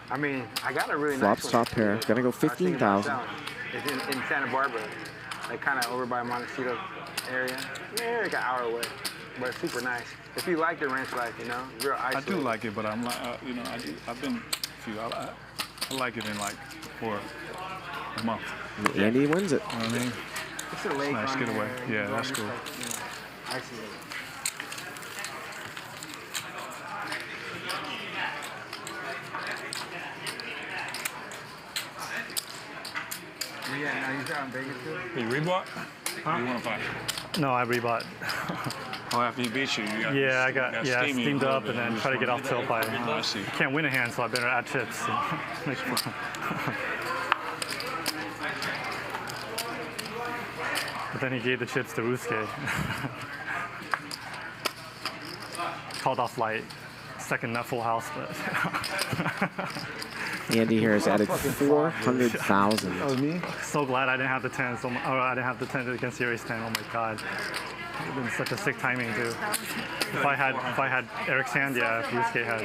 I mean, I got a really Flops nice one. top pair. Gonna go I was thinking about 15,000. selling. It's in Santa Barbara, like kind of over by Montecito area. Yeah, like an hour away, but it's super nice. If you like the ranch life, you know, real I isolated. do like it, but I'm like, you know, I've been a few. I like it in like for a month. And Andy wins it. You know what I mean? It's a lake Nice on getaway. there, Yeah, you that's know, cool. just like, you know, isolated. Yeah, now he's out in Vegas too. You rebought? Huh? You want to buy? No, I rebought. Oh, after he beat you, you got Yeah, I got steamy steamed a little up bit. and then You try to get off just tilt by. I see. Can't win a hand, so I better add chips. Make sure. But then he gave the chips to Ryusuke. Called off light. Second nut full house, but. Andy here has added 400,000. Oh, me? So glad I didn't have the 10. I didn't have the 10 against your ace 10. Oh my god. It's been such a sick timing too. If I had Eric's hand, yeah. If Ryusuke had,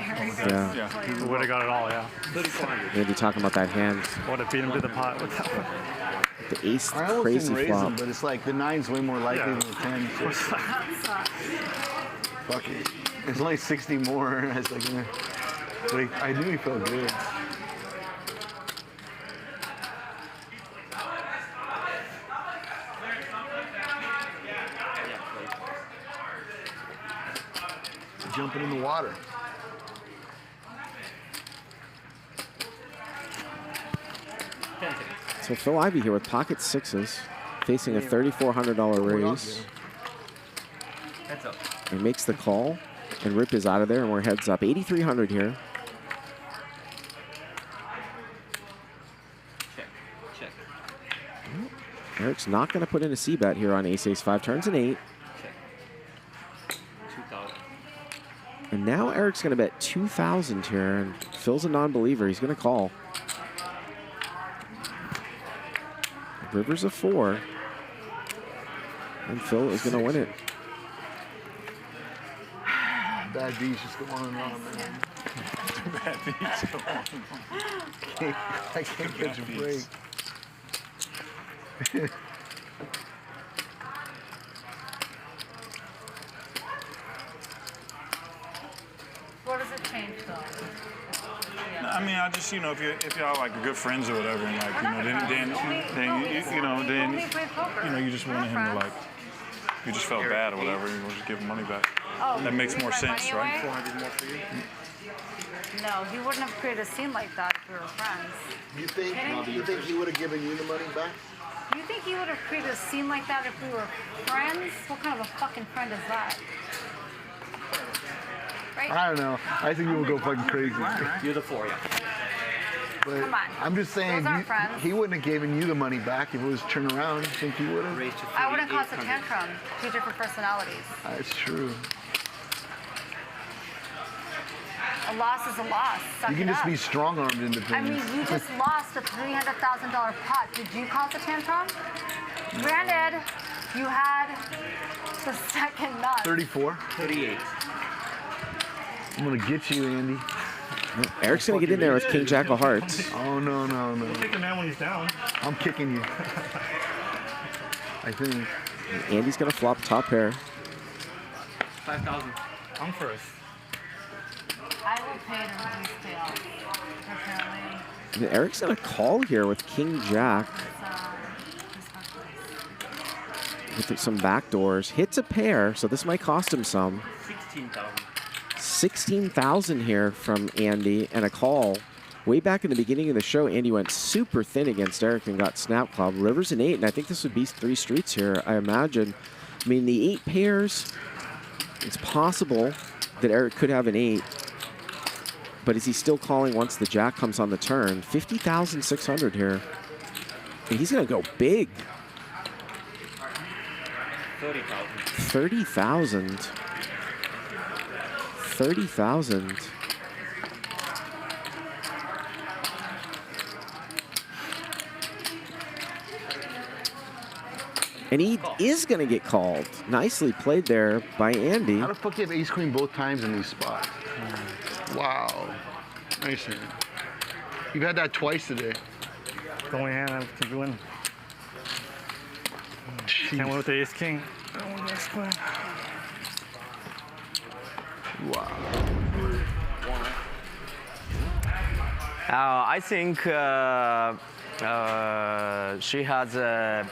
Yeah. we would have got it all, yeah. Maybe talking about that hand. Would have beat him to the pot with that one. The ace, I almost crazy didn't raise flop. him, but it's like the 9's way more likely than the 10. So. Fuck it. It's only 60 more. I was like, but I knew he felt good. Jumping in the water. So Phil Ivey here with pocket sixes, facing a $3,400 raise. Heads up. He makes the call, and Rip is out of there, and we're heads up. 8,300 here. Check. Eric's not going to put in a C-bet here on ace-ace 5, turns an 8. 2,000. And now Eric's going to bet 2,000 here, and Phil's a non-believer. He's going to call. River's a 4. And Phil is going to win it. Bad beats just go on and on, man. Bad beats go on and on. I can't catch a break. What does it change though? I mean, I just, if y'all like good friends or whatever, and like, then you just wanted him to like, you just felt bad or whatever, you want to just give him money back. Oh, that makes more my sense, money right? away? 400 more for you. No, he wouldn't have created a scene like that if we were friends. You think he would have given you the money back? You think he would have created a scene like that if we were friends? What kind of a fucking friend is that? Right? I don't know. I think he would go fucking crazy. You're the 4, yeah. But Come on. I'm just saying, Those aren't friends. he wouldn't have given you the money back if it was turned around. You think he would have? I wouldn't cause a tantrum. Two different personalities. That's true. A loss is a loss. Suck You can it just up. be strong-armed I mean, independent. you just lost a $300,000 pot. Did you cause a tantrum? Granted, you had the second nut. 34? 38. I'm gonna get you, Andy. Eric's going to get in there with King Jack of Hearts. Oh, no. He'll kick the man when he's down. I'm kicking you. I think. Andy's going to flop top pair. 5,000. I'm first. I will pay to release tail, apparently. And Eric's going to call here with King Jack. With some backdoors. Hits a pair, so this might cost him some. 16,000. 16,000 here from Andy and a call. Way back in the beginning of the show, Andy went super thin against Eric and got snap club. River's an 8, and I think this would be 3 streets here, I imagine. I mean, the 8 pairs, it's possible that Eric could have an 8. But is he still calling once the jack comes on the turn? 50,600 here. And he's going to go big. 30,000. 30,000. And he is going to get called. Nicely played there by Andy. How the fuck you have ace queen both times in these spots? Wow. Nice hand. You've had that twice today. The only hand I can win. Can't win with the ace king. Oh, that's fine. Wow. I think she has a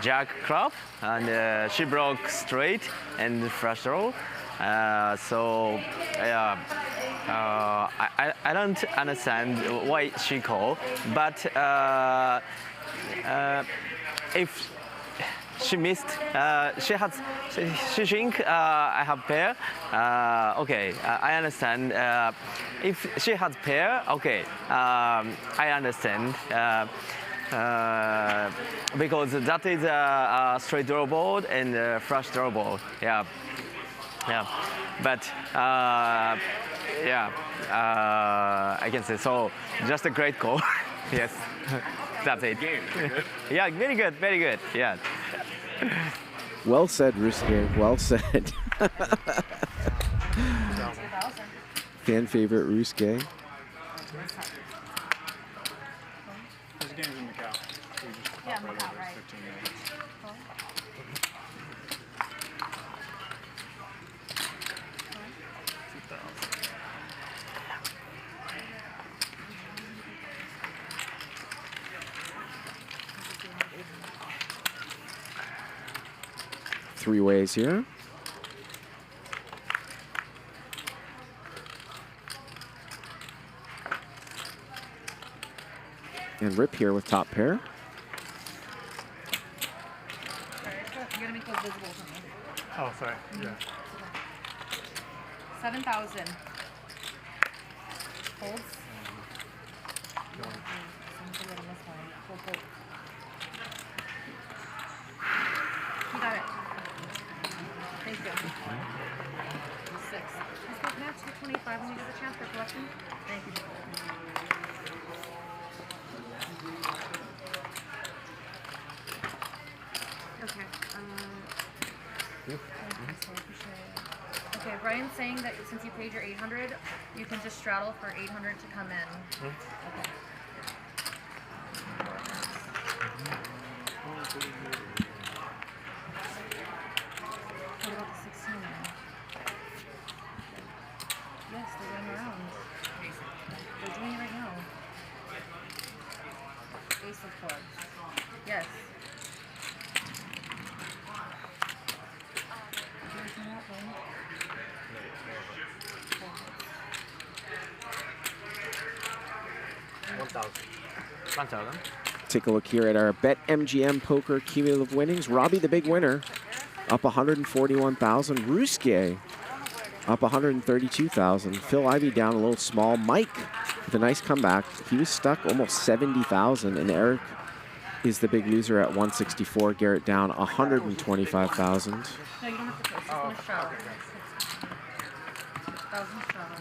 jack club and she broke straight and flush draw. So I don't understand why she called, but if she missed, she think I have pair. Okay, I understand. If she has pair, okay, I understand. Because that is a straight draw board and flush draw board. Yeah. But yeah, I can say so. Just a great call. Yes, that's it. Yeah, very good, very good. Yeah. Well said, Ryusuke. Well said. Fan favorite Ryusuke. This game's in Macau. So we just Yeah, pop right Macau, over right. 15 minutes. Three ways here. And Rip here with top pair. You're gonna make those visible for me. Oh, sorry. Yeah. 7,000. Holds. You got it. Thank you. 6. Let's go match to 25 when you get the chance for collection. Thank you. Okay. Okay, Brian's saying that since you paid your 800, you can just straddle for 800 to come in. Okay. What about the 16 now? Yes, they're going around. They're doing it right now. Ace of clubs. Yes. Take a look here at our BetMGM Poker Cumulative Winnings. Robbi, the big winner, up 141,000. Ryusuke up 132,000. Phil Ivey down a little small. Mike with a nice comeback. He was stuck almost 70,000, and Eric is the big loser at 164. Garrett down 125,000. No, you don't have to push. Just want to straddle. 1,000 straddle.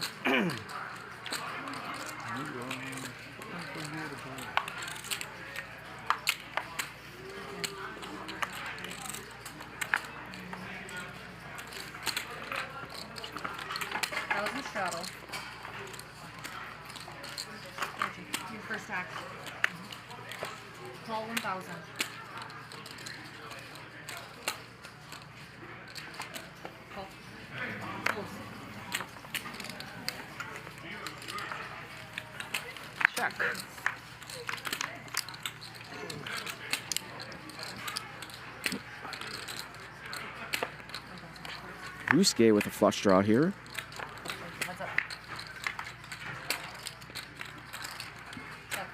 Straddle. Your first act. Call 1,000. Call. Close. Check. Ryusuke with a flush draw here. What's up? Check.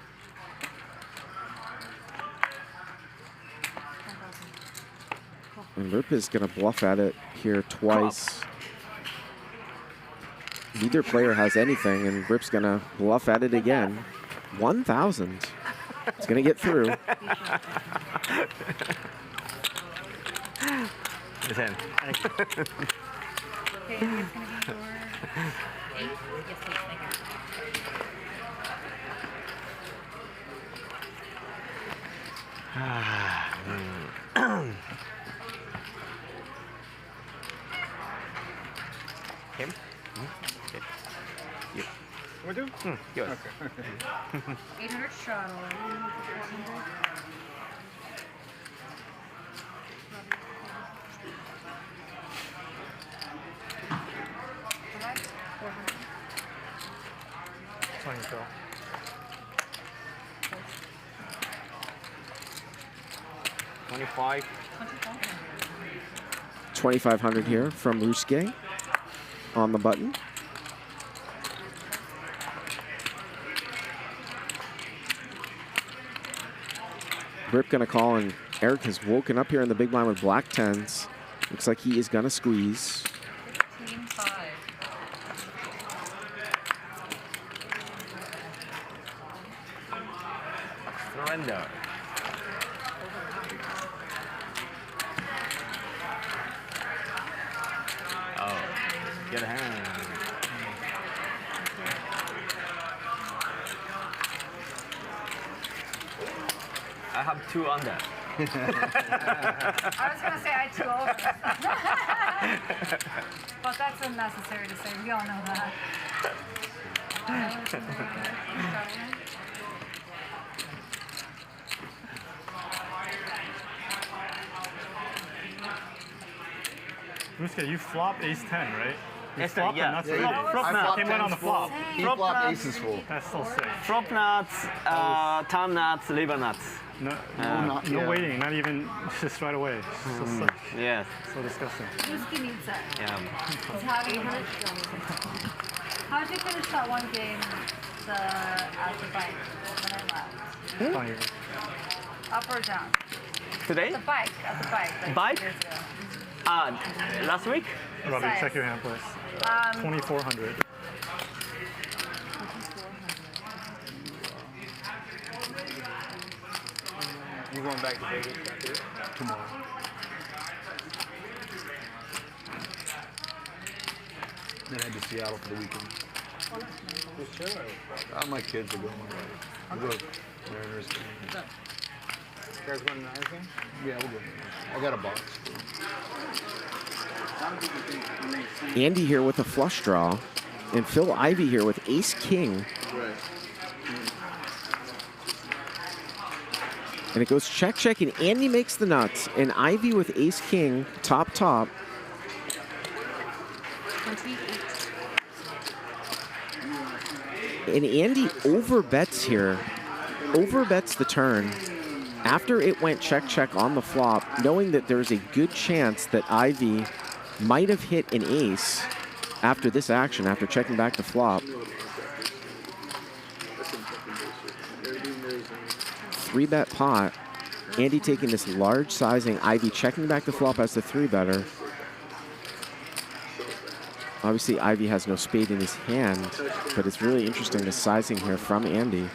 10,000. And Rip is going to bluff at it here twice. Neither player has anything, and Rip's going to bluff at it again. 1,000. It's going to get through. His hand. Okay, it's going to be your 8. Yes, please. Thank you. Him? Okay. You. We do? Yours. Okay. 800 straddle. 400. 20 Phil. 25. 2,500 here from Ryusuke on the button. Rip gonna call, and Eric has woken up here in the big blind with black 10s. Looks like he is gonna squeeze. 15-5. Surrender. Oh, get a hand. I have 2 under. I was going to say I 2 over. But that's unnecessary to say. We all know that. Ryusuke, you flop ace-10, right? You Ace-10, flop yeah. and nuts Yeah, ready. yeah. Flop nuts. Came in on the flop. He flopped aces full. That's still sick. Flop nuts, turn nuts, river nuts. No, not no yet. waiting, not even just right away. So sick. Yes. So disgusting. Ryusuke needs it. Yeah. He's having it. How did you finish that one game at the bike when I left? Up or down? Today? The bike, at the bike. Like Bike? 2 years ago. Last week? Robbi, Size. check your hand, please. 2,400. You going back to Vegas after this? Tomorrow. Then head to Seattle for the weekend. Just chill or My kids are going. We'll go to Mariners. You guys going to another game? Yeah, we'll go. I got a box. Andy here with a flush draw, and Phil Ivey here with ace-king. Right. And it goes check, check, and Andy makes the nuts. And Ivey with ace-king, top, top. 28. And Andy overbets here. Overbets the turn. After it went check, check on the flop, knowing that there's a good chance that Ivey might have hit an ace after this action, after checking back the flop. 3-bet pot. Andy taking this large sizing. Ivey checking back the flop as the 3-better. Obviously, Ivey has no spade in his hand, but it's really interesting the sizing here from Andy.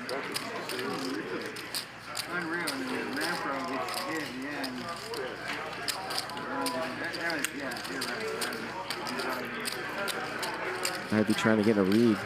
Ivey trying to get a read.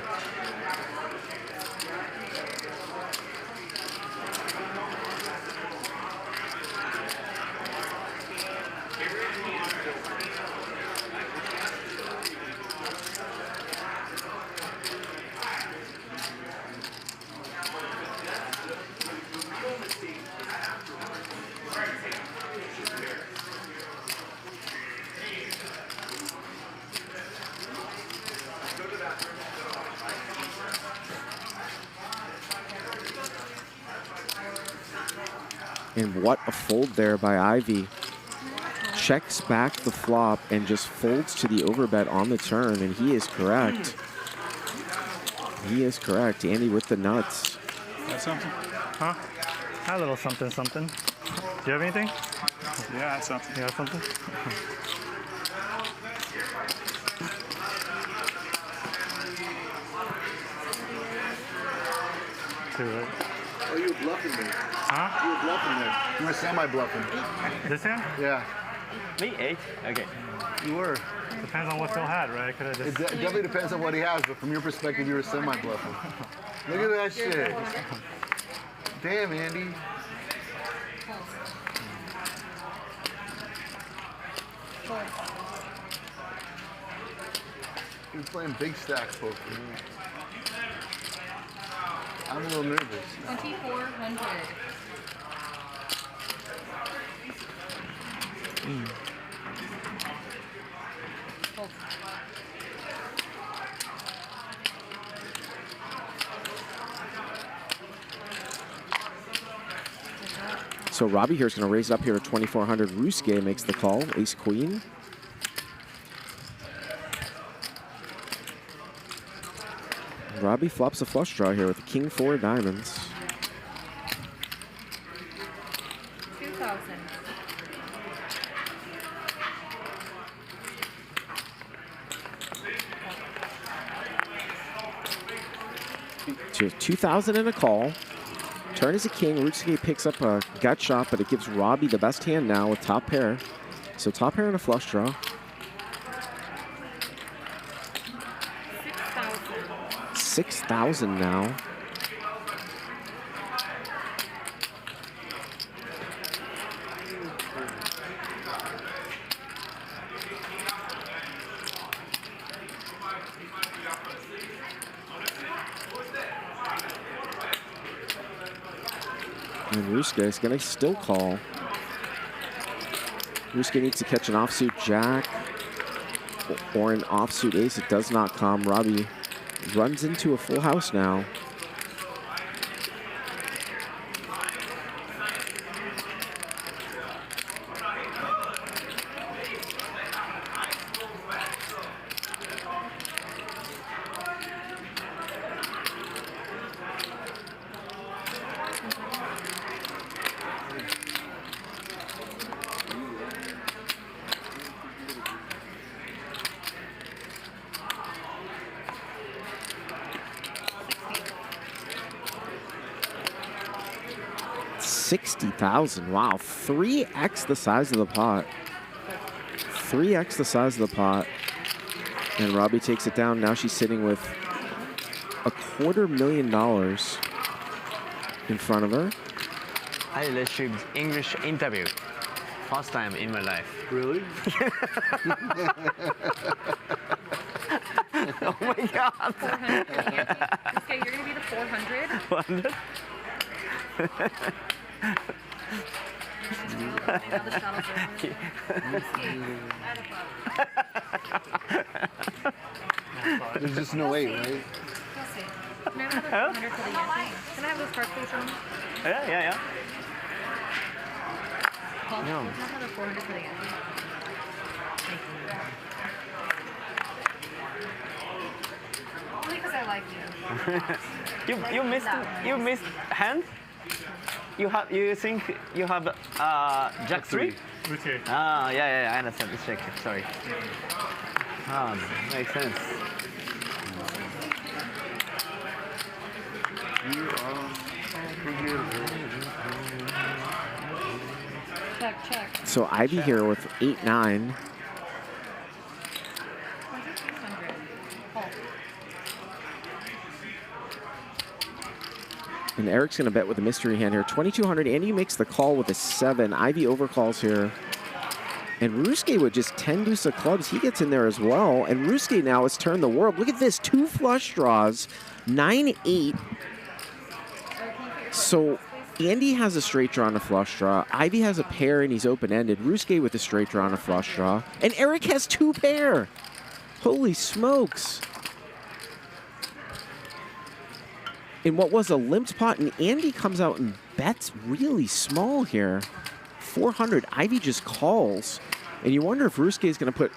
And what a fold there by Ivey. Checks back the flop and just folds to the overbet on the turn, and he is correct. He is correct. Andy with the nuts. That's something? Huh? A little something, something. Do you have anything? Yeah, that's something. You have something? Oh, you were bluffing there. Huh? You were bluffing there. You were semi-bluffing. This hand? Yeah. Me? 8? Okay. You were. Depends on what Phil had, right? Could have It just... definitely depends on what he has, but from your perspective, you were semi-bluffing. Look at that shit. Damn, Andy. You're playing big stacks poker. I'm a little nervous. 2,400. So Robbi here is going to raise it up here to 2,400. Ryusuke makes the call. Ace queen. Robbi flops a flush draw here with the king 4 diamonds. 2,000. So 2,000 and a call. Turn is a king. Ryusuke picks up a gut shot, but it gives Robbi the best hand now with top pair. So top pair and a flush draw. 6,000 now. And Ryusuke is going to still call. Ryusuke needs to catch an offsuit jack or an offsuit ace. It does not come. Robbi runs into a full house now. $60,000. Wow, 3x the size of the pot. 3x the size of the pot. And Robbi takes it down. Now she's sitting with $250,000 in front of her. I received English interview. First time in my life. Really? Oh my God. 400. Okay, you're gonna be the 400. 400? There's just no way, right? Can I have another 400 for the Yankee? Can I have those cards, please, Shaun? Yeah. Paul, No. can I have another 400 for the Yankee? Thank you. Only because I like you. you missed hand? You think you have Jack 3? Okay. Ah, yeah, I understand. Let's check. Sorry. Makes sense. Check. So Ivey here with 8-9. And Eric's going to bet with a mystery hand here. 2,200. Andy makes the call with a 7. Ivey overcalls here. And Ryusuke with just 10 deuce of clubs. He gets in there as well. And Ryusuke now has turned the world. Look at this. 2 flush draws. 9-8. So Andy has a straight draw and a flush draw. Ivey has a pair and he's open-ended. Ryusuke with a straight draw and a flush draw. And Eric has 2 pair. Holy smokes. In what was a limped pot, and Andy comes out and bets really small here. 400. Ivey just calls. And you wonder if Ryusuke is going to put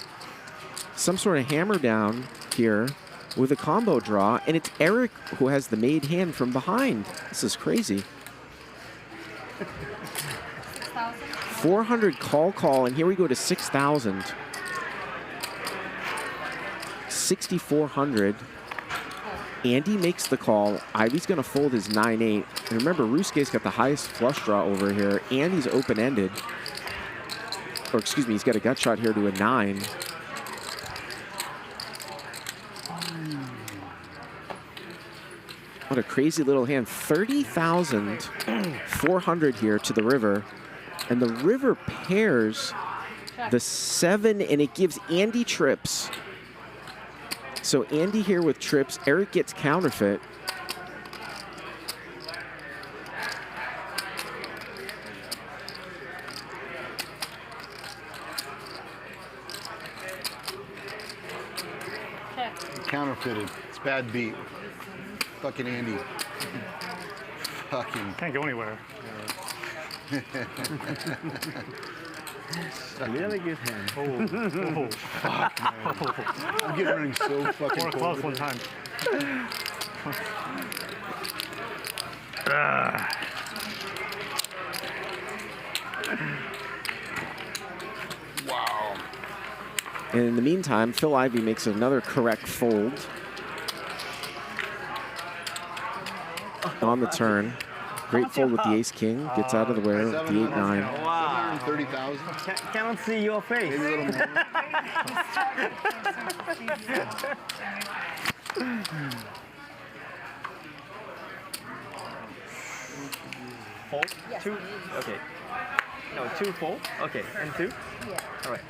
some sort of hammer down here with a combo draw. And it's Eric who has the made hand from behind. This is crazy. 400 call, and here we go to 6,000. 6,400. Andy makes the call. Ivey's going to fold his 9-8. And remember, Ryusuke's got the highest flush draw over here. Andy's open-ended. Or excuse me, he's got a gut shot here to a 9. What a crazy little hand. 30,400 here to the river. And the river pairs the 7, and it gives Andy trips. So Andy here with trips. Eric gets counterfeit. Counterfeited. It's bad beat. Fucking Andy. Fucking. Can't go anywhere. Really good hand. Oh, fuck, man. I'm getting running so fucking 4 cold. o'clock one time. Wow. And in the meantime, Phil Ivey makes another correct fold. On the turn. Great fold with the ace-king. Gets out of the way with the 8-9. Wow. 730,000. Cannot see your face. Maybe a little more. Fold? 2? Okay. No, 2-4. Okay, and 2. Yeah. All right.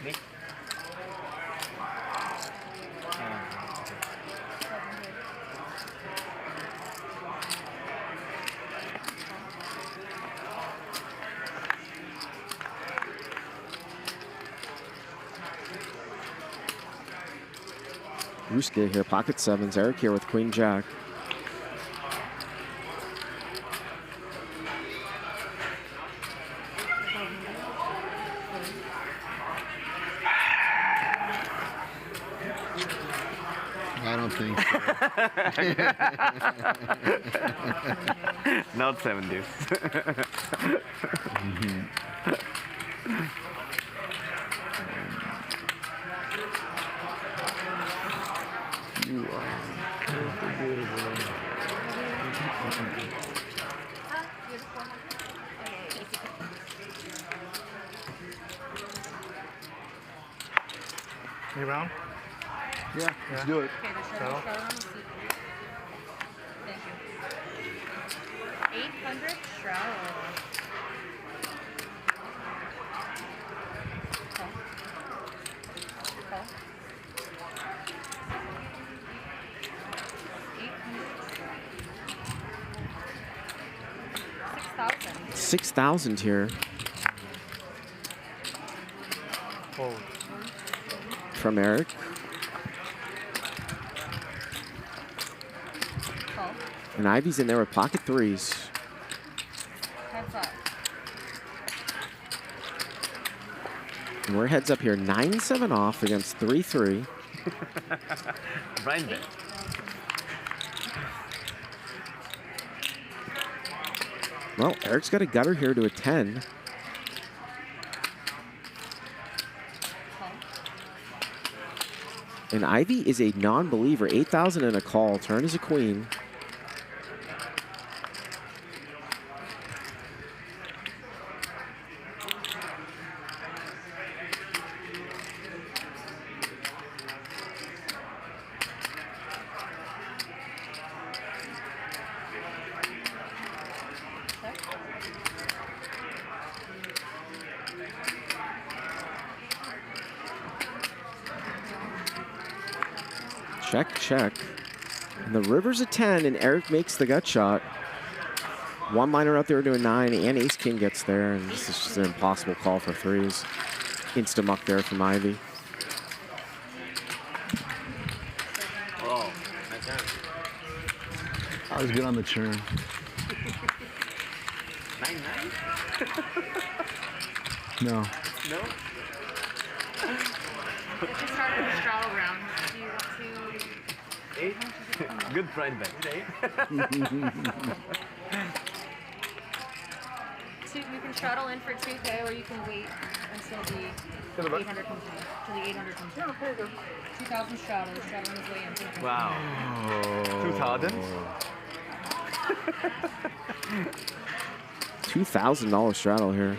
Me. Ryusuke here, pocket sevens. Eric here with Queen Jack. I don't think so. Not 7 deuce. You are unforgettable. Any round? Yeah, let's do it. Okay, the Shuttle. shuttle on the seat. Thank you. 800 shuttle. Call. Call. 6,000. 6,000 here Oh. from Eric. Call. And Ivey's in there with pocket threes. Heads up. And we're heads up here, 9-7 off against 3-3. Blind bet. Well, Eric's got a gutter here to a 10. And Ivey is a non-believer. 8,000 and a call. Turn is a queen. Check, check. And the river's a 10, and Eric makes the gut shot. One miner out there to a 9, and ace king gets there, and this is just an impossible call for threes. Insta-muck there from Ivey. Oh, that's it. I was good on the churn. 9-9? No. No? It's just started the straddle round. Do you want to? 8? Good blind bet. 8? You can straddle in for 2K, or you can wait until the 800 comes in. Till the 800 comes in. 2,000 straddle. Straddling his way in. Wow. 2,000? $2,000 straddle here.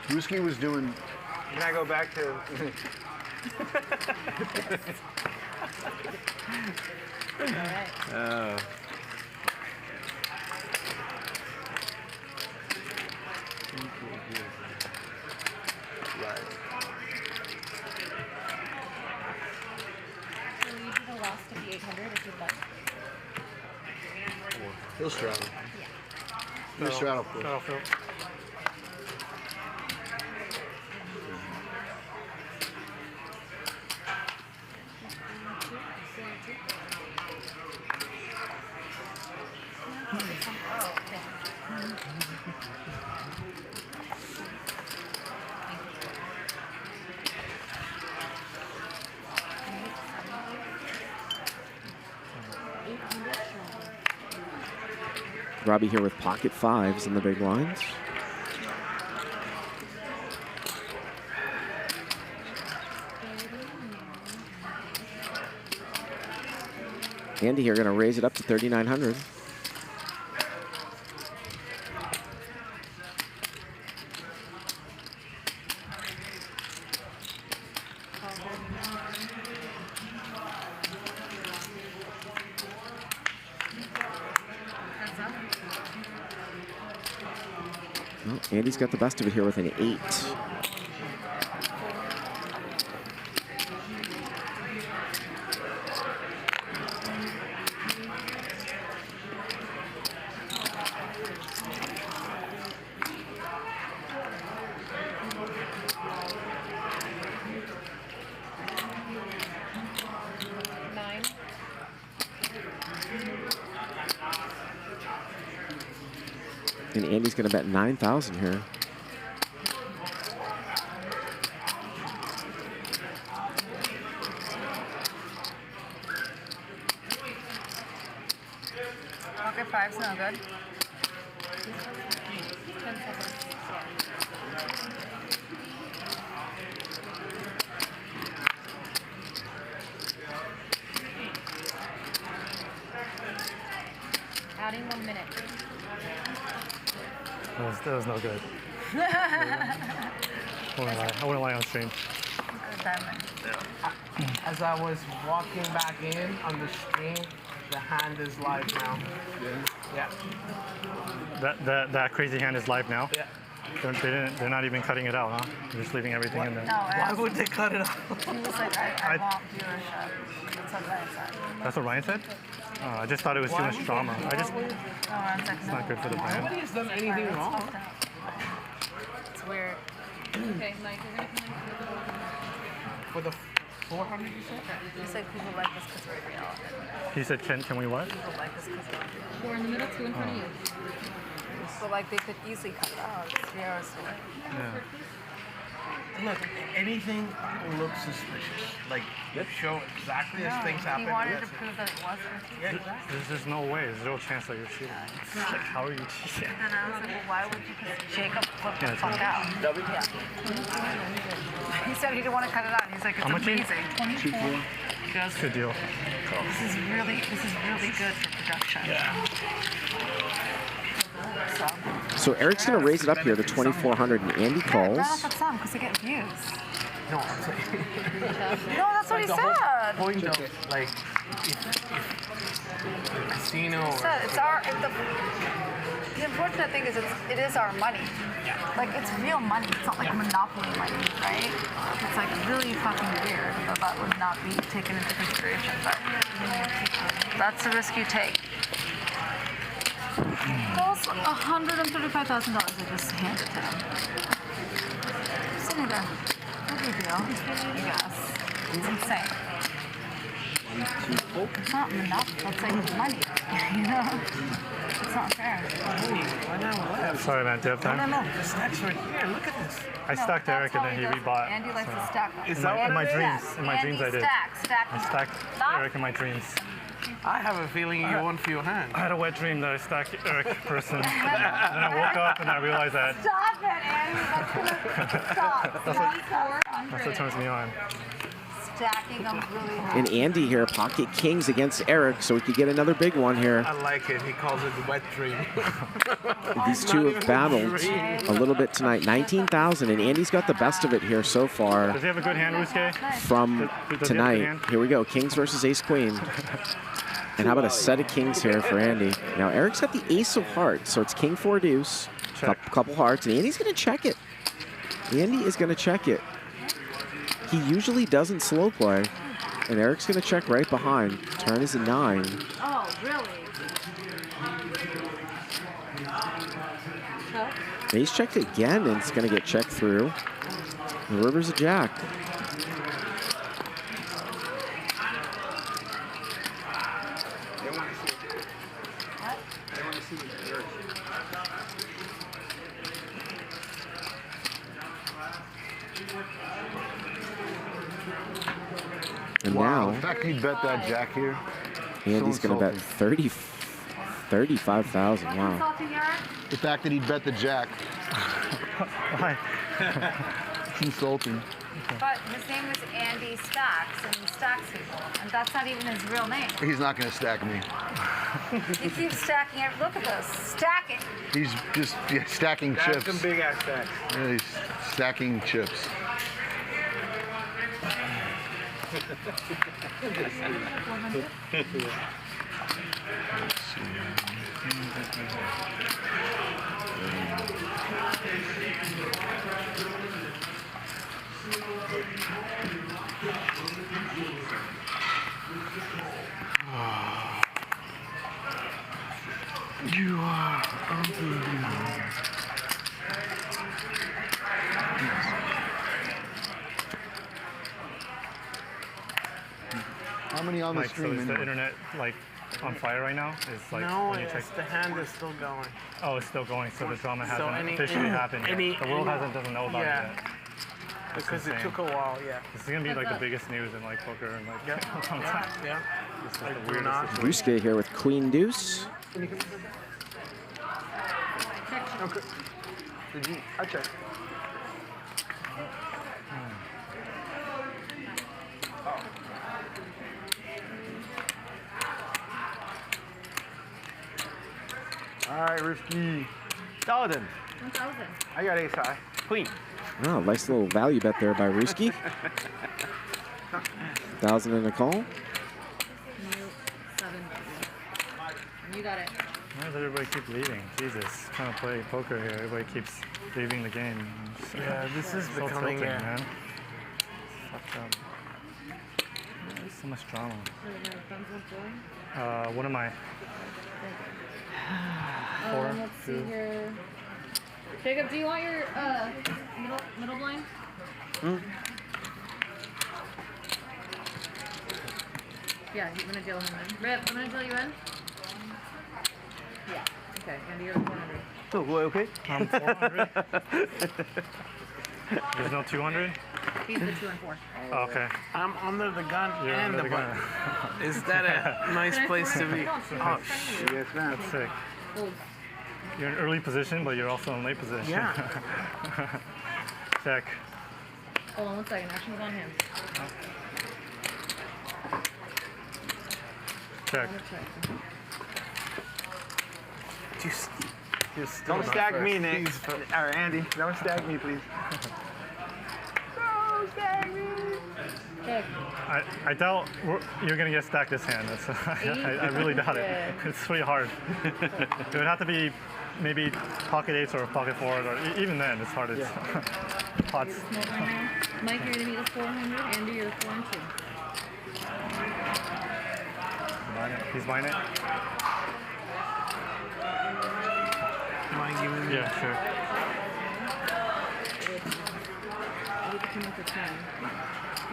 Ryusuke was doing. Can I go back to? Oh. Right. So you do the last of the 800 if you'd like. He'll straddle. Yeah. He'll straddle. Straddle, Phil. Robbi here with pocket fives in the big lines. Andy here going to raise it up to 3,900. Well, Andy's got the best of it here with an 8. And Andy's going to bet 9,000 here. Okay, 5's no good. 10 seconds. Adding 1 minute. That was no good. I wouldn't lie on stream. As I was walking back in on the stream, the hand is live now. Yeah. That crazy hand is live now? Yeah. They're not even cutting it out, huh? They're just leaving everything in there. No, why would they cut it out? He was like, I want viewership. That's what Ryan said. That's what Ryan said? I just thought it was too much drama. It's not good for the brand. Nobody has done anything wrong. It's weird. Okay, Mike, you're gonna come in for the 400, you said? You said people like this because we're real. He said, can we what? People like this because we're real. 4 in the middle, 2 in front of you. So like they could easily cut it out. It's 3 hours away. Yeah. Look, anything looks suspicious. Like, show exactly as things happen. He wanted to prove that it wasn't. Yeah, exactly. There's no way. There's no chance that you're cheating. It's like, how are you cheating? And I was like, well, why would you? Because Jacob flipped the fuck out. Yeah. He said he didn't want to cut it out. He's like, it's amazing. 24. He goes, good deal. This is really good for production. Yeah. So Eric's going to raise it up here to 2,400, and Andy calls. Yeah, that's some because they get views. No, I'm saying. No, that's what he the said. Whole point though, like, if casino. He said it's our. The unfortunate thing is it is our money. Like it's real money. It's not like monopoly money, right? It's like really fucking weird that that would not be taken into consideration. But that's the risk you take. That's $135,000 I just handed to him. Sitting there. No big deal. I guess. It's insane. It's not monopoly. That's like money. You know? It's not fair. Sorry, man. Do you have time? No. The stacks right here. Look at this. I stacked Eric and then he rebought. Andy likes to stack them. In my dreams. In my dreams I did. Stack. I stacked Eric in my dreams. I have a feeling you won for your hand. I had a wet dream that I stacked Eric Persson. And then I woke up and I realized that. Stop it, Andy. Stop. That's what turns me on. Stacking them really hard. And Andy here, pocket kings against Eric, so we could get another big one here. I like it. He calls it the wet dream. These two have battled a little bit tonight. 19,000, and Andy's got the best of it here so far. Does he have a good hand, Ryusuke? From tonight. Here we go, kings versus ace-queen. And how about a set of kings here for Andy? Now, Eric's got the ace of hearts, so it's king 4 deuce, couple hearts, and Andy's going to check it. Andy is going to check it. He usually doesn't slow play, and Eric's going to check right behind. Turn is a 9. Oh, really? He's checked it again, and it's going to get checked through. The river's a jack. And wow, now, the fact he bet that jack here. Andy's going to bet 35,000. Wow. The fact that he bet the jack. Why? It's insulting. But his name is Andy Stacks, and he stacks people. And that's not even his real name. He's not going to stack me. He keeps stacking it. Look at this. Stacking. He's just stacking That's chips. some big ass stacks. Yeah, he's stacking chips. You are unbelievable. How many on the Like, stream? so is the anyway? internet like on fire right now? Is like No, when you check. the hand is still going. Oh, it's still going. So the drama So hasn't any- officially happened yet. any- The world any- doesn't know about yeah. it yet. That's Because it insane. took a while, yeah. This is gonna be like the biggest news in like poker and like Yeah, a long time. yeah. This is Like, the do weirdest not- situation. Ryusuke here with Queen Deuce. Okay. Did you? I checked. All right, Risky. 1,000. 1,000. I got ace high. Queen. Oh, nice little value bet there by Ryusuke. 1,000 in a call. No, 7. You got it. Why does everybody keep leaving? Jesus, trying to play poker here. Everybody keeps leaving the game. Yeah, this is so becoming, tilting, yeah. man. Fucked up. There's so much drama. What am I? 4, Let's see 2. here. Jacob, do you want your middle blind? Yeah, you're gonna deal him in. Rip, I'm gonna deal you in. Yeah. Okay, and you're 400. Oh, boy, okay. I'm 400. There's no 200? He's the 2 and 4. Oh, okay. I'm under the gun You're and under the the gun. button. Is that a nice place to be? Oh, shit. Yes, ma'am. That's sick. Hold. You're in early position, but you're also in late position. Yeah. Check. Hold on 1 second. Action's on him. Check. Just Don't stack me, Nick. Or Andy. Don't stack me, please. Don't stack me. Check. I doubt you're gonna get stacked this hand. That's, I really doubt it. It's really hard. It would have to be maybe pocket 8s or pocket 4s, or even then it's hard. It's pots. Mike, you're gonna be the 400. Andy, you're the 4 and 2. He's buying it? Mind giving me? Yeah, sure. You can come up with 10.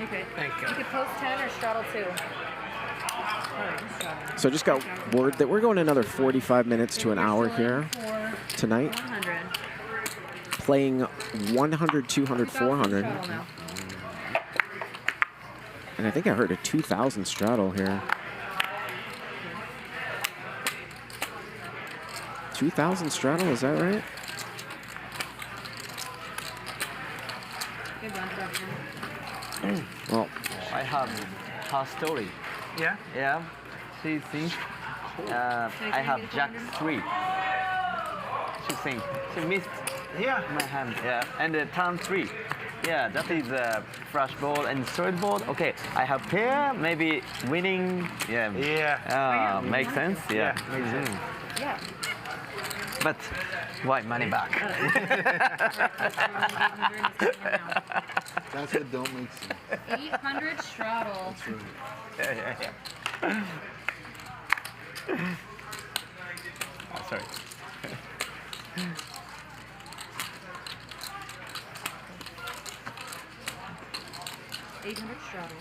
Okay. Thank you. You could post 10 or straddle 2. So I just got word that we're going another 45 minutes to an hour here tonight. 100. Playing 100, 200, 400. And I think I heard a 2,000 straddle here. 2,000 straddle, is that right? Well, I have her story. Yeah? Yeah. She thinks I have Jack 3. She thinks she missed my hand. Yeah. And turn 3. Yeah, that is flush board and third board. Okay, I have pair, maybe winning. Yeah. Yeah. Makes sense. Yeah. Makes sense. Yeah. But why money back? That's what don't make sense. 800 straddle. That's right. Yeah. Sorry. 800 straddle.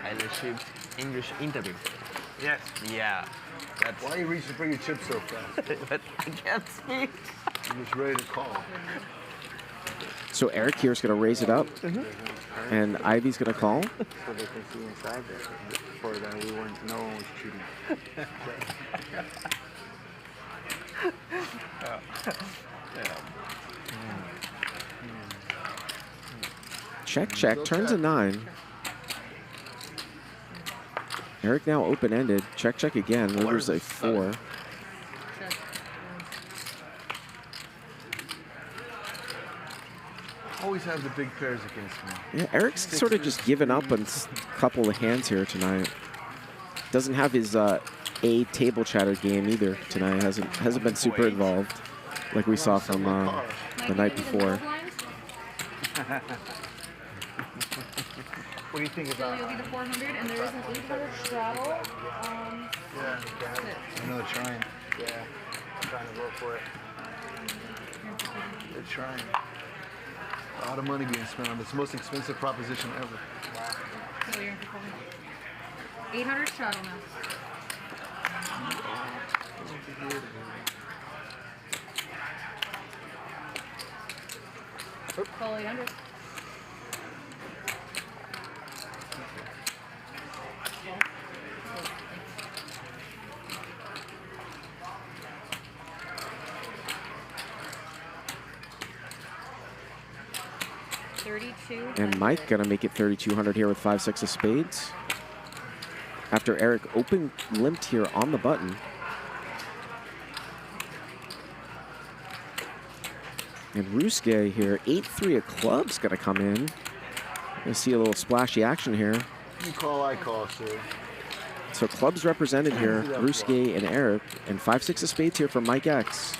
I received English interview. Yes. Yeah. That's Why are you reaching for your chips so fast? but I can't speak. I'm just ready to call. so Eric here's going to raise it up, and Ivey's going to call. So they can see inside there. Before that, we weren't, no one was cheating. Check, check, turns a 9. Eric now open-ended. Check, check again. River's a 4. Always have the big pairs against me. Yeah, Eric's sort of just given up on a couple of hands here tonight. Doesn't have his A table chatter game either tonight. Hasn't been super involved like we saw from the night before. What do you think So about? you'll be the 400, and there is an 800 straddle. Yeah, I know they're trying. Yeah, I'm trying to vote for it. They're trying. A lot of money being spent on this most expensive proposition ever. So you're in for 400. 800 straddle now. Call 800. And Mike gonna make it 3,200 here with 5-6 of spades. After Eric open limped here on the button. And Ryusuke here, 8-3 of clubs gonna come in. Gonna see a little splashy action here. You call, I call, sir. So clubs represented here, Ryusuke and Eric, and 5-6 of spades here from Mike X.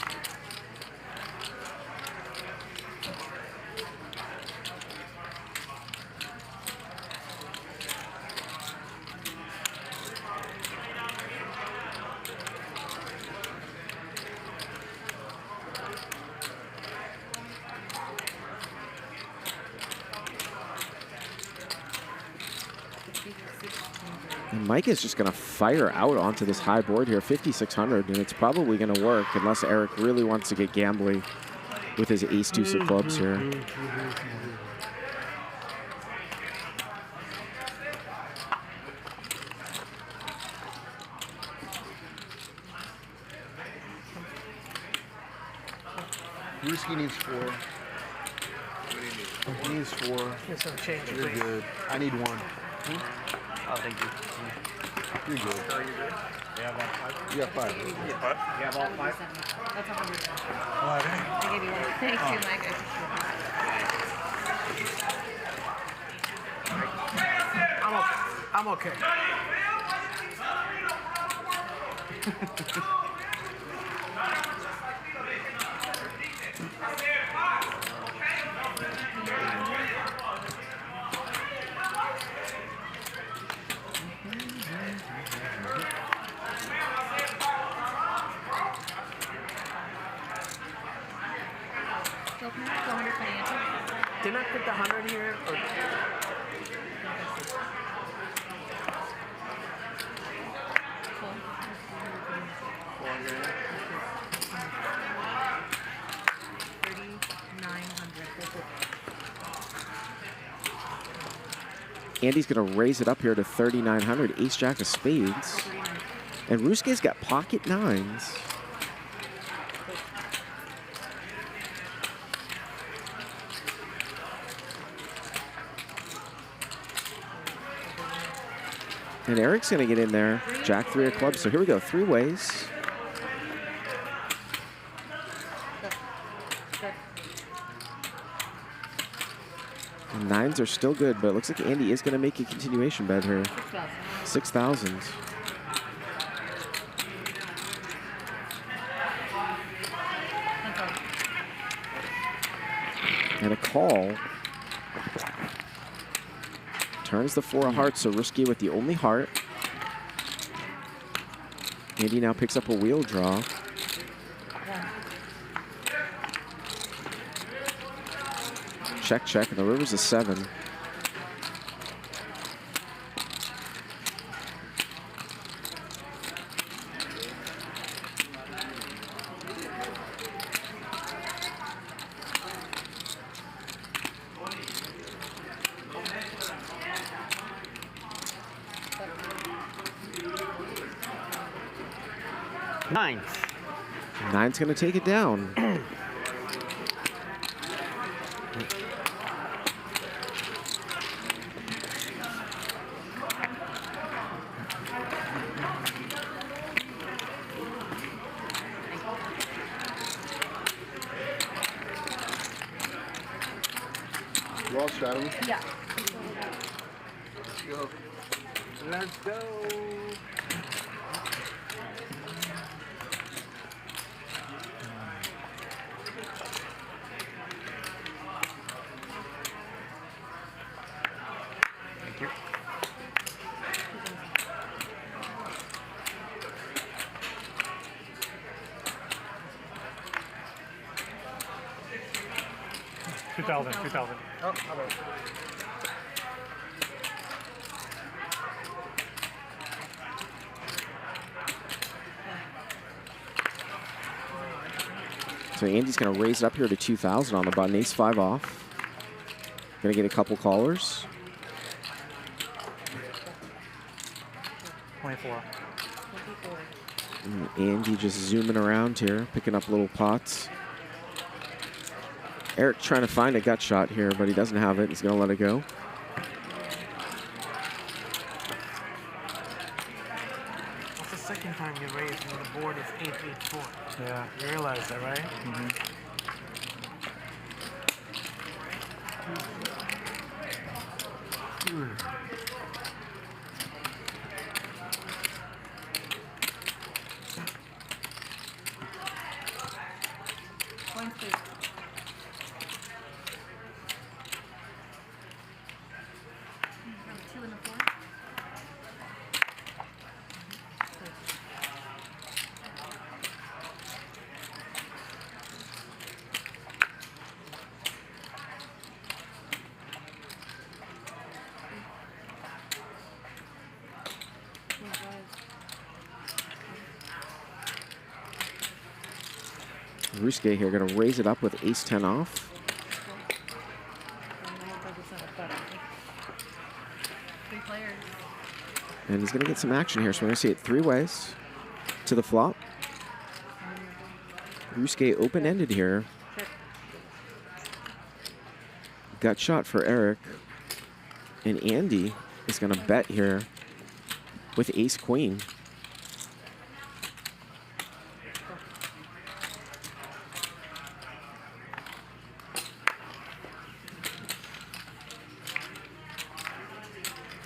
And Mike is just going to fire out onto this high board here, 5,600, and it's probably going to work unless Eric really wants to get gambly with his ace-deuce of clubs here. Ryusuke needs 4. He needs 4. Get some change, You're please. good. I need 1. Oh, thank you. You're good. Oh, you're good? You have all 5? You got 5. Yeah. You have all 5? That's 100. What? I gave you one. Thank you, Mike. I'm okay. Didn't I put the 100 here? Or... Andy's going to raise it up here to 3,900, ace-jack of spades. And Ryusuke's got pocket 9s. And Eric's going to get in there, jack 3 of clubs. So here we go, 3 ways. And 9s are still good, but it looks like Andy is going to make a continuation bet here. 6,000. And a call. Turns the 4 of hearts, so Ryusuke with the only heart. Andy now picks up a wheel draw. Check, check, and the river's a 7. Nine's going to take it down. You all straddling? Yeah. Let's go. Let's go. Thank you. $2,000. Oh, how about So Andy's going to raise it up here to 2,000 on the button. Ace-5 off. Going to get a couple callers. 24. And Andy just zooming around here, picking up little pots. Eric trying to find a gut shot here, but he doesn't have it. He's going to let it go. That's the second time you raised when the board is 8-8-4. Yeah. You realize that, right? Mm-hmm. Points, please. Two and a 4. Ryusuke here going to raise it up with Ace-10 off. Three players. And he's going to get some action here, so we're going to see it three ways to the flop. Ryusuke open-ended here. Gut shot for Eric. And Andy is going to bet here with Ace-Queen.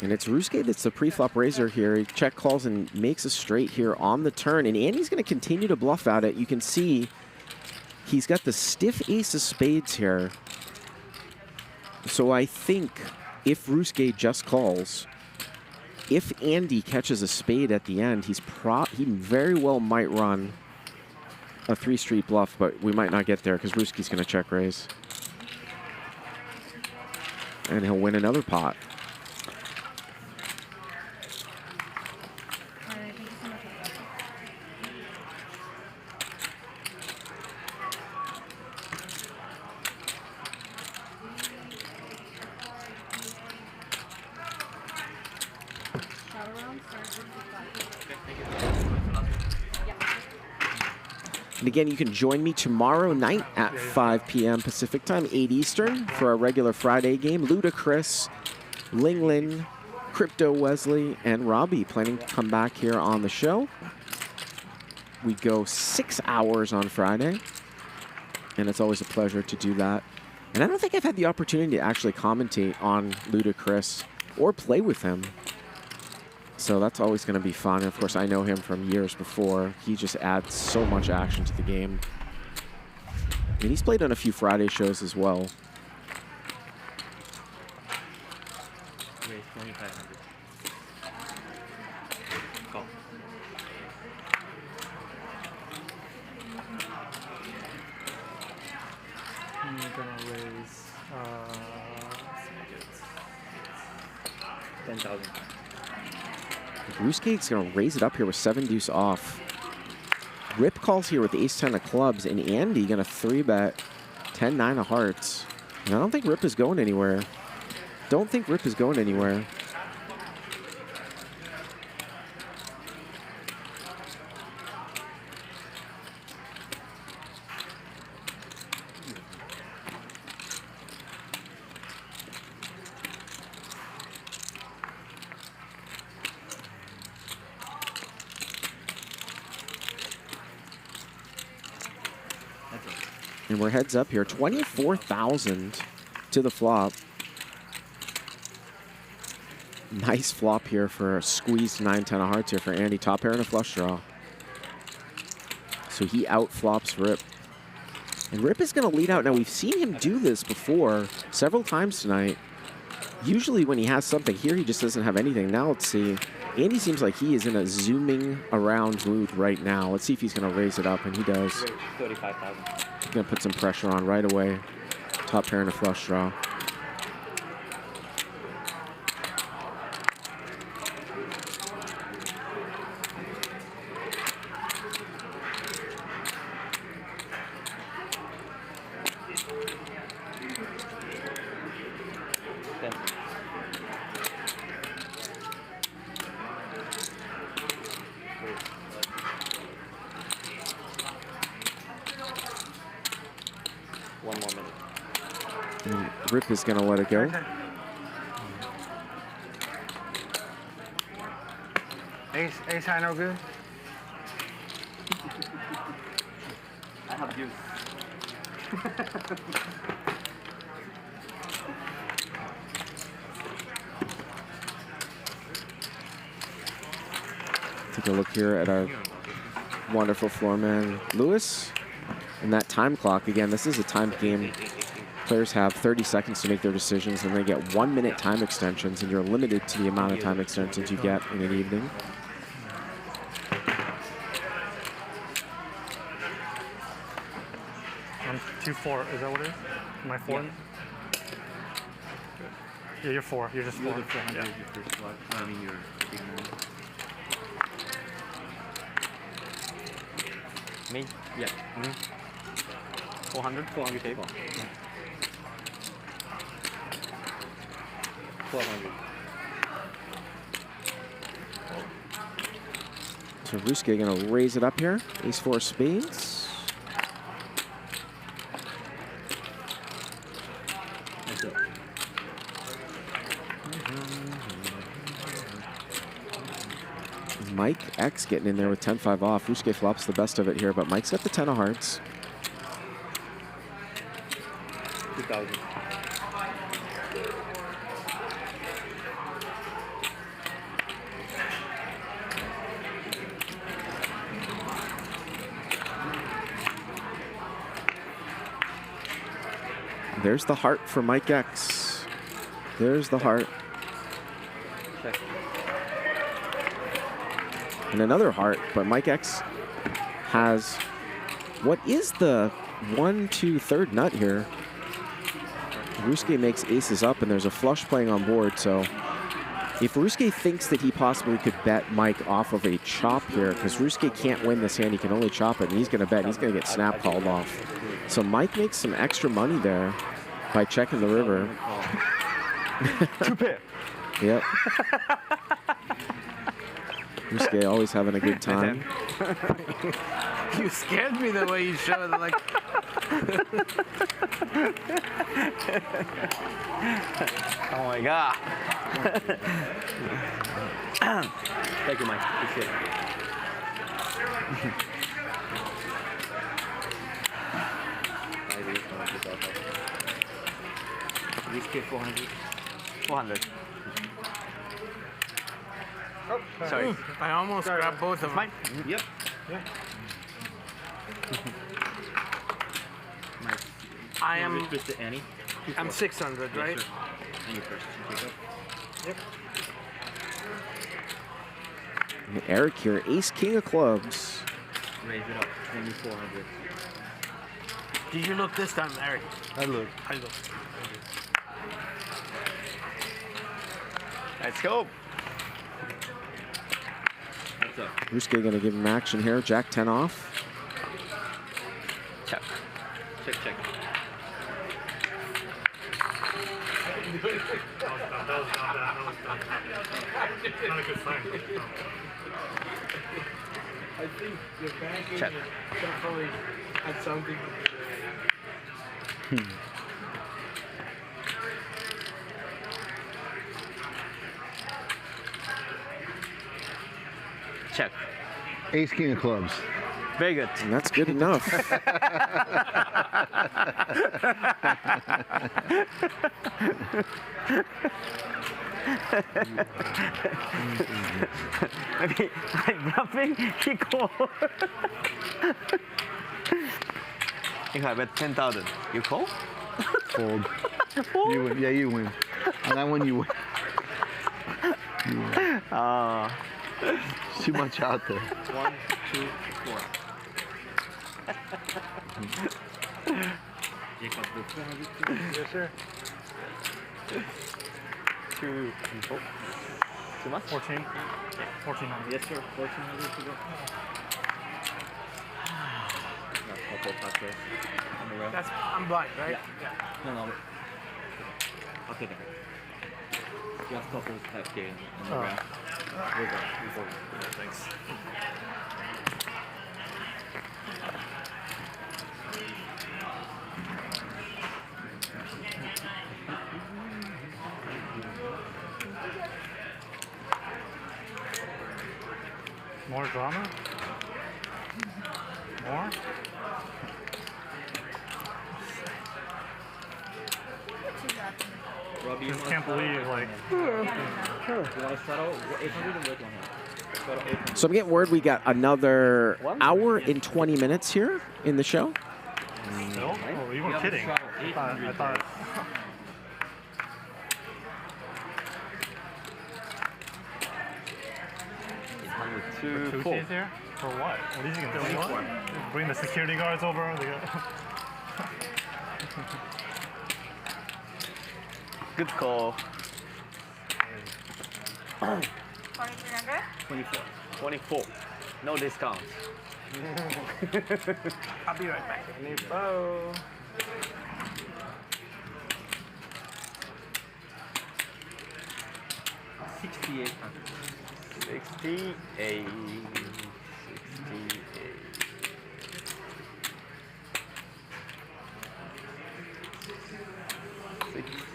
And it's Ryusuke that's the pre-flop raiser here. He check calls and makes a straight here on the turn. And Andy's going to continue to bluff at it. You can see he's got the stiff ace of spades here. So I think if Ryusuke just calls, if Andy catches a spade at the end, he very well might run a 3-street bluff, but we might not get there because Ryusuke's going to check raise. And he'll win another pot. And again, you can join me tomorrow night at 5 p.m. Pacific time, 8 Eastern, for our regular Friday game. Ludacris, Linglin, Crypto Wesley, and Robbi planning to come back here on the show. We go 6 hours on Friday, and it's always a pleasure to do that. And I don't think I've had the opportunity to actually commentate on Ludacris or play with him. So that's always going to be fun. Of course, I know him from years before. He just adds so much action to the game. And he's played on a few Friday shows as well. Raise 2,500. Call. I'm gonna raise 10,000. Ryusuke's going to raise it up here with 7 deuce off. Rip calls here with Ace-10 of clubs, and Andy going to 3-bet 10-9 of hearts. And I don't think Rip is going anywhere. Don't think Rip is going anywhere. And we're heads up here. 24,000 to the flop. Nice flop here for a squeezed 9-10 of hearts here for Andy. Top pair and a flush draw. So he outflops Rip. And Rip is going to lead out. Now, we've seen him do this before several times tonight. Usually when he has something here, he just doesn't have anything. Now, let's see. Andy seems like he is in a zooming around mood right now. Let's see if he's going to raise it up, and he does. 35,000. He's going to put some pressure on right away. Top pair and a flush draw. Rip is going to let it go. Ace high, no good. I have juice. Take a look here at our wonderful floor man, Lewis. And that time clock, again, this is a timed game. Players have 30 seconds to make their decisions, and they get 1-minute time extensions, and you're limited to the amount of time extensions you get in an evening. I'm 2-4. Is that what it is? Am I 4? Yeah, you're 4. You're just 4. You're the 400 yeah. your first slot. I mean, your big one. Me? Yeah. 400? 400 table. Yeah. 1200. So Ryusuke going to raise it up here. Ace-4 spades. That's it. Mike X getting in there with 10-5 off. Ryusuke flops the best of it here, but Mike's got the 10 of hearts. 2,000. There's the heart for Mike X. There's the heart. Check. And another heart, but Mike X has what is the 1-2 third nut here. Ryusuke makes aces up, and there's a flush playing on board, so if Ryusuke thinks that he possibly could bet Mike off of a chop here, because Ryusuke can't win this hand, he can only chop it, and he's going to bet, he's going to get snap called off. So Mike makes some extra money there by checking the river. 2 pair. Yep. Ryusuke always having a good time. You scared me the way you showed it, like. Oh my god. Thank you, Mike. Appreciate it. These kid 400. 400. Oh, sorry. I almost grabbed both of them. Yep. Yeah. I am. Mr. Annie. I'm 600, right? Yes, and your first. Yep. And Eric here, ace king of clubs. Raise it up. 2,400. Did you look this time, Eric? I looked. I looked. Let's go. What's up? Ryusuke going to give him action here. Jack 10 off. Check. Check, check. Not a good sign. I think your banking Check. definitely had something. Check. Ace king of clubs. Very good. And that's good enough. Maybe I'm bluffing. He call. You have bet 10,000. You call? Fold. You win. Yeah, you win. On that one, you win. You win. Too much out there. 1, 2, 4. Yes, sir. 2, 4. Too much? 14. 1400. Yes, sir. 1400 to go. Couple touches on the row. That's, I'm blind, right? Yeah. No. I'll take it. You have couple tap game on the row. We'll go. Yeah, thanks. More drama? More? Robbi, Just can't believe, like... You want to straddle 800 and wait on him. Straddle 800. So I'm getting word we got another hour and 20 minutes here in the show. Still? Oh, you weren't kidding. I thought... Vertucci's here? For what? What is he going to do? Bring the security guards over? Good call. 2300? 24. 24. No discounts. I'll be right back. Info. $68. 68.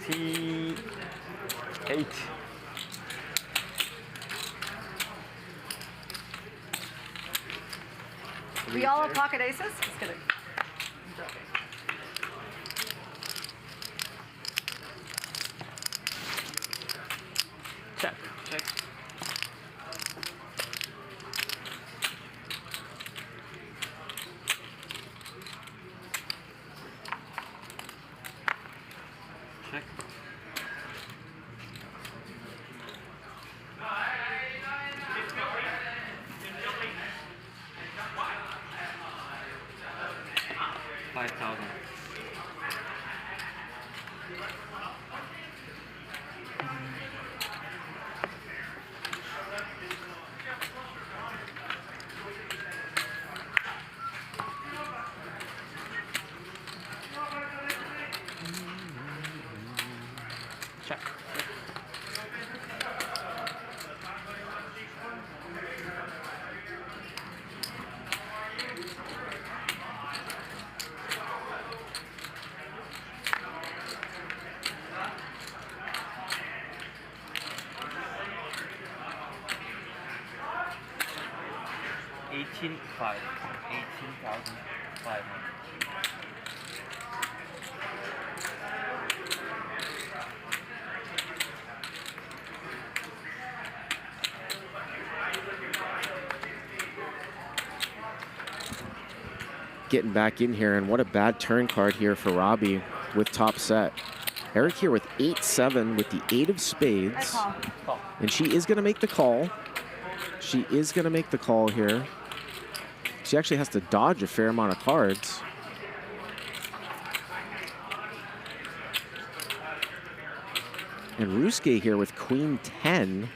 68. We all have pocket aces? Just kidding. Check. Check. $5,000. Check. $18,500. Getting back in here, and what a bad turn card here for Robbi with top set. Eric here with 8-7 with the 8 of spades. And she is going to make the call. She is going to make the call here. She actually has to dodge a fair amount of cards. And Ryusuke here with queen 10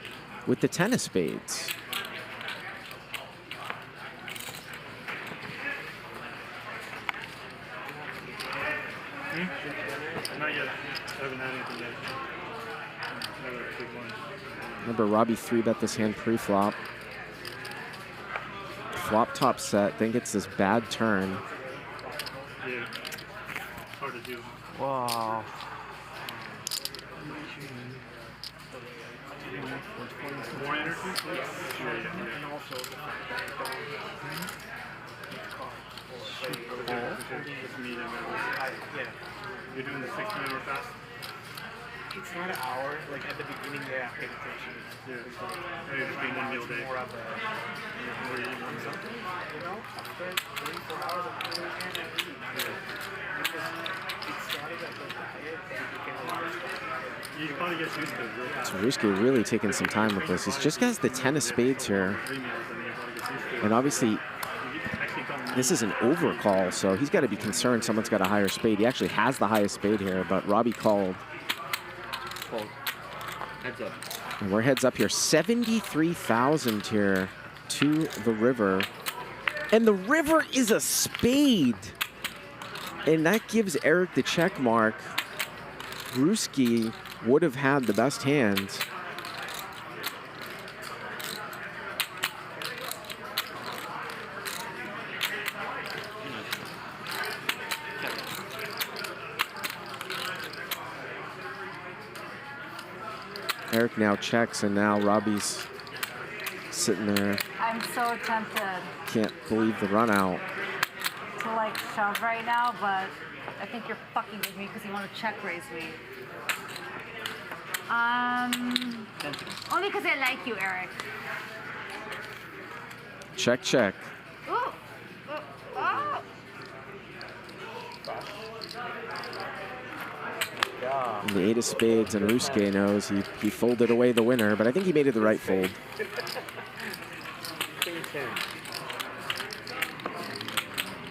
with the 10 of spades. Not yet. I haven't had anything yet. Another big one. Remember, Robbi 3-bet this hand pre-flop. Flop top set, then gets this bad turn. Yeah. Hard to do. Wow. More energy? And also the fact that You're doing the 6-minute or fast? It's not an hour. Like at the beginning, they have paid attention. Yeah, so you're just being 1 meal a day. More of a, where you eat something, you know, after 24 hours of doing it and eat. Because it started as a diet and it became a lifestyle. You probably get used to it real fast. So Ryusuke really taking some time with this. He's just got the 10 of spades here. And obviously, this is an overcall, so he's got to be concerned someone's got a higher spade. He actually has the highest spade here, but Robbi called. Heads up. And we're heads up here. 73,000 here to the river. And the river is a spade. And that gives Eric the check mark. Ryusuke would have had the best hands. Eric now checks, and now Robbi's sitting there. I'm so tempted Can't believe the run out. to like shove right now, but I think you're fucking with me because you want to check raise me. Only because I like you, Eric. Check, check. Ooh. Oh. And the 8 of spades, and Ryusuke knows he folded away the winner, but I think he made it the right fold.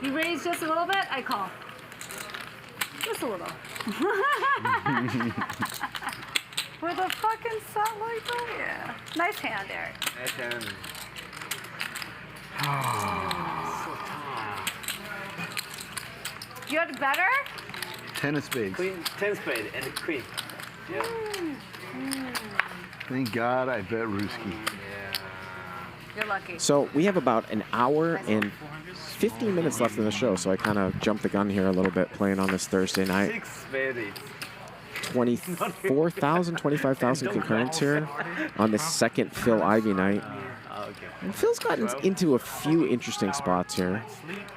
You raise just a little bit, I call. Just a little. With a fucking set like that? Yeah. Nice hand, Eric. Nice hand. You had better? 10 of spades. Queen, 10 spade and a queen. Yeah. Thank God I bet Ryusuke. You're lucky. So we have about an hour and 15 minutes left in the show, so I kind of jumped the gun here a little bit playing on this Thursday night. 6 spades. 24,000, 25,000 concurrents here on the second Phil Ivey night. And Phil's gotten into a few interesting spots here.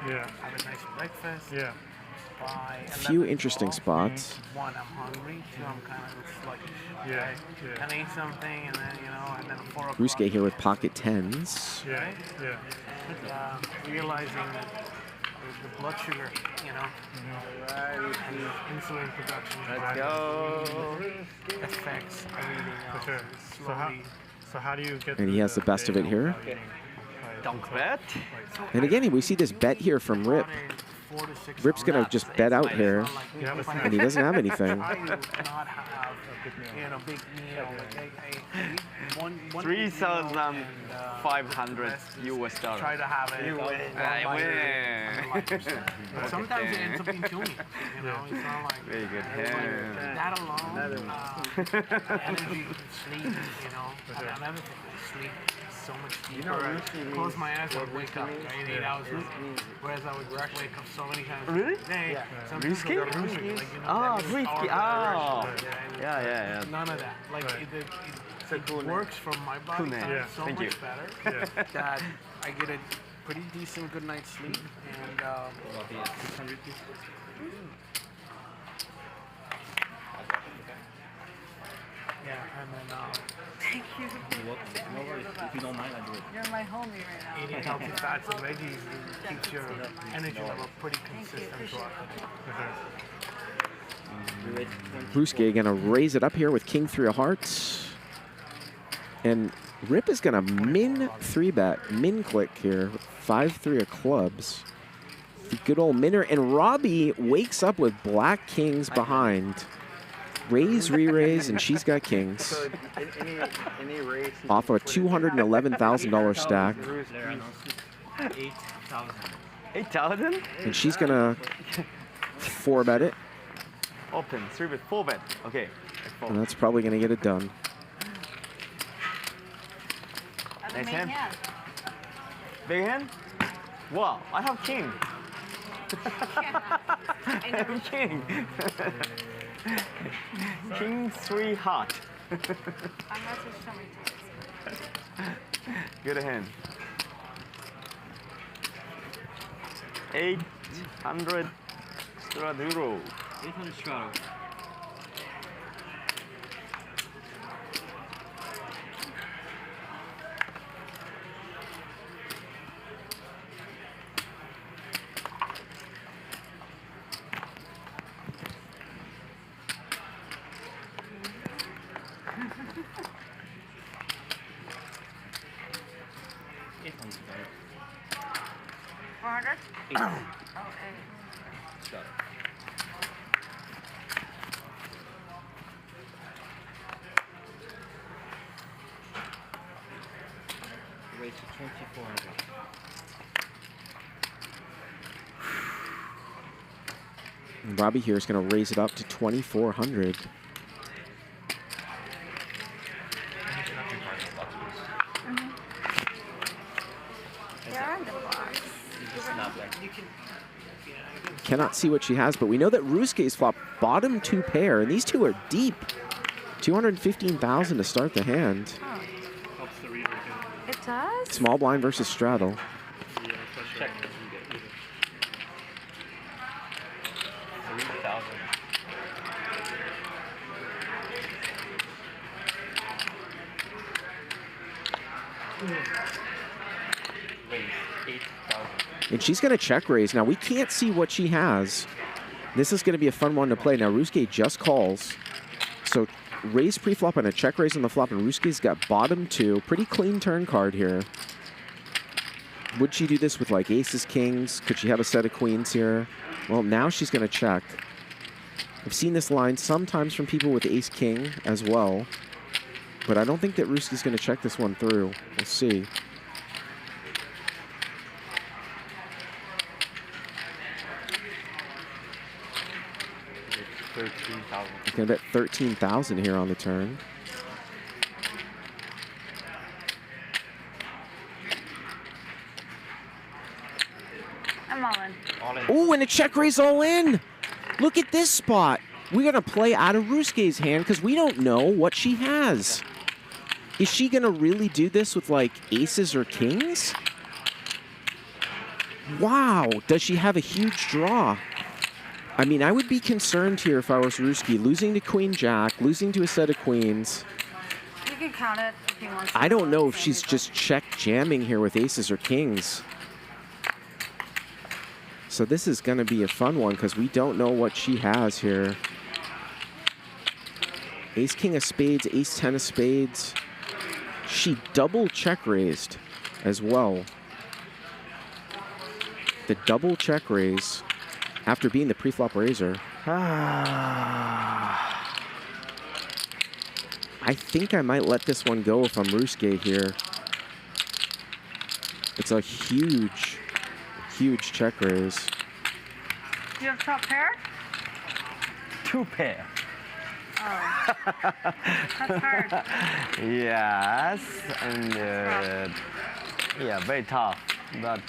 Yeah. Have a nice breakfast. Yeah. By Few interesting spots. 1, I'm hungry. 2, I'm kind of sluggish. Yeah, Okay? Can I eat something, and then, you know, and then 4 o'clock. Ryusuke here with pocket 10s. Yeah, yeah. Realizing that the blood sugar, you know, and insulin production. Let's go. Affects everything else. For sure. So how do you get? And he has the best of it here. Dunk bet. And again, we see this bet here from Rip. Rip's gonna just bet out here, and he doesn't have anything. 3,500 US dollars. Try to have it. You win. I win. But sometimes it ends up being too. You know, it's not like very good hand. That alone, energy, sleep. You know, another thing, sleep is so much deeper. Close my eyes and wake up. Right, 8 hours. Whereas I would wake up so many times. Really? Yeah. Ryusuke? Ryusuke. Oh. Yeah. None of that. Like it works from my body so Thank much you. better that I get a pretty decent good night's sleep and yeah, and then Thank you. If you don't mind, I do it. You're my homie right now. eating healthy fats and veggies keeps your energy level pretty consistent throughout the day. Ryusuke gonna raise it up here with King 3 of hearts. And Rip is gonna min 3-bet, min click here with 5-3 of clubs. The good old minner. And Robbi wakes up with black kings behind. Raise, re-raise, and she's got kings. So any race Off of a $211,000 stack. 8,000. 8,000? And she's gonna 4-bet it. Open, 3-bet, 4-bet. Okay. And that's probably gonna get it done. Nice hand. Big hand? Wow, I have king. I have king. King 3 heart. Good hand. 800 straddle. 800 straddle. Raise to 2400. Robbi here is going to raise it up to 2,400. Cannot see what she has, but we know that Ryusuke's flop bottom 2 pair, and these two are deep. 215,000 to start the hand. Oh. It does? Small blind versus straddle. Check. 3,000. Raise 8,000. And she's going to check raise. Now, we can't see what she has. This is going to be a fun one to play. Now, Ryusuke just calls. So, raise pre-flop and a check raise on the flop, and Ryusuke's got bottom 2. Pretty clean turn card here. Would she do this with, like, aces, kings? Could she have a set of queens here? Well, now she's going to check. I've seen this line sometimes from people with ace-king as well. But I don't think that Ryusuke's going to check this one through. We'll see. You can bet 13,000 here on the turn. I'm all in. Oh, and a check raise all in. Look at this spot. We're going to play out of Ryusuke's hand because we don't know what she has. Is she going to really do this with, like, aces or kings? Wow. Does she have a huge draw? I mean, I would be concerned here if I was Ryusuke, losing to Queen Jack, losing to a set of queens. You can count it if you want to. I don't know if she's just check jamming here with aces or kings. So this is going to be a fun one because we don't know what she has here. Ace king of spades, ace 10 of spades. She double check raised as well. The double check raise after being the pre-flop raiser. I think I might let this one go if I'm Ryusuke here. It's a huge, huge check raise. Do you have top pair? 2 pair. Oh. That's hard. Yes, and yeah, very tough, but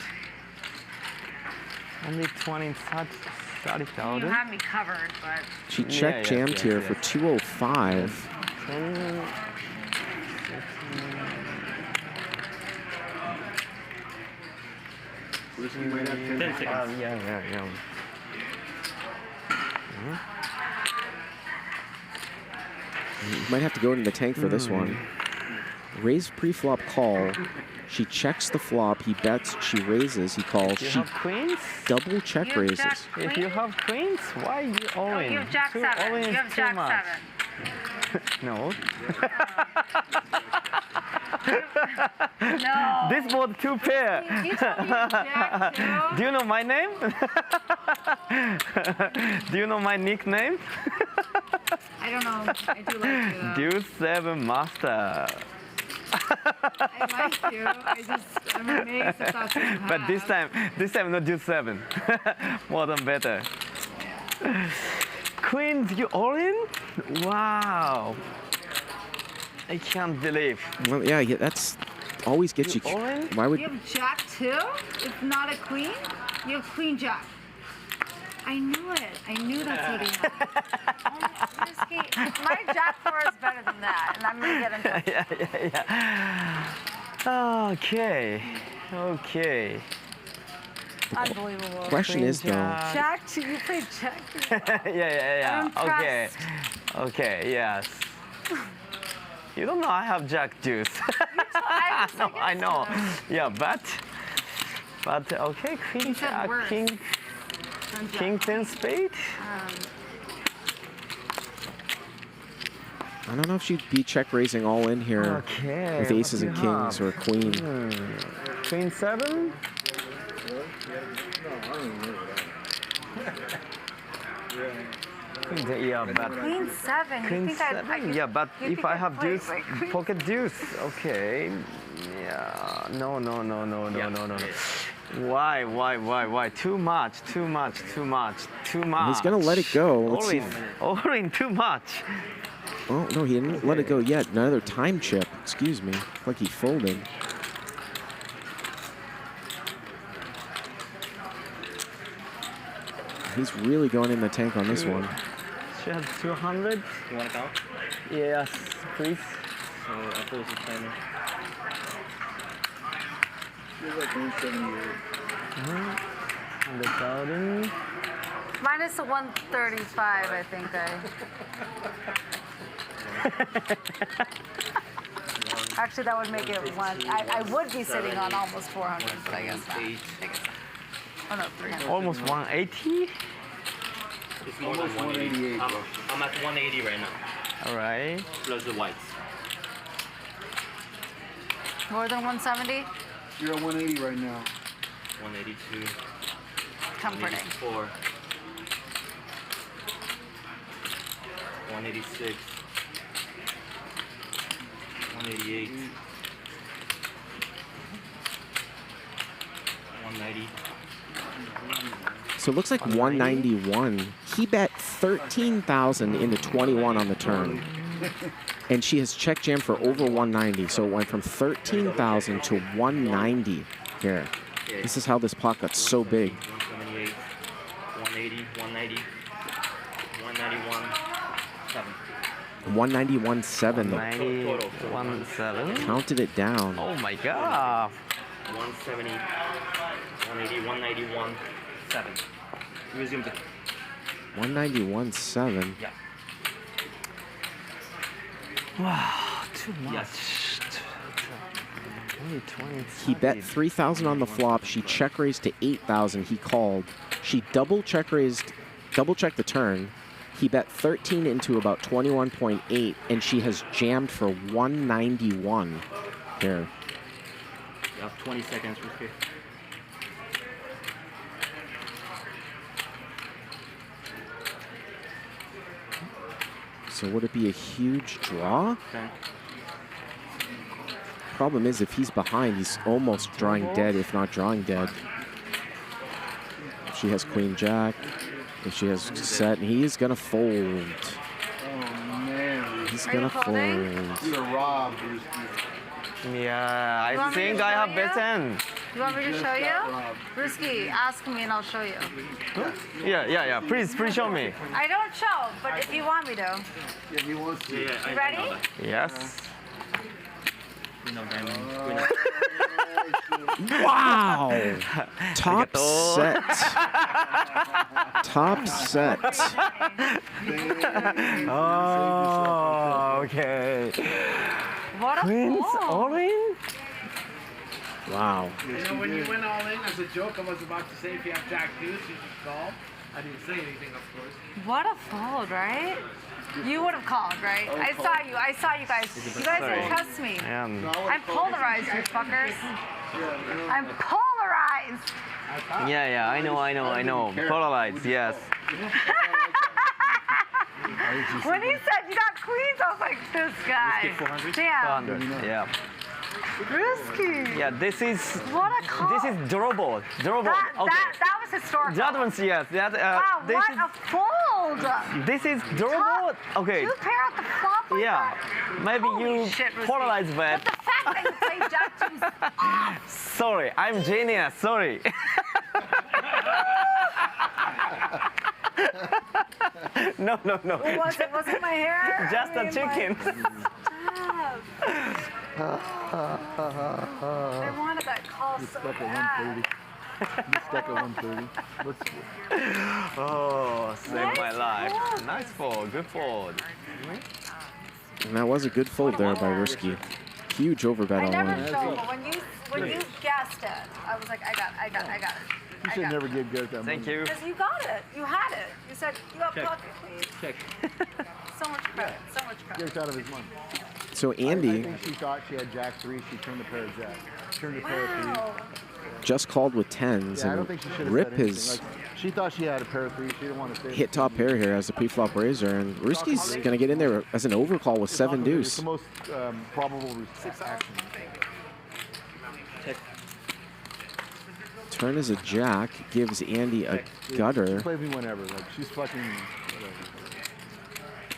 only 30,000. You have me covered, but... She check jammed here for 205. 10, 10 seconds. Yeah. You might have to go into the tank for this one. Raise pre-flop call. She checks the flop. He bets. She raises. He calls. You She have queens? double check raises. If you have queens, why you all Oh, in? you have Jack 7. all-in You is have too Jack much. 7. No. No. This was 2 pair. You told me Jack 2. Do you know my name? Do you know my nickname? I don't know. I do like you, though. Deuce 7 master. I like you. I'm amazed if that's what you have. But this time not Deuce 7. More than better. Queens, you all in? Wow. I can't believe. Well, yeah, that's always gets you. Why would You have Jack 2? If not a queen? You have Queen Jack. I knew it. I knew that's what he had. My Jack 4 is better than that, and I'm going to get into it. Okay. Unbelievable. Question is though. Jack 2, you played Jack 2. Yeah. I'm Okay. impressed. Okay. Yes. You don't know I have Jack deuce. No, I know. Yeah, but okay, Queen, King 10 spade. I don't know if she'd be check raising all in here Okay, with aces and kings or a queen. Queen 7. Yeah, but Queen 7. Queen you think 7. Yeah, but you if think I I'd have play deuce, like Queen pocket deuce. Okay. Yeah. No. Why? Too much. He's gonna let it go. Let's see. All in too much. Oh no, he didn't let it go yet. Another time chip. Excuse me. Like he folded. He's really going in the tank on this one. She has 200. You want to count? Yes, please. So I'll close the timer. Feels like 178. The thousand. Minus the 135, I think Actually, that would make it one. I would be sitting on almost 400, but I guess not. Oh no, 300. Almost 180. It's more than 188. I'm at 180 right now. All right. Plus the whites. More than 170? You're at 180 right now. 182. Comforting. 184. 186. 188. 190. So it looks like 191. He bet 13,000 into 21 on the turn. And she has check jam for over 190. So it went from 13,000 to 190 here. This is how this pot got so big. 178. 180. 190. 191. 7. 191.7 though. 91.7. Counted it down. Oh my god. 170. 180. 191. 7. Resume the 191.7. Yeah. Wow, too much. Yes. Only 20. He bet 3,000 on the flop. She check raised to 8,000. He called. She double checked the turn. He bet 13 into about 21.8, and she has jammed for 191 here. You have 20 seconds, Ryusuke. So would it be a huge draw? 10. Problem is, if he's behind, he's almost drawing dead, if not drawing dead. If she has queen jack, if she has set, and he is gonna fold. Oh man. He's gonna fold. You're robbed. Yeah, I think I have bet 10. You want me to show you? Ryusuke, ask me and I'll show you. Yeah. Please show me. I don't show, but if you want me to. Yeah, he wants to. You ready? Yes. Wow! Top set. Top set. Oh, okay. What a Queens fold. all in? Wow. You know, when you went all in as a joke, I was about to say if you have Jack deuce, you should call. I didn't say anything, of course. What a fold, right? You would have called, right? I saw you guys. You guys didn't trust me. I'm polarized, you fuckers. I'm polarized. Yeah, I know. Polarized, yes. When he said you got queens, I was like, this guy. Damn. 400, yeah. Risky. Yeah, this is. What a call. This is drawable. Okay. That was historical. That one's yes. That. Wow, This what is, a fold. This is drawable. Okay. Two pair at the flop like Yeah. that. Maybe Holy you shit, Risky. polarized, but. But the fact that you played Jack 2's off. Sorry, I'm genius. Sorry. No. Was it my hair? Just a chicken. I wanted that call so bad. He's stuck at 130. Oh, saved my life. Nice fold. Good fold. And that was a good fold there by Ryusuke. Huge overbet I on never one. showed, but when you guessed it, I was like, I got it. You should never give Garrett that money. Thank you. Because you got it. You had it. You said, you got Check. pocket, please. Check. So much credit. So much credit. Garrett's out of his money. So I Andy think she thought she had Jack 3. She turned a pair of Jack. Turned a pair of 3. just called with 10s, Yeah, I don't think she should and have Rip said anything. has Like, she thought she had a pair of 3. She didn't want to say hit top pair here as a pre-flop raiser, and Ryusuke's going to get in there as an overcall with 7 It's deuce. the most probable action. Turn is a jack, gives Andy a gutter. She plays me whenever. Like, she's fucking whatever.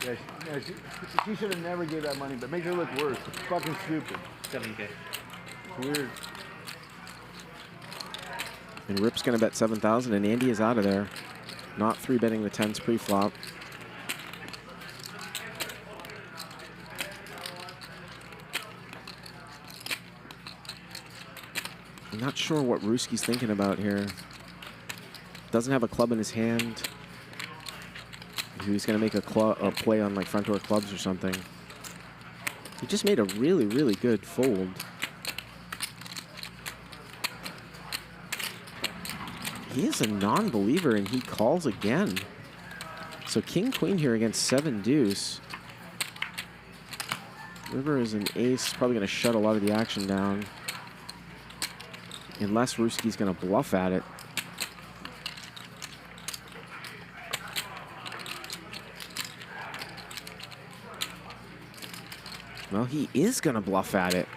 Yeah, she should have never gave that money, but makes her look worse. It's fucking stupid. 7K. It's weird. And Rip's going to bet 7,000, and Andy is out of there. Not 3-betting the 10s pre-flop. I'm not sure what Ryusuke's thinking about here. Doesn't have a club in his hand. He's going to make a play on like front door clubs or something. He just made a really, really good fold. He is a non-believer, and he calls again. So king queen here against 7 deuce. River is an ace, probably going to shut a lot of the action down. Unless Ryusuke's going to bluff at it. Well, he is going to bluff at it.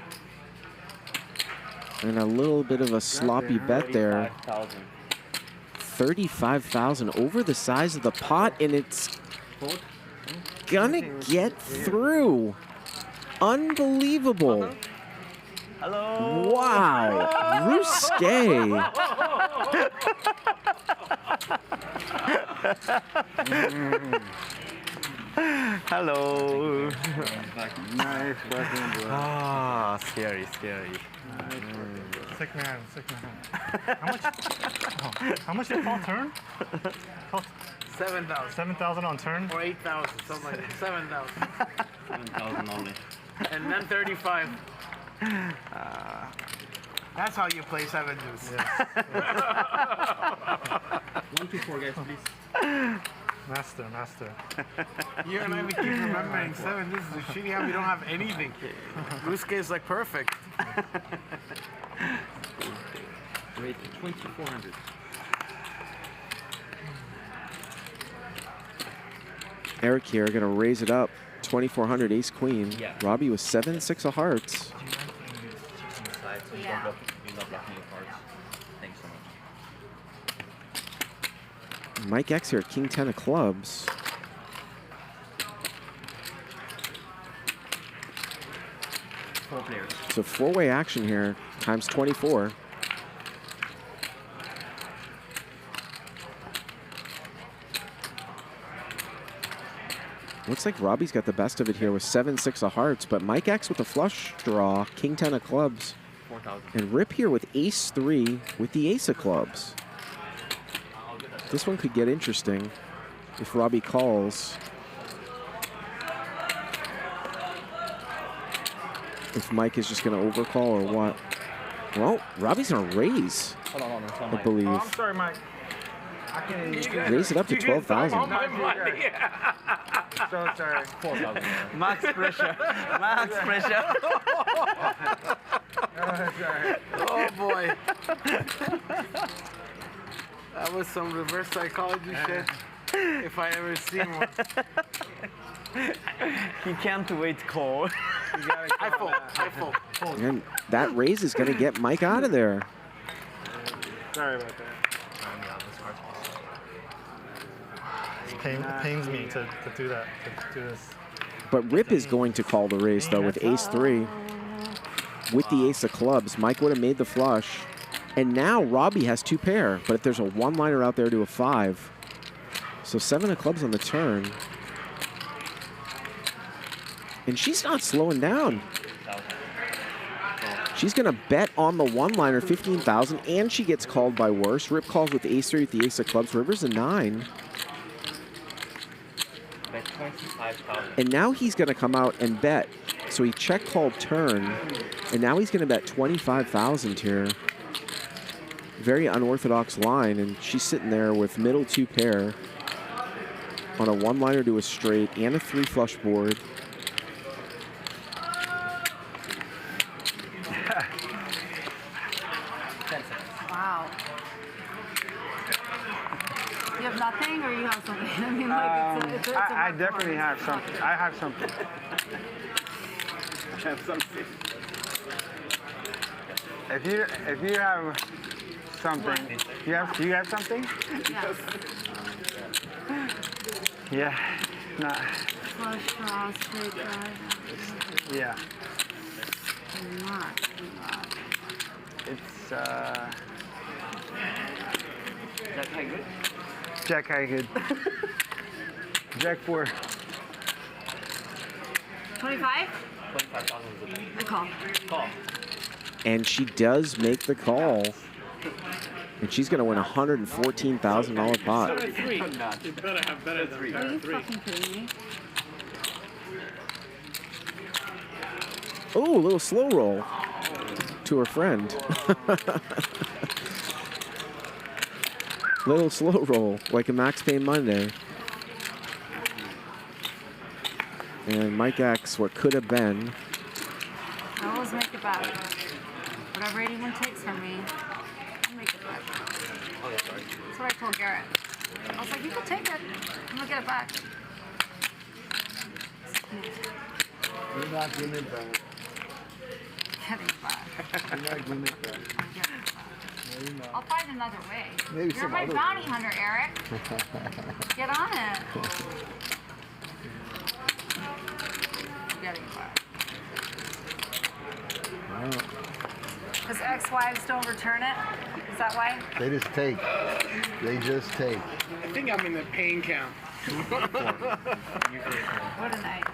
And a little bit of a sloppy bet there. 35,000 over the size of the pot, and it's gonna get through. Unbelievable. Hello. Wow. Ryusuke. Hello. Nice fucking bro. Ah, scary, scary. Sick man, sick man. How much did Paul turn? 7,000. 7,000 on turn? Or 8,000, something like that. 7,000. 7,000 only. And then 35. That's how you play 7 deuce. Yes. 1, 2, 4 guys, please. Master, master. You and I, we keep remembering 7 deuce is a shitty hand. We don't have anything. Ryusuke is like perfect. Wait, 2,400. Eric here going to raise it up. 2,400 ace queen. Yeah. Robbi with 7-6 of hearts. You're not blocking your cards. Thanks so much. Mike X here, king 10 of clubs. Four players. So 4-way action here, times 24. Looks like Robbi's got the best of it here with 7-6 of hearts, but Mike X with a flush draw, king 10 of clubs. 4,000. And Rip here with ace 3 with the ace of clubs. This one could get interesting if Robbi calls. If Mike is just going to overcall or what. Well, Robbi's going to raise, Hold on, I believe. Oh, I'm sorry, Mike. I can't Raise it up to 12,000. So sorry. 4,000. Max pressure. Max pressure. Oh boy. That was some reverse psychology shit. If I ever seen one. He can't wait to call. I fold. And that raise is going to get Mike out of there. Sorry about that. It pains me to do that, to do this. But Rip is going to call the raise, though, with ace 3. With the ace of clubs, Mike would have made the flush. And now Robbi has 2 pair, but if there's a one-liner out there to a 5. So 7 of clubs on the turn. And she's not slowing down. She's going to bet on the one-liner, 15,000, and she gets called by worse. Rip calls with ace-3 with the ace of clubs. River's a 9. Bet 25,000. And now he's going to come out and bet. So he check-called turn, and now he's going to bet 25,000 here. Very unorthodox line, and she's sitting there with middle 2 pair on a one-liner to a straight and a 3 flush board. Wow. You have nothing, or you have something? I mean, like, it's a I definitely have something. I have something. I have something. If you have something, do you have something? Yes. Yeah. Nah. Flush draw, straight drive. Yeah. Not. It's Jack high good? Jack high good. Jack 4. 25? 25,000 is the I call. call. And she does make the call. And she's going to win a $114,000 pot. You better have better than Are you fucking kidding me? Oh, a little slow roll to her friend. Little slow roll, like a Max Payne Monday. And Mike X, what could have been. I always make it back. Whatever anyone takes from me, I'll make it back. Oh, that's right. That's what I told Garrett. I was like, you can take it. I'm gonna get it back. You're not getting it back. Get it back. You're not getting it back. I'm getting it back. No, you're not. I'll find another way. Maybe You're some my other bounty way. hunter, Eric. Get on it. I'm getting it back. Wow. Because ex-wives don't return it? Is that why? They just take. They just take. I think I'm in the pain count. What a night.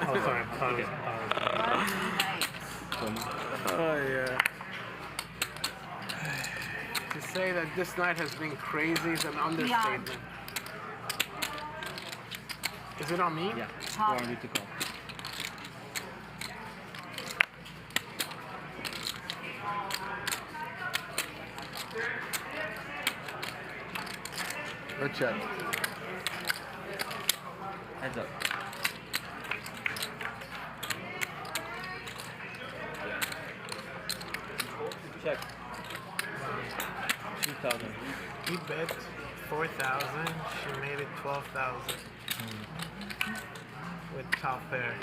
Oh, sorry. What a night. Oh, yeah. To say that this night has been crazy is an understatement. Is it on me? Yeah. Top. Or on you to call. Or check. Heads up. Check. 2,000. He bet 4,000. She made it 12,000. With top pair.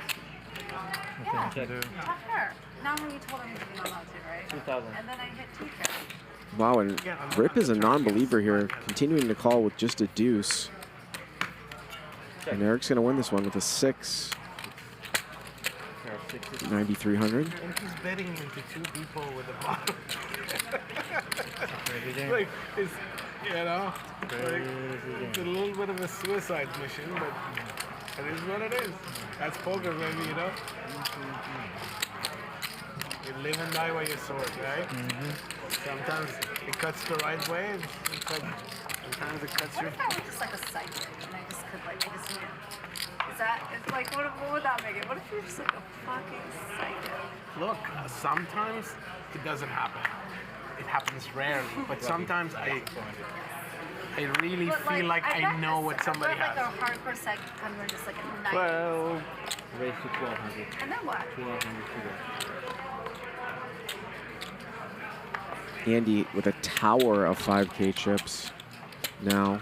Yeah, Check. top pair. Now when you told him you're not allowed to, right? 2,000. And then I hit 2 pair. Wow, and Rip is a non-believer here, continuing to call with just a deuce. And Eric's going to win this one with a 6. 9,300. And he's betting into 2 people with a bottom. Like, it's, you know, like, it's a little bit of a suicide mission, but it is what it is. That's poker, baby, you know? You live and die by your sword, right? Sometimes it cuts the right way, and sometimes it cuts What your... if I was just like a psychic and I just could like, I just knew? Is that, it's like, what would that make it? What if you're just like a fucking psychic? Look, sometimes it doesn't happen. It happens rarely, but sometimes I really But, feel like I know what somebody I bet, has. like a hardcore psychic kind of just like a night. Well, raise to 1,200. And then what? 1,200 to go. Andy with a tower of 5K chips now.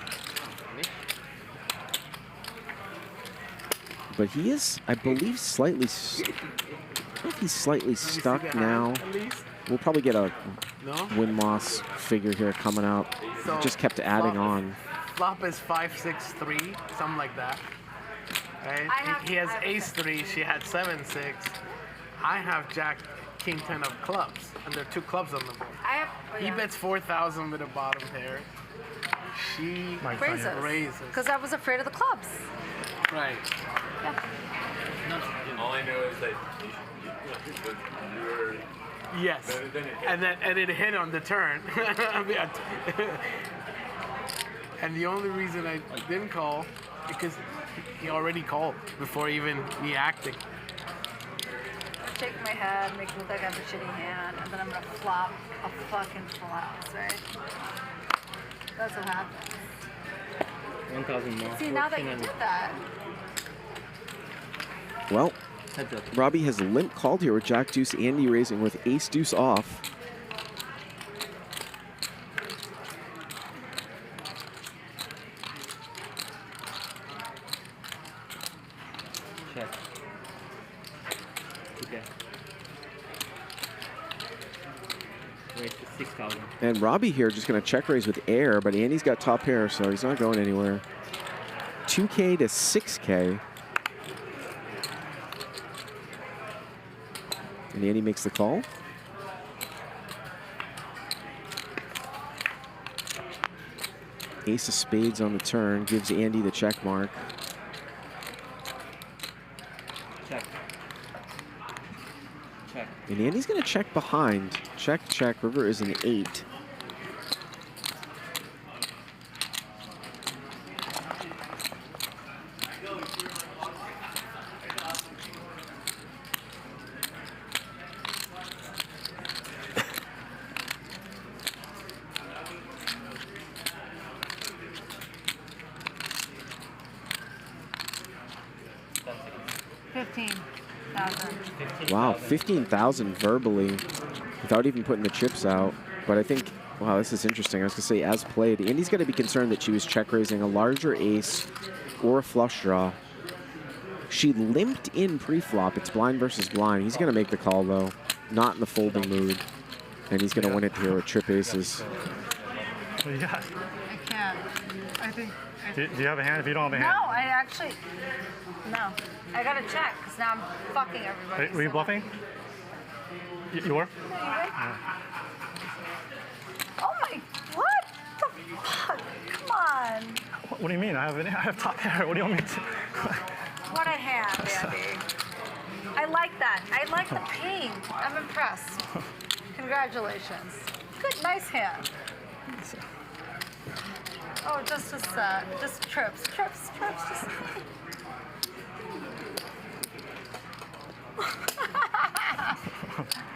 But he is, I believe, slightly, I don't know if he's slightly stuck now. We'll probably get a win-loss figure here coming out. So, Just kept adding on. Flop is 5-6-3, something like that. Right? He has ace-3, she had 7-6. I have jack king 10 of clubs, and there are 2 clubs on the board. He bets 4,000 with a bottom pair. She raises. Because I was afraid of the clubs. Right. Yeah. All I know is that Yes. And it hit on the turn. And the only reason I didn't call because he already called before even me acting. Shake my head, make it look like I have a shitty hand, and then I'm gonna flop a fucking flop, right? That's what happens. 1,000 more. See, now that you did that. Well, Robbi has limp called here with Jack Deuce, Andy raising with Ace Deuce off. Check. Okay. Raise to 6,000. And Robbi here just going to check raise with air, but Andy's got top pair, so he's not going anywhere. 2K to 6K. And Andy makes the call. Ace of spades on the turn gives Andy the check mark. Check. Check. And Andy's going to check behind. Check, check. River is an 8. Wow, 15,000 verbally without even putting the chips out. But I think, wow, this is interesting. I was going to say, as played, Andy's got to be concerned that she was check raising a larger ace or a flush draw. She limped in pre-flop. It's blind versus blind. He's going to make the call, though. Not in the folding mood. And he's going to win it here with trip aces. What do you got? I can't. I think. Do you have a hand? If you don't have a hand. No, I actually. No. I gotta check, because now I'm fucking everybody. Wait, were you bluffing? You were? Oh my, what the fuck? Come on. What do you mean? I have top pair. What do you want me to? What a hand, Andy. I like that. I like the ping. I'm impressed. Congratulations. Good, nice hand. Oh, just trips. Just.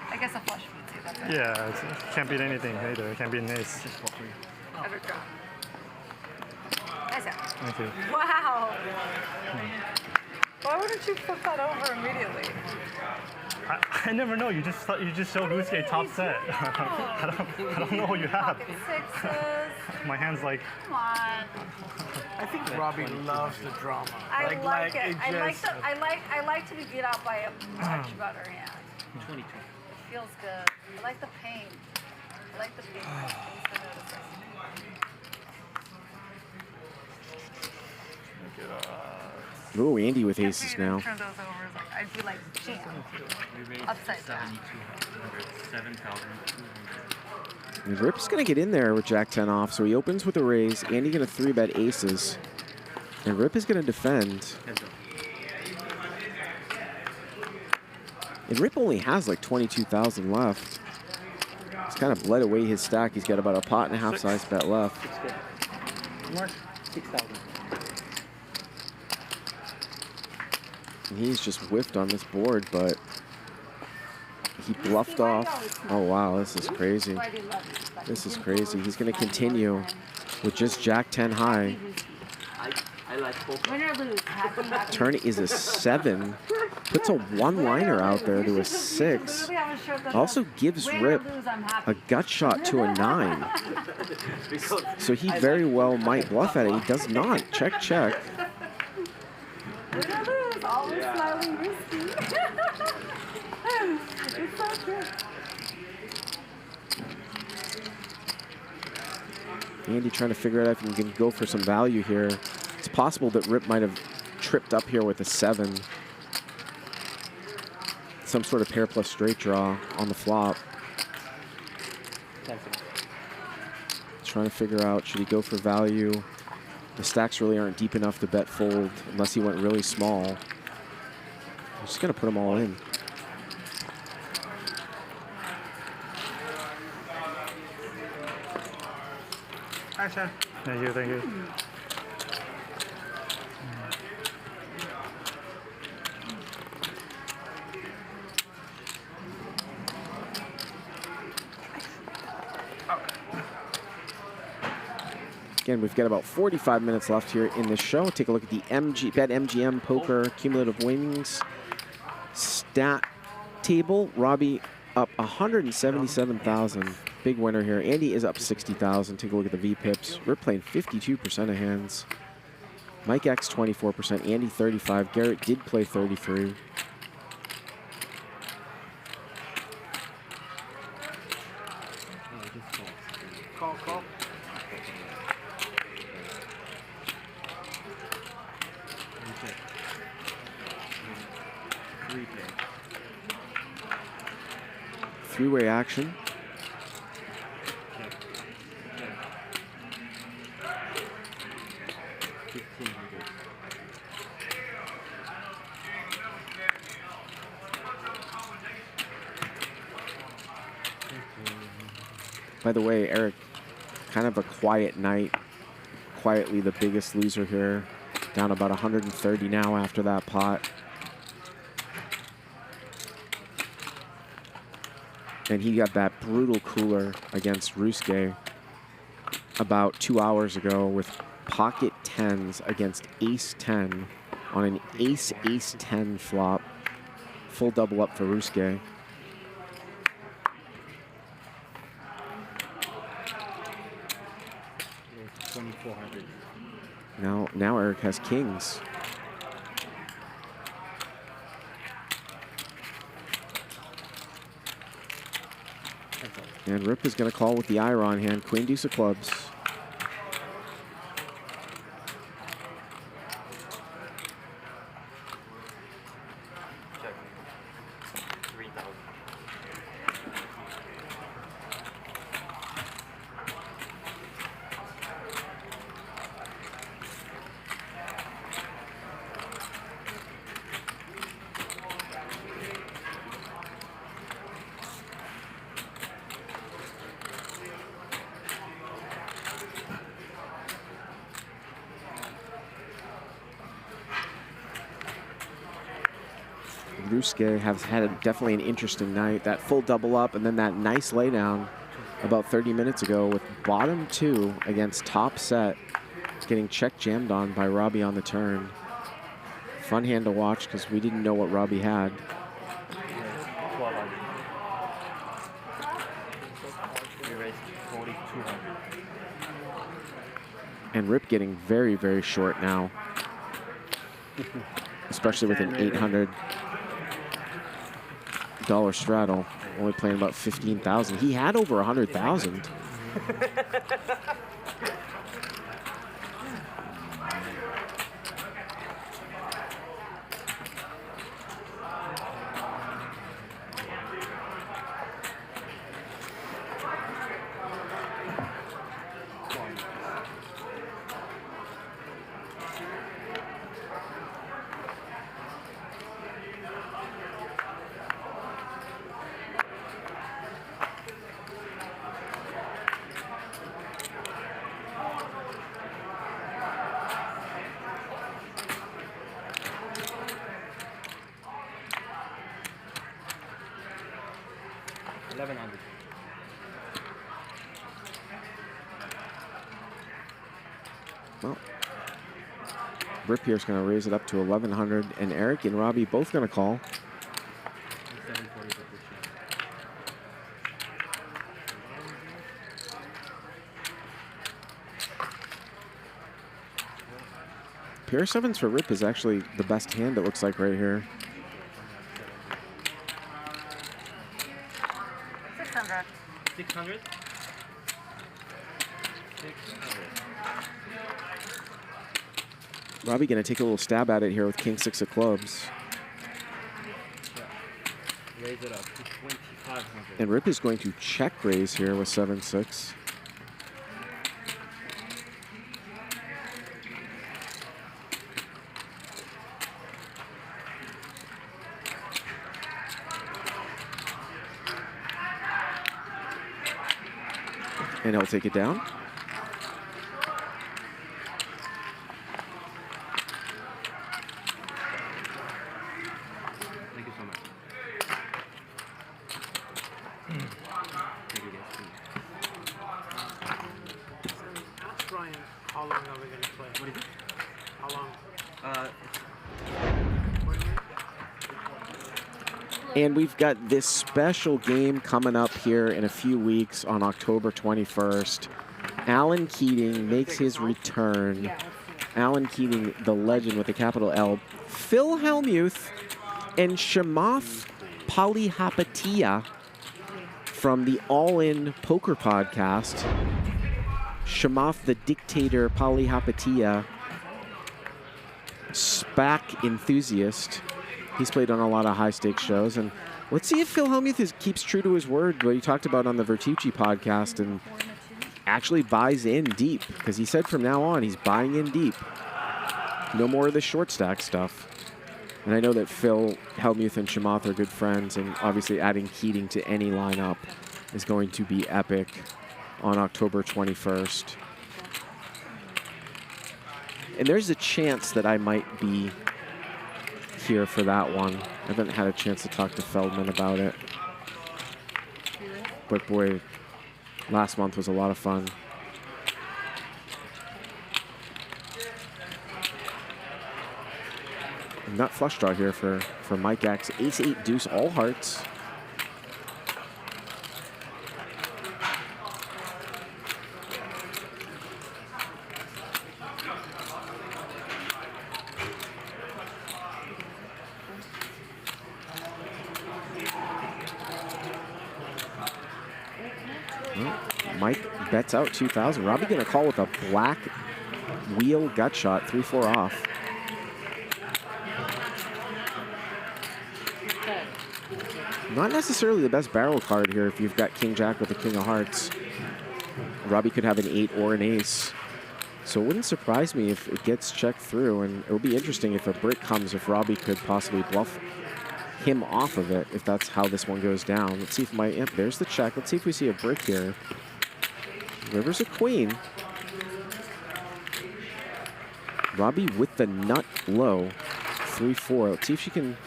I guess a flush would too. That's right. Yeah, it can't beat anything either. It can't beat an ace. Ever drop. Nice hand. Thank you. Wow. Why wouldn't you flip that over immediately? I never know. You just showed Ryusuke top set. I don't know what you have. Sixes. My hand's like. Come on. I think Robbi loves the drama. I like it. I I like to be beat out by a much better hand. 22. It feels good. I like the pain. I like the pain. Ooh, Andy with aces now. Turn those over. I'd be like, jam. Upside down. 7,200. And Rip's going to get in there with Jack 10 off, so he opens with a raise. Andy going to 3-bet aces. And Rip is going to defend. And Rip only has like 22,000 left. He's kind of bled away his stack. He's got about a pot and a half size bet left. 6,000. And he's just whiffed on this board, but he bluffed off. Oh, wow, this is crazy. This is crazy. He's going to continue with just Jack 10 high. Win or lose. Happy. Turn is a 7. Puts a one-liner out there to a 6. Also gives Rip a gut shot to a 9. So he very well might bluff at it. He does not. Check, check. Win or lose. Always slightly risky. It's so good. Andy trying to figure out if he can go for some value here. It's possible that Rip might have tripped up here with a 7. Some sort of pair plus straight draw on the flop. Trying to figure out, should he go for value? The stacks really aren't deep enough to bet fold unless he went really small. I'm just going to put them all in. Hi, Shaun. Thank you, thank you. Again, we've got about 45 minutes left here in this show. Take a look at the BetMGM Poker Cumulative Winnings stat table. Robbi up 177,000. Big winner here. Andy is up 60,000. Take a look at the VPIPs. We're playing 52% of hands. Mike X 24%. Andy 35. Garrett did play 33. Call. Three-way action. By the way, Eric, kind of a quiet night. Quietly the biggest loser here. Down about 130 now after that pot. And he got that brutal cooler against Ryusuke about 2 hours ago with pocket 10s against ace 10 on an ace 10 flop. Full double up for Ryusuke. Now Eric has kings. And Rip is going to call with the Iron hand, queen deuce of clubs. Ryusuke has had definitely an interesting night. That full double up and then that nice laydown about 30 minutes ago with bottom two against top set, getting check jammed on by Robbi on the turn. Fun hand to watch because we didn't know what Robbi had. And Rip getting very, very short now, especially with an $800 straddle, only playing about 15,000. He had over 100,000. Well, Rip here's going to raise it up to 1,100, and Eric and Robbi both going to call. Pair sevens for Rip is actually the best hand, it looks like, right here. 600. 600? Robbi going to take a little stab at it here with king six of clubs. Raise it up to 2,500. And Rip is going to check raise here with 7-6. And he'll take it down. And we've got this special game coming up here in a few weeks on October 21st. Alan Keating makes his return. Alan Keating, the legend with a capital L. Phil Hellmuth and Chamath Palihapitiya from the All In Poker Podcast. Chamath the Dictator Palihapitiya, SPAC enthusiast. He's played on a lot of high-stakes shows. And let's see if Phil Hellmuth keeps true to his word, what he talked about on the Vertucci podcast, and actually buys in deep. Because he said from now on, he's buying in deep. No more of the short stack stuff. And I know that Phil Hellmuth and Chamath are good friends, and obviously adding Keating to any lineup is going to be epic on October 21st. And there's a chance that I might be here for that one. I haven't had a chance to talk to Feldman about it. But boy, last month was a lot of fun. Nut flush draw here for Mike X. Ace-8 deuce, all hearts. Mike bets out 2,000. Robbi gonna call with a black wheel gut shot, 3-4 off. Not necessarily the best barrel card here if you've got King Jack with the King of Hearts. Robbi could have an 8 or an ace. So it wouldn't surprise me if it gets checked through, and it would be interesting if a brick comes, if Robbi could possibly bluff him off of it, if that's how this one goes down. Let's see if my, yep, there's the check. Let's see if we see a brick here. River's a queen. Robbi with the nut low, 3-4. Let's see if she can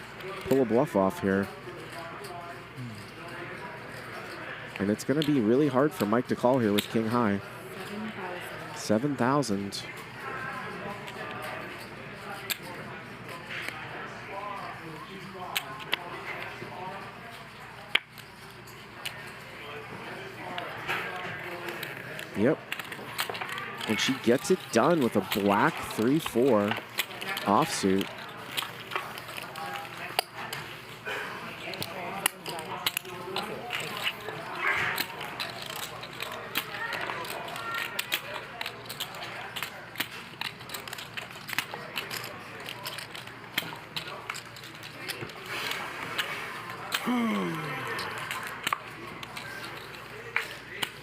pull a bluff off here. And it's going to be really hard for Mike to call here with King High. 7,000. Yep. And she gets it done with a black 3-4 offsuit.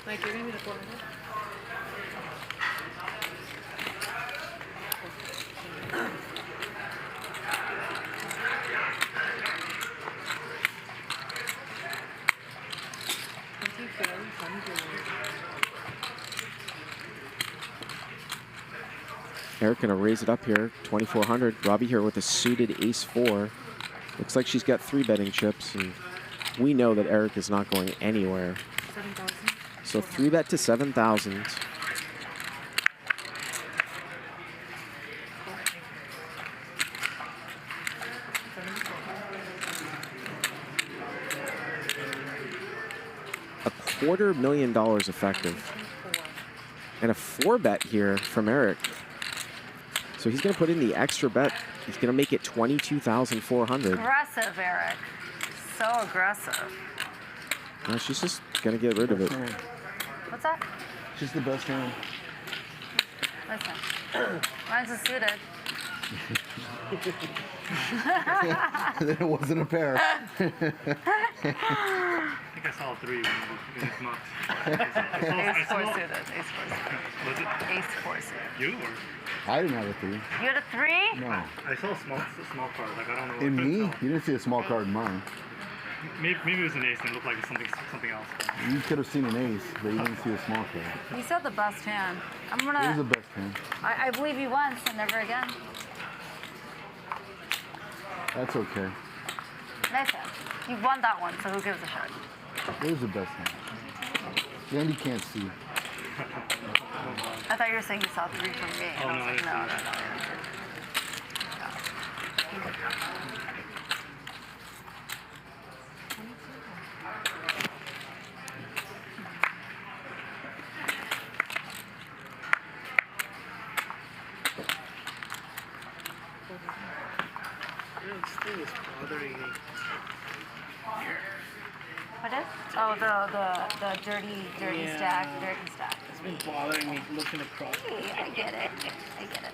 Mike, you're gonna be the 400. Eric gonna raise it up here, 2,400. Robbi here with a suited ace-4. Looks like she's got 3 betting chips, and we know that Eric is not going anywhere. 7,000. So 3-bet to 7,000. $250,000 effective. And a 4-bet here from Eric. So he's going to put in the extra bet. He's going to make it 22,400. Aggressive, Eric. So aggressive. No, she's just going to get rid of it. What's that? She's the best hand. Listen. Mine's a suited. Then it wasn't a pair. I think I saw 3 when it was not. Ace 4 suited. Ace 4 suited. Was it? Ace 4 suited. You or? I didn't have a 3. You had a 3? No. I saw a small card. Like I don't know. In me? You didn't see a small card in mine. Maybe it was an ace and it looked like something else. You could have seen an ace, but you didn't see a small card. You said the best hand. I'm It was gonna. the best hand. I believe you once and never again. That's okay. Nice hand. You won that one, so who gives a shit? It was the best hand. Andy can't see. I thought you were saying you saw 3 from me. Oh, And I was no, like, no. What is? Oh, the dirty stack, dirty stack. It's been bothering me looking across. Hey, I get it. I get it.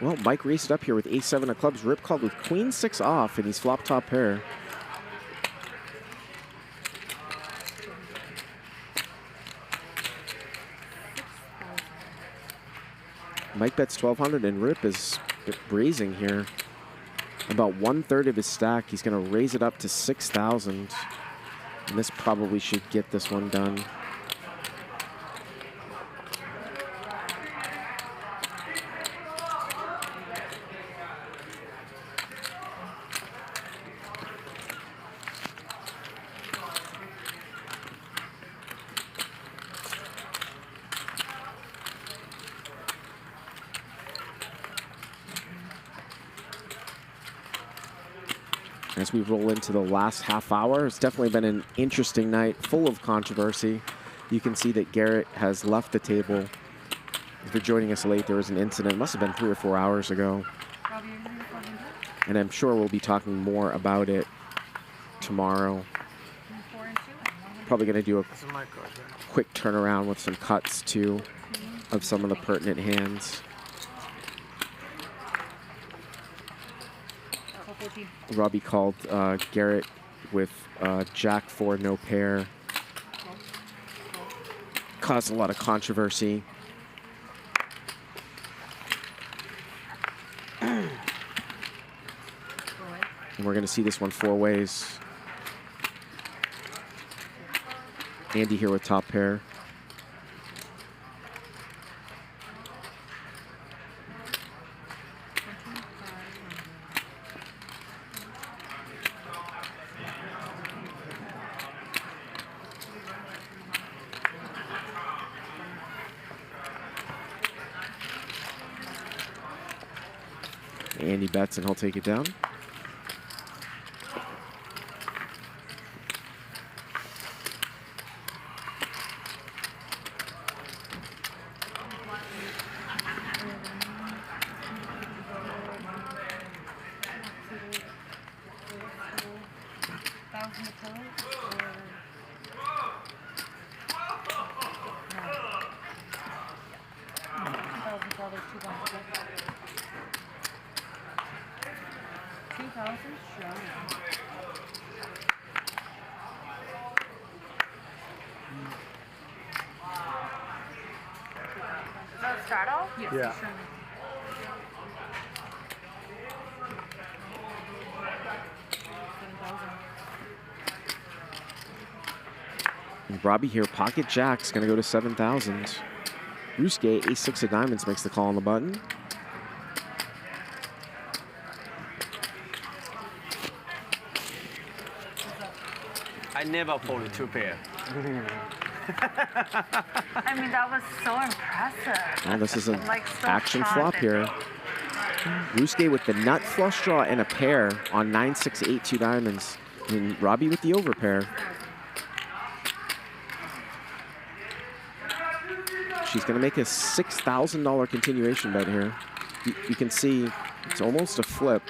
Well, Mike raced up here with ace-7 of clubs. Rip called with queen-6 off, and he's flop top pair. Mike bets 1,200, and Rip is raising here. About 1/3 of his stack. He's going to raise it up to 6,000. And this probably should get this one done. As we roll into the last half hour, it's definitely been an interesting night, full of controversy. You can see that Garrett has left the table. If you're joining us late, there was an incident, must have been 3 or 4 hours ago. And I'm sure we'll be talking more about it tomorrow. Probably going to do a quick turnaround with some cuts, too, of some of the pertinent hands. Robbi called Garrett with Jack-4, no pair. Caused a lot of controversy. And we're going to see this one 4 ways. Andy here with top pair. Andy bets and he'll take it down. Yeah. And Robbi here, pocket jack's gonna go to 7,000. Ryusuke, ace-6 of diamonds makes the call on the button. I never folded 2 pair. I mean, that was so impressive. Well, this is an like, so action flop here. Ryusuke with the nut flush draw and a pair on 9-6, 8, 2 diamonds. And Robbi with the overpair. She's going to make a $6,000 continuation bet here. You can see it's almost a flip.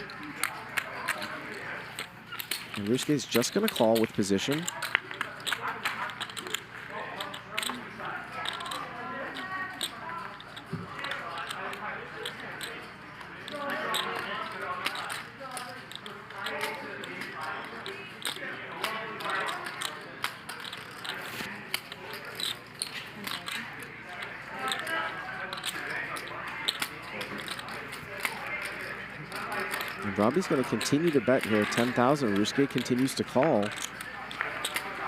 And Ryusuke is just going to call with position. Robbi's going to continue to bet here, 10,000. Ryusuke continues to call.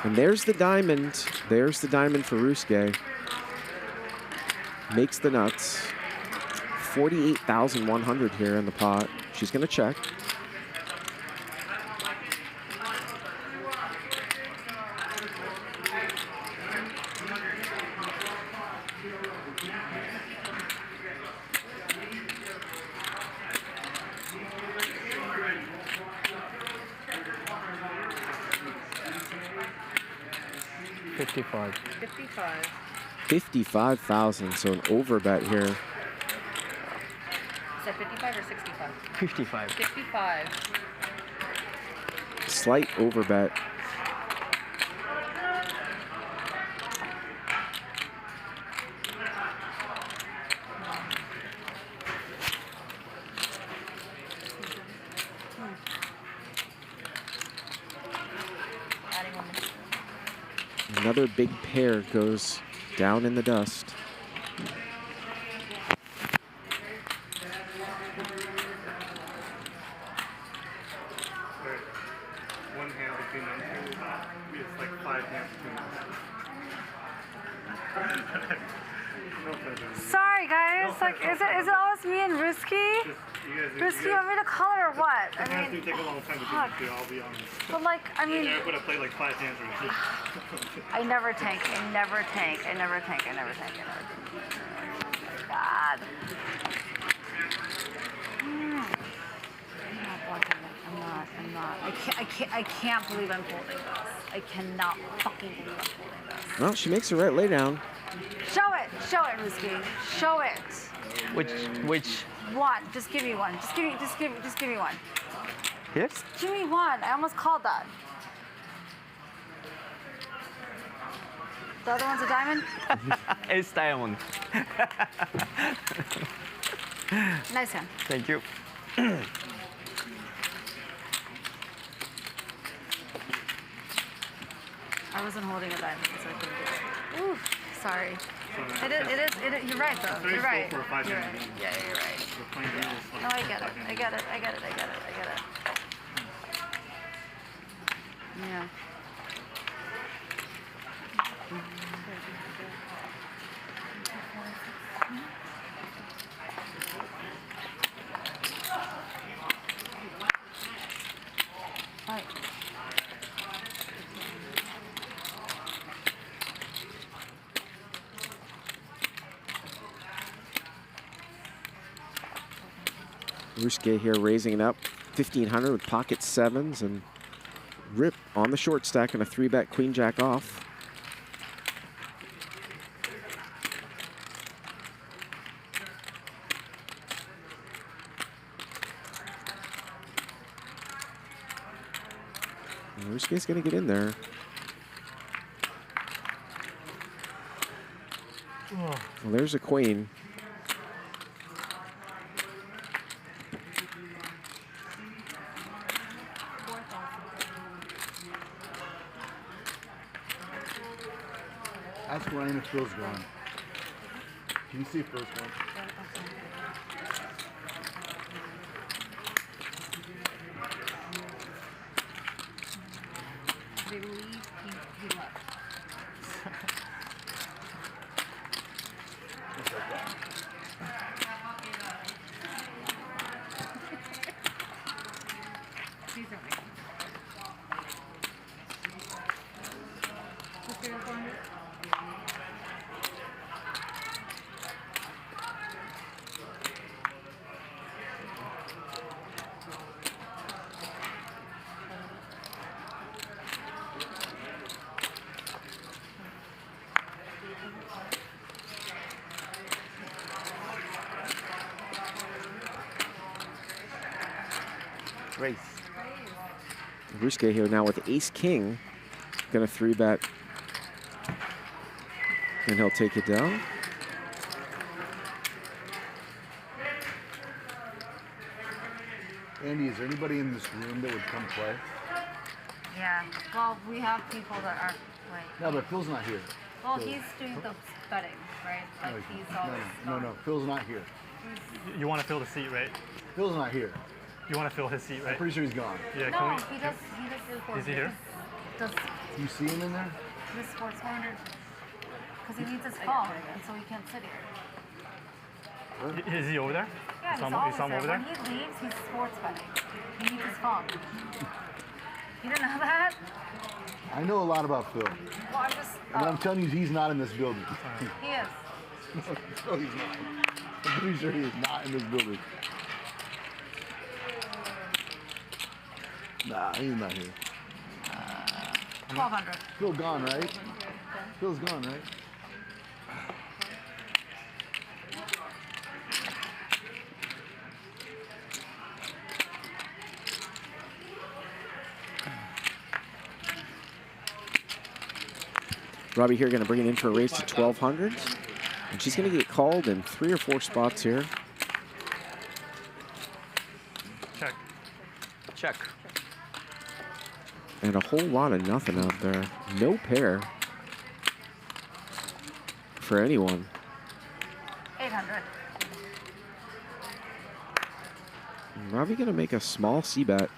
And there's the diamond. There's the diamond for Ryusuke. Makes the nuts. 48,100 here in the pot. She's going to check. $55,000. 55,000, so an overbet here. Is that 55 or 65? 55. 55. Slight overbet. Another big pair goes down in the dust. One hand between them two. It's like 5 hands between them. Sorry, guys. Like, is it always me and Ryusuke? Ryusuke, you want me to call it or what? The hands do take a long time to do, I'll be honest. But like, I mean, I would have played like 5 hands or I never tank. I never tank. I never tank. I never tank. I never tank. Oh my God. I'm not blocking it. I'm not. I can't believe I'm holding this. I cannot fucking believe I'm holding this. Well, she makes the right lay down. Show it, Ryusuke. Show it. Which? One. Just give me one. Just give me one. Yes? Just give me one. I almost called that. The other one's a diamond? It's diamond. Nice hand. Thank you. I wasn't holding a diamond, so I couldn't do it. Ooh, sorry. It is. You're right, though. You're right. You're right. Yeah, you're right. Yeah. No, I get it. Yeah. Right. Ryusuke here raising it up, 1,500 with pocket 7s and rip on the short stack and a 3-bet queen jack off. Ryusuke's gonna get in there. Well, there's a queen. Ask Ryan if Phil's gone. Can you see if Phil's gone? They believe he left. Please don't make What's your phone? Race. Ryusuke here now with ace-king. Gonna 3-bet. And he'll take it down. Andy, is there anybody in this room that would come play? Yeah. Well, we have people that aren't like. No, but Phil's not here. Well, Phil. he's doing the betting, right? Like he's always. No, Phil's not here. You want to fill the seat, right? Phil's not here. You want to fill his seat, right? I'm pretty sure he's gone. Yeah, No, can he does do sports. Is he here? Does You see him in there? this sports corner? Because he needs his phone, and so he can't sit here. Is he over there? Yeah, you he's saw always him there. over there? When he leaves, he's sports betting. He needs his phone. You didn't know that? I know a lot about Phil. Well, I'm just. And I'm telling you, he's not in this building. He is. No, he's not. I'm pretty sure he is not in this building. Nah, he's not here. 1,200. Phil gone, right? Phil's gone, right? Robbi here going to bring it into a race to 1,200. And she's going to get called in 3 or 4 spots here. Check. Check. And a whole lot of nothing out there. No pair for anyone. 800. Robbi going to make a small C-bet.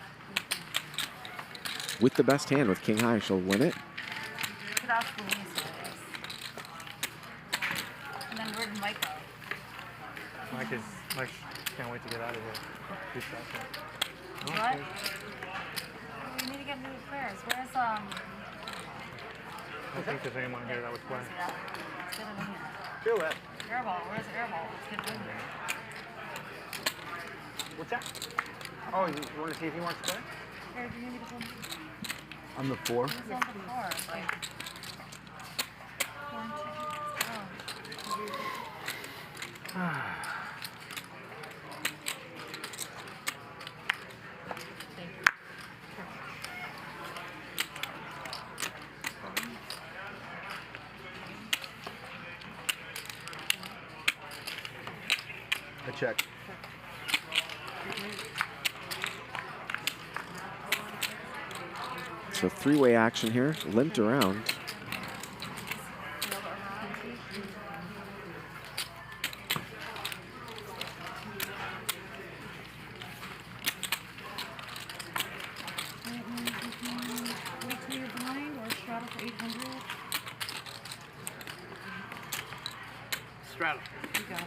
With the best hand, with King High, she'll win it. Could ask Louise for this. And then where did Mike go? Mike can't wait to get out of here. He's out there. What? We need to get new players. Where's I don't think there's anyone here that would play. Let's get him in here. Feel that. Airball. Where's Airball? Let's get him in here. What's that? Oh, you want to see if he wants to play? Here, do you need me to pull him? I'm the 4. He's on the floor. Like, I check. So 3-way action here, limped around. Straddle. You got it.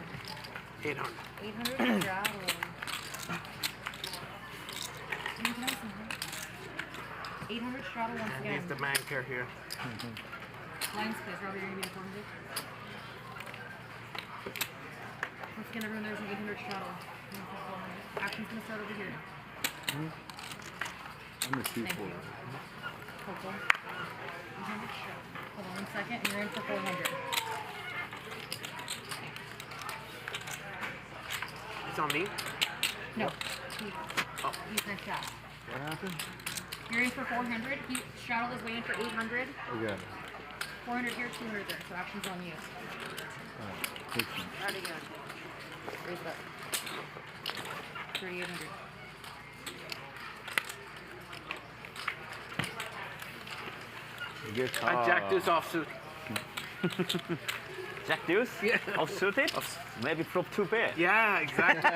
800. 800 straddle. Can I have something? 800 straddle once And again. he's the man care here. Lines, please. Robbi, you're going to be informed. Once again, everyone, there's an 800 straddle. Action's going to start over here. I'm the 2-4. Thank you. Hopeful. 800 straddle. Hold on 1 second, and you're in for 400. It's on me? No. He's nice shot. What happened? You're in for 400. He straddled his way in for 800. Okay. 400 here, 200 there. So action's on you. Already good. Raise it up. 3,800. I jacked this offsuit. Jack deuce? Yeah. Offsuited? Maybe flop 2 pair. Yeah, exactly.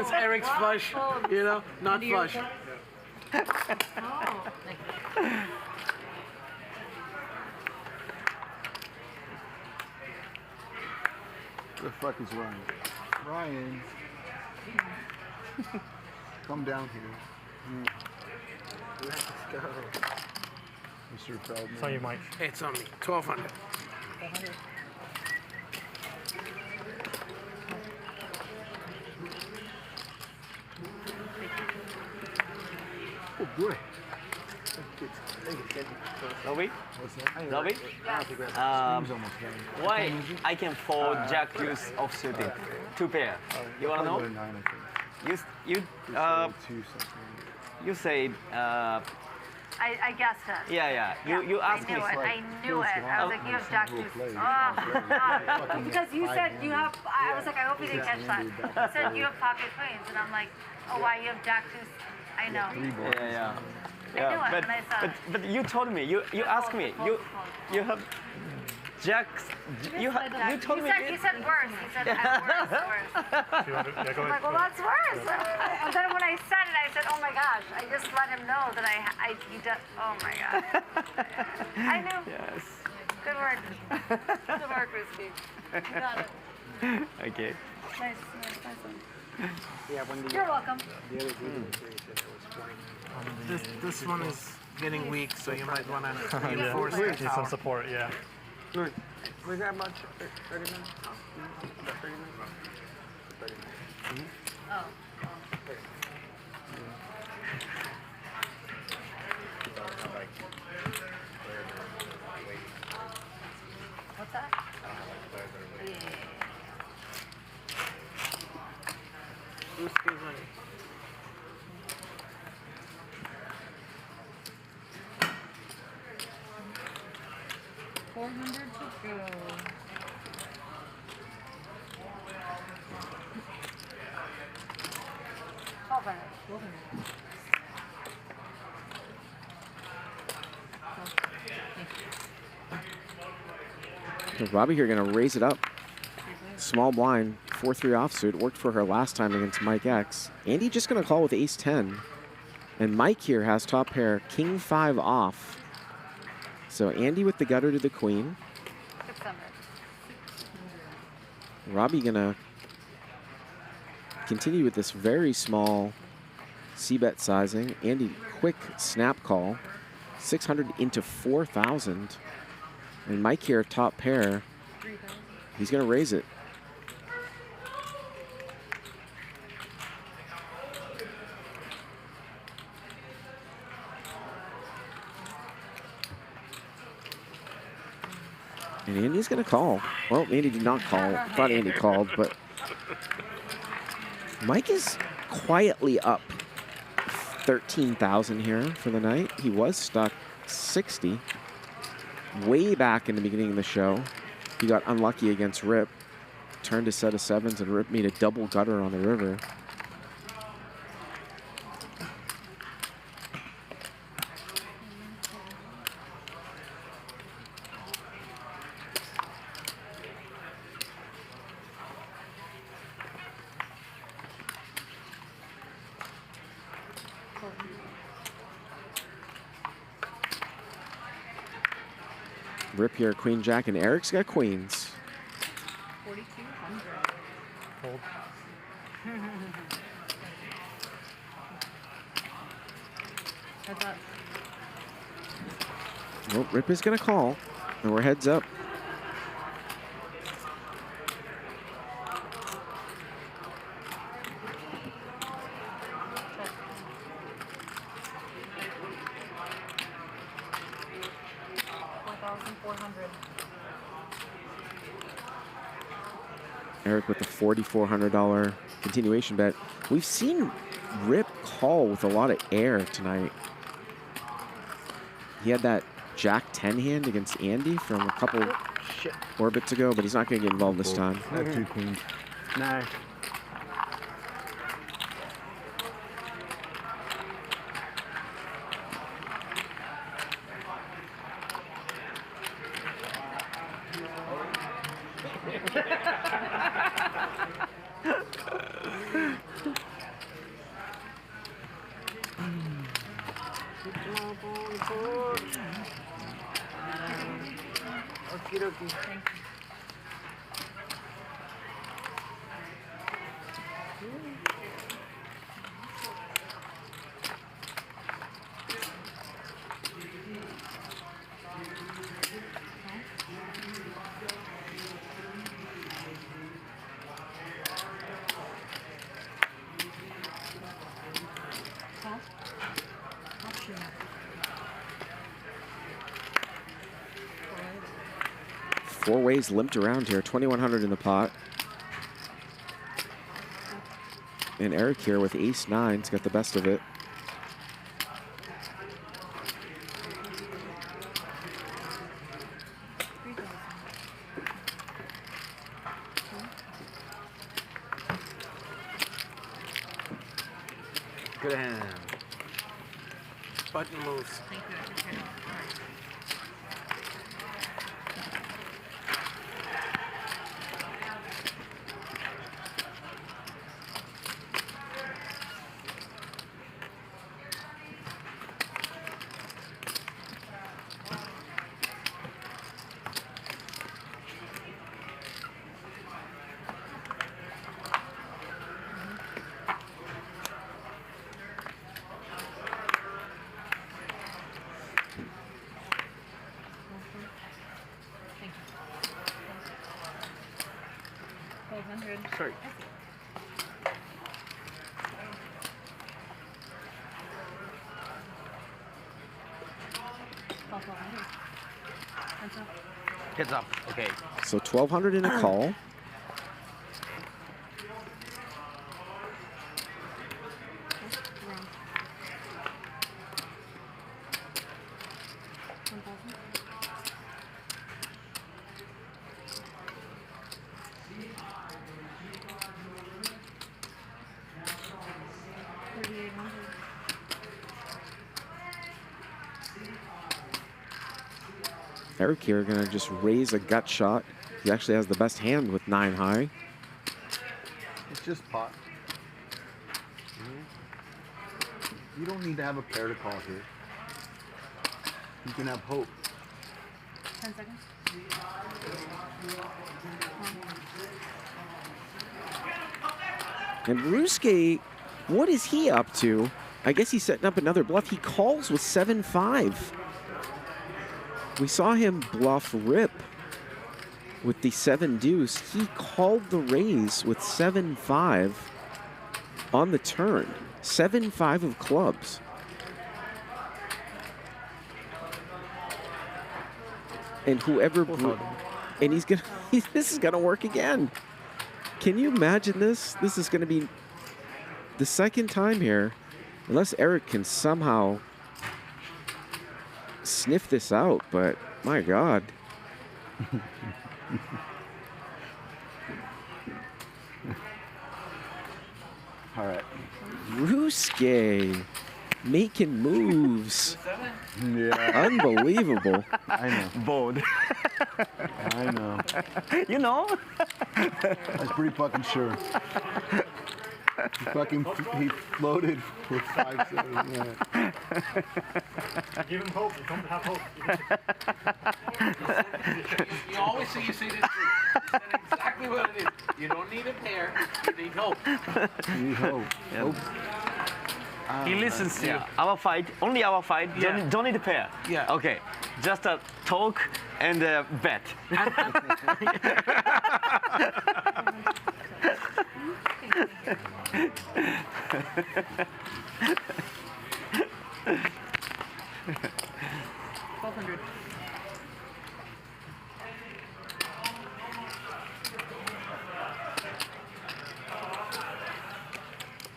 against Eric's flush, you know, not flush. Where the fuck is Ryan? Ryan. Come down here. Let's go. Mr. Feldman. It's on you, Mike. It's on me. 1,200. 400. Oh boy. Robbi? What's that? Robbi? Why I can fold Jack deuce offsuited? 2 pair. You wanna know? You say I guessed it. yeah. You asked me. I knew it. I was like, you have Jack deuce. Oh, because you said you have. I was like, I hope you didn't catch that. You said you have pocket queens, and I'm like, oh, why you have Jack deuce I know. Yeah. I knew it when I saw it. But you told me, you asked me, you have Jack's, you told me. He said worse. He said worse. I'm like, well, that's worse. And then when I said it, I said, oh my gosh, I just let him know that he does, oh my gosh. I knew. Yes. Good work. Good work, Ryusuke. You got it. Okay. Nice one. Yeah, when You're welcome. The other dude was here, he said it was 20. This one is getting weak, so you might want to Yeah, reinforce need the some power. support, yeah. Look, was that about 30 minutes? About 30 minutes? 30 minutes. Oh. What's that? Yeah. Ryusuke's winning. $400 to go. So Robbi here going to raise it up. Small blind, 4-3 offsuit. Worked for her last time against Mike X. Andy just going to call with ace-10. And Mike here has top pair, king-5 off. So Andy with the gutter to the queen. Robbi going to continue with this very small c-bet sizing. Andy, quick snap call. 600 into 4,000. And Mike here, top pair. He's going to raise it. And Andy's going to call. Well, Andy did not call. I thought Andy called, but Mike is quietly up 13,000 here for the night. He was stuck 60. Way back in the beginning of the show, he got unlucky against Rip. Turned a set of sevens, and Rip made a double gutter on the river. Rip here, queen jack, and Eric's got queens. 4,200. Fold. Heads up. Well, Rip is going to call, and we're heads up. Eric with the $4,400 continuation bet. We've seen Rip call with a lot of air tonight. He had that Jack 10 hand against Andy from a couple orbits ago, but he's not going to get involved this time. I have two queens. Nice. Okie dokie. Four ways limped around here, 2,100 in the pot. And Eric here with ace-9's got the best of it. Good hand. button moves. Thank you. I appreciate it. All right. Sorry. Heads up. Okay. So 1,200 in a call. Eric here gonna just raise a gut shot. He actually has the best hand with 9 high. It's just pot. You don't need to have a pair to call here. You can have hope. 10 seconds. And Ryusuke, what is he up to? I guess he's setting up another bluff. He calls with 7-5. We saw him bluff rip with the 7 deuce. He called the raise with 7-5 on the turn. 7-5 of clubs. And whoever, and he's gonna, this is gonna work again. Can you imagine this? This is gonna be the second time here, unless Eric can somehow sniff this out, but my God. All right. Ryusuke making moves. Yeah. Unbelievable. I know. Bold. I know. You know? I'm pretty fucking sure. He floated with 5-7. Yeah. Give him hope. You don't have hope. You always say this. You said exactly what it is. You don't need a pair. You need hope. You need hope. Hope. He listens to you. Our fight, only our fight. Yeah. Don't need a pair. Yeah. Okay. Just a talk and a bet. 1200.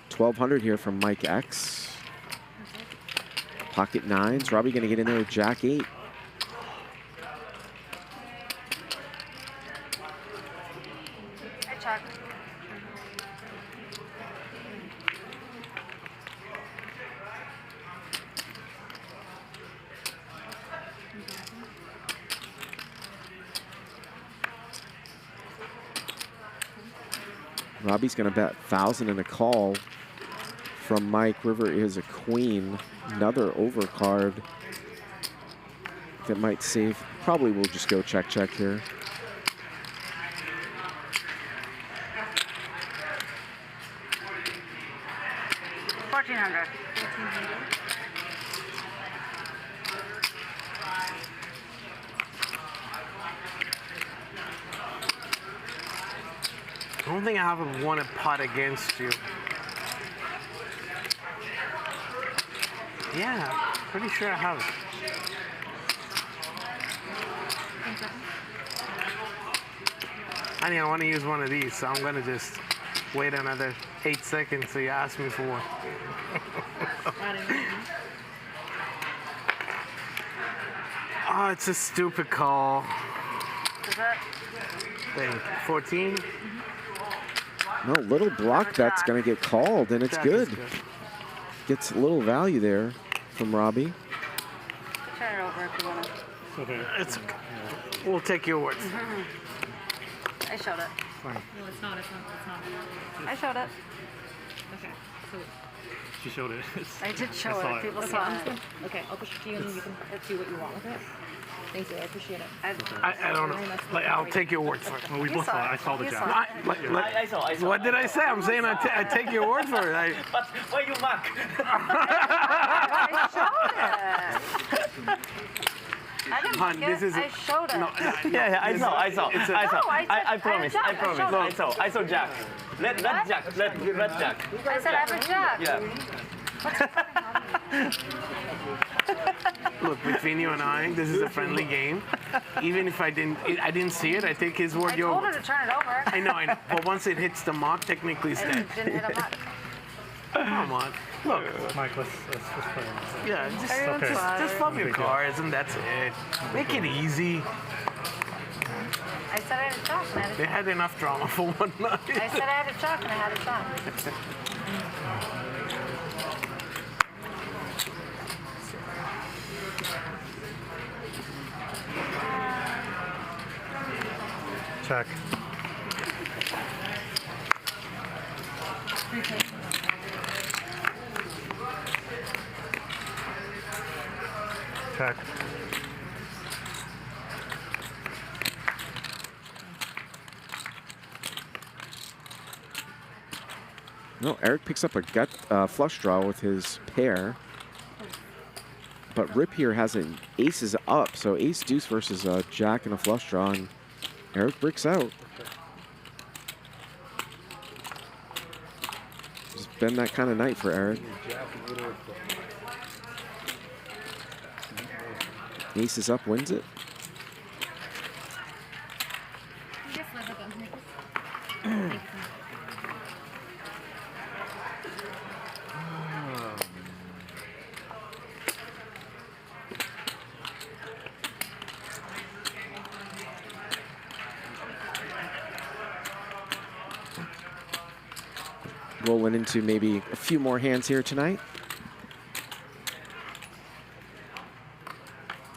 $1,200 here from Mike X. Pocket 9s. Robbi gonna get in there with Jack 8. Hey, Chuck. Robbi's gonna bet 1,000 in a call from Mike. River is a queen. Another overcard that might save. Probably will just go check here. $1,400. I don't think I haven't won a pot against you. Yeah, pretty sure I have. Honey, I want to use one of these, so I'm gonna just wait another 8 seconds so you ask me for one. Oh, it's a stupid call. Is that? Thing. 14? No, little block bet's gonna get called, and it's Jack good. is good. Gets a little value there. from Robbi. Turn it over if you want to. Okay. It's okay. We'll take your words. I showed it. Fine. No, it's not. It's not. I showed it. Okay. So She showed it. I did show saw it. People okay, saw I'm it. just gonna, okay, I'll push it to you and then you can do what you want with it. Thank you. I appreciate it. I don't know. Like, I'll take your word for it. Well, we both saw it. I saw the You jab. saw it. I saw. What did I say? I'm saying I take your word for it. But why you mock? I showed it. I didn't Hon, look this it. is I showed it. No, Yeah, I saw. I promise. I promise. I saw Jack. Let Jack. Let Jack. I said I have a jack. Yeah. Look, between you and I, this is a friendly game. Even if I didn't see it, I take his word. I told her to turn it over. I know. But once it hits the mark, technically it's dead. It didn't hit a mark. Come on. Look. Mike, let's play it. Yeah, just flub your cards and that's it. Make it easy. I said I had a chalk and I had a They chalk. had enough drama for one night. I said I had a chalk and I had a chalk. Check. Check. No, Eric picks up a gut flush draw with his pair. But Rip here has an aces up, so ace deuce versus a jack and a flush draw, and Eric bricks out. It's been that kind of night for Eric. Aces up wins it. Rolling into maybe a few more hands here tonight.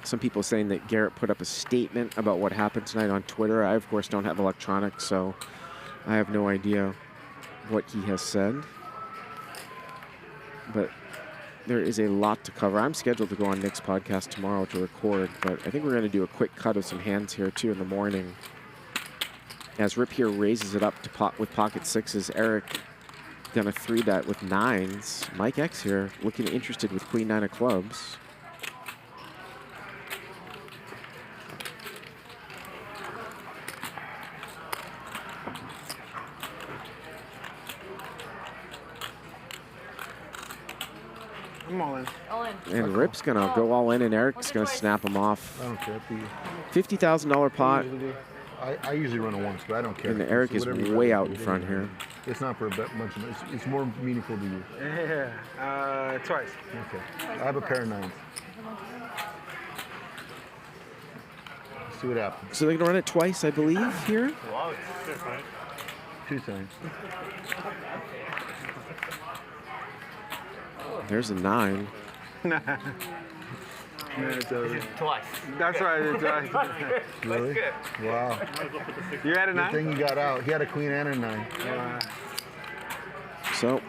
Some people saying that Garrett put up a statement about what happened tonight on Twitter. I, of course, don't have electronics, so I have no idea what he has said. But there is a lot to cover. I'm scheduled to go on Nick's podcast tomorrow to record, but I think we're going to do a quick cut of some hands here, too, in the morning. As Rip here raises it up to with pocket sixes, Eric gonna 3-bet with nines. Mike X here looking interested with queen nine of clubs. I'm all in. All in. And Rip's gonna go all in, and Eric's gonna snap him off. I don't care. $50,000 pot. I usually run it once, but I don't care. And Eric is way out in front here. It's not for a bunch of it's more meaningful to you. Yeah, twice. Okay. I have a pair of nines. Let's see what happens. So they're gonna run it twice, I believe, here. Wow. 2 times. There's a 9. Twice. That's right, I did twice. Really? Wow. You had a 9? Good thing you got out. He had a queen and a 9. So,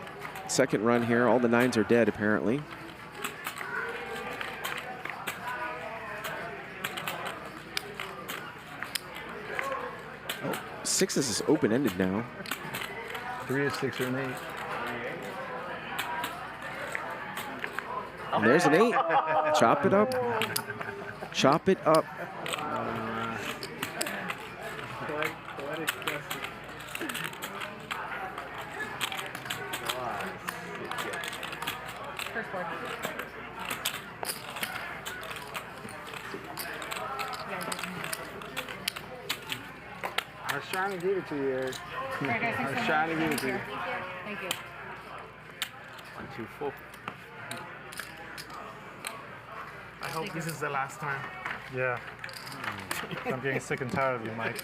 second run here. All the 9s are dead, apparently. Oh, 6s is open-ended now. 3 is 6 or an 8. And there's an 8. Chop it up. Chop it up. First board. I was trying to give it to you, Eric. I was trying to give it to you. Thank you. 1, 2, 4. I hope this is the last time. Yeah. I'm getting sick and tired of you, Mike.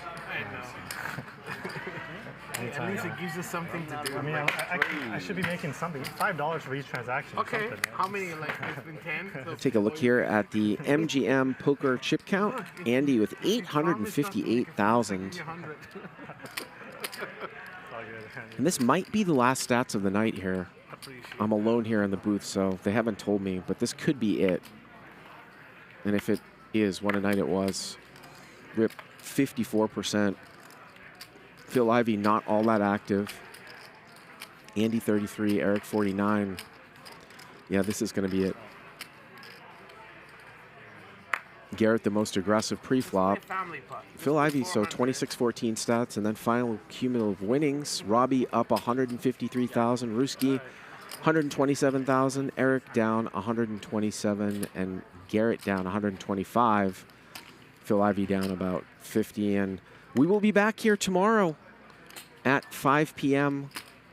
At least it gives us something to do. I mean, I should be making something. $5 for each transaction. Okay, how many? Like, it's been 10? So Take a look here at the MGM poker chip count. Andy with 858,000. And this might be the last stats of the night here. I'm alone here in the booth, so they haven't told me, but this could be it. And if it is, what a night it was. Rip 54%. Phil Ivey not all that active. Andy 33, Eric 49. Yeah, this is going to be it. Garrett the most aggressive pre-flop. Phil Ivey, so 26-14 stats, and then final cumulative winnings. Robbi up 153,000, Ryusuke 127,000, Eric down 127, and Garrett down 125. Phil Ivey down about 50, and we will be back here tomorrow at 5 p.m.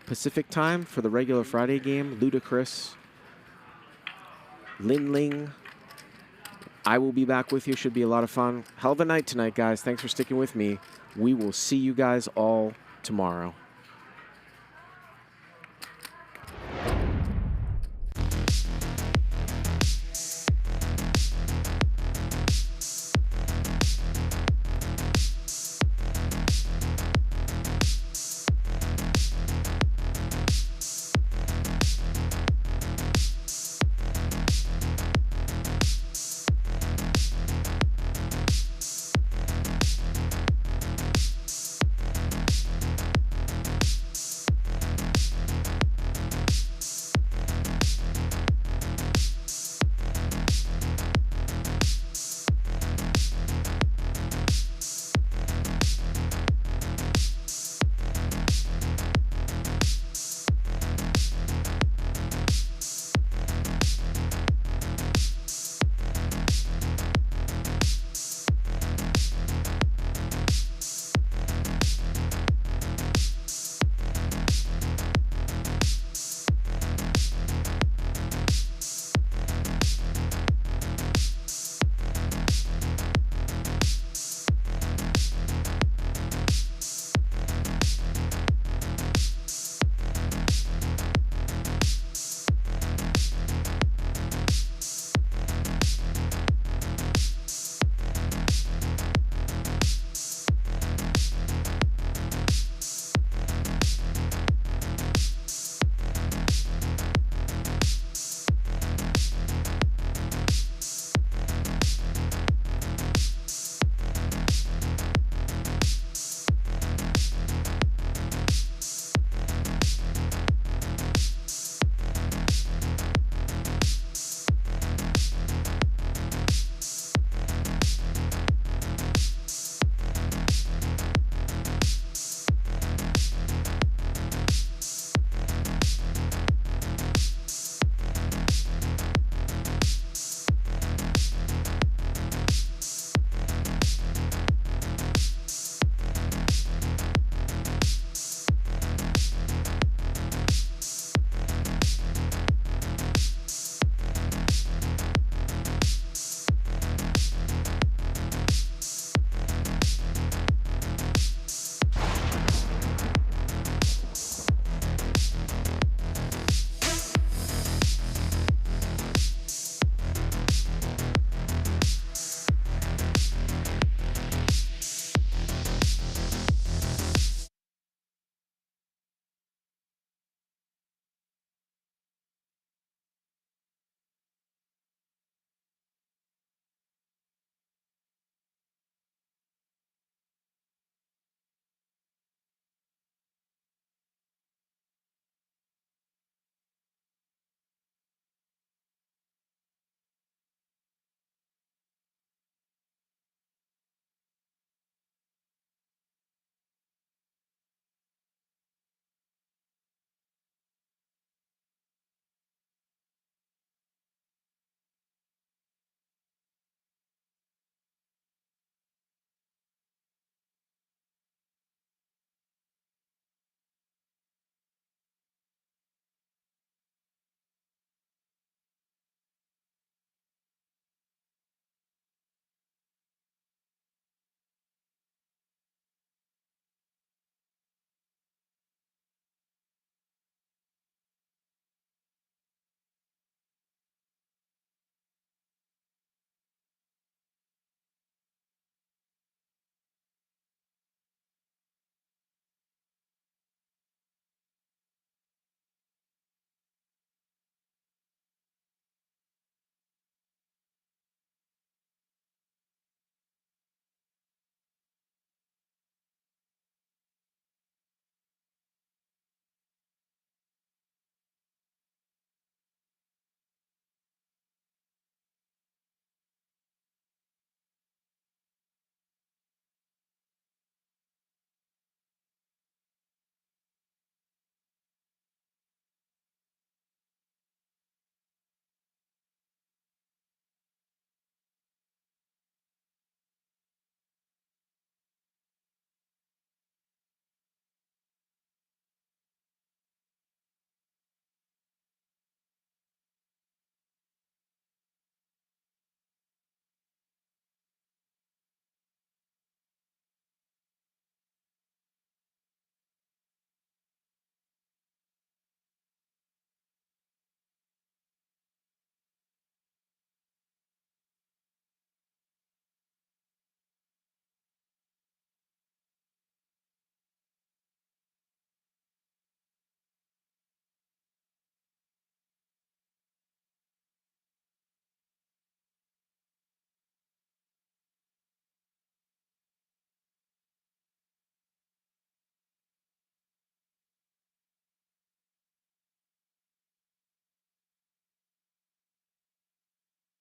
Pacific time for the regular Friday game. Ludacris, Lin Ling. I will be back with you. Should be a lot of fun. Hell of a night tonight, guys. Thanks for sticking with me. We will see you guys all tomorrow.